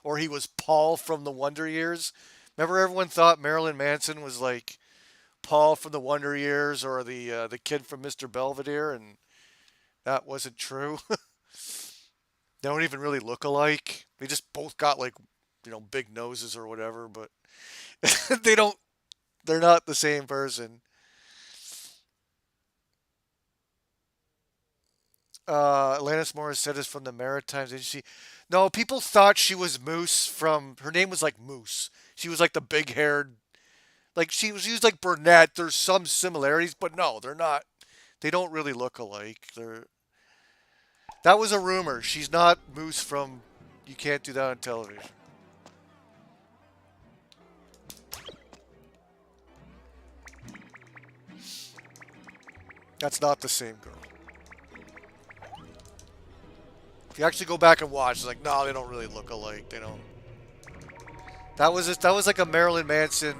Or he was Paul from the Wonder Years. Remember everyone thought Marilyn Manson was like Paul from the Wonder Years or the kid from Mr. Belvedere, and that wasn't true. They don't even really look alike. They just both got like, big noses or whatever, but they're not the same person. Alanis Morissette is from the Maritimes Agency. No, people thought she was Moose from, her name was like Moose. She was like the big haired, like she was like brunette. There's some similarities, but no, they're not. They don't really look alike. That was a rumor. She's not Moose from You Can't Do That on Television. That's not the same girl. If you actually go back and watch, it's like, no, they don't really look alike. They don't. That was like a Marilyn Manson,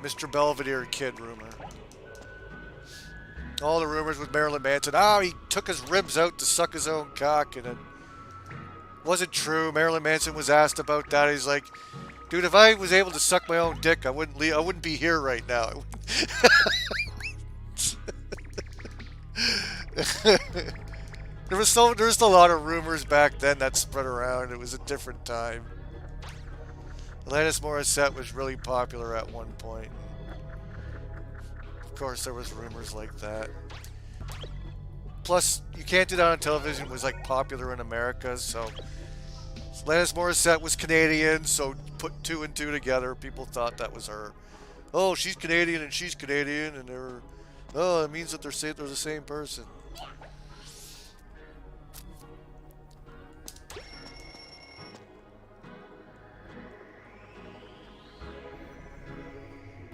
Mr. Belvedere kid rumor. All the rumors with Marilyn Manson. Oh, he took his ribs out to suck his own cock, and it wasn't true. Marilyn Manson was asked about that. He's like, dude, if I was able to suck my own dick, I wouldn't be here right now. There was a lot of rumors back then that spread around. It was a different time. Alanis Morissette was really popular at one point. Of course, there was rumors like that. Plus, You Can't Do That on Television was like popular in America, so Alanis Morissette was Canadian, so put two and two together, people thought that was her. Oh, she's Canadian and she's Canadian, and it means that they're the same person.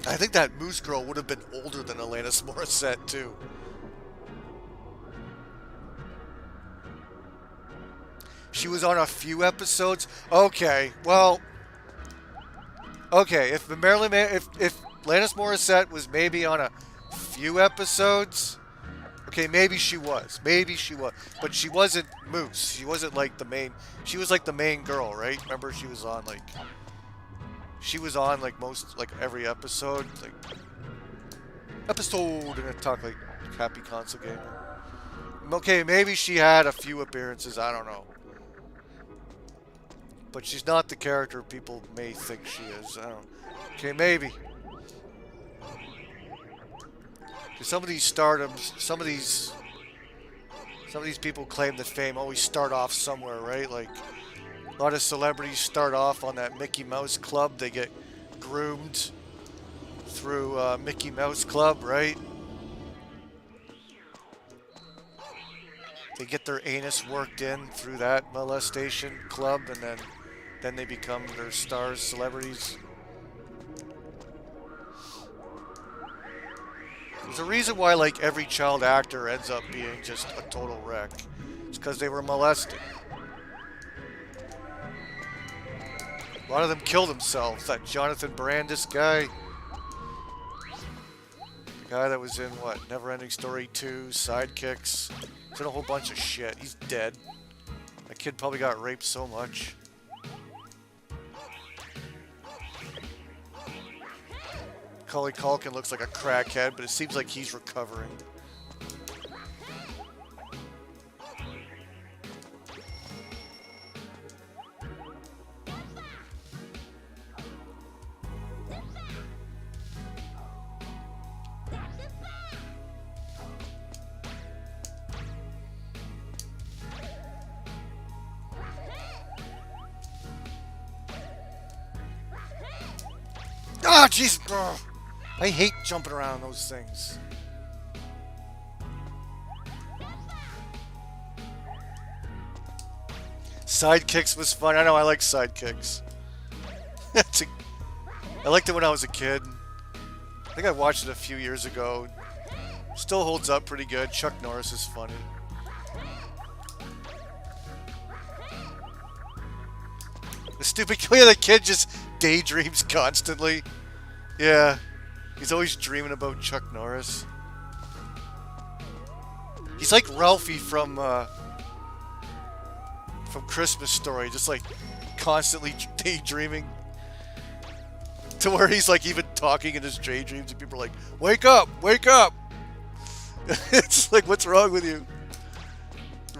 I think that Moose Girl would have been older than Alanis Morissette, too. She was on a few episodes? Okay, well... Okay, if Alanis Morissette was maybe on a few episodes... Okay, maybe she was. Maybe she was. But she wasn't Moose. She wasn't like the main... She was like the main girl, right? Remember, she was on like... She was on like every episode, and it talked like Happy Console Gamer. Okay, maybe she had a few appearances, I don't know. But she's not the character people may think she is. I don't. Okay, maybe. Some of these stardoms, some of these people claim that fame always start off somewhere, right? Like a lot of celebrities start off on that Mickey Mouse Club. They get groomed through Mickey Mouse Club, right? They get their anus worked in through that molestation club, and then they become their stars, celebrities. There's a reason why like every child actor ends up being just a total wreck. It's because they were molested. A lot of them killed themselves. That Jonathan Brandis guy. The guy that was in, what, Neverending Story 2, Sidekicks. He's in a whole bunch of shit. He's dead. That kid probably got raped so much. Macaulay Culkin looks like a crackhead, but it seems like he's recovering. Ah, jeez. Ugh. I hate jumping around those things. Sidekicks was fun. I know, I like sidekicks. I liked it when I was a kid. I think I watched it a few years ago. Still holds up pretty good. Chuck Norris is funny. The stupid the kid just daydreams constantly. Yeah. He's always dreaming about Chuck Norris. He's like Ralphie from Christmas Story, just like constantly daydreaming. To where he's like even talking in his daydreams and people are like, wake up, wake up. It's like, what's wrong with you?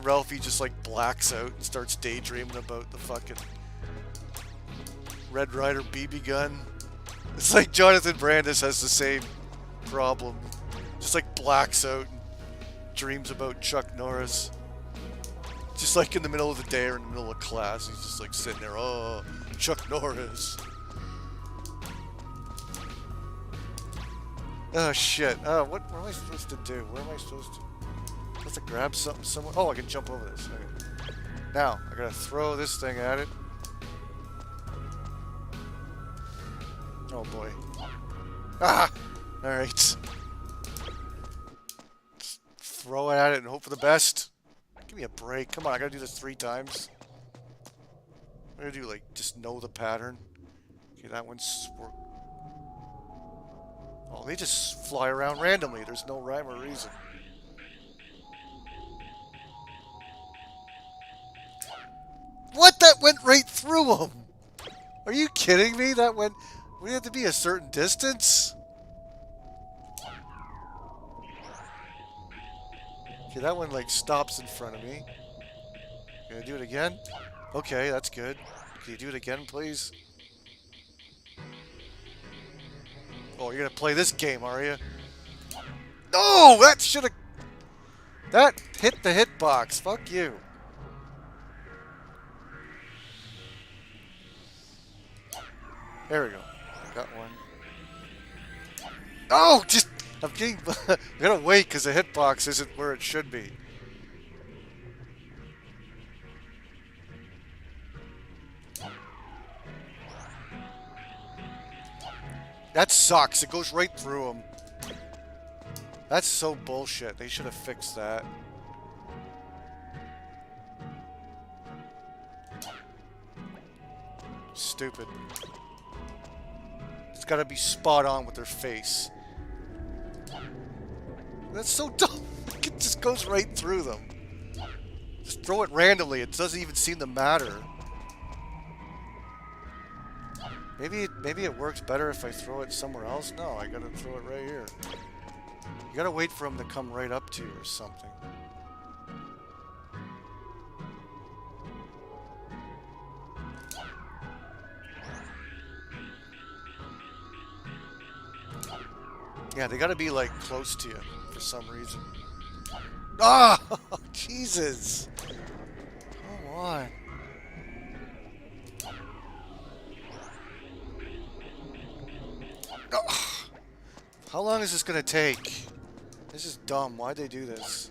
Ralphie just like blacks out and starts daydreaming about the fucking Red Ryder BB gun. It's like Jonathan Brandis has the same problem. Just like blacks out and dreams about Chuck Norris. Just like in the middle of the day or in the middle of class, he's just like sitting there, oh, Chuck Norris. Oh shit. Oh, what am I supposed to do? Where am I supposed to? I have to grab something somewhere. Oh, I can jump over this. Okay. Now, I gotta throw this thing at it. Oh boy. Ah! Alright. Just throw it at it and hope for the best. Give me a break. Come on, I gotta do this 3 times. I gotta do, like, just know the pattern. Okay, that one's... Oh, they just fly around randomly. There's no rhyme or reason. What? That went right through them! Are you kidding me? That went... We have to be a certain distance? Okay, that one, like, stops in front of me. Gonna do it again? Okay, that's good. Can you do it again, please? Oh, you're gonna play this game, are you? No! That should've... That hit the hitbox. Fuck you. There we go. Got one. Oh! Just... I'm getting... I gotta wait, because the hitbox isn't where it should be. That sucks. It goes right through them. That's so bullshit. They should have fixed that. Stupid. It's gotta be spot on with their face. That's so dumb. It just goes right through them. Just throw it randomly. It doesn't even seem to matter. Maybe it works better if I throw it somewhere else. No, I gotta throw it right here. You gotta wait for him to come right up to you or something. Yeah, they gotta be like close to you for some reason. Ah! Oh, Jesus! Come on. How long is this gonna take? This is dumb. Why'd they do this?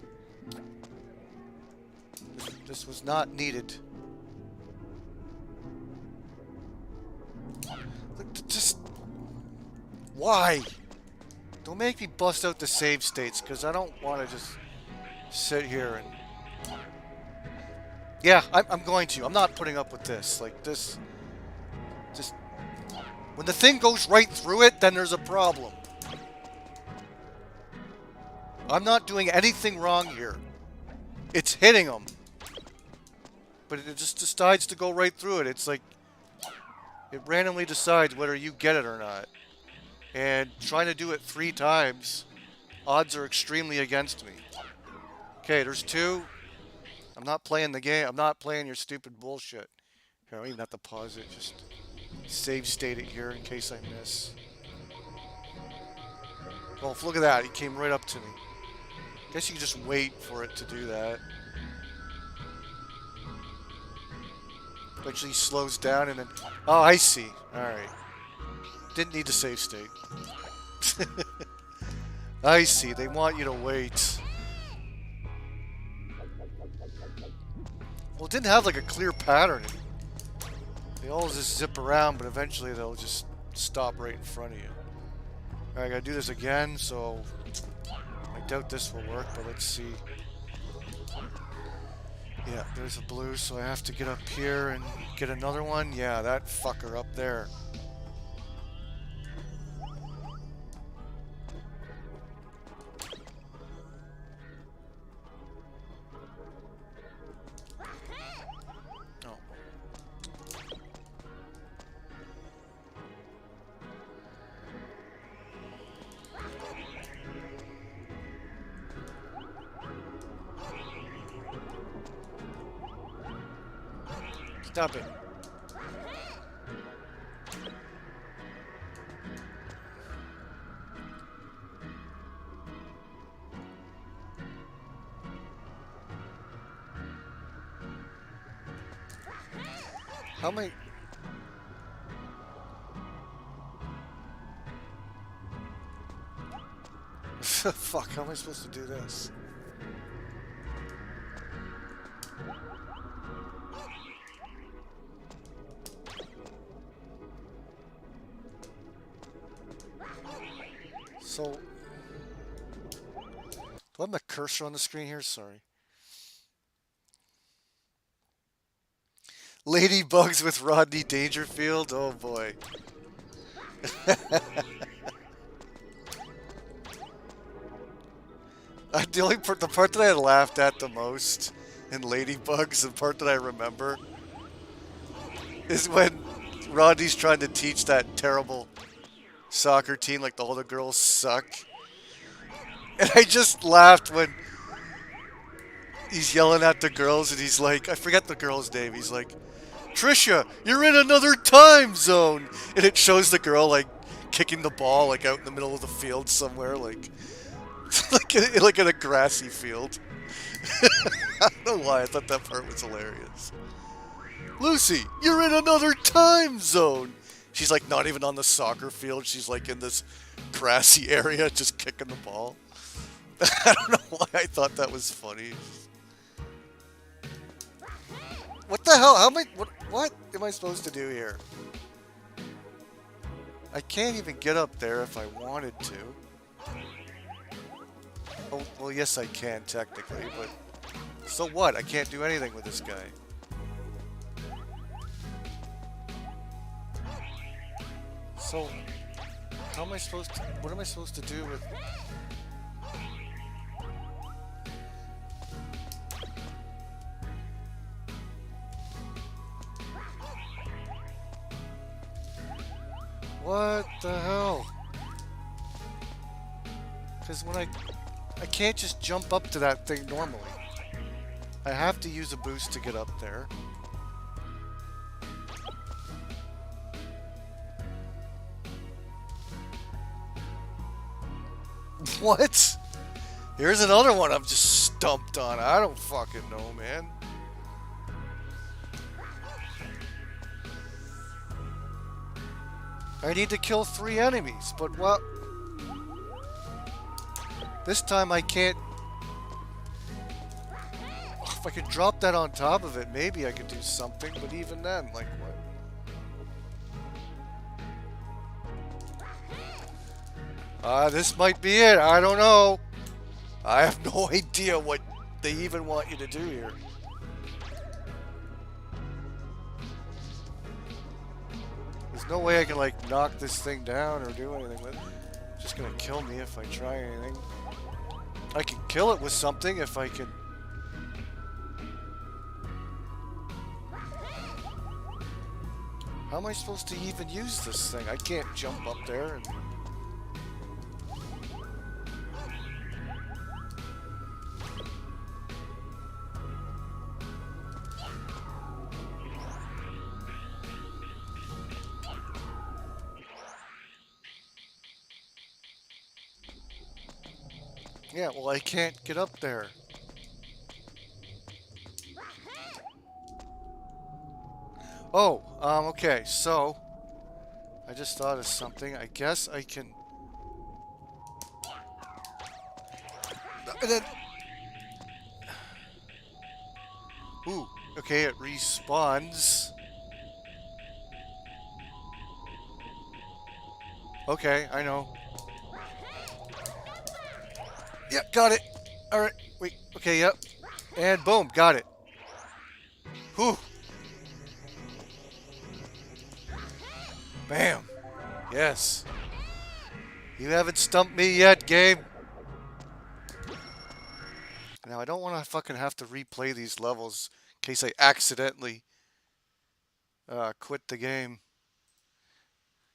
This was not needed. Just... Why? Don't make me bust out the save states, because I don't want to just sit here and... Yeah, I'm going to. I'm not putting up with this. Like, this... Just... When the thing goes right through it, then there's a problem. I'm not doing anything wrong here. It's hitting them. But it just decides to go right through it. It's like... It randomly decides whether you get it or not. And trying to do it 3 times, odds are extremely against me. Okay, there's 2. I'm not playing the game. I'm not playing your stupid bullshit. Here, I don't even have to pause it. Just save state it here in case I miss. Oh, look at that. He came right up to me. Guess you can just wait for it to do that. Eventually he slows down and then... Oh, I see. Alright. Didn't need to save state. I see. They want you to wait. Well, it didn't have like a clear pattern. They all just zip around, but eventually they'll just stop right in front of you. Alright, I gotta do this again, so I doubt this will work, but let's see. Yeah, there's a blue, so I have to get up here and get another one. Yeah, that fucker up there. Oh. Stop it. How am I... Fuck, how am I supposed to do this? So... Do I have my cursor on the screen here? Sorry. Ladybugs with Rodney Dangerfield? Oh boy. The part that I laughed at the most in Ladybugs, the part that I remember, is when Rodney's trying to teach that terrible soccer team like all the girls suck. And I just laughed when he's yelling at the girls and he's like, I forget the girl's name, he's like, Trisha, you're in another time zone! And it shows the girl like kicking the ball like out in the middle of the field somewhere, like like in a grassy field. I don't know why, I thought that part was hilarious. Lucy, you're in another time zone! She's like not even on the soccer field, she's like in this grassy area just kicking the ball. I don't know why I thought that was funny. What the hell? How am I... What am I supposed to do here? I can't even get up there if I wanted to. Oh, well, yes I can, technically, but... So what? I can't do anything with this guy. So... How am I supposed to... What am I supposed to do with... What the hell? Because when I can't just jump up to that thing normally. I have to use a boost to get up there. What? Here's another one I'm just stumped on. I don't fucking know, man. I need to kill 3 enemies, but what? This time I can't... If I could drop that on top of it, maybe I could do something, but even then, like what? This might be it, I don't know. I have no idea what they even want you to do here. There's no way I can like knock this thing down or do anything with it. It's just gonna kill me if I try anything. I can kill it with something if I can. How am I supposed to even use this thing? I can't jump up there and... Yeah, well, I can't get up there. Oh, okay, so I just thought of something. I guess I can... And then... Ooh, okay, it respawns. Okay, I know. Yep, got it. Alright, wait, okay, yep. And boom, got it. Whew. Bam. Yes. You haven't stumped me yet, game. Now, I don't want to fucking have to replay these levels in case I accidentally quit the game.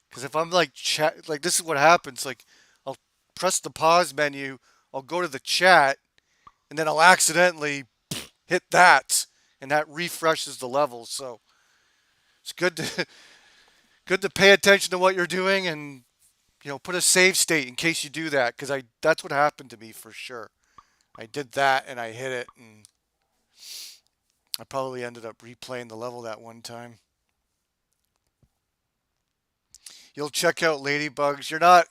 Because if I'm like chat, like this is what happens. Like, I'll press the pause menu, I'll go to the chat, and then I'll accidentally hit that, and that refreshes the level. So it's good to good to pay attention to what you're doing, and put a save state in case you do that. Because that's what happened to me for sure. I did that and I hit it, and I probably ended up replaying the level that one time. You'll check out Ladybugs. You're not.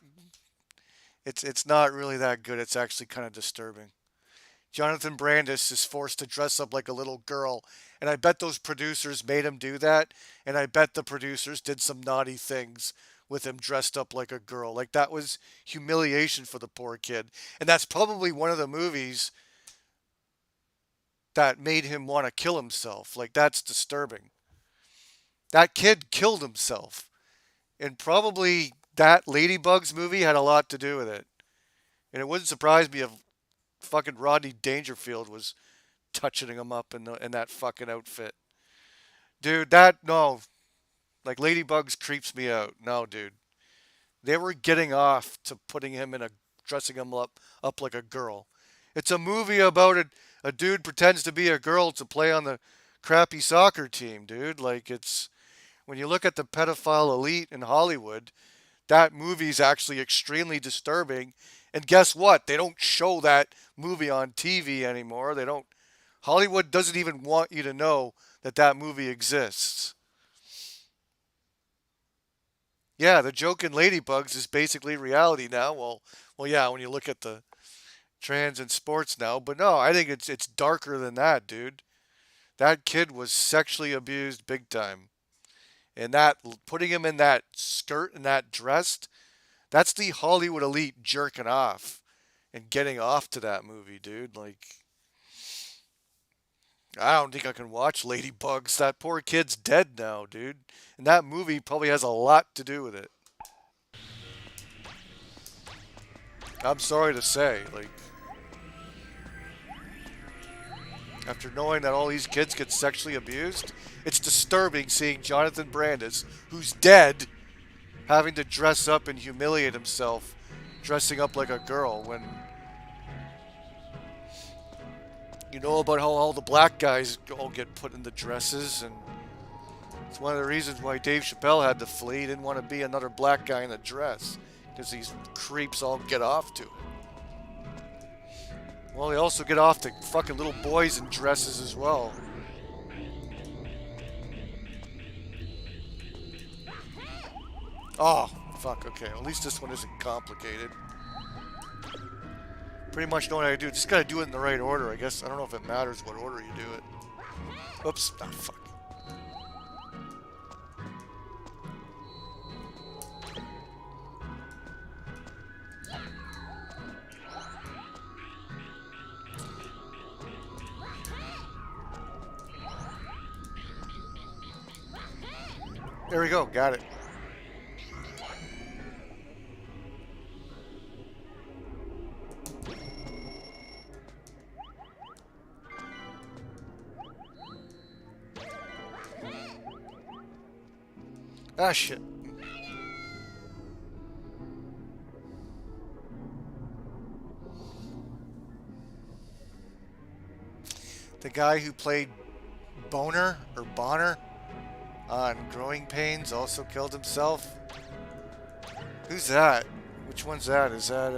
It's not really that good. It's actually kind of disturbing. Jonathan Brandis is forced to dress up like a little girl, and I bet those producers made him do that, and I bet the producers did some naughty things with him dressed up like a girl. Like, that was humiliation for the poor kid. And that's probably one of the movies that made him want to kill himself. Like, that's disturbing. That kid killed himself. And probably that Ladybugs movie had a lot to do with it. And it wouldn't surprise me if fucking Rodney Dangerfield was touching him up in that fucking outfit. Dude, no. Like, Ladybugs creeps me out. No, dude. They were getting off to putting him dressing him up like a girl. It's a movie about a dude pretends to be a girl to play on the crappy soccer team, dude. Like, when you look at the pedophile elite in Hollywood, that movie's actually extremely disturbing. And guess what? They don't show that movie on TV anymore. Hollywood doesn't even want you to know that movie exists. Yeah, the joke in Ladybugs is basically reality now. Well, yeah, when you look at the trans in sports now. But no, I think it's darker than that, dude. That kid was sexually abused big time. And putting him in that skirt and that dress, that's the Hollywood elite jerking off and getting off to that movie, dude. Like, I don't think I can watch Ladybugs. That poor kid's dead now, dude. And that movie probably has a lot to do with it. I'm sorry to say, like, after knowing that all these kids get sexually abused, it's disturbing seeing Jonathan Brandis, who's dead, having to dress up and humiliate himself, dressing up like a girl when you know about how all the black guys all get put in the dresses, and it's one of the reasons why Dave Chappelle had to flee. He didn't want to be another black guy in a dress, because these creeps all get off to it. Well, they also get off to fucking little boys in dresses as well. Oh, fuck, okay. At least this one isn't complicated. Pretty much know what I do. Just gotta do it in the right order, I guess. I don't know if it matters what order you do it. Oops. Ah, fuck. There we go. Got it. Ah, shit. The guy who played Bonner or Bonner on Growing Pains also killed himself. Who's that? Which one's that? Is that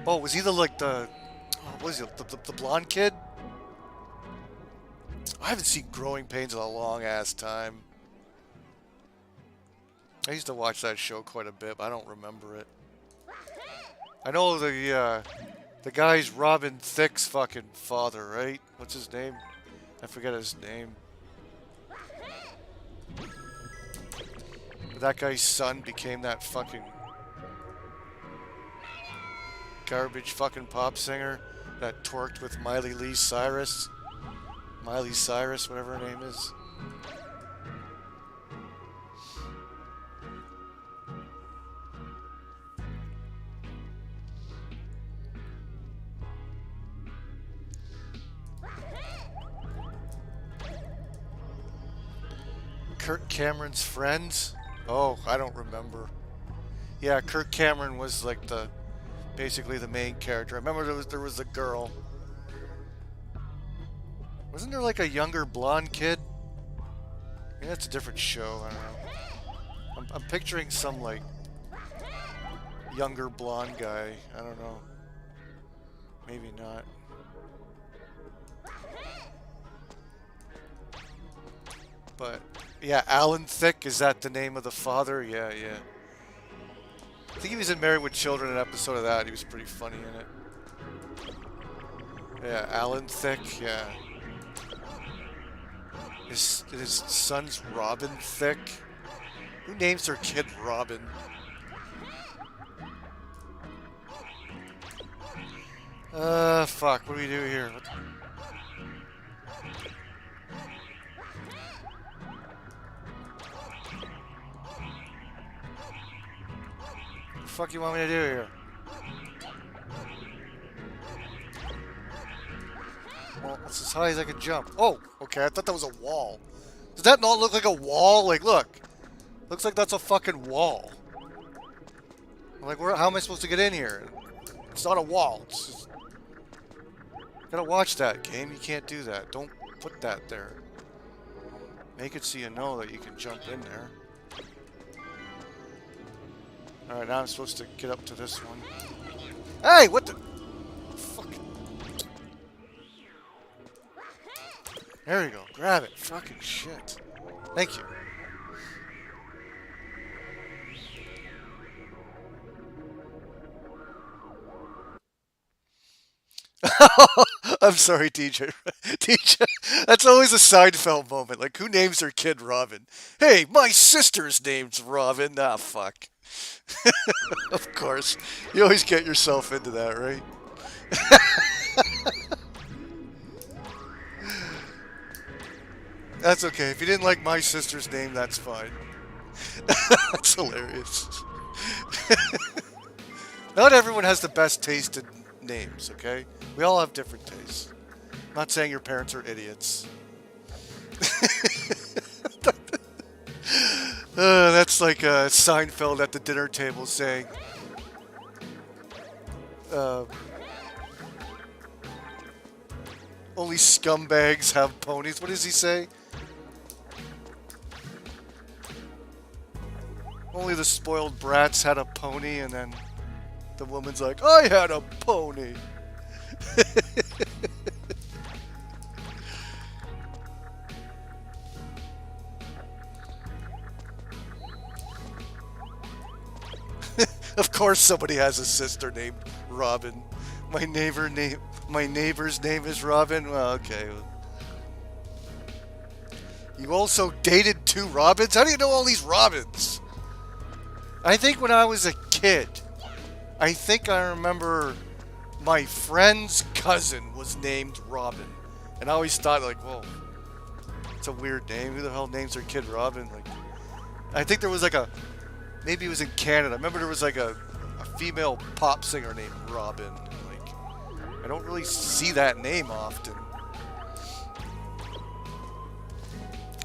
oh, was he what was he, the blonde kid? I haven't seen Growing Pains in a long ass time. I used to watch that show quite a bit, but I don't remember it. I know the guy's Robin Thicke's fucking father, right? What's his name? I forget his name. But that guy's son became that fucking garbage fucking pop singer that twerked with Miley Cyrus, whatever her name is. Kirk Cameron's friends? Oh, I don't remember. Yeah, Kirk Cameron was like basically the main character. I remember there was a girl. Wasn't there like a younger blonde kid? Maybe that's a different show. I don't know. I'm picturing some like younger blonde guy. I don't know. Maybe not. But yeah, Alan Thicke, is that the name of the father? Yeah, yeah. I think he was in Married with Children, an episode of that. He was pretty funny in it. Yeah, Alan Thicke, yeah. His son's Robin Thicke. Who names their kid Robin? Fuck, what do we do here? What the fuck you want me to do here? Well, it's as high as I can jump. Oh, okay, I thought that was a wall. Does that not look like a wall? Like, look. Looks like that's a fucking wall. I'm like, how am I supposed to get in here? It's not a wall. It's just... Gotta watch that, game. You can't do that. Don't put that there. Make it so you know that you can jump in there. Alright, now I'm supposed to get up to this one. Hey, what the... Fuck. There you go. Grab it. Fucking shit. Thank you. I'm sorry, DJ. DJ, that's always a Seinfeld moment. Like, who names their kid Robin? Hey, my sister's name's Robin. Ah, fuck. Of course. You always get yourself into that, right? That's okay. If you didn't like my sister's name, that's fine. That's hilarious. Not everyone has the best taste in names, okay? We all have different tastes. I'm not saying your parents are idiots. That's like Seinfeld at the dinner table saying, only scumbags have ponies. What does he say? Only the spoiled brats had a pony, and then the woman's like, I had a pony. Of course somebody has a sister named Robin. My neighbor's name is Robin. Well, okay. You also dated 2 Robins? How do you know all these Robins? I think when I was a kid, I think I remember my friend's cousin was named Robin. And I always thought, like, whoa, it's a weird name. Who the hell names their kid Robin? Like, I think there was like maybe it was in Canada. I remember there was like a female pop singer named Robin. Like, I don't really see that name often.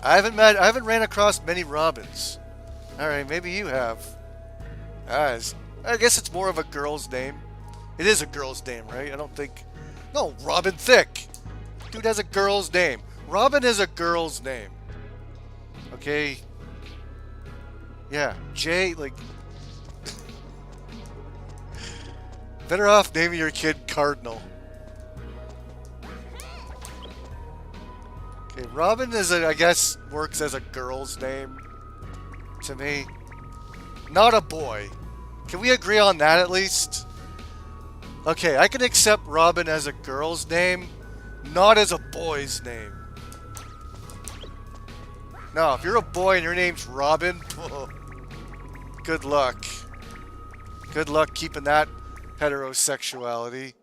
I haven't ran across many Robins. Alright, maybe you have. I guess it's more of a girl's name. It is a girl's name, right? I don't think... No, Robin Thicke. Dude has a girl's name. Robin is a girl's name. Okay? Yeah, Jay, like... Better off naming your kid Cardinal. Okay, Robin is I guess, works as a girl's name. To me. Not a boy. Can we agree on that at least? Okay, I can accept Robin as a girl's name, not as a boy's name. No, if you're a boy and your name's Robin, good luck. Good luck keeping that heterosexuality.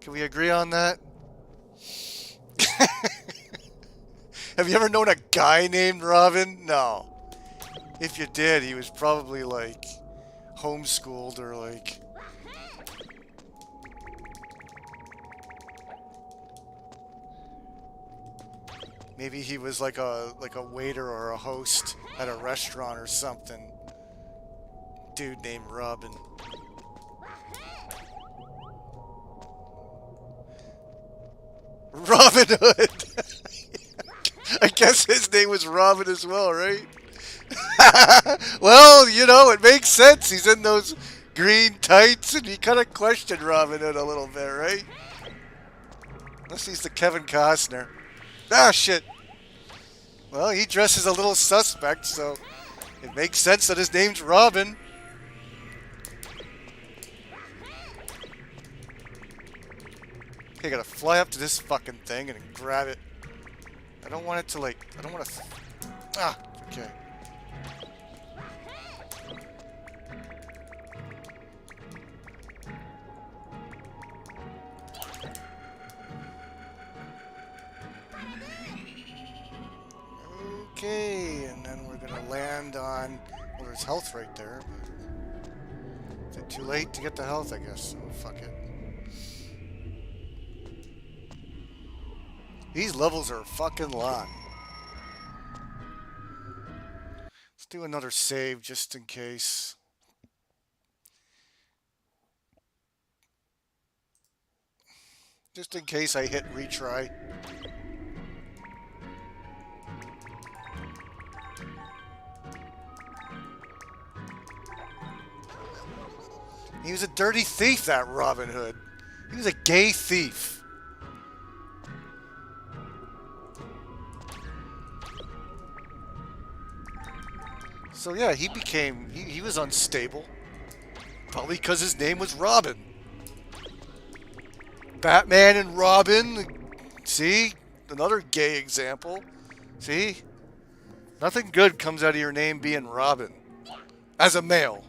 Can we agree on that? Have you ever known a guy named Robin? No. If you did, he was probably like homeschooled or like... Maybe he was like a waiter or a host at a restaurant or something. Dude named Robin. Robin Hood. I guess his name was Robin as well, right? Well, you know, it makes sense. He's in those green tights, and he kind of questioned Robin Hood a little bit, right? Unless he's the Kevin Costner. Ah, shit. Well, he dresses a little suspect, so it makes sense that his name's Robin. Okay, I gotta fly up to this fucking thing and grab it. I don't want it to, like, I don't want to... Ah, okay. Okay, and then we're gonna land on... Well, there's health right there. Is it too late to get the health, I guess? Oh, fuck it. These levels are fucking long. Let's do another save just in case. Just in case I hit retry. He was a dirty thief, that Robin Hood. He was a gay thief. So yeah, he was unstable. Probably because his name was Robin. Batman and Robin. See? Another gay example. See? Nothing good comes out of your name being Robin. As a male.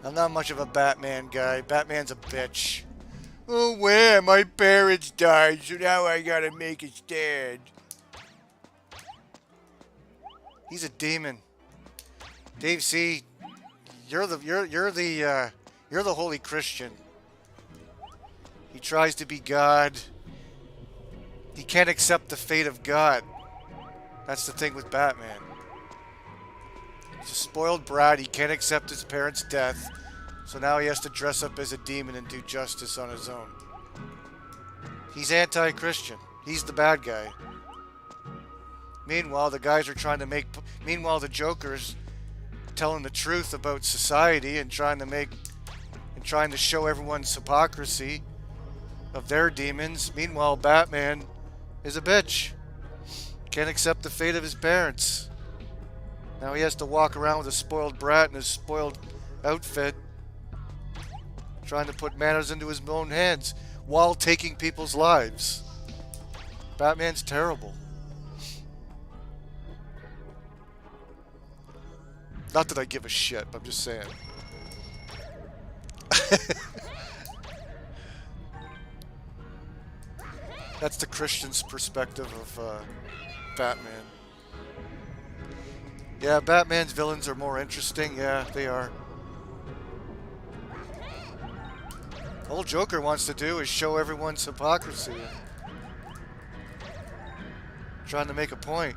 I'm not much of a Batman guy. Batman's a bitch. Oh, where? My parents died, so now I gotta make a stand. He's a demon. Dave C, you're the holy Christian. He tries to be God. He can't accept the fate of God. That's the thing with Batman. He's a spoiled brat. He can't accept his parents' death. So now he has to dress up as a demon and do justice on his own. He's anti-Christian. He's the bad guy. Meanwhile, the guys are trying to make... Meanwhile, the Joker's telling the truth about society and trying to show everyone's hypocrisy of their demons. Meanwhile, Batman is a bitch. Can't accept the fate of his parents. Now he has to walk around with a spoiled brat in his spoiled outfit, trying to put manners into his own hands while taking people's lives. Batman's terrible. Not that I give a shit, I'm just saying. That's the Christian's perspective of Batman. Yeah, Batman's villains are more interesting. Yeah, they are. All Joker wants to do is show everyone's hypocrisy. Trying to make a point.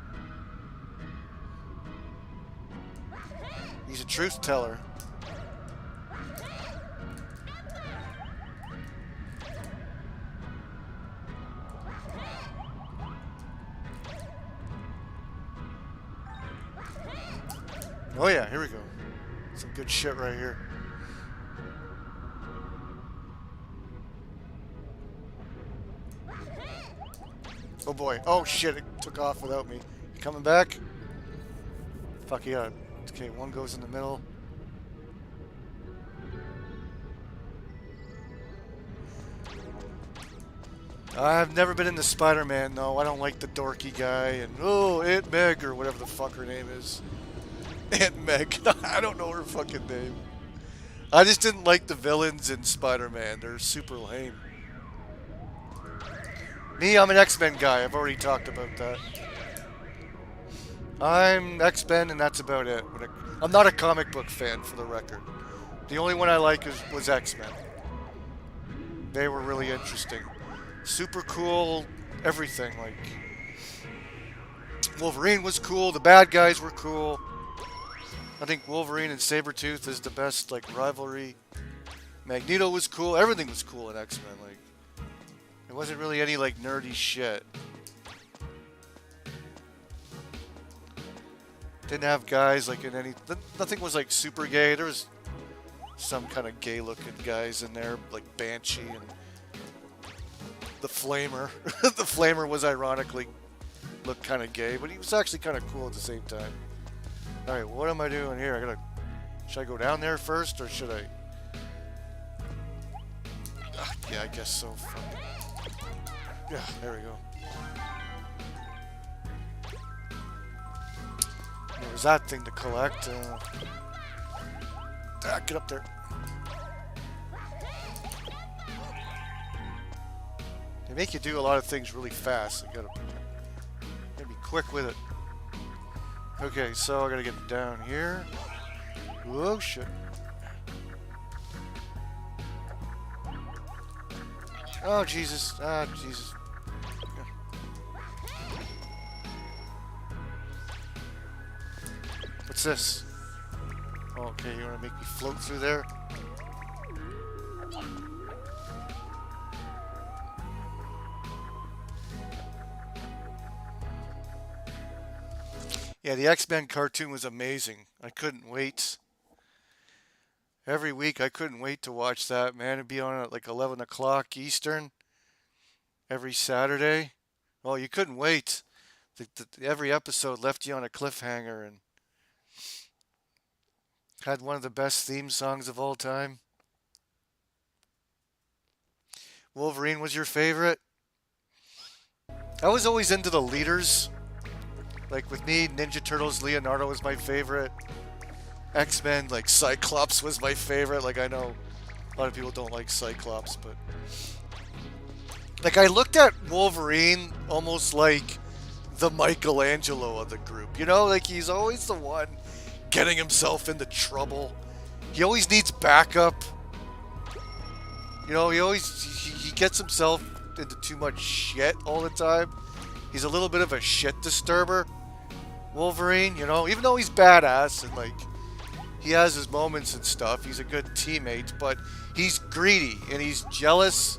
He's a truth teller. Oh yeah, here we go. Some good shit right here. Oh boy. Oh shit, it took off without me. You coming back? Fuck yeah. Okay, one goes in the middle. I've never been into Spider-Man, though. I don't like the dorky guy and, oh, Aunt Meg, or whatever the fuck her name is. Aunt Meg. I don't know her fucking name. I just didn't like the villains in Spider-Man. They're super lame. Me, I'm an X-Men guy. I've already talked about that. I'm X-Men, and that's about it. I'm not a comic book fan, for the record. The only one I like was X-Men. They were really interesting. Super cool, everything. Like, Wolverine was cool, the bad guys were cool. I think Wolverine and Sabretooth is the best, like, rivalry. Magneto was cool, everything was cool in X-Men. Like, there wasn't really any, like, nerdy shit. Didn't have guys, like, in any... Nothing was, like, super gay. There was some kind of gay-looking guys in there, like Banshee and the Flamer. The Flamer was ironically looked kind of gay, but he was actually kind of cool at the same time. Alright, what am I doing here? Should I go down there first, or should I... yeah, I guess so. Fuck. Yeah, there we go. There was that thing to collect. Get up there. They make you do a lot of things really fast. You gotta be quick with it. Okay, so I gotta get down here. Whoa, shit. Oh, Jesus. Ah, Jesus. What's this? Okay, you wanna make me float through there? Yeah, the X-Men cartoon was amazing. I couldn't wait. Every week, I couldn't wait to watch that, man. It'd be on at like 11 o'clock Eastern every Saturday. Oh, you couldn't wait. Every episode left you on a cliffhanger and had one of the best theme songs of all time. Wolverine was your favorite? I was always into the leaders. Like with me, Ninja Turtles, Leonardo was my favorite. X-Men, like Cyclops was my favorite. Like, I know a lot of people don't like Cyclops, but... like, I looked at Wolverine almost like the Michelangelo of the group. You know, like, he's always the one getting himself into trouble. He always needs backup. You know, he gets himself into too much shit all the time. He's a little bit of a shit disturber. Wolverine, you know, even though he's badass and, like, he has his moments and stuff, he's a good teammate, but he's greedy and he's jealous.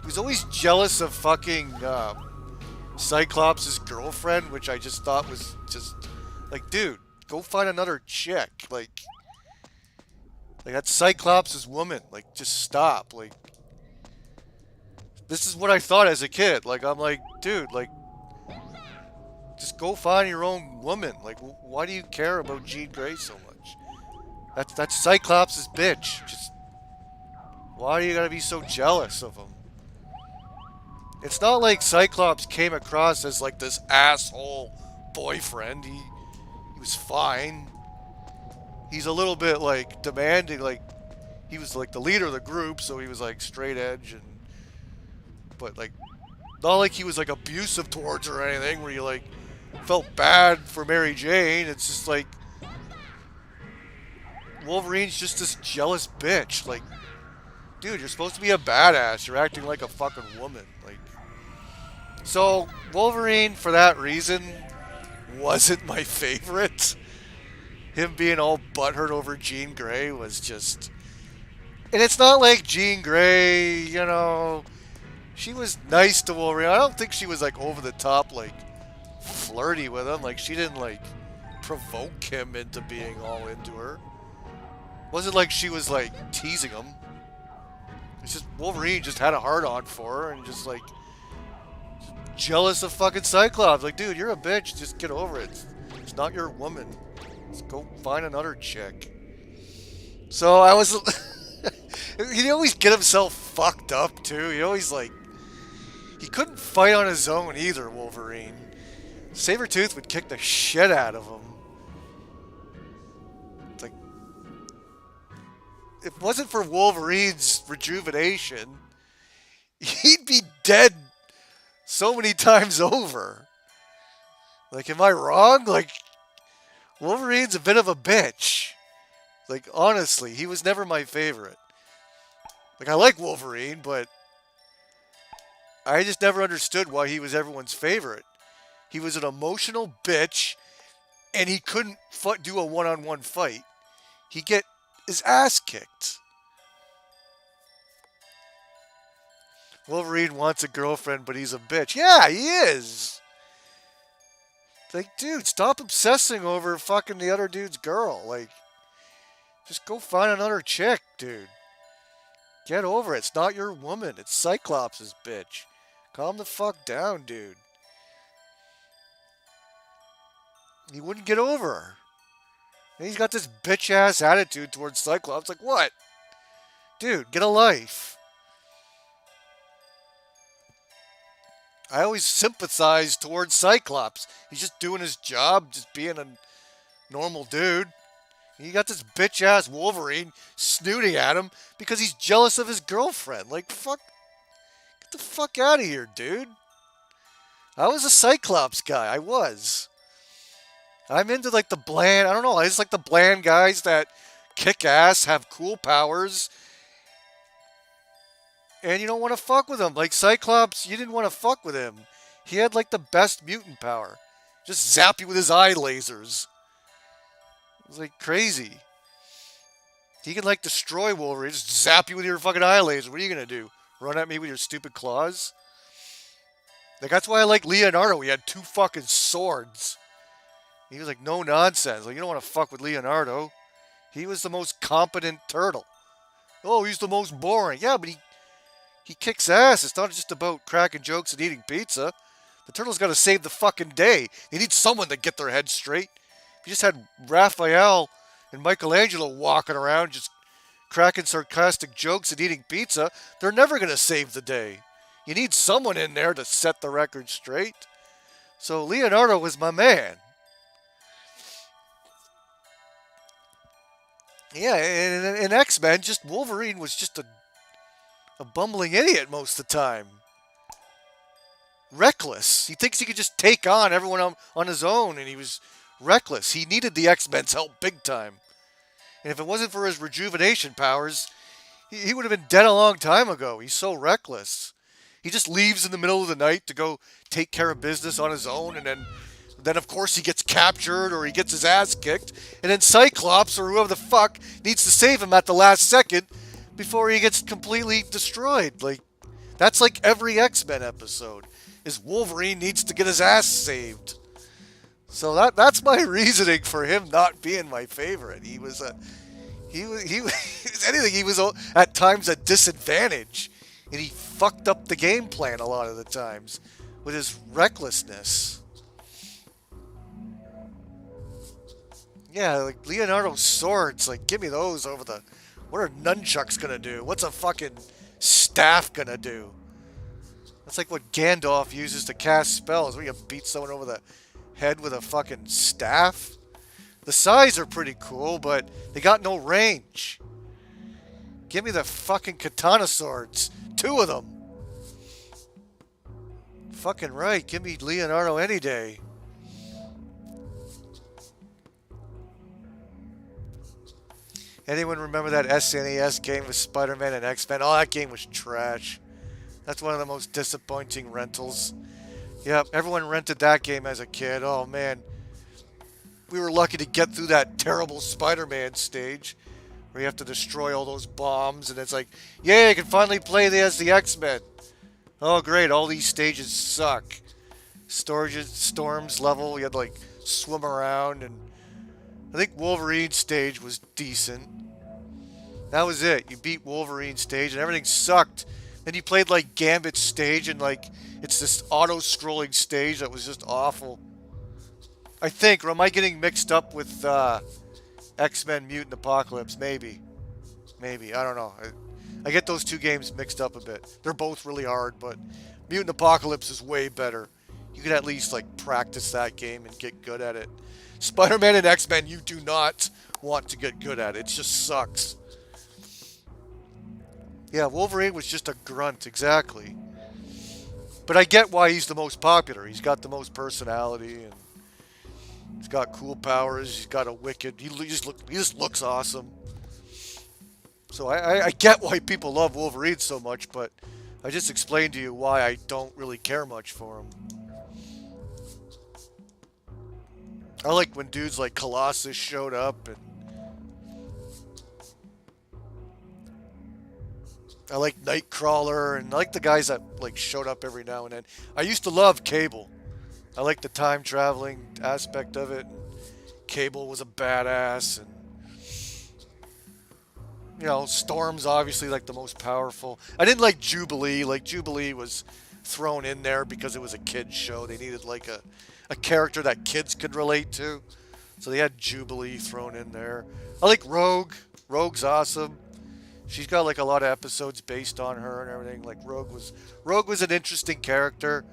He's always jealous of fucking Cyclops' girlfriend, which I just thought was just, like, dude, go find another chick. Like that's Cyclops' woman. Like, just stop. Like, this is what I thought as a kid. Like, I'm like, dude, like, just go find your own woman. Like, why do you care about Jean Grey so much? That's Cyclops' bitch. Just, why do you gotta be so jealous of him? It's not like Cyclops came across as like this asshole boyfriend. He was fine. He's a little bit like demanding. Like, he was like the leader of the group, so he was like straight edge, and but like not like he was like abusive towards her or anything, where you like felt bad for Mary Jane. It's just like Wolverine's just this jealous bitch. Like, dude, you're supposed to be a badass. You're acting like a fucking woman. Like, so Wolverine, for that reason, wasn't my favorite. Him being all butthurt over Jean Grey was just... and it's not like Jean Grey, you know... she was nice to Wolverine. I don't think she was, like, over the top, like, flirty with him. Like, she didn't, like, provoke him into being all into her. Wasn't like she was like teasing him. It's just Wolverine just had a hard-on for her and just like jealous of fucking Cyclops. Like, dude, you're a bitch. Just get over it. It's not your woman. Let's go find another chick. So I was... He'd always get himself fucked up, too. He always, like... He couldn't fight on his own either, Wolverine. Sabretooth would kick the shit out of him. It's like... If it wasn't for Wolverine's rejuvenation, he'd be dead so many times over. Like, am I wrong? Like, Wolverine's a bit of a bitch. Like, honestly, he was never my favorite. Like, I like Wolverine, but I just never understood why he was everyone's favorite. He was an emotional bitch, and he couldn't do a one-on-one fight. He'd get his ass kicked. Wolverine wants a girlfriend, but he's a bitch. Yeah, he is. Like, dude, stop obsessing over fucking the other dude's girl. Like, just go find another chick, dude. Get over it. It's not your woman. It's Cyclops' bitch. Calm the fuck down, dude. He wouldn't get over her. And he's got this bitch-ass attitude towards Cyclops. Like, what? Dude, get a life. I always sympathize towards Cyclops. He's just doing his job, just being a normal dude. You got this bitch-ass Wolverine snooting at him because he's jealous of his girlfriend. Like, fuck. Get the fuck out of here, dude. I was a Cyclops guy. I was. I'm into, like, the bland... I don't know. I just like the bland guys that kick ass, have cool powers, and you don't want to fuck with him. Like, Cyclops, you didn't want to fuck with him. He had, like, the best mutant power. Just zap you with his eye lasers. It was, like, crazy. He can, like, destroy Wolverine. Just zap you with your fucking eye laser. What are you going to do? Run at me with your stupid claws? Like, that's why I like Leonardo. He had 2 fucking swords. He was like, no nonsense. Like, you don't want to fuck with Leonardo. He was the most competent turtle. Oh, he's the most boring. Yeah, but he kicks ass. It's not just about cracking jokes and eating pizza. The turtle's got to save the fucking day. They need someone to get their head straight. If you just had Raphael and Michelangelo walking around just cracking sarcastic jokes and eating pizza, they're never going to save the day. You need someone in there to set the record straight. So Leonardo was my man. Yeah, and in X-Men, just Wolverine was just a bumbling idiot most of the time. Reckless. He thinks he could just take on everyone on his own, and he was reckless. He needed the X-Men's help big time. And if it wasn't for his rejuvenation powers, he would have been dead a long time ago. He's so reckless. He just leaves in the middle of the night to go take care of business on his own, and then of course he gets captured or he gets his ass kicked, and then Cyclops or whoever the fuck needs to save him at the last second before he gets completely destroyed. Like, that's like every X-Men episode, is Wolverine needs to get his ass saved. So that's my reasoning for him not being my favorite. He was anything, he was at times a disadvantage, and he fucked up the game plan a lot of the times with his recklessness. Yeah, like Leonardo's swords, like, give me those over the... What are nunchucks gonna do? What's a fucking staff gonna do? That's like what Gandalf uses to cast spells, where you beat someone over the head with a fucking staff. The size are pretty cool, but they got no range. Give me the fucking katana swords. 2 of them. Fucking right, give me Leonardo any day. Anyone remember that SNES game with Spider-Man and X-Men? Oh, that game was trash. That's one of the most disappointing rentals. Yep, everyone rented that game as a kid. Oh, man. We were lucky to get through that terrible Spider-Man stage where you have to destroy all those bombs, and it's like, yay, I can finally play as the X-Men. Oh, great, all these stages suck. Storms level, you had to, like, swim around and I think Wolverine's stage was decent. That was it. You beat Wolverine's stage and everything sucked. Then you played like Gambit's stage and like it's this auto-scrolling stage that was just awful. I think, or am I getting mixed up with X-Men Mutant Apocalypse? Maybe. Maybe. I don't know. I get those two games mixed up a bit. They're both really hard, but Mutant Apocalypse is way better. You could at least like practice that game and get good at it. Spider-Man and X-Men, you do not want to get good at it. It just sucks. Yeah, Wolverine was just a grunt, exactly. But I get why he's the most popular. He's got the most personality, and he's got cool powers. He's got a wicked. He just looks awesome. So I get why people love Wolverine so much, but I just explained to you why I don't really care much for him. I like when dudes like Colossus showed up, and I like Nightcrawler, and I like the guys that like showed up every now and then. I used to love Cable. I like the time traveling aspect of it. Cable was a badass, and you know, Storm's obviously like the most powerful. I didn't like Jubilee. Like Jubilee was thrown in there because it was a kids show. They needed like a character that kids could relate to. So they had Jubilee thrown in there. I like Rogue. Rogue's awesome. She's got like a lot of episodes based on her and everything. Like Rogue was an interesting character,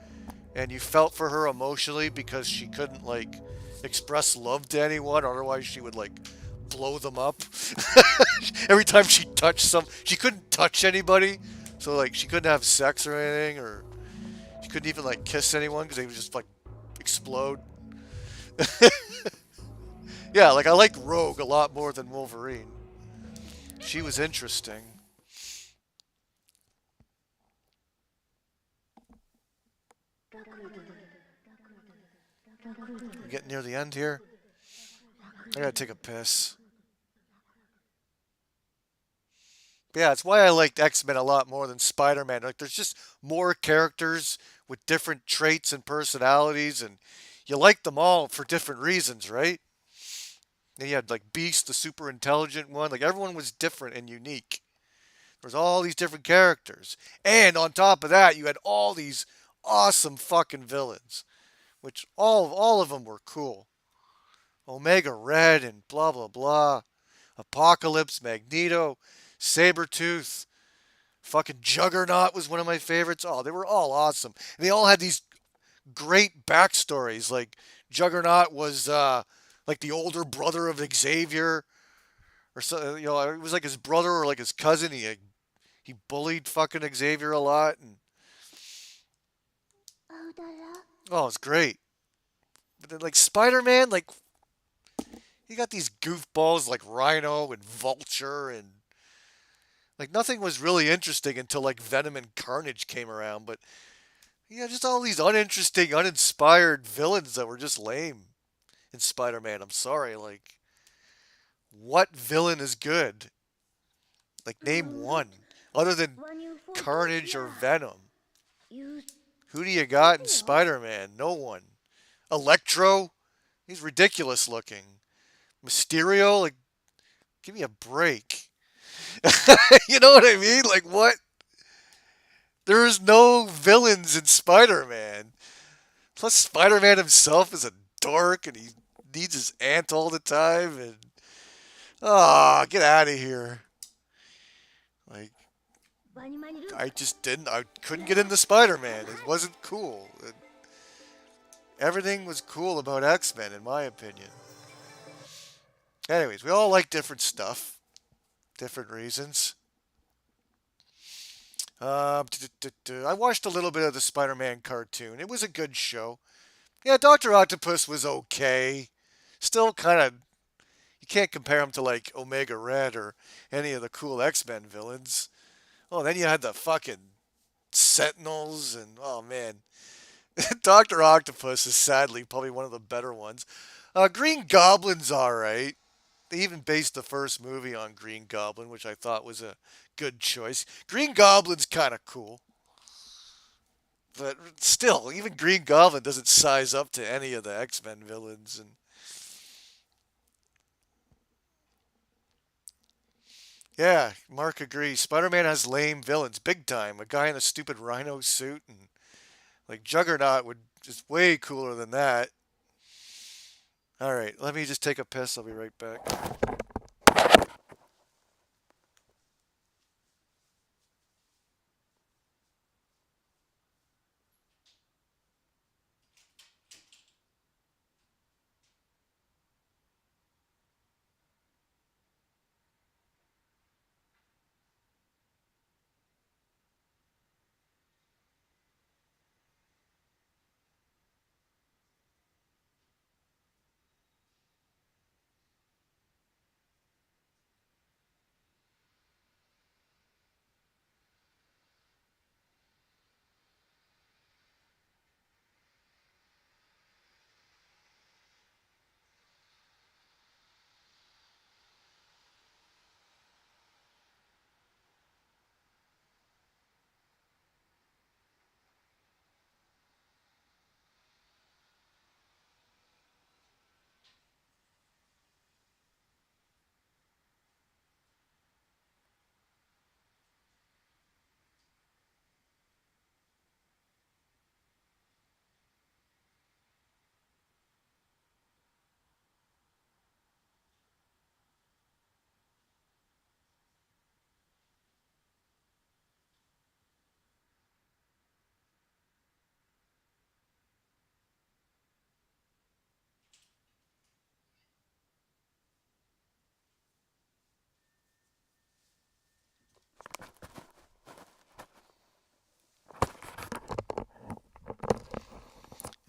and you felt for her emotionally because she couldn't like express love to anyone, otherwise she would like blow them up. Every time she touched she couldn't touch anybody, so like she couldn't have sex or anything, or she couldn't even like kiss anyone because they would just like explode. Yeah, like I like Rogue a lot more than Wolverine. She was interesting. We're getting near the end here. I gotta take a piss. But yeah, it's why I liked X-Men a lot more than Spider-Man. Like, there's just more characters with different traits and personalities, and you like them all for different reasons, right? And you had like Beast, the super intelligent one. Like everyone was different and unique. There was all these different characters, and on top of that, you had all these awesome fucking villains, which all of them were cool. Omega Red and blah blah blah, Apocalypse, Magneto, Sabretooth, fucking Juggernaut was one of my favorites. Oh, they were all awesome. And they all had these great backstories. Like Juggernaut was like the older brother of Xavier, or so, you know, it was like his brother or like his cousin. He bullied fucking Xavier a lot, and oh, it's great. But then like Spider-Man, like you got these goofballs like Rhino and Vulture, and like nothing was really interesting until like Venom and Carnage came around. But yeah, just all these uninteresting, uninspired villains that were just lame in Spider-Man. I'm sorry, like what villain is good? Like name one other than Carnage or Venom. Who do you got in Spider-Man? No one. Electro, he's ridiculous looking. Mysterio, like give me a break. You know what I mean? Like what? There is no villains in Spider-Man. Plus Spider-Man himself is a dork and he needs his aunt all the time, and get out of here. Like I couldn't get into Spider-Man. It wasn't cool. Everything was cool about X-Men in my opinion. Anyways, we all like different stuff. Different reasons. I watched a little bit of the Spider-Man cartoon. It was a good show. Yeah, Dr. Octopus was okay. Still kind of, you can't compare him to like Omega Red or any of the cool X-Men villains. Oh, then you had the fucking Sentinels, and oh man. Dr. Octopus is sadly probably one of the better ones. Green Goblin's alright. They even based the first movie on Green Goblin, which I thought was a good choice. Green Goblin's kind of cool. But still, even Green Goblin doesn't size up to any of the X-Men villains. And Yeah, Mark agrees. Spider-Man has lame villains, big time. A guy in a stupid rhino suit and like Juggernaut would just way cooler than that. All right, let me just take a piss. I'll be right back.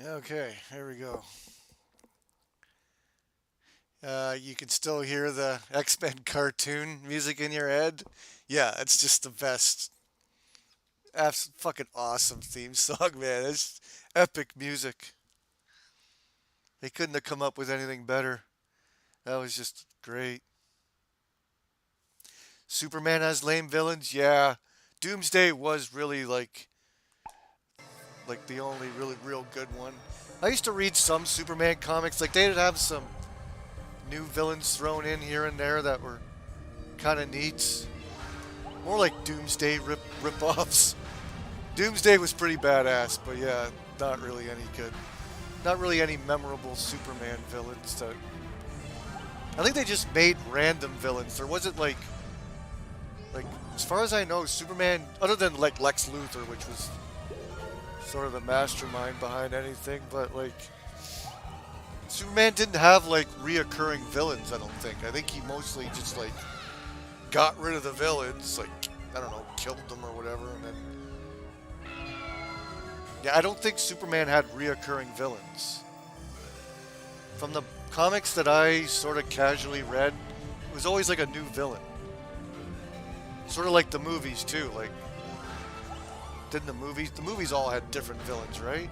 Okay, here we go. You can still hear the X-Men cartoon music in your head. Yeah, it's just the best. Fucking awesome theme song, man. It's epic music. They couldn't have come up with anything better. That was just great. Superman has lame villains. Yeah, Doomsday was really like the only really real good one. I used to read some Superman comics. Like they'd have some new villains thrown in here and there that were kind of neat. More like Doomsday rip-offs. Doomsday was pretty badass, but yeah, not really any good. Not really any memorable Superman villains. I think they just made random villains. There wasn't like as far as I know, Superman, other than like Lex Luthor, which was sort of the mastermind behind anything, but like Superman didn't have like reoccurring villains. I don't think. I think he mostly just like got rid of the villains, like I don't know, killed them or whatever, and then yeah, I don't think Superman had reoccurring villains. From the comics that I sort of casually read, it was always like a new villain. Sort of like the movies too. Like, didn't the movies all had different villains, right?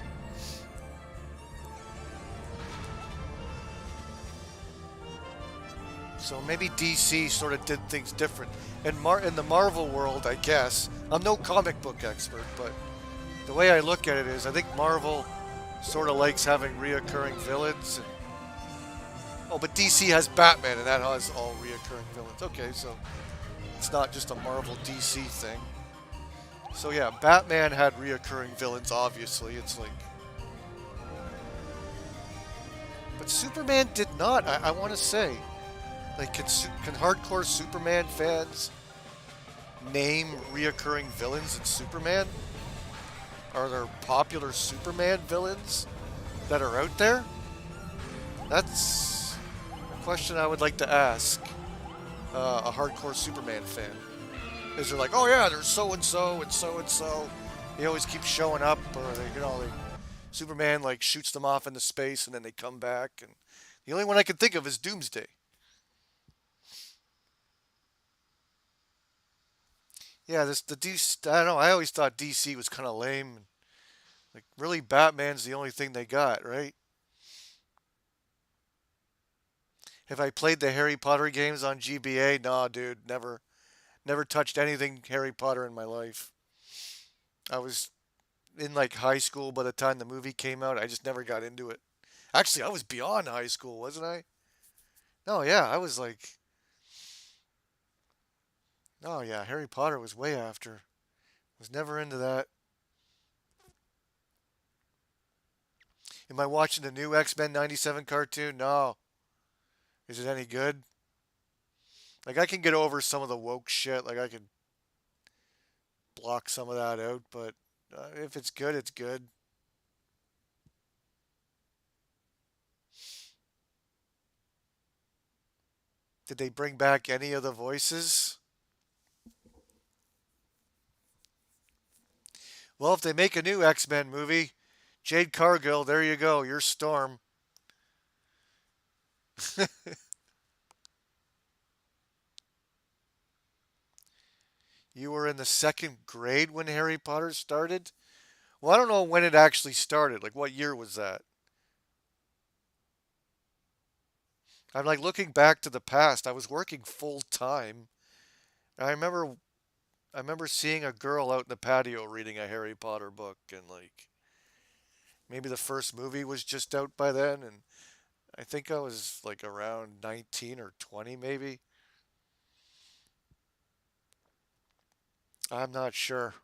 So maybe DC sort of did things different. And in the Marvel world, I guess, I'm no comic book expert, but the way I look at it is I think Marvel sort of likes having reoccurring villains. Oh, but DC has Batman, and that has all reoccurring villains. Okay, so it's not just a Marvel DC thing. So yeah, Batman had reoccurring villains, obviously. It's like... But Superman did not, I want to say. Like, can hardcore Superman fans name reoccurring villains in Superman? Are there popular Superman villains that are out there? That's a question I would like to ask a hardcore Superman fan. Is they're like, oh yeah, there's so and so and so and so. They always keep showing up, or Superman like shoots them off into space and then they come back. And the only one I can think of is Doomsday. Yeah, the DC. I don't know. I always thought DC was kind of lame. Like, really, Batman's the only thing they got, right? Have I played the Harry Potter games on GBA? Nah, dude, never touched anything Harry Potter in my life. I was in like high school by the time the movie came out. I just never got into it. Actually, I was beyond high school, wasn't I? No, yeah, I was like Oh yeah, Harry Potter was way after. Was never into that. Am I watching the new X-Men 97 cartoon? No. Is it any good? Like, I can get over some of the woke shit. Like, I can block some of that out, but if it's good, it's good. Did they bring back any of the voices? Well, if they make a new X-Men movie, Jade Cargill, there you go. You're Storm. You were in the second grade when Harry Potter started? Well, I don't know when it actually started. Like, what year was that? I'm like looking back to the past. I was working full time. I remember seeing a girl out in the patio reading a Harry Potter book, and like maybe the first movie was just out by then, and I think I was like around 19 or 20 maybe. I'm not sure.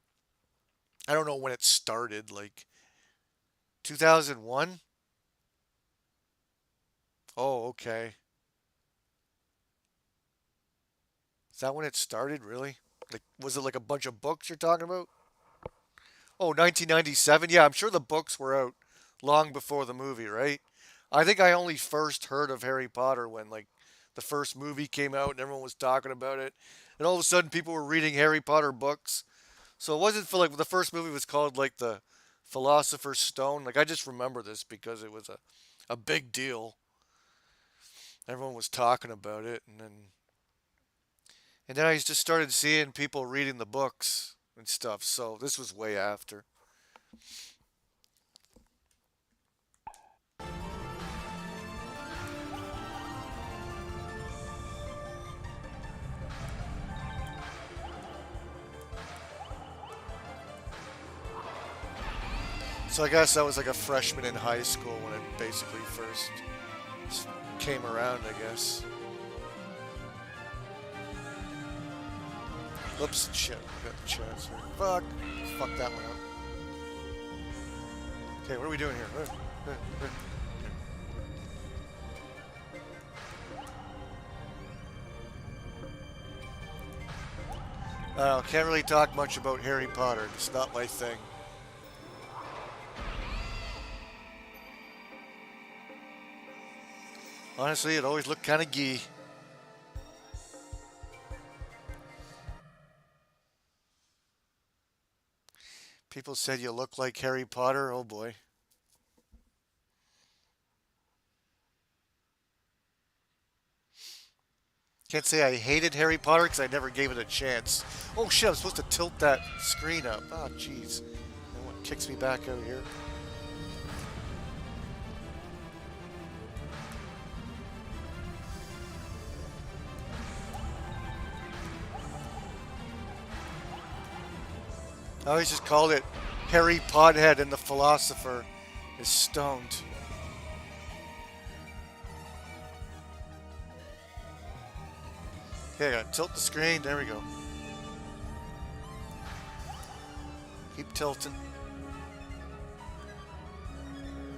I don't know when it started, like 2001? Oh, okay. Is that when it started, really? Like, was it like a bunch of books you're talking about? Oh, 1997? Yeah, I'm sure the books were out long before the movie, right? I think I only first heard of Harry Potter when, like, the first movie came out and everyone was talking about it. And all of a sudden, people were reading Harry Potter books. So it wasn't for, like, the first movie was called, like, The Philosopher's Stone. Like, I just remember this because it was a big deal. Everyone was talking about it. And then I just started seeing people reading the books and stuff. So this was way after. So I guess I was like a freshman in high school when it basically first came around, I guess. Oops, shit, I got the chance here. Fuck. Fuck that one up. Okay, what are we doing here? Can't really talk much about Harry Potter. It's not my thing. Honestly, it always looked kind of gay. People said you look like Harry Potter. Oh boy. Can't say I hated Harry Potter because I never gave it a chance. Oh shit, I'm supposed to tilt that screen up. Oh jeez. And what kicks me back out here? I always just called it Harry Pothead and the Philosopher is Stoned. Okay, I gotta tilt the screen. There we go. Keep tilting.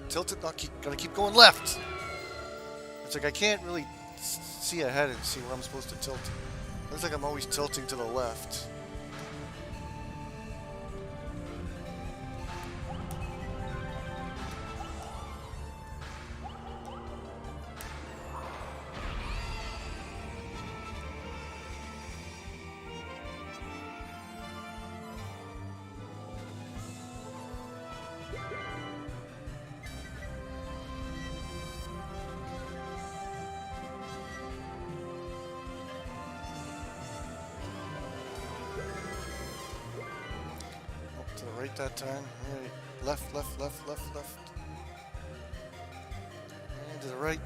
Tilt it. Gotta keep going left. It's like I can't really see ahead and see where I'm supposed to tilt. Looks like I'm always tilting to the left. To the right that time. Right. Left, left, left, left, left. And to the right.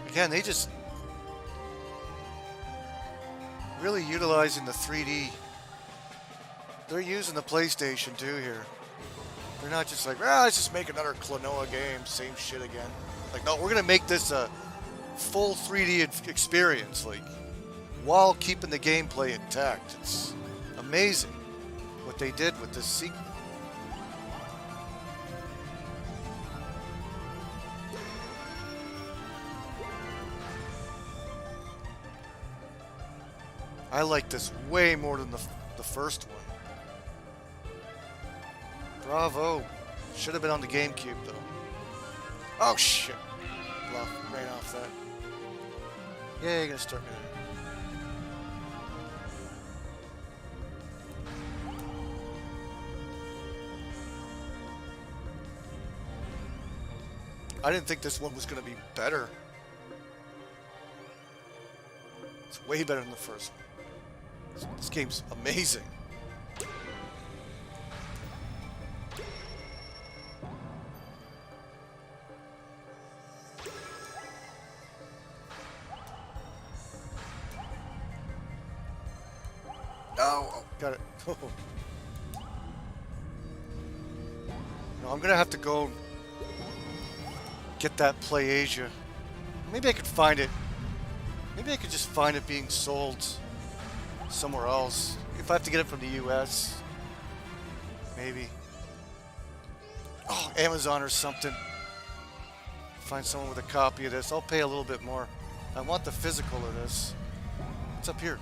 Again, they just really utilizing the 3D. They're using the PlayStation 2 here. They're not just like, let's just make another Klonoa game, same shit again. Like, no, we're gonna make this a full 3D experience, like, while keeping the gameplay intact. It's amazing what they did with this sequel. I like this way more than the first one. Bravo. Should have been on the GameCube, though. Oh, shit. Ran off that. Yeah, you're gonna start me there. I didn't think this one was gonna be better. It's way better than the first one. This game's amazing. Oh, got it. No, I'm gonna have to go get that Play Asia. Maybe I could find it. Maybe I could just find it being sold somewhere else. If I have to get it from the US, maybe. Oh, Amazon or something. Find someone with a copy of this. I'll pay a little bit more. I want the physical of this. What's up here?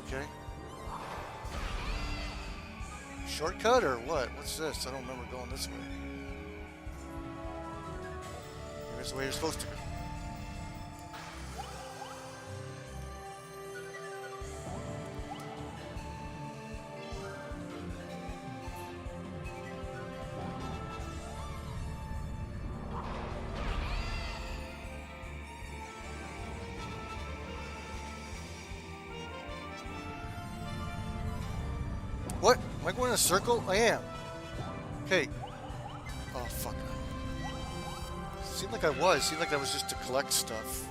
Okay. Shortcut or what? What's this? I don't remember going this way. Here's the way you're supposed to go. What? Am I going in a circle? I am. Okay. Oh, fuck. Seemed like I was. Seemed like I was just to collect stuff.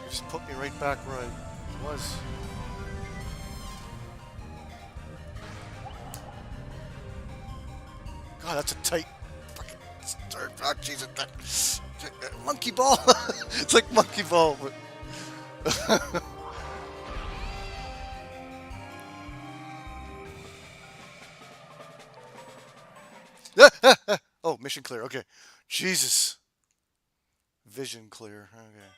You just put me right back where I was. God, that's a tight fucking start. Oh, Jesus. Monkey ball. It's like monkey ball. But oh, mission clear. Okay. Jesus. Vision clear. Okay.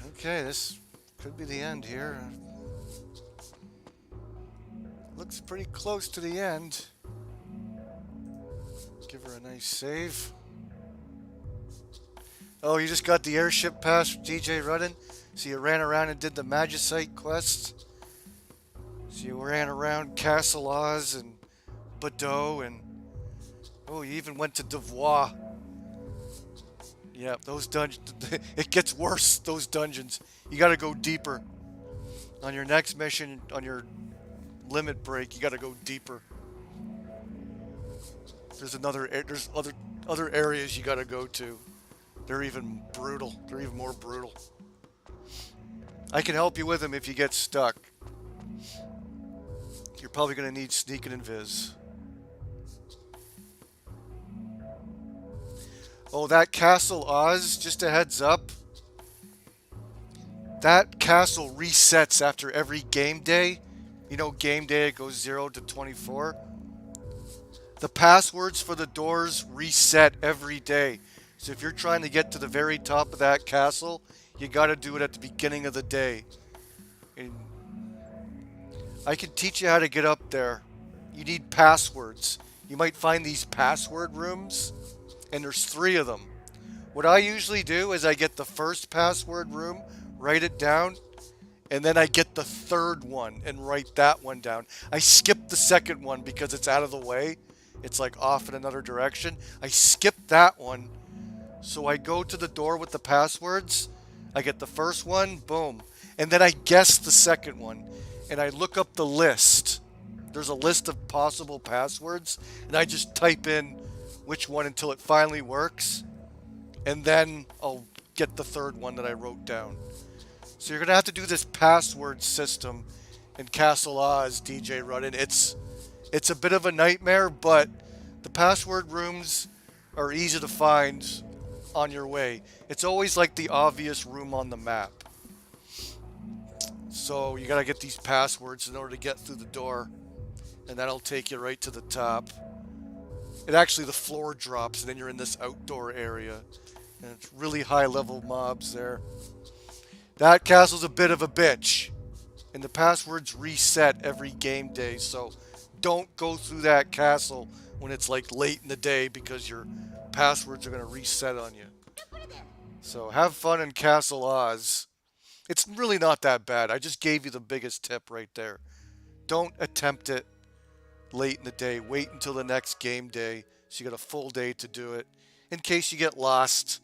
Okay, this could be the end here. Looks pretty close to the end. Give her a nice save. Oh, you just got the airship pass from DJ Rudden? So you ran around and did the Magicite quest? So you ran around Castle Oz and Bordeaux and... Oh, you even went to Devois. Yeah, those dungeons... It gets worse, those dungeons. You gotta go deeper. On your next mission, on your limit break, you gotta go deeper. There's other areas you gotta go to. They're even brutal. They're even more brutal. I can help you with them if you get stuck. You're probably gonna need sneak and invis. Oh, that Castle Oz, just a heads up. That castle resets after every game day. You know, game day it goes 0 to 24. The passwords for the doors reset every day. So if you're trying to get to the very top of that castle, you got to do it at the beginning of the day. And I can teach you how to get up there. You need passwords. You might find these password rooms, and there's 3 of them. What I usually do is I get the first password room, write it down, and then I get the 3rd one and write that one down. I skip the 2nd one because it's out of the way. It's like off in another direction. I skip that one. So I go to the door with the passwords. I get the first one, boom. And then I guess the 2nd one. And I look up the list. There's a list of possible passwords. And I just type in which one until it finally works. and then I'll get the third one that I wrote down. So you're gonna have to do this password system in Castle Oz, DJ Rudden. It's a bit of a nightmare, but the password rooms are easy to find on your way. It's always like the obvious room on the map. So you gotta get these passwords in order to get through the door, and that'll take you right to the top. It actually, the floor drops, and then you're in this outdoor area, and it's really high level mobs there. That castle's a bit of a bitch, and the passwords reset every game day, so don't go through that castle when it's like late in the day, because your passwords are going to reset on you. So have fun in Castle Oz. It's really not that bad. I just gave you the biggest tip right there. Don't attempt it late in the day. Wait until the next game day, so you got a full day to do it, in case you get lost.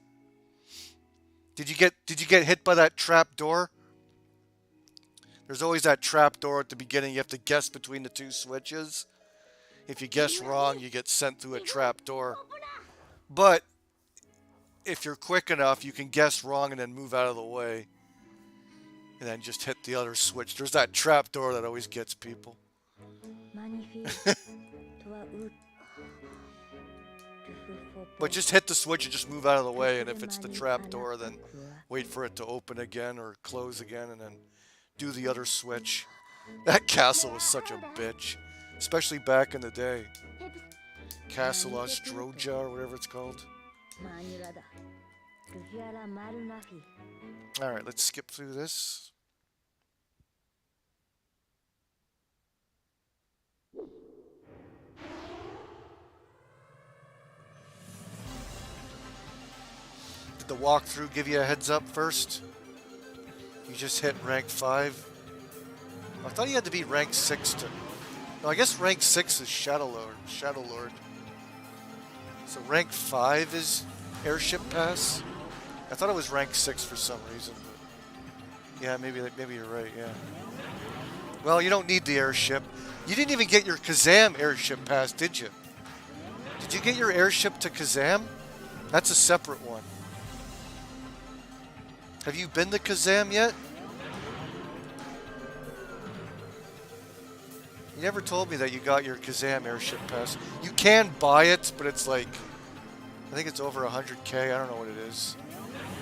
Did you get hit by that trap door? There's always that trap door at the beginning. You have to guess between the two switches. If you guess wrong, you get sent through a trap door. But if you're quick enough, you can guess wrong and then move out of the way, and then just hit the other switch. There's that trap door that always gets people. But just hit the switch and just move out of the way, and if it's the trap door, then wait for it to open again or close again, and then do the other switch. That castle was such a bitch, especially back in the day. Castle Ostroja, or whatever it's called. Alright, let's skip through this. Did the walkthrough give you a heads up first? You just hit rank 5. I thought you had to be rank 6 to... No, I guess rank 6 is Shadow Lord. So rank 5 is Airship Pass? I thought it was rank 6 for some reason, but... Yeah, maybe you're right, yeah. Well, you don't need the airship. You didn't even get your Kazam Airship Pass, did you? Did you get your airship to Kazam? That's a separate one. Have you been to Kazam yet? You never told me that you got your Kazam Airship Pass. You can buy it, but it's like... I think it's over 100k, I don't know what it is.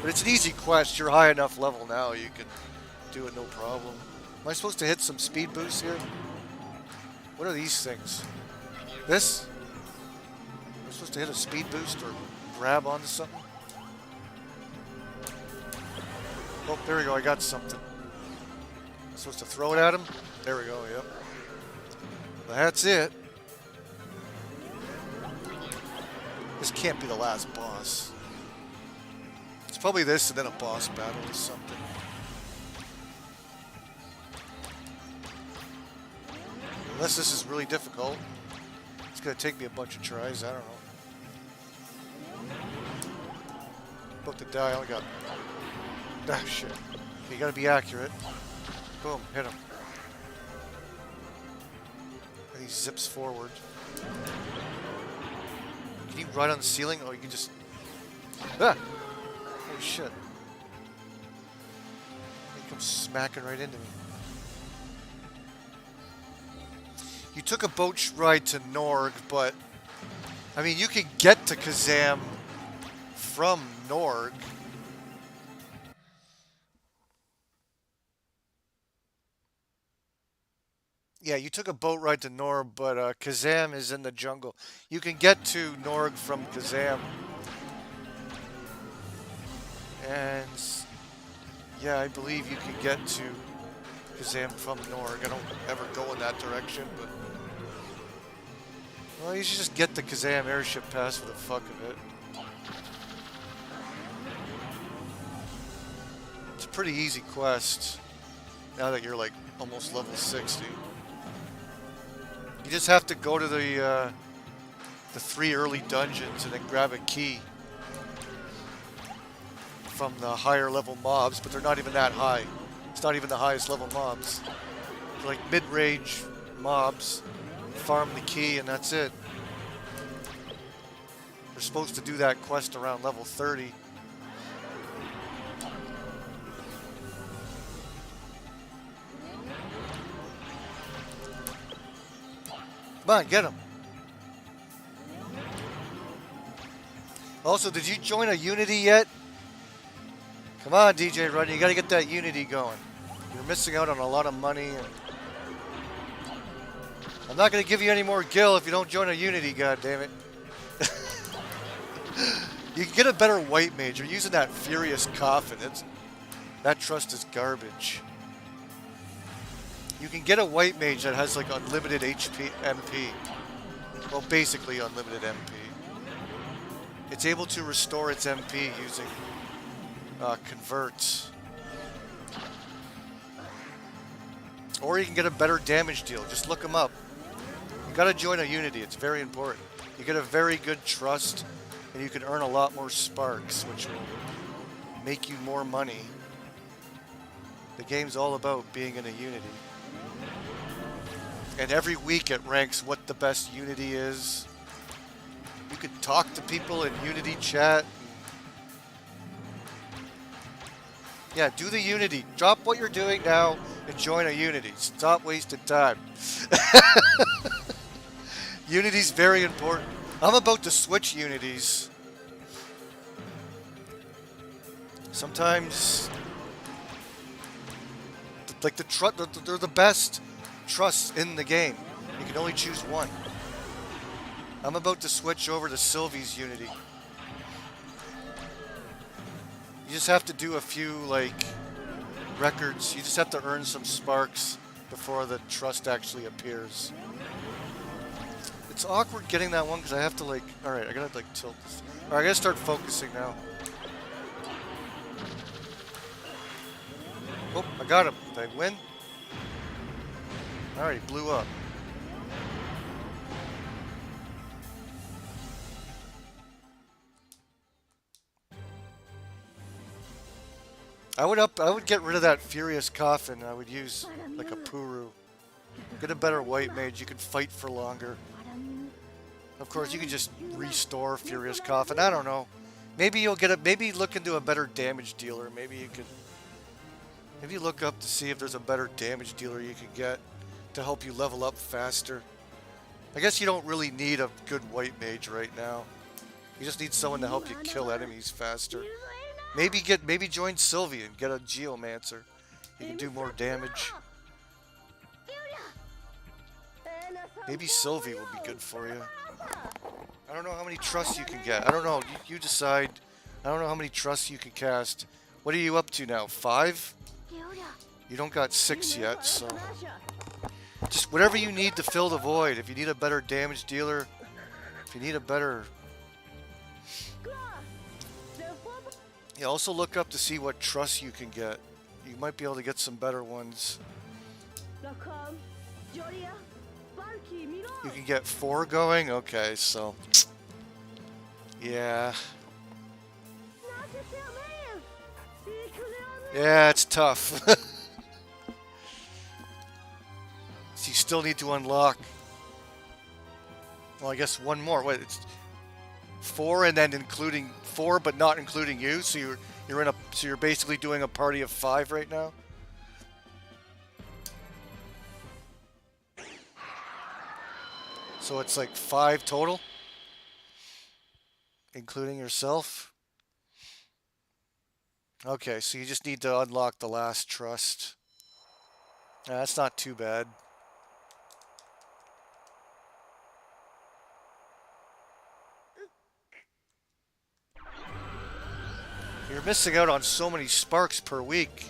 But it's an easy quest. You're high enough level now, you can do it no problem. Am I supposed to hit some speed boosts here? What are these things? This? Am I supposed to hit a speed boost or grab onto something? Oh, there we go, I got something. I'm supposed to throw it at him? There we go, yep. That's it. This can't be the last boss. It's probably this and then a boss battle or something. Unless this is really difficult. It's gonna take me a bunch of tries, I don't know. About to die, I only got... Ah, shit. Okay, you gotta be accurate. Boom, hit him. And he zips forward. Can you ride on the ceiling? Oh, you can just... Ah! Holy shit. He comes smacking right into me. You took a boat ride to Norg, but... I mean, you could get to Kazam from Norg. Yeah, you took a boat ride to Norg, but Kazam is in the jungle. You can get to Norg from Kazam. And yeah, I believe you can get to Kazam from Norg. I don't ever go in that direction, but... Well, you should just get the Kazam Airship Pass for the fuck of it. It's a pretty easy quest, now that you're like almost level 60. You just have to go to the 3 early dungeons and then grab a key from the higher level mobs, but they're not even that high. It's not even the highest level mobs. They're like mid-range mobs. Farm the key and that's it. You're supposed to do that quest around level 30. Come on, get him. Also, did you join a Unity yet? Come on, DJ Run, you gotta get that Unity going. You're missing out on a lot of money. And I'm not gonna give you any more gil if you don't join a Unity, goddammit. You can get a better white mage. You're using that Furious Coffin. That trust is garbage. You can get a white mage that has like unlimited HP, MP. Well, basically unlimited MP. It's able to restore its MP using converts. Or you can get a better damage deal. Just look them up. You gotta join a Unity. It's very important. You get a very good trust, and you can earn a lot more sparks, which will make you more money. The game's all about being in a Unity. And every week it ranks what the best Unity is. You could talk to people in Unity chat. Yeah, do the Unity. Drop what you're doing now and join a Unity. Stop wasting time. Unity's very important. I'm about to switch Unities. Sometimes, like they're the best trusts in the game. You can only choose one. I'm about to switch over to Sylvie's Unity. You just have to do a few, like, records. You just have to earn some sparks before the trust actually appears. It's awkward getting that one because I have to, like... Alright, I gotta, like, tilt this. Alright, I gotta start focusing now. Oh, I got him. Did I win? Alright, he blew up. I would get rid of that Furious Coffin. I would use like a Puru. Get a better white mage. You can fight for longer. Of course, you can just restore Furious Coffin. I don't know. Maybe you'll get a. Maybe look into a better damage dealer. Maybe you can. Maybe look up to see if there's a better damage dealer you can get to help you level up faster. I guess you don't really need a good white mage right now. You just need someone to help you kill enemies faster. Maybe join Sylvie and get a Geomancer. You can do more damage. Maybe Sylvie will be good for you. I don't know how many trusts you can get. I don't know. You decide. I don't know how many trusts you can cast. What are you up to now? 5? You don't got 6 yet, so... Just whatever you need to fill the void. If you need a better damage dealer, if you need a better... You also look up to see what trusts you can get. You might be able to get some better ones. You can get 4 going? Okay, so... Yeah. Yeah, it's tough. So you still need to unlock... Well, I guess one more. Wait, it's 4 and then including 4, but not including you. So you're basically doing a party of 5 right now. So it's like 5 total, including yourself. Okay, so you just need to unlock the last trust. That's not too bad. You're missing out on so many sparks per week.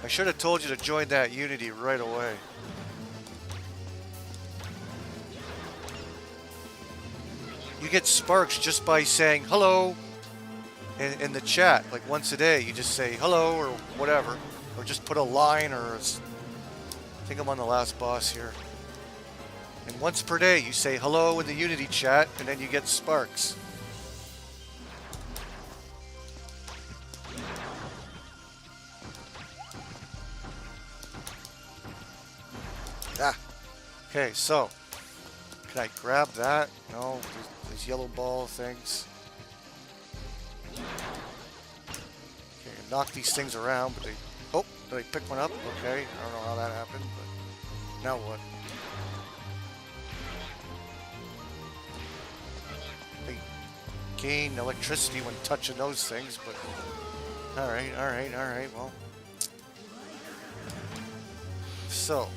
I should have told you to join that Unity right away. You get sparks just by saying hello in the chat. Like once a day, you just say hello or whatever. Or just put a line or... I think I'm on the last boss here. And once per day, you say hello in the Unity chat, and then you get sparks. Ah. Okay, so... Can I grab that? No, these yellow ball things. Okay, knock these things around, but they... Oh, did I pick one up? Okay, I don't know how that happened, but... Now what? gain electricity when touching those things, but alright, well. So.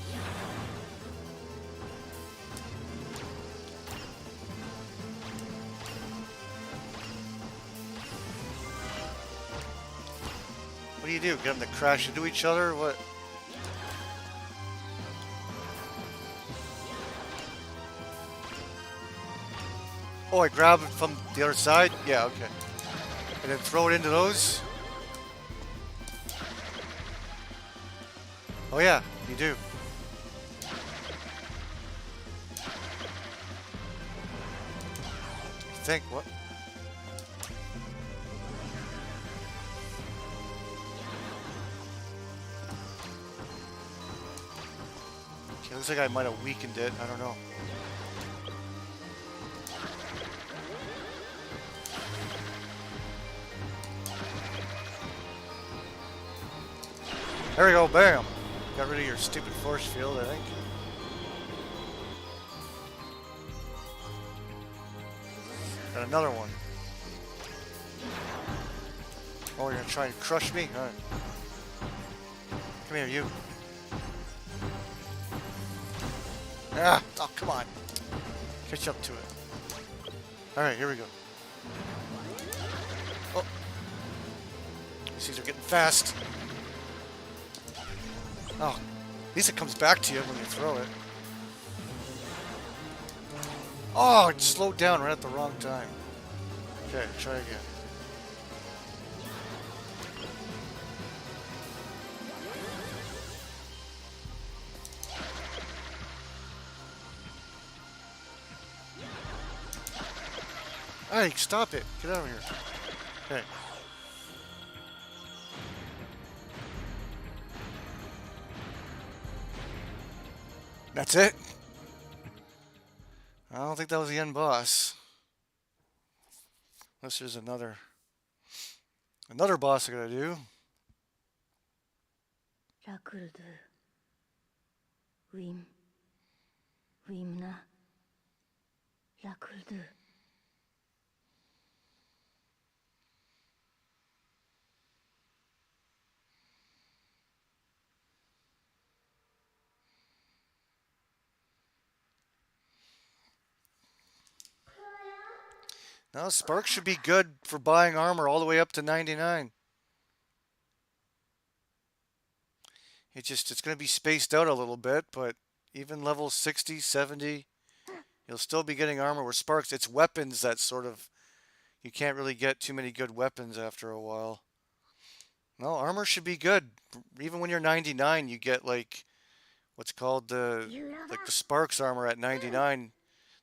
What do you do? Get them to crash into each other or what? Oh, I grab it from the other side? Yeah, okay. And then throw it into those? Oh yeah, you do. I think, what? Okay, looks like I might have weakened it, I don't know. There we go, bam! Got rid of your stupid force field, I think. Got another one. Oh, you're gonna try and crush me? Alright. Come here, you. Ah! Oh, come on. Catch up to it. Alright, here we go. Oh! These are getting fast. Oh, at least it comes back to you when you throw it. Oh, it slowed down right at the wrong time. Okay, try again. Hey, stop it. Get out of here. Okay. That's it? I don't think that was the end boss. Unless there's another boss I gotta do. Now, Sparks should be good for buying armor all the way up to 99. It's going to be spaced out a little bit, but even level 60, 70, you'll still be getting armor where Sparks, it's weapons that sort of, you can't really get too many good weapons after a while. No, armor should be good. Even when you're 99, you get like, what's called the Sparks armor at 99.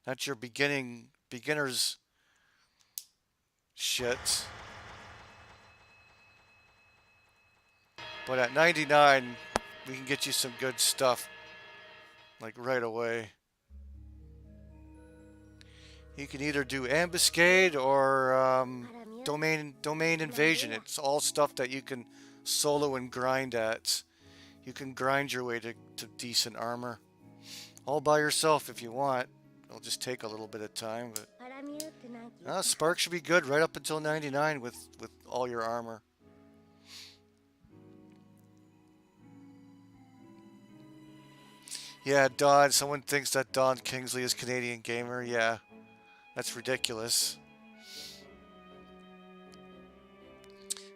That's your beginner's shit. But at 99, we can get you some good stuff, like right away. You can either do ambuscade or domain invasion. It's all stuff that you can solo and grind at. You can grind your way to decent armor. All by yourself if you want. It'll just take a little bit of time, but Spark should be good right up until 99 with all your armor. Yeah, Don. Someone thinks that Don Kingsley is Canadian gamer. Yeah, that's ridiculous.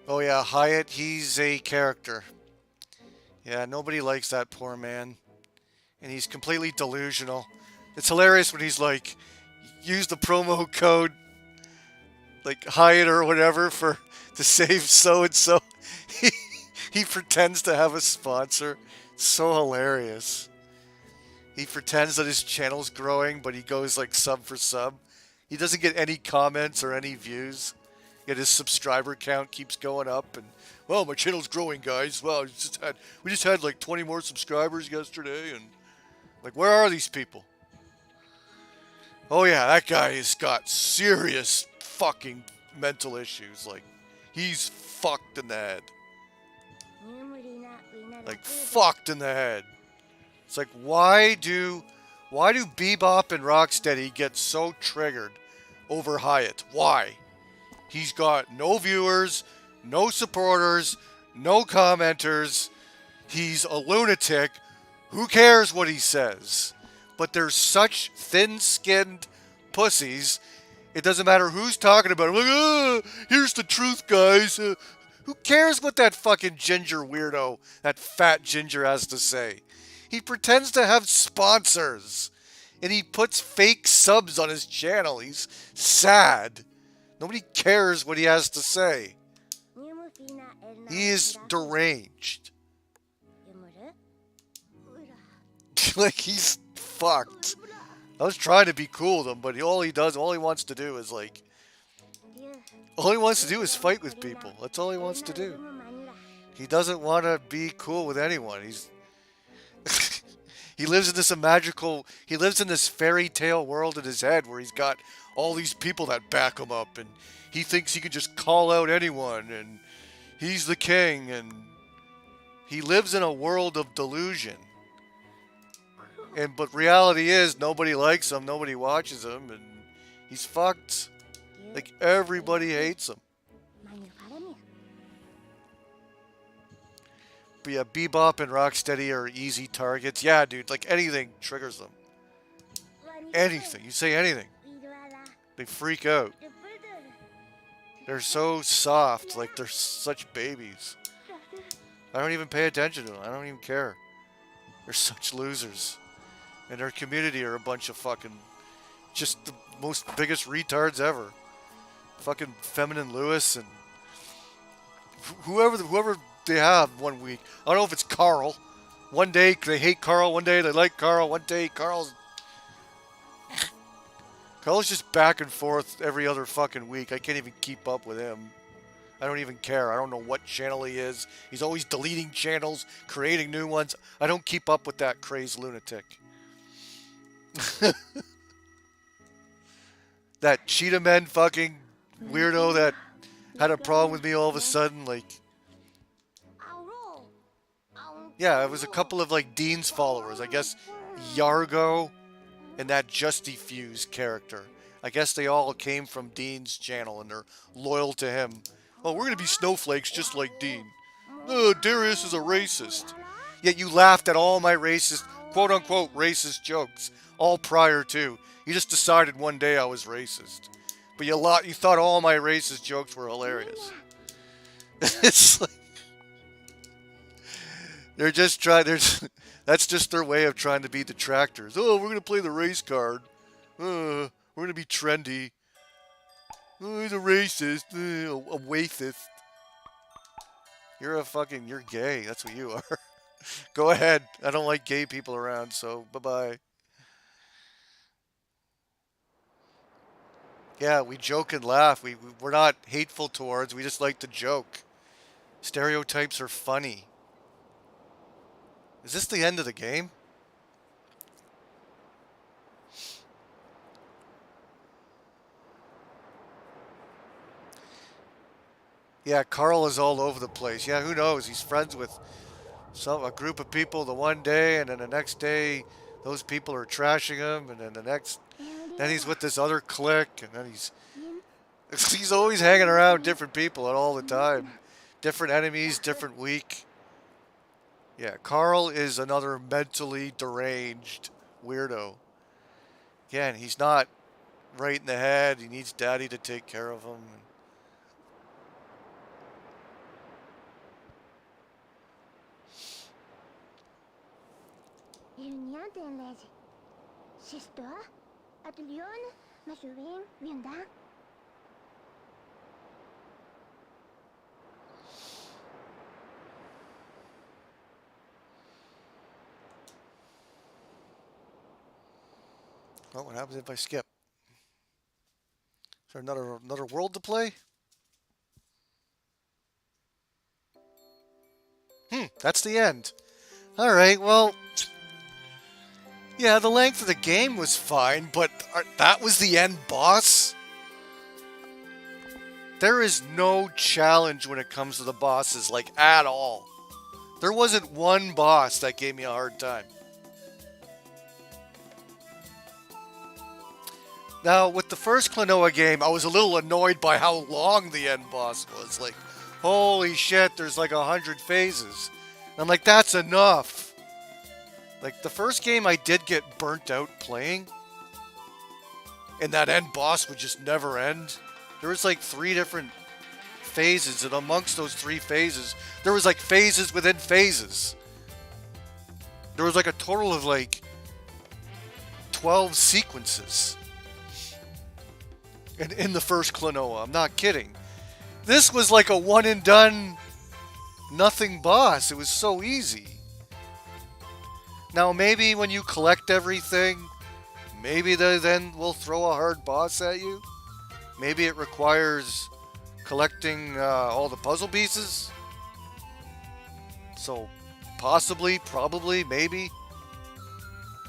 Oh yeah, Hyatt. He's a character. Yeah, nobody likes that poor man, and he's completely delusional. It's hilarious when he's like, use the promo code, like Hyatt or whatever, to save so and so. He pretends to have a sponsor. It's so hilarious. He pretends that his channel's growing, but he goes like sub for sub. He doesn't get any comments or any views. Yet his subscriber count keeps going up, and well, my channel's growing, guys. Well, we just had like 20 more subscribers yesterday, and like, where are these people? Oh yeah, that guy has got serious fucking mental issues. Like, he's fucked in the head. Like, fucked in the head. It's like, why do Bebop and Rocksteady get so triggered over Hyatt? Why? He's got no viewers, no supporters, no commenters. He's a lunatic. Who cares what he says? But they're such thin-skinned pussies. It doesn't matter who's talking about it. Like, here's the truth, guys. Who cares what that fucking ginger weirdo, that fat ginger, has to say? He pretends to have sponsors. And he puts fake subs on his channel. He's sad. Nobody cares what he has to say. He is deranged. Like, he's fucked. I was trying to be cool with him, but all he wants to do is fight with people. That's all he wants to do. He doesn't want to be cool with anyone. He lives in this fairy tale world in his head where he's got all these people that back him up, and he thinks he can just call out anyone, and he's the king, and he lives in a world of delusion. But reality is, nobody likes him, nobody watches him, and he's fucked. Like, everybody hates him. But yeah, Bebop and Rocksteady are easy targets. Yeah, dude, like anything triggers them. Anything. You say anything. They freak out. They're so soft, like they're such babies. I don't even pay attention to them. I don't even care. They're such losers. And their community are a bunch of fucking, just the biggest retards ever. Fucking Feminine Lewis and whoever they have one week. I don't know if it's Carl. One day they hate Carl, one day they like Carl, one day Carl's just back and forth every other fucking week. I can't even keep up with him. I don't even care. I don't know what channel he is. He's always deleting channels, creating new ones. I don't keep up with that crazed lunatic. That Cheetah Men fucking weirdo that had a problem with me all of a sudden, like... Yeah, it was a couple of, like, Dean's followers. I guess Yargo and that Justy Fuse character. I guess they all came from Dean's channel and they're loyal to him. Oh, we're gonna be snowflakes just like Dean. Oh, Darius is a racist. Yet you laughed at all my racist, quote-unquote racist jokes, all prior to. You just decided one day I was racist. But you thought all my racist jokes were hilarious. It's like... They're just trying... That's just their way of trying to be detractors. Oh, we're going to play the race card. We're going to be trendy. Oh, he's a racist. A waithist. You're gay. That's what you are. Go ahead. I don't like gay people around, so bye-bye. Yeah, we joke and laugh. We're not hateful towards. We just like to joke. Stereotypes are funny. Is this the end of the game? Yeah, Carl is all over the place. Yeah, who knows? He's friends with a group of people the one day, and then the next day, those people are trashing him, and then he's with this other clique, and then he's always hanging around different people all the time. Different enemies, different week. Yeah, Carl is another mentally deranged weirdo. Again, he's not right in the head. He needs daddy to take care of him. Well, what happens if I skip? Is there another world to play? That's the end. Alright, well... Yeah, the length of the game was fine, but that was the end boss? There is no challenge when it comes to the bosses, like, at all. There wasn't one boss that gave me a hard time. Now, with the first Klonoa game, I was a little annoyed by how long the end boss was. Like, holy shit, there's like 100 phases. And I'm like, that's enough. Like, the first game I did get burnt out playing. And that end boss would just never end. There was like 3 different phases, and amongst those 3 phases, there was like phases within phases. There was like a total of like 12 sequences. In the first Klonoa, I'm not kidding. This was like a one and done, nothing boss. It was so easy. Now maybe when you collect everything, maybe they then will throw a hard boss at you. Maybe it requires collecting all the puzzle pieces. So possibly, probably, maybe.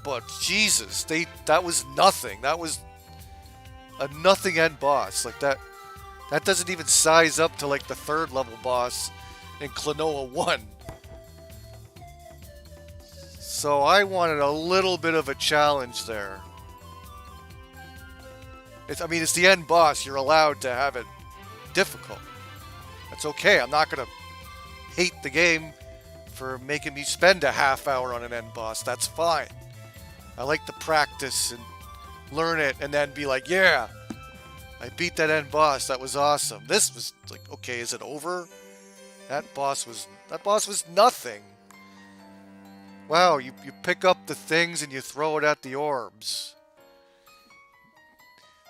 But Jesus, that was nothing. That was a nothing end boss. Like that doesn't even size up to like the 3rd level boss in Klonoa 1. So I wanted a little bit of a challenge there. It's the end boss. You're allowed to have it difficult. That's okay. I'm not going to hate the game for making me spend a half hour on an end boss. That's fine. I like to practice and learn it and then be like, yeah, I beat that end boss. That was awesome. This was like, okay, is it over? That boss was nothing. Wow, you pick up the things and you throw it at the orbs.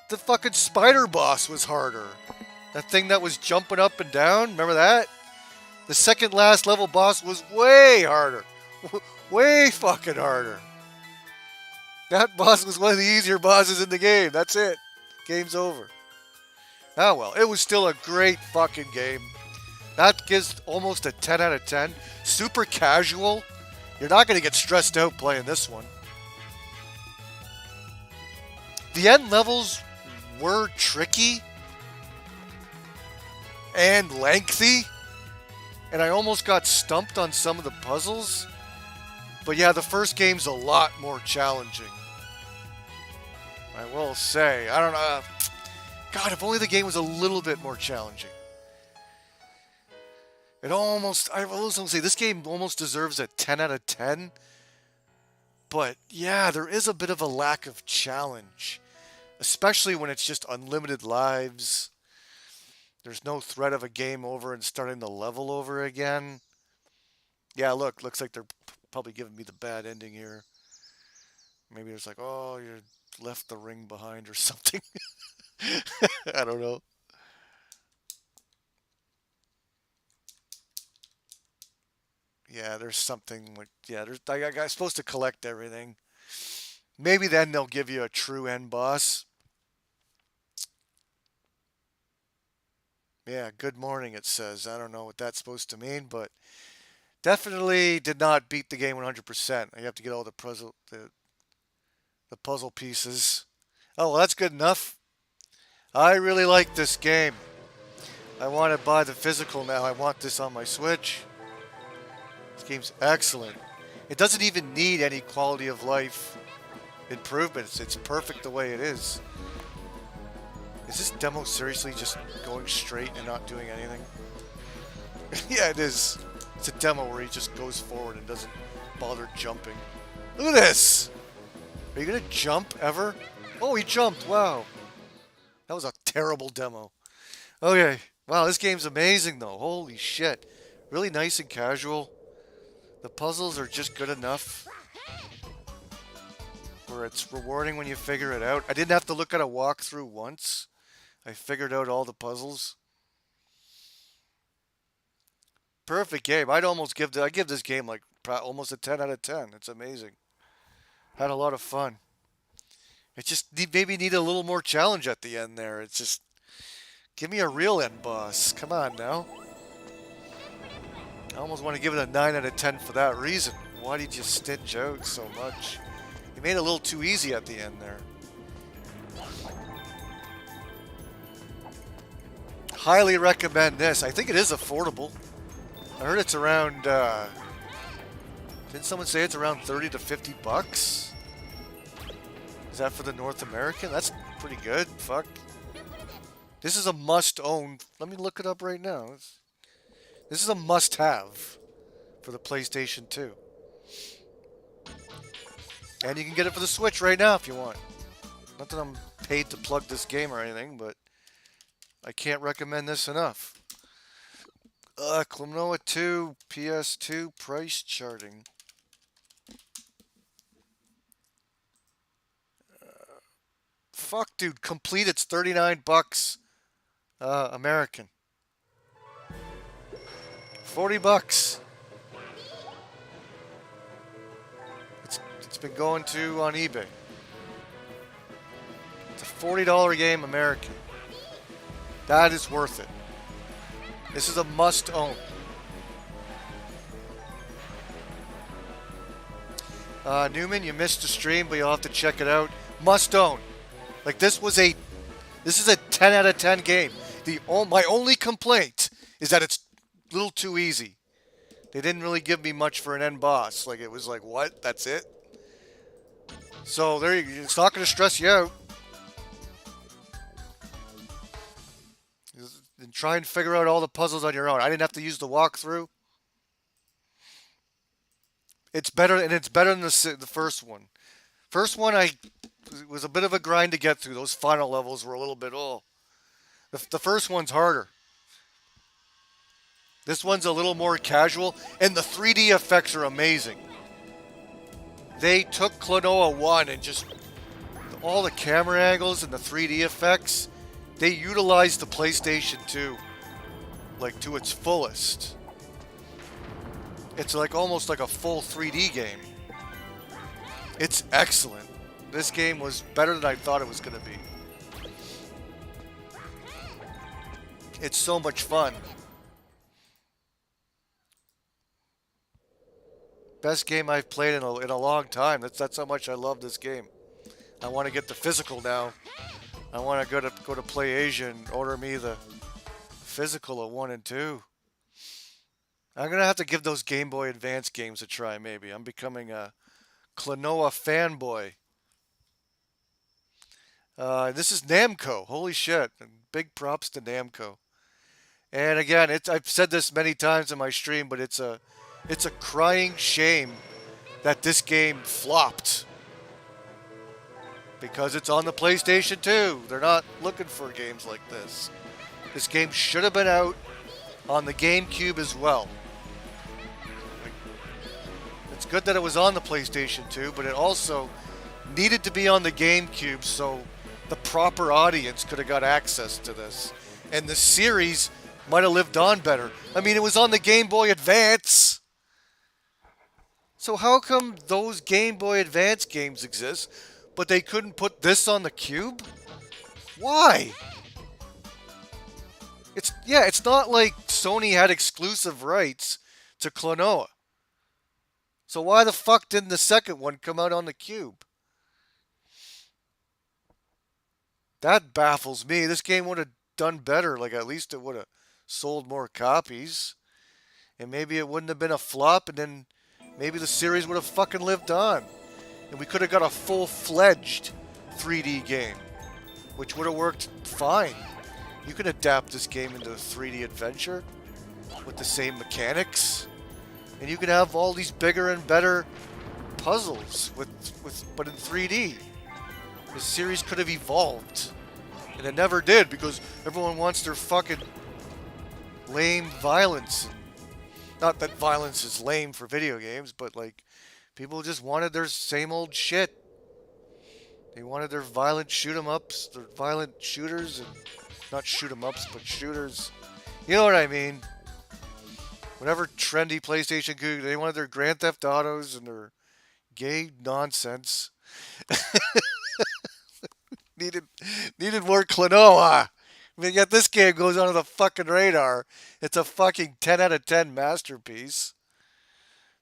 The fucking spider boss was harder. That thing that was jumping up and down, remember that? The second last level boss was way harder. Way fucking harder. That boss was one of the easier bosses in the game. That's it. Game's over. Oh well, it was still a great fucking game. That gives almost a 10 out of 10. Super casual. You're not going to get stressed out playing this one. The end levels were tricky and lengthy, and I almost got stumped on some of the puzzles. But yeah, the first game's a lot more challenging. I will say. I don't know. God, if only the game was a little bit more challenging. I will say, this game almost deserves a 10 out of 10. But yeah, there is a bit of a lack of challenge. Especially when it's just unlimited lives. There's no threat of a game over and starting the level over again. Yeah, looks like they're probably giving me the bad ending here. Maybe it's like, oh, you left the ring behind or something. I don't know. Yeah, there's something. I'm supposed to collect everything. Maybe then they'll give you a true end boss. Yeah, good morning, it says. I don't know what that's supposed to mean, but definitely did not beat the game 100%. You have to get all the puzzle pieces. Oh, well, that's good enough. I really like this game. I want to buy the physical now. I want this on my Switch. This game's excellent. It doesn't even need any quality of life improvements. It's perfect the way it is. Is this demo seriously just going straight and not doing anything? Yeah, it is. It's a demo where he just goes forward and doesn't bother jumping. Look at this! Are you gonna jump ever? Oh, he jumped. Wow. That was a terrible demo. Okay. Wow, this game's amazing though. Holy shit. Really nice and casual. The puzzles are just good enough where it's rewarding when you figure it out. I didn't have to look at a walkthrough once. I figured out all the puzzles. Perfect game. I'd give this game like almost a 10 out of 10. It's amazing. Had a lot of fun. It just maybe need a little more challenge at the end there. It's just give me a real end boss. Come on now. I almost want to give it a 9 out of 10 for that reason. Why did you stinge out so much? You made it a little too easy at the end there. Highly recommend this. I think it is affordable. I heard it's around, didn't someone say it's around 30 to 50 bucks? Is that for the North American? That's pretty good. Fuck. This is a must-own. Let me look it up right now. This is a must-have for the PlayStation 2. And you can get it for the Switch right now if you want. Not that I'm paid to plug this game or anything, but I can't recommend this enough. Klonoa 2, PS2, price charting. Fuck, dude. Complete, it's $39. American. $40. It's been going to on eBay. It's a $40 game, American. That is worth it. This is a must-own. Newman, you missed the stream, but you'll have to check it out. Must-own. Like, this is a 10 out of 10 game. My only complaint is that it's a little too easy. They didn't really give me much for an end boss. Like, it was like, what? That's it? So, there you go. It's not going to stress you out. And try and figure out all the puzzles on your own. I didn't have to use the walkthrough. It's better, and it's better than the first one. First one, it was a bit of a grind to get through. Those final levels were a little bit, The first one's harder. This one's a little more casual, and the 3D effects are amazing. They took Klonoa 1 and just all the camera angles and the 3D effects, they utilized the PlayStation 2 like to its fullest. It's like almost like a full 3D game. It's excellent. This game was better than I thought it was going to be. It's so much fun. Best game I've played in a long time. That's how much I love this game. I want to get the physical now. I want to go to Play Asia and order me the physical of 1 and 2. I'm gonna have to give those Game Boy Advance games a try. Maybe I'm becoming a Klonoa fanboy. This is Namco. Holy shit! Big props to Namco. And again, I've said this many times in my stream, but it's a crying shame that this game flopped. Because it's on the PlayStation 2. They're not looking for games like this. This game should have been out on the GameCube as well. It's good that it was on the PlayStation 2, but it also needed to be on the GameCube so the proper audience could have got access to this. And the series might have lived on better. I mean, it was on the Game Boy Advance. So how come those Game Boy Advance games exist, but they couldn't put this on the Cube? Why? It's not like Sony had exclusive rights to Klonoa. So why the fuck didn't the second one come out on the Cube? That baffles me. This game would have done better. Like, at least it would have sold more copies. And maybe it wouldn't have been a flop, and then maybe the series would have fucking lived on. And we could have got a full-fledged 3D game, which would have worked fine. You can adapt this game into a 3D adventure with the same mechanics. And you can have all these bigger and better puzzles but in 3D. The series could have evolved. And it never did because everyone wants their fucking lame violence. Not that violence is lame for video games, but like people just wanted their same old shit. They wanted their violent shoot-em-ups, their violent shooters, and not shoot-em-ups, but shooters. You know what I mean? Whatever trendy PlayStation could, they wanted their Grand Theft Autos and their gay nonsense. needed more Klonoa. I mean, yet this game goes under the fucking radar. It's a fucking 10 out of 10 masterpiece.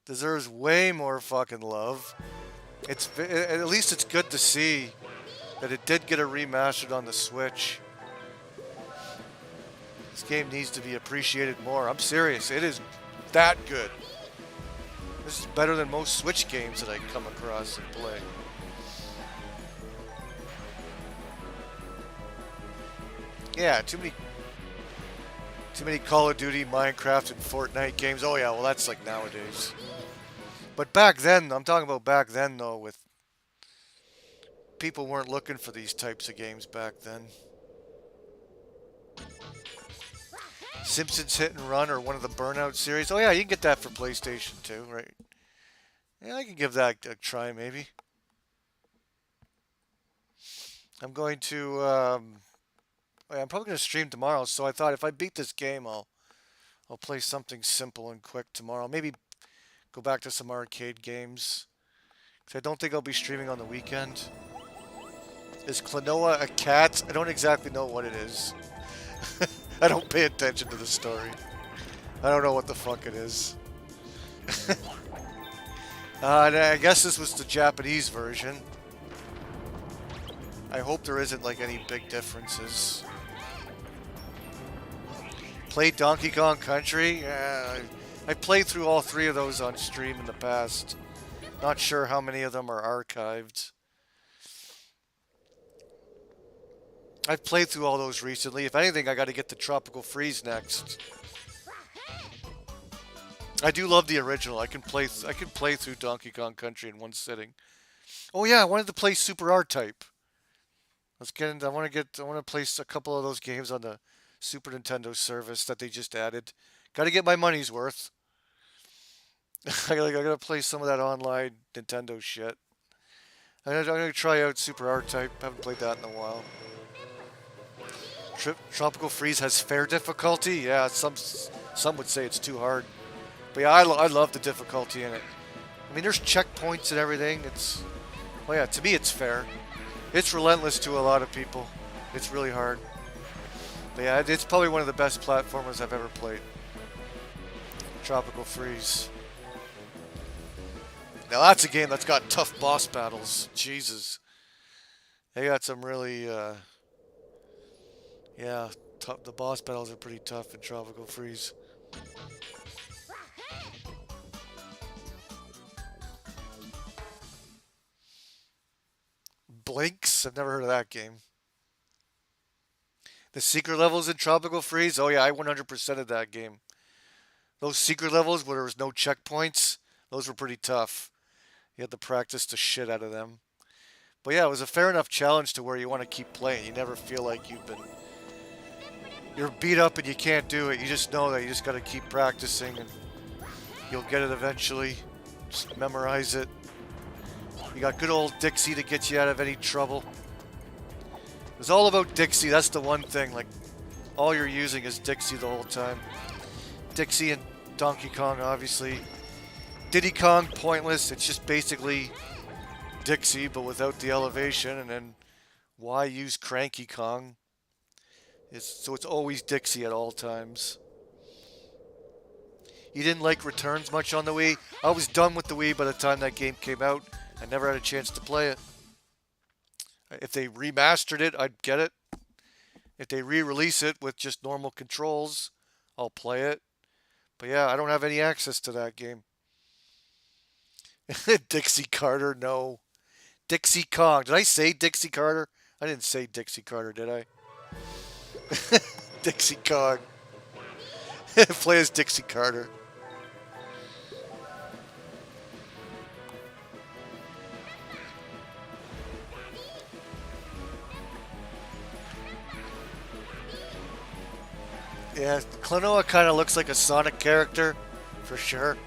Deserves way more fucking love. At least it's good to see that it did get a remastered on the Switch. This game needs to be appreciated more. I'm serious. It is that good. This is better than most Switch games that I come across and play. Yeah, too many Call of Duty, Minecraft, and Fortnite games. Oh yeah, well that's like nowadays. But back then, I'm talking about back then though, with people weren't looking for these types of games back then. Simpsons Hit and Run or one of the Burnout series. Oh yeah, you can get that for PlayStation 2, right? Yeah, I can give that a try maybe. I'm going to, I'm probably going to stream tomorrow, so I thought if I beat this game, I'll play something simple and quick tomorrow. Maybe go back to some arcade games. Because I don't think I'll be streaming on the weekend. Is Klonoa a cat? I don't exactly know what it is. I don't pay attention to the story. I don't know what the fuck it is. And I guess this was the Japanese version. I hope there isn't like any big differences. Played Donkey Kong Country? Yeah, I played through all 3 of those on stream in the past. Not sure how many of them are archived. I've played through all those recently. If anything, I got to get the Tropical Freeze next. I do love the original. I can play through Donkey Kong Country in one sitting. Oh yeah, I wanted to play Super R-Type. Let's get into. I want to play a couple of those games on the Super Nintendo service that they just added. Got to get my money's worth. I gotta play some of that online Nintendo shit. I'm gonna try out Super R-Type. Haven't played that in a while. Tropical Freeze has fair difficulty. Yeah, some would say it's too hard. But yeah, I love the difficulty in it. I mean, there's checkpoints and everything. Well, yeah, to me it's fair. It's relentless to a lot of people. It's really hard. But yeah, it's probably one of the best platformers I've ever played. Tropical Freeze. Now that's a game that's got tough boss battles. Jesus. They got some really, yeah, the boss battles are pretty tough in Tropical Freeze. Blinks? I've never heard of that game. The secret levels in Tropical Freeze? Oh yeah, I 100%ed that game. Those secret levels where there was no checkpoints, those were pretty tough. You had to practice the shit out of them. But yeah, it was a fair enough challenge to where you want to keep playing. You never feel like you're beat up and you can't do it. You just know that you just got to keep practicing and you'll get it eventually. Just memorize it. You got good old Dixie to get you out of any trouble. It's all about Dixie. That's the one thing. Like, all you're using is Dixie the whole time. Dixie and Donkey Kong, obviously. Diddy Kong, pointless. It's just basically Dixie, but without the elevation. And then why use Cranky Kong? So it's always Dixie at all times. You didn't like Returns much on the Wii? I was done with the Wii by the time that game came out. I never had a chance to play it. If they remastered it, I'd get it. If they re-release it with just normal controls, I'll play it. But yeah, I don't have any access to that game. Dixie Carter, no. Dixie Kong. Did I say Dixie Carter? I didn't say Dixie Carter, did I? Dixie Kong. Play as Dixie Carter. Yeah, Klonoa kind of looks like a Sonic character, for sure.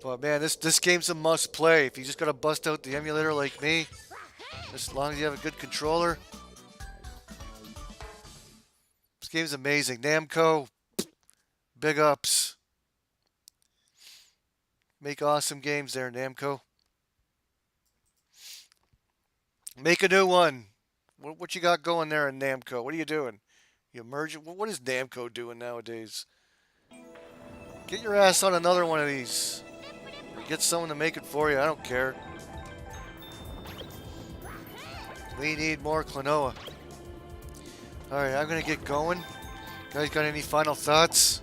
But man, this game's a must play. If you just gotta bust out the emulator like me, as long as you have a good controller. This game's amazing. Namco, big ups. Make awesome games there, Namco. Make a new one. What you got going there in Namco? What are you doing? You merge? What is Namco doing nowadays? Get your ass on another one of these. Or get someone to make it for you. I don't care. We need more Klonoa. Alright, I'm going to get going. Guys got any final thoughts?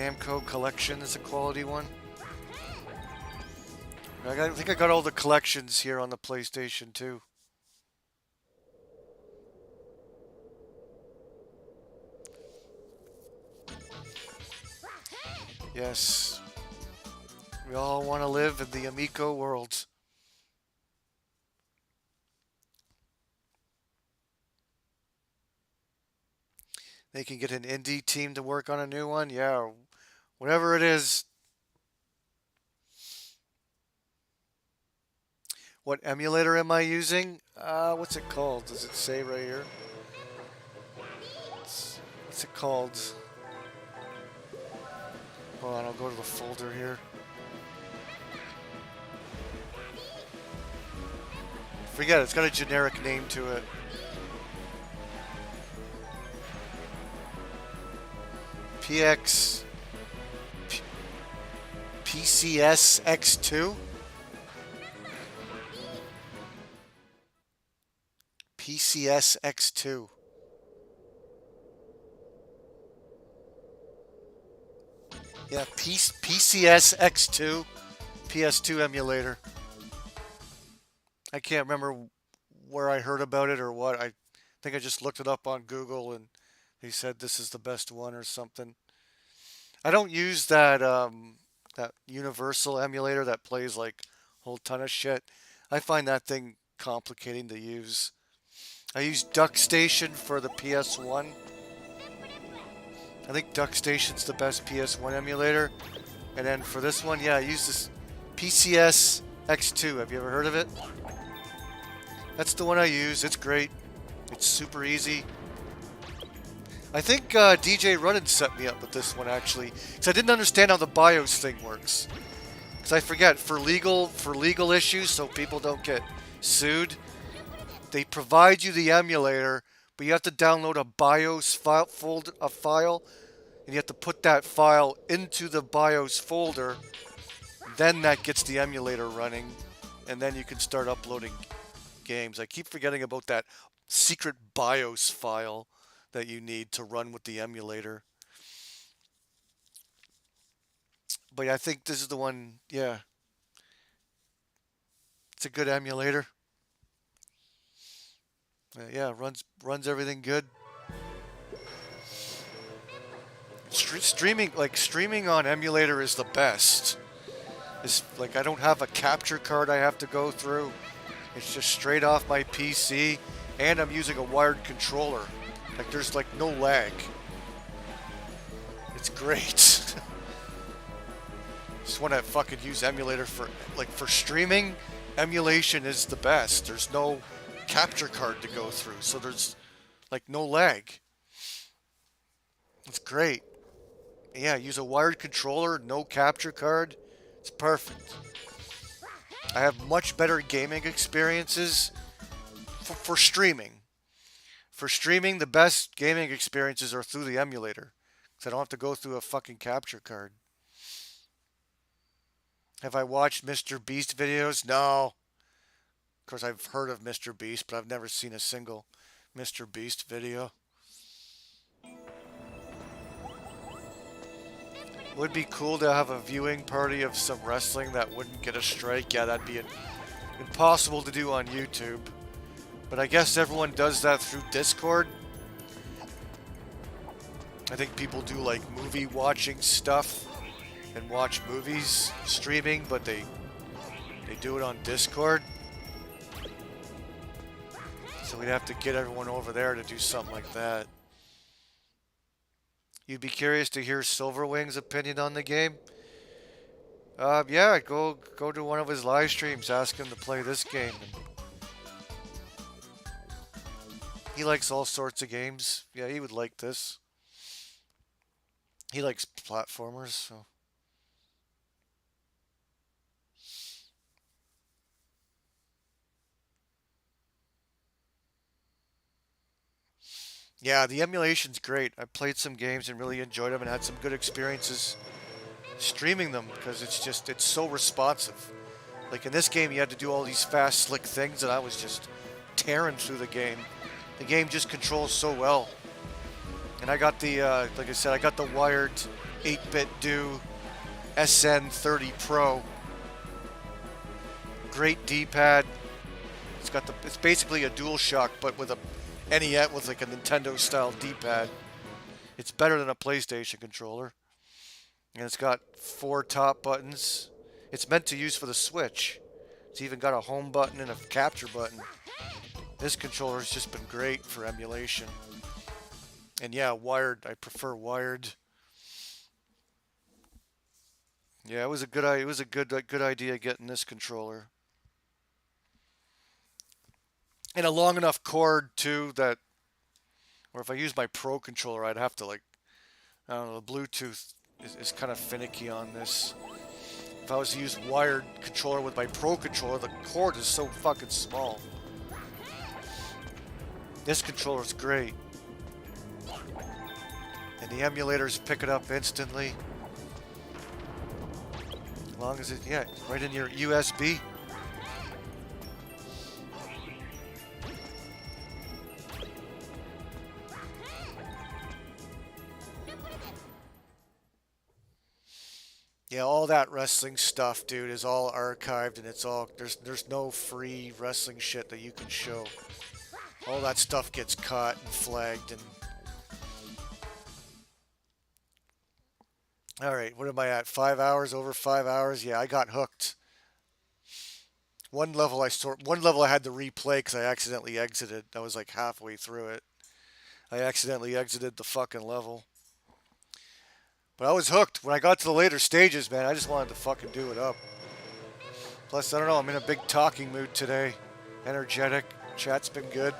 Namco Collection is a quality one. I think I got all the collections here on the PlayStation too. Yes. We all want to live in the Amico world. They can get an indie team to work on a new one. Yeah, whatever it is. What emulator am I using? What's it called? Does it say right here? What's it called? Hold on, I'll go to the folder here. Forget it, it's got a generic name to it. PCS X2? PCS X2. Yeah, PCS X2, PS2 emulator. I can't remember where I heard about it or what. I think I just looked it up on Google and they said this is the best one or something. I don't use that that universal emulator that plays like a whole ton of shit. I find that thing complicating to use. I use DuckStation for the PS1. I think DuckStation's the best PS1 emulator. And then for this one, yeah, I use this PCS X2. Have you ever heard of it? That's the one I use. It's great. It's super easy. I think DJ Runnin set me up with this one actually, because I didn't understand how the BIOS thing works. Because I forget, for legal issues, so people don't get sued, they provide you the emulator, but you have to download a BIOS file, and you have to put that file into the BIOS folder. Then that gets the emulator running, and then you can start uploading games. I keep forgetting about that secret BIOS file that you need to run with the emulator. But I think this is the one, yeah. It's a good emulator. Yeah, runs everything good. Streaming on emulator is the best. It's like I don't have a capture card I have to go through. It's just straight off my PC, and I'm using a wired controller. Like there's like no lag. It's great. Just want to fucking use emulator for streaming. Emulation is the best. There's no capture card to go through, so there's like no lag. It's great. Yeah, use a wired controller, no capture card. It's perfect. I have much better gaming experiences for streaming. For streaming, the best gaming experiences are through the emulator, because I don't have to go through a fucking capture card. Have I watched Mr. Beast videos? No. Of course, I've heard of Mr. Beast, but I've never seen a single Mr. Beast video. Would be cool to have a viewing party of some wrestling that wouldn't get a strike. Yeah, that'd be impossible to do on YouTube. But I guess everyone does that through Discord. I think people do like movie watching stuff and watch movies streaming, but they do it on Discord. So we'd have to get everyone over there to do something like that. You'd be curious to hear Silverwing's opinion on the game? Yeah, go to one of his live streams, ask him to play this game. He likes all sorts of games. Yeah, he would like this. He likes platformers, so. Yeah, the emulation's great. I played some games and really enjoyed them and had some good experiences streaming them because it's so responsive. Like in this game, you had to do all these fast, slick things, and I was just tearing through the game. The game just controls so well. And I got the, like I said, I got the wired 8-bit do SN30 Pro. Great D-pad. It's basically a DualShock, but with a NES with like a Nintendo style D-pad. It's better than a PlayStation controller. And it's got 4 top buttons. It's meant to use for the Switch. It's even got a home button and a capture button. This controller has just been great for emulation. And yeah, wired. I prefer wired. Yeah, it was a good idea getting this controller. And a long enough cord too that, or if I use my Pro controller, I'd have to like, I don't know, the Bluetooth is kind of finicky on this. If I was to use wired controller with my Pro controller, the cord is so fucking small. This controller is great. And the emulators pick it up instantly. As long as it, yeah, right in your USB. Yeah, all that wrestling stuff, dude, is all archived, and it's all there's no free wrestling shit that you can show. All that stuff gets caught and flagged and. All right, what am I at? 5 hours, over 5 hours. Yeah, I got hooked. One level I had to replay because I accidentally exited. I was like halfway through it. I accidentally exited the fucking level. But I was hooked. When I got to the later stages, man, I just wanted to fucking do it up. Plus, I don't know, I'm in a big talking mood today. Energetic. Chat's been good.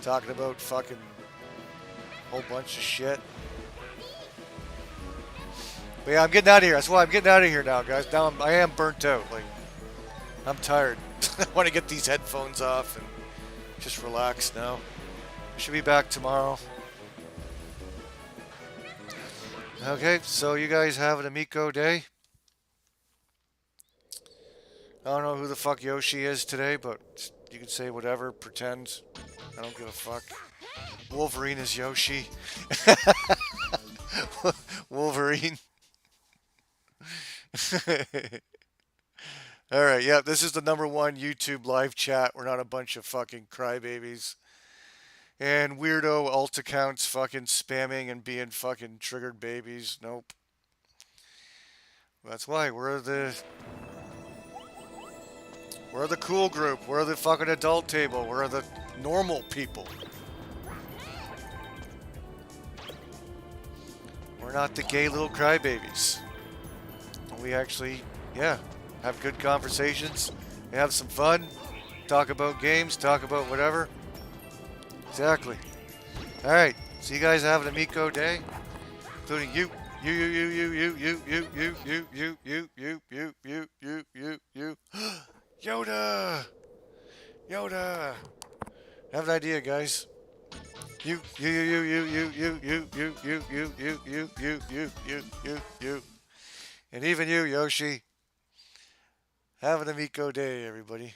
Talking about fucking a whole bunch of shit. But yeah, I'm getting out of here. That's why I'm getting out of here now, guys. Now I am burnt out. Like, I'm tired. I want to get these headphones off and just relax now. Should be back tomorrow. Okay, so you guys have an Amico day. I don't know who the fuck Yoshi is today, but you can say whatever, pretend. I don't give a fuck. Wolverine is Yoshi. Wolverine. Alright, yeah, this is the #1 YouTube live chat. We're not a bunch of fucking crybabies. And weirdo alt accounts fucking spamming and being fucking triggered babies. Nope. That's why we're the cool group. We're the fucking adult table. We're the normal people. We're not the gay little crybabies. We actually, yeah, have good conversations. We have some fun. Talk about games. Talk about whatever. Exactly. All right. So you guys have an Amico day, including you, Yoda. Have an idea, guys. You. And even you, Yoshi. Have an Amico day, everybody.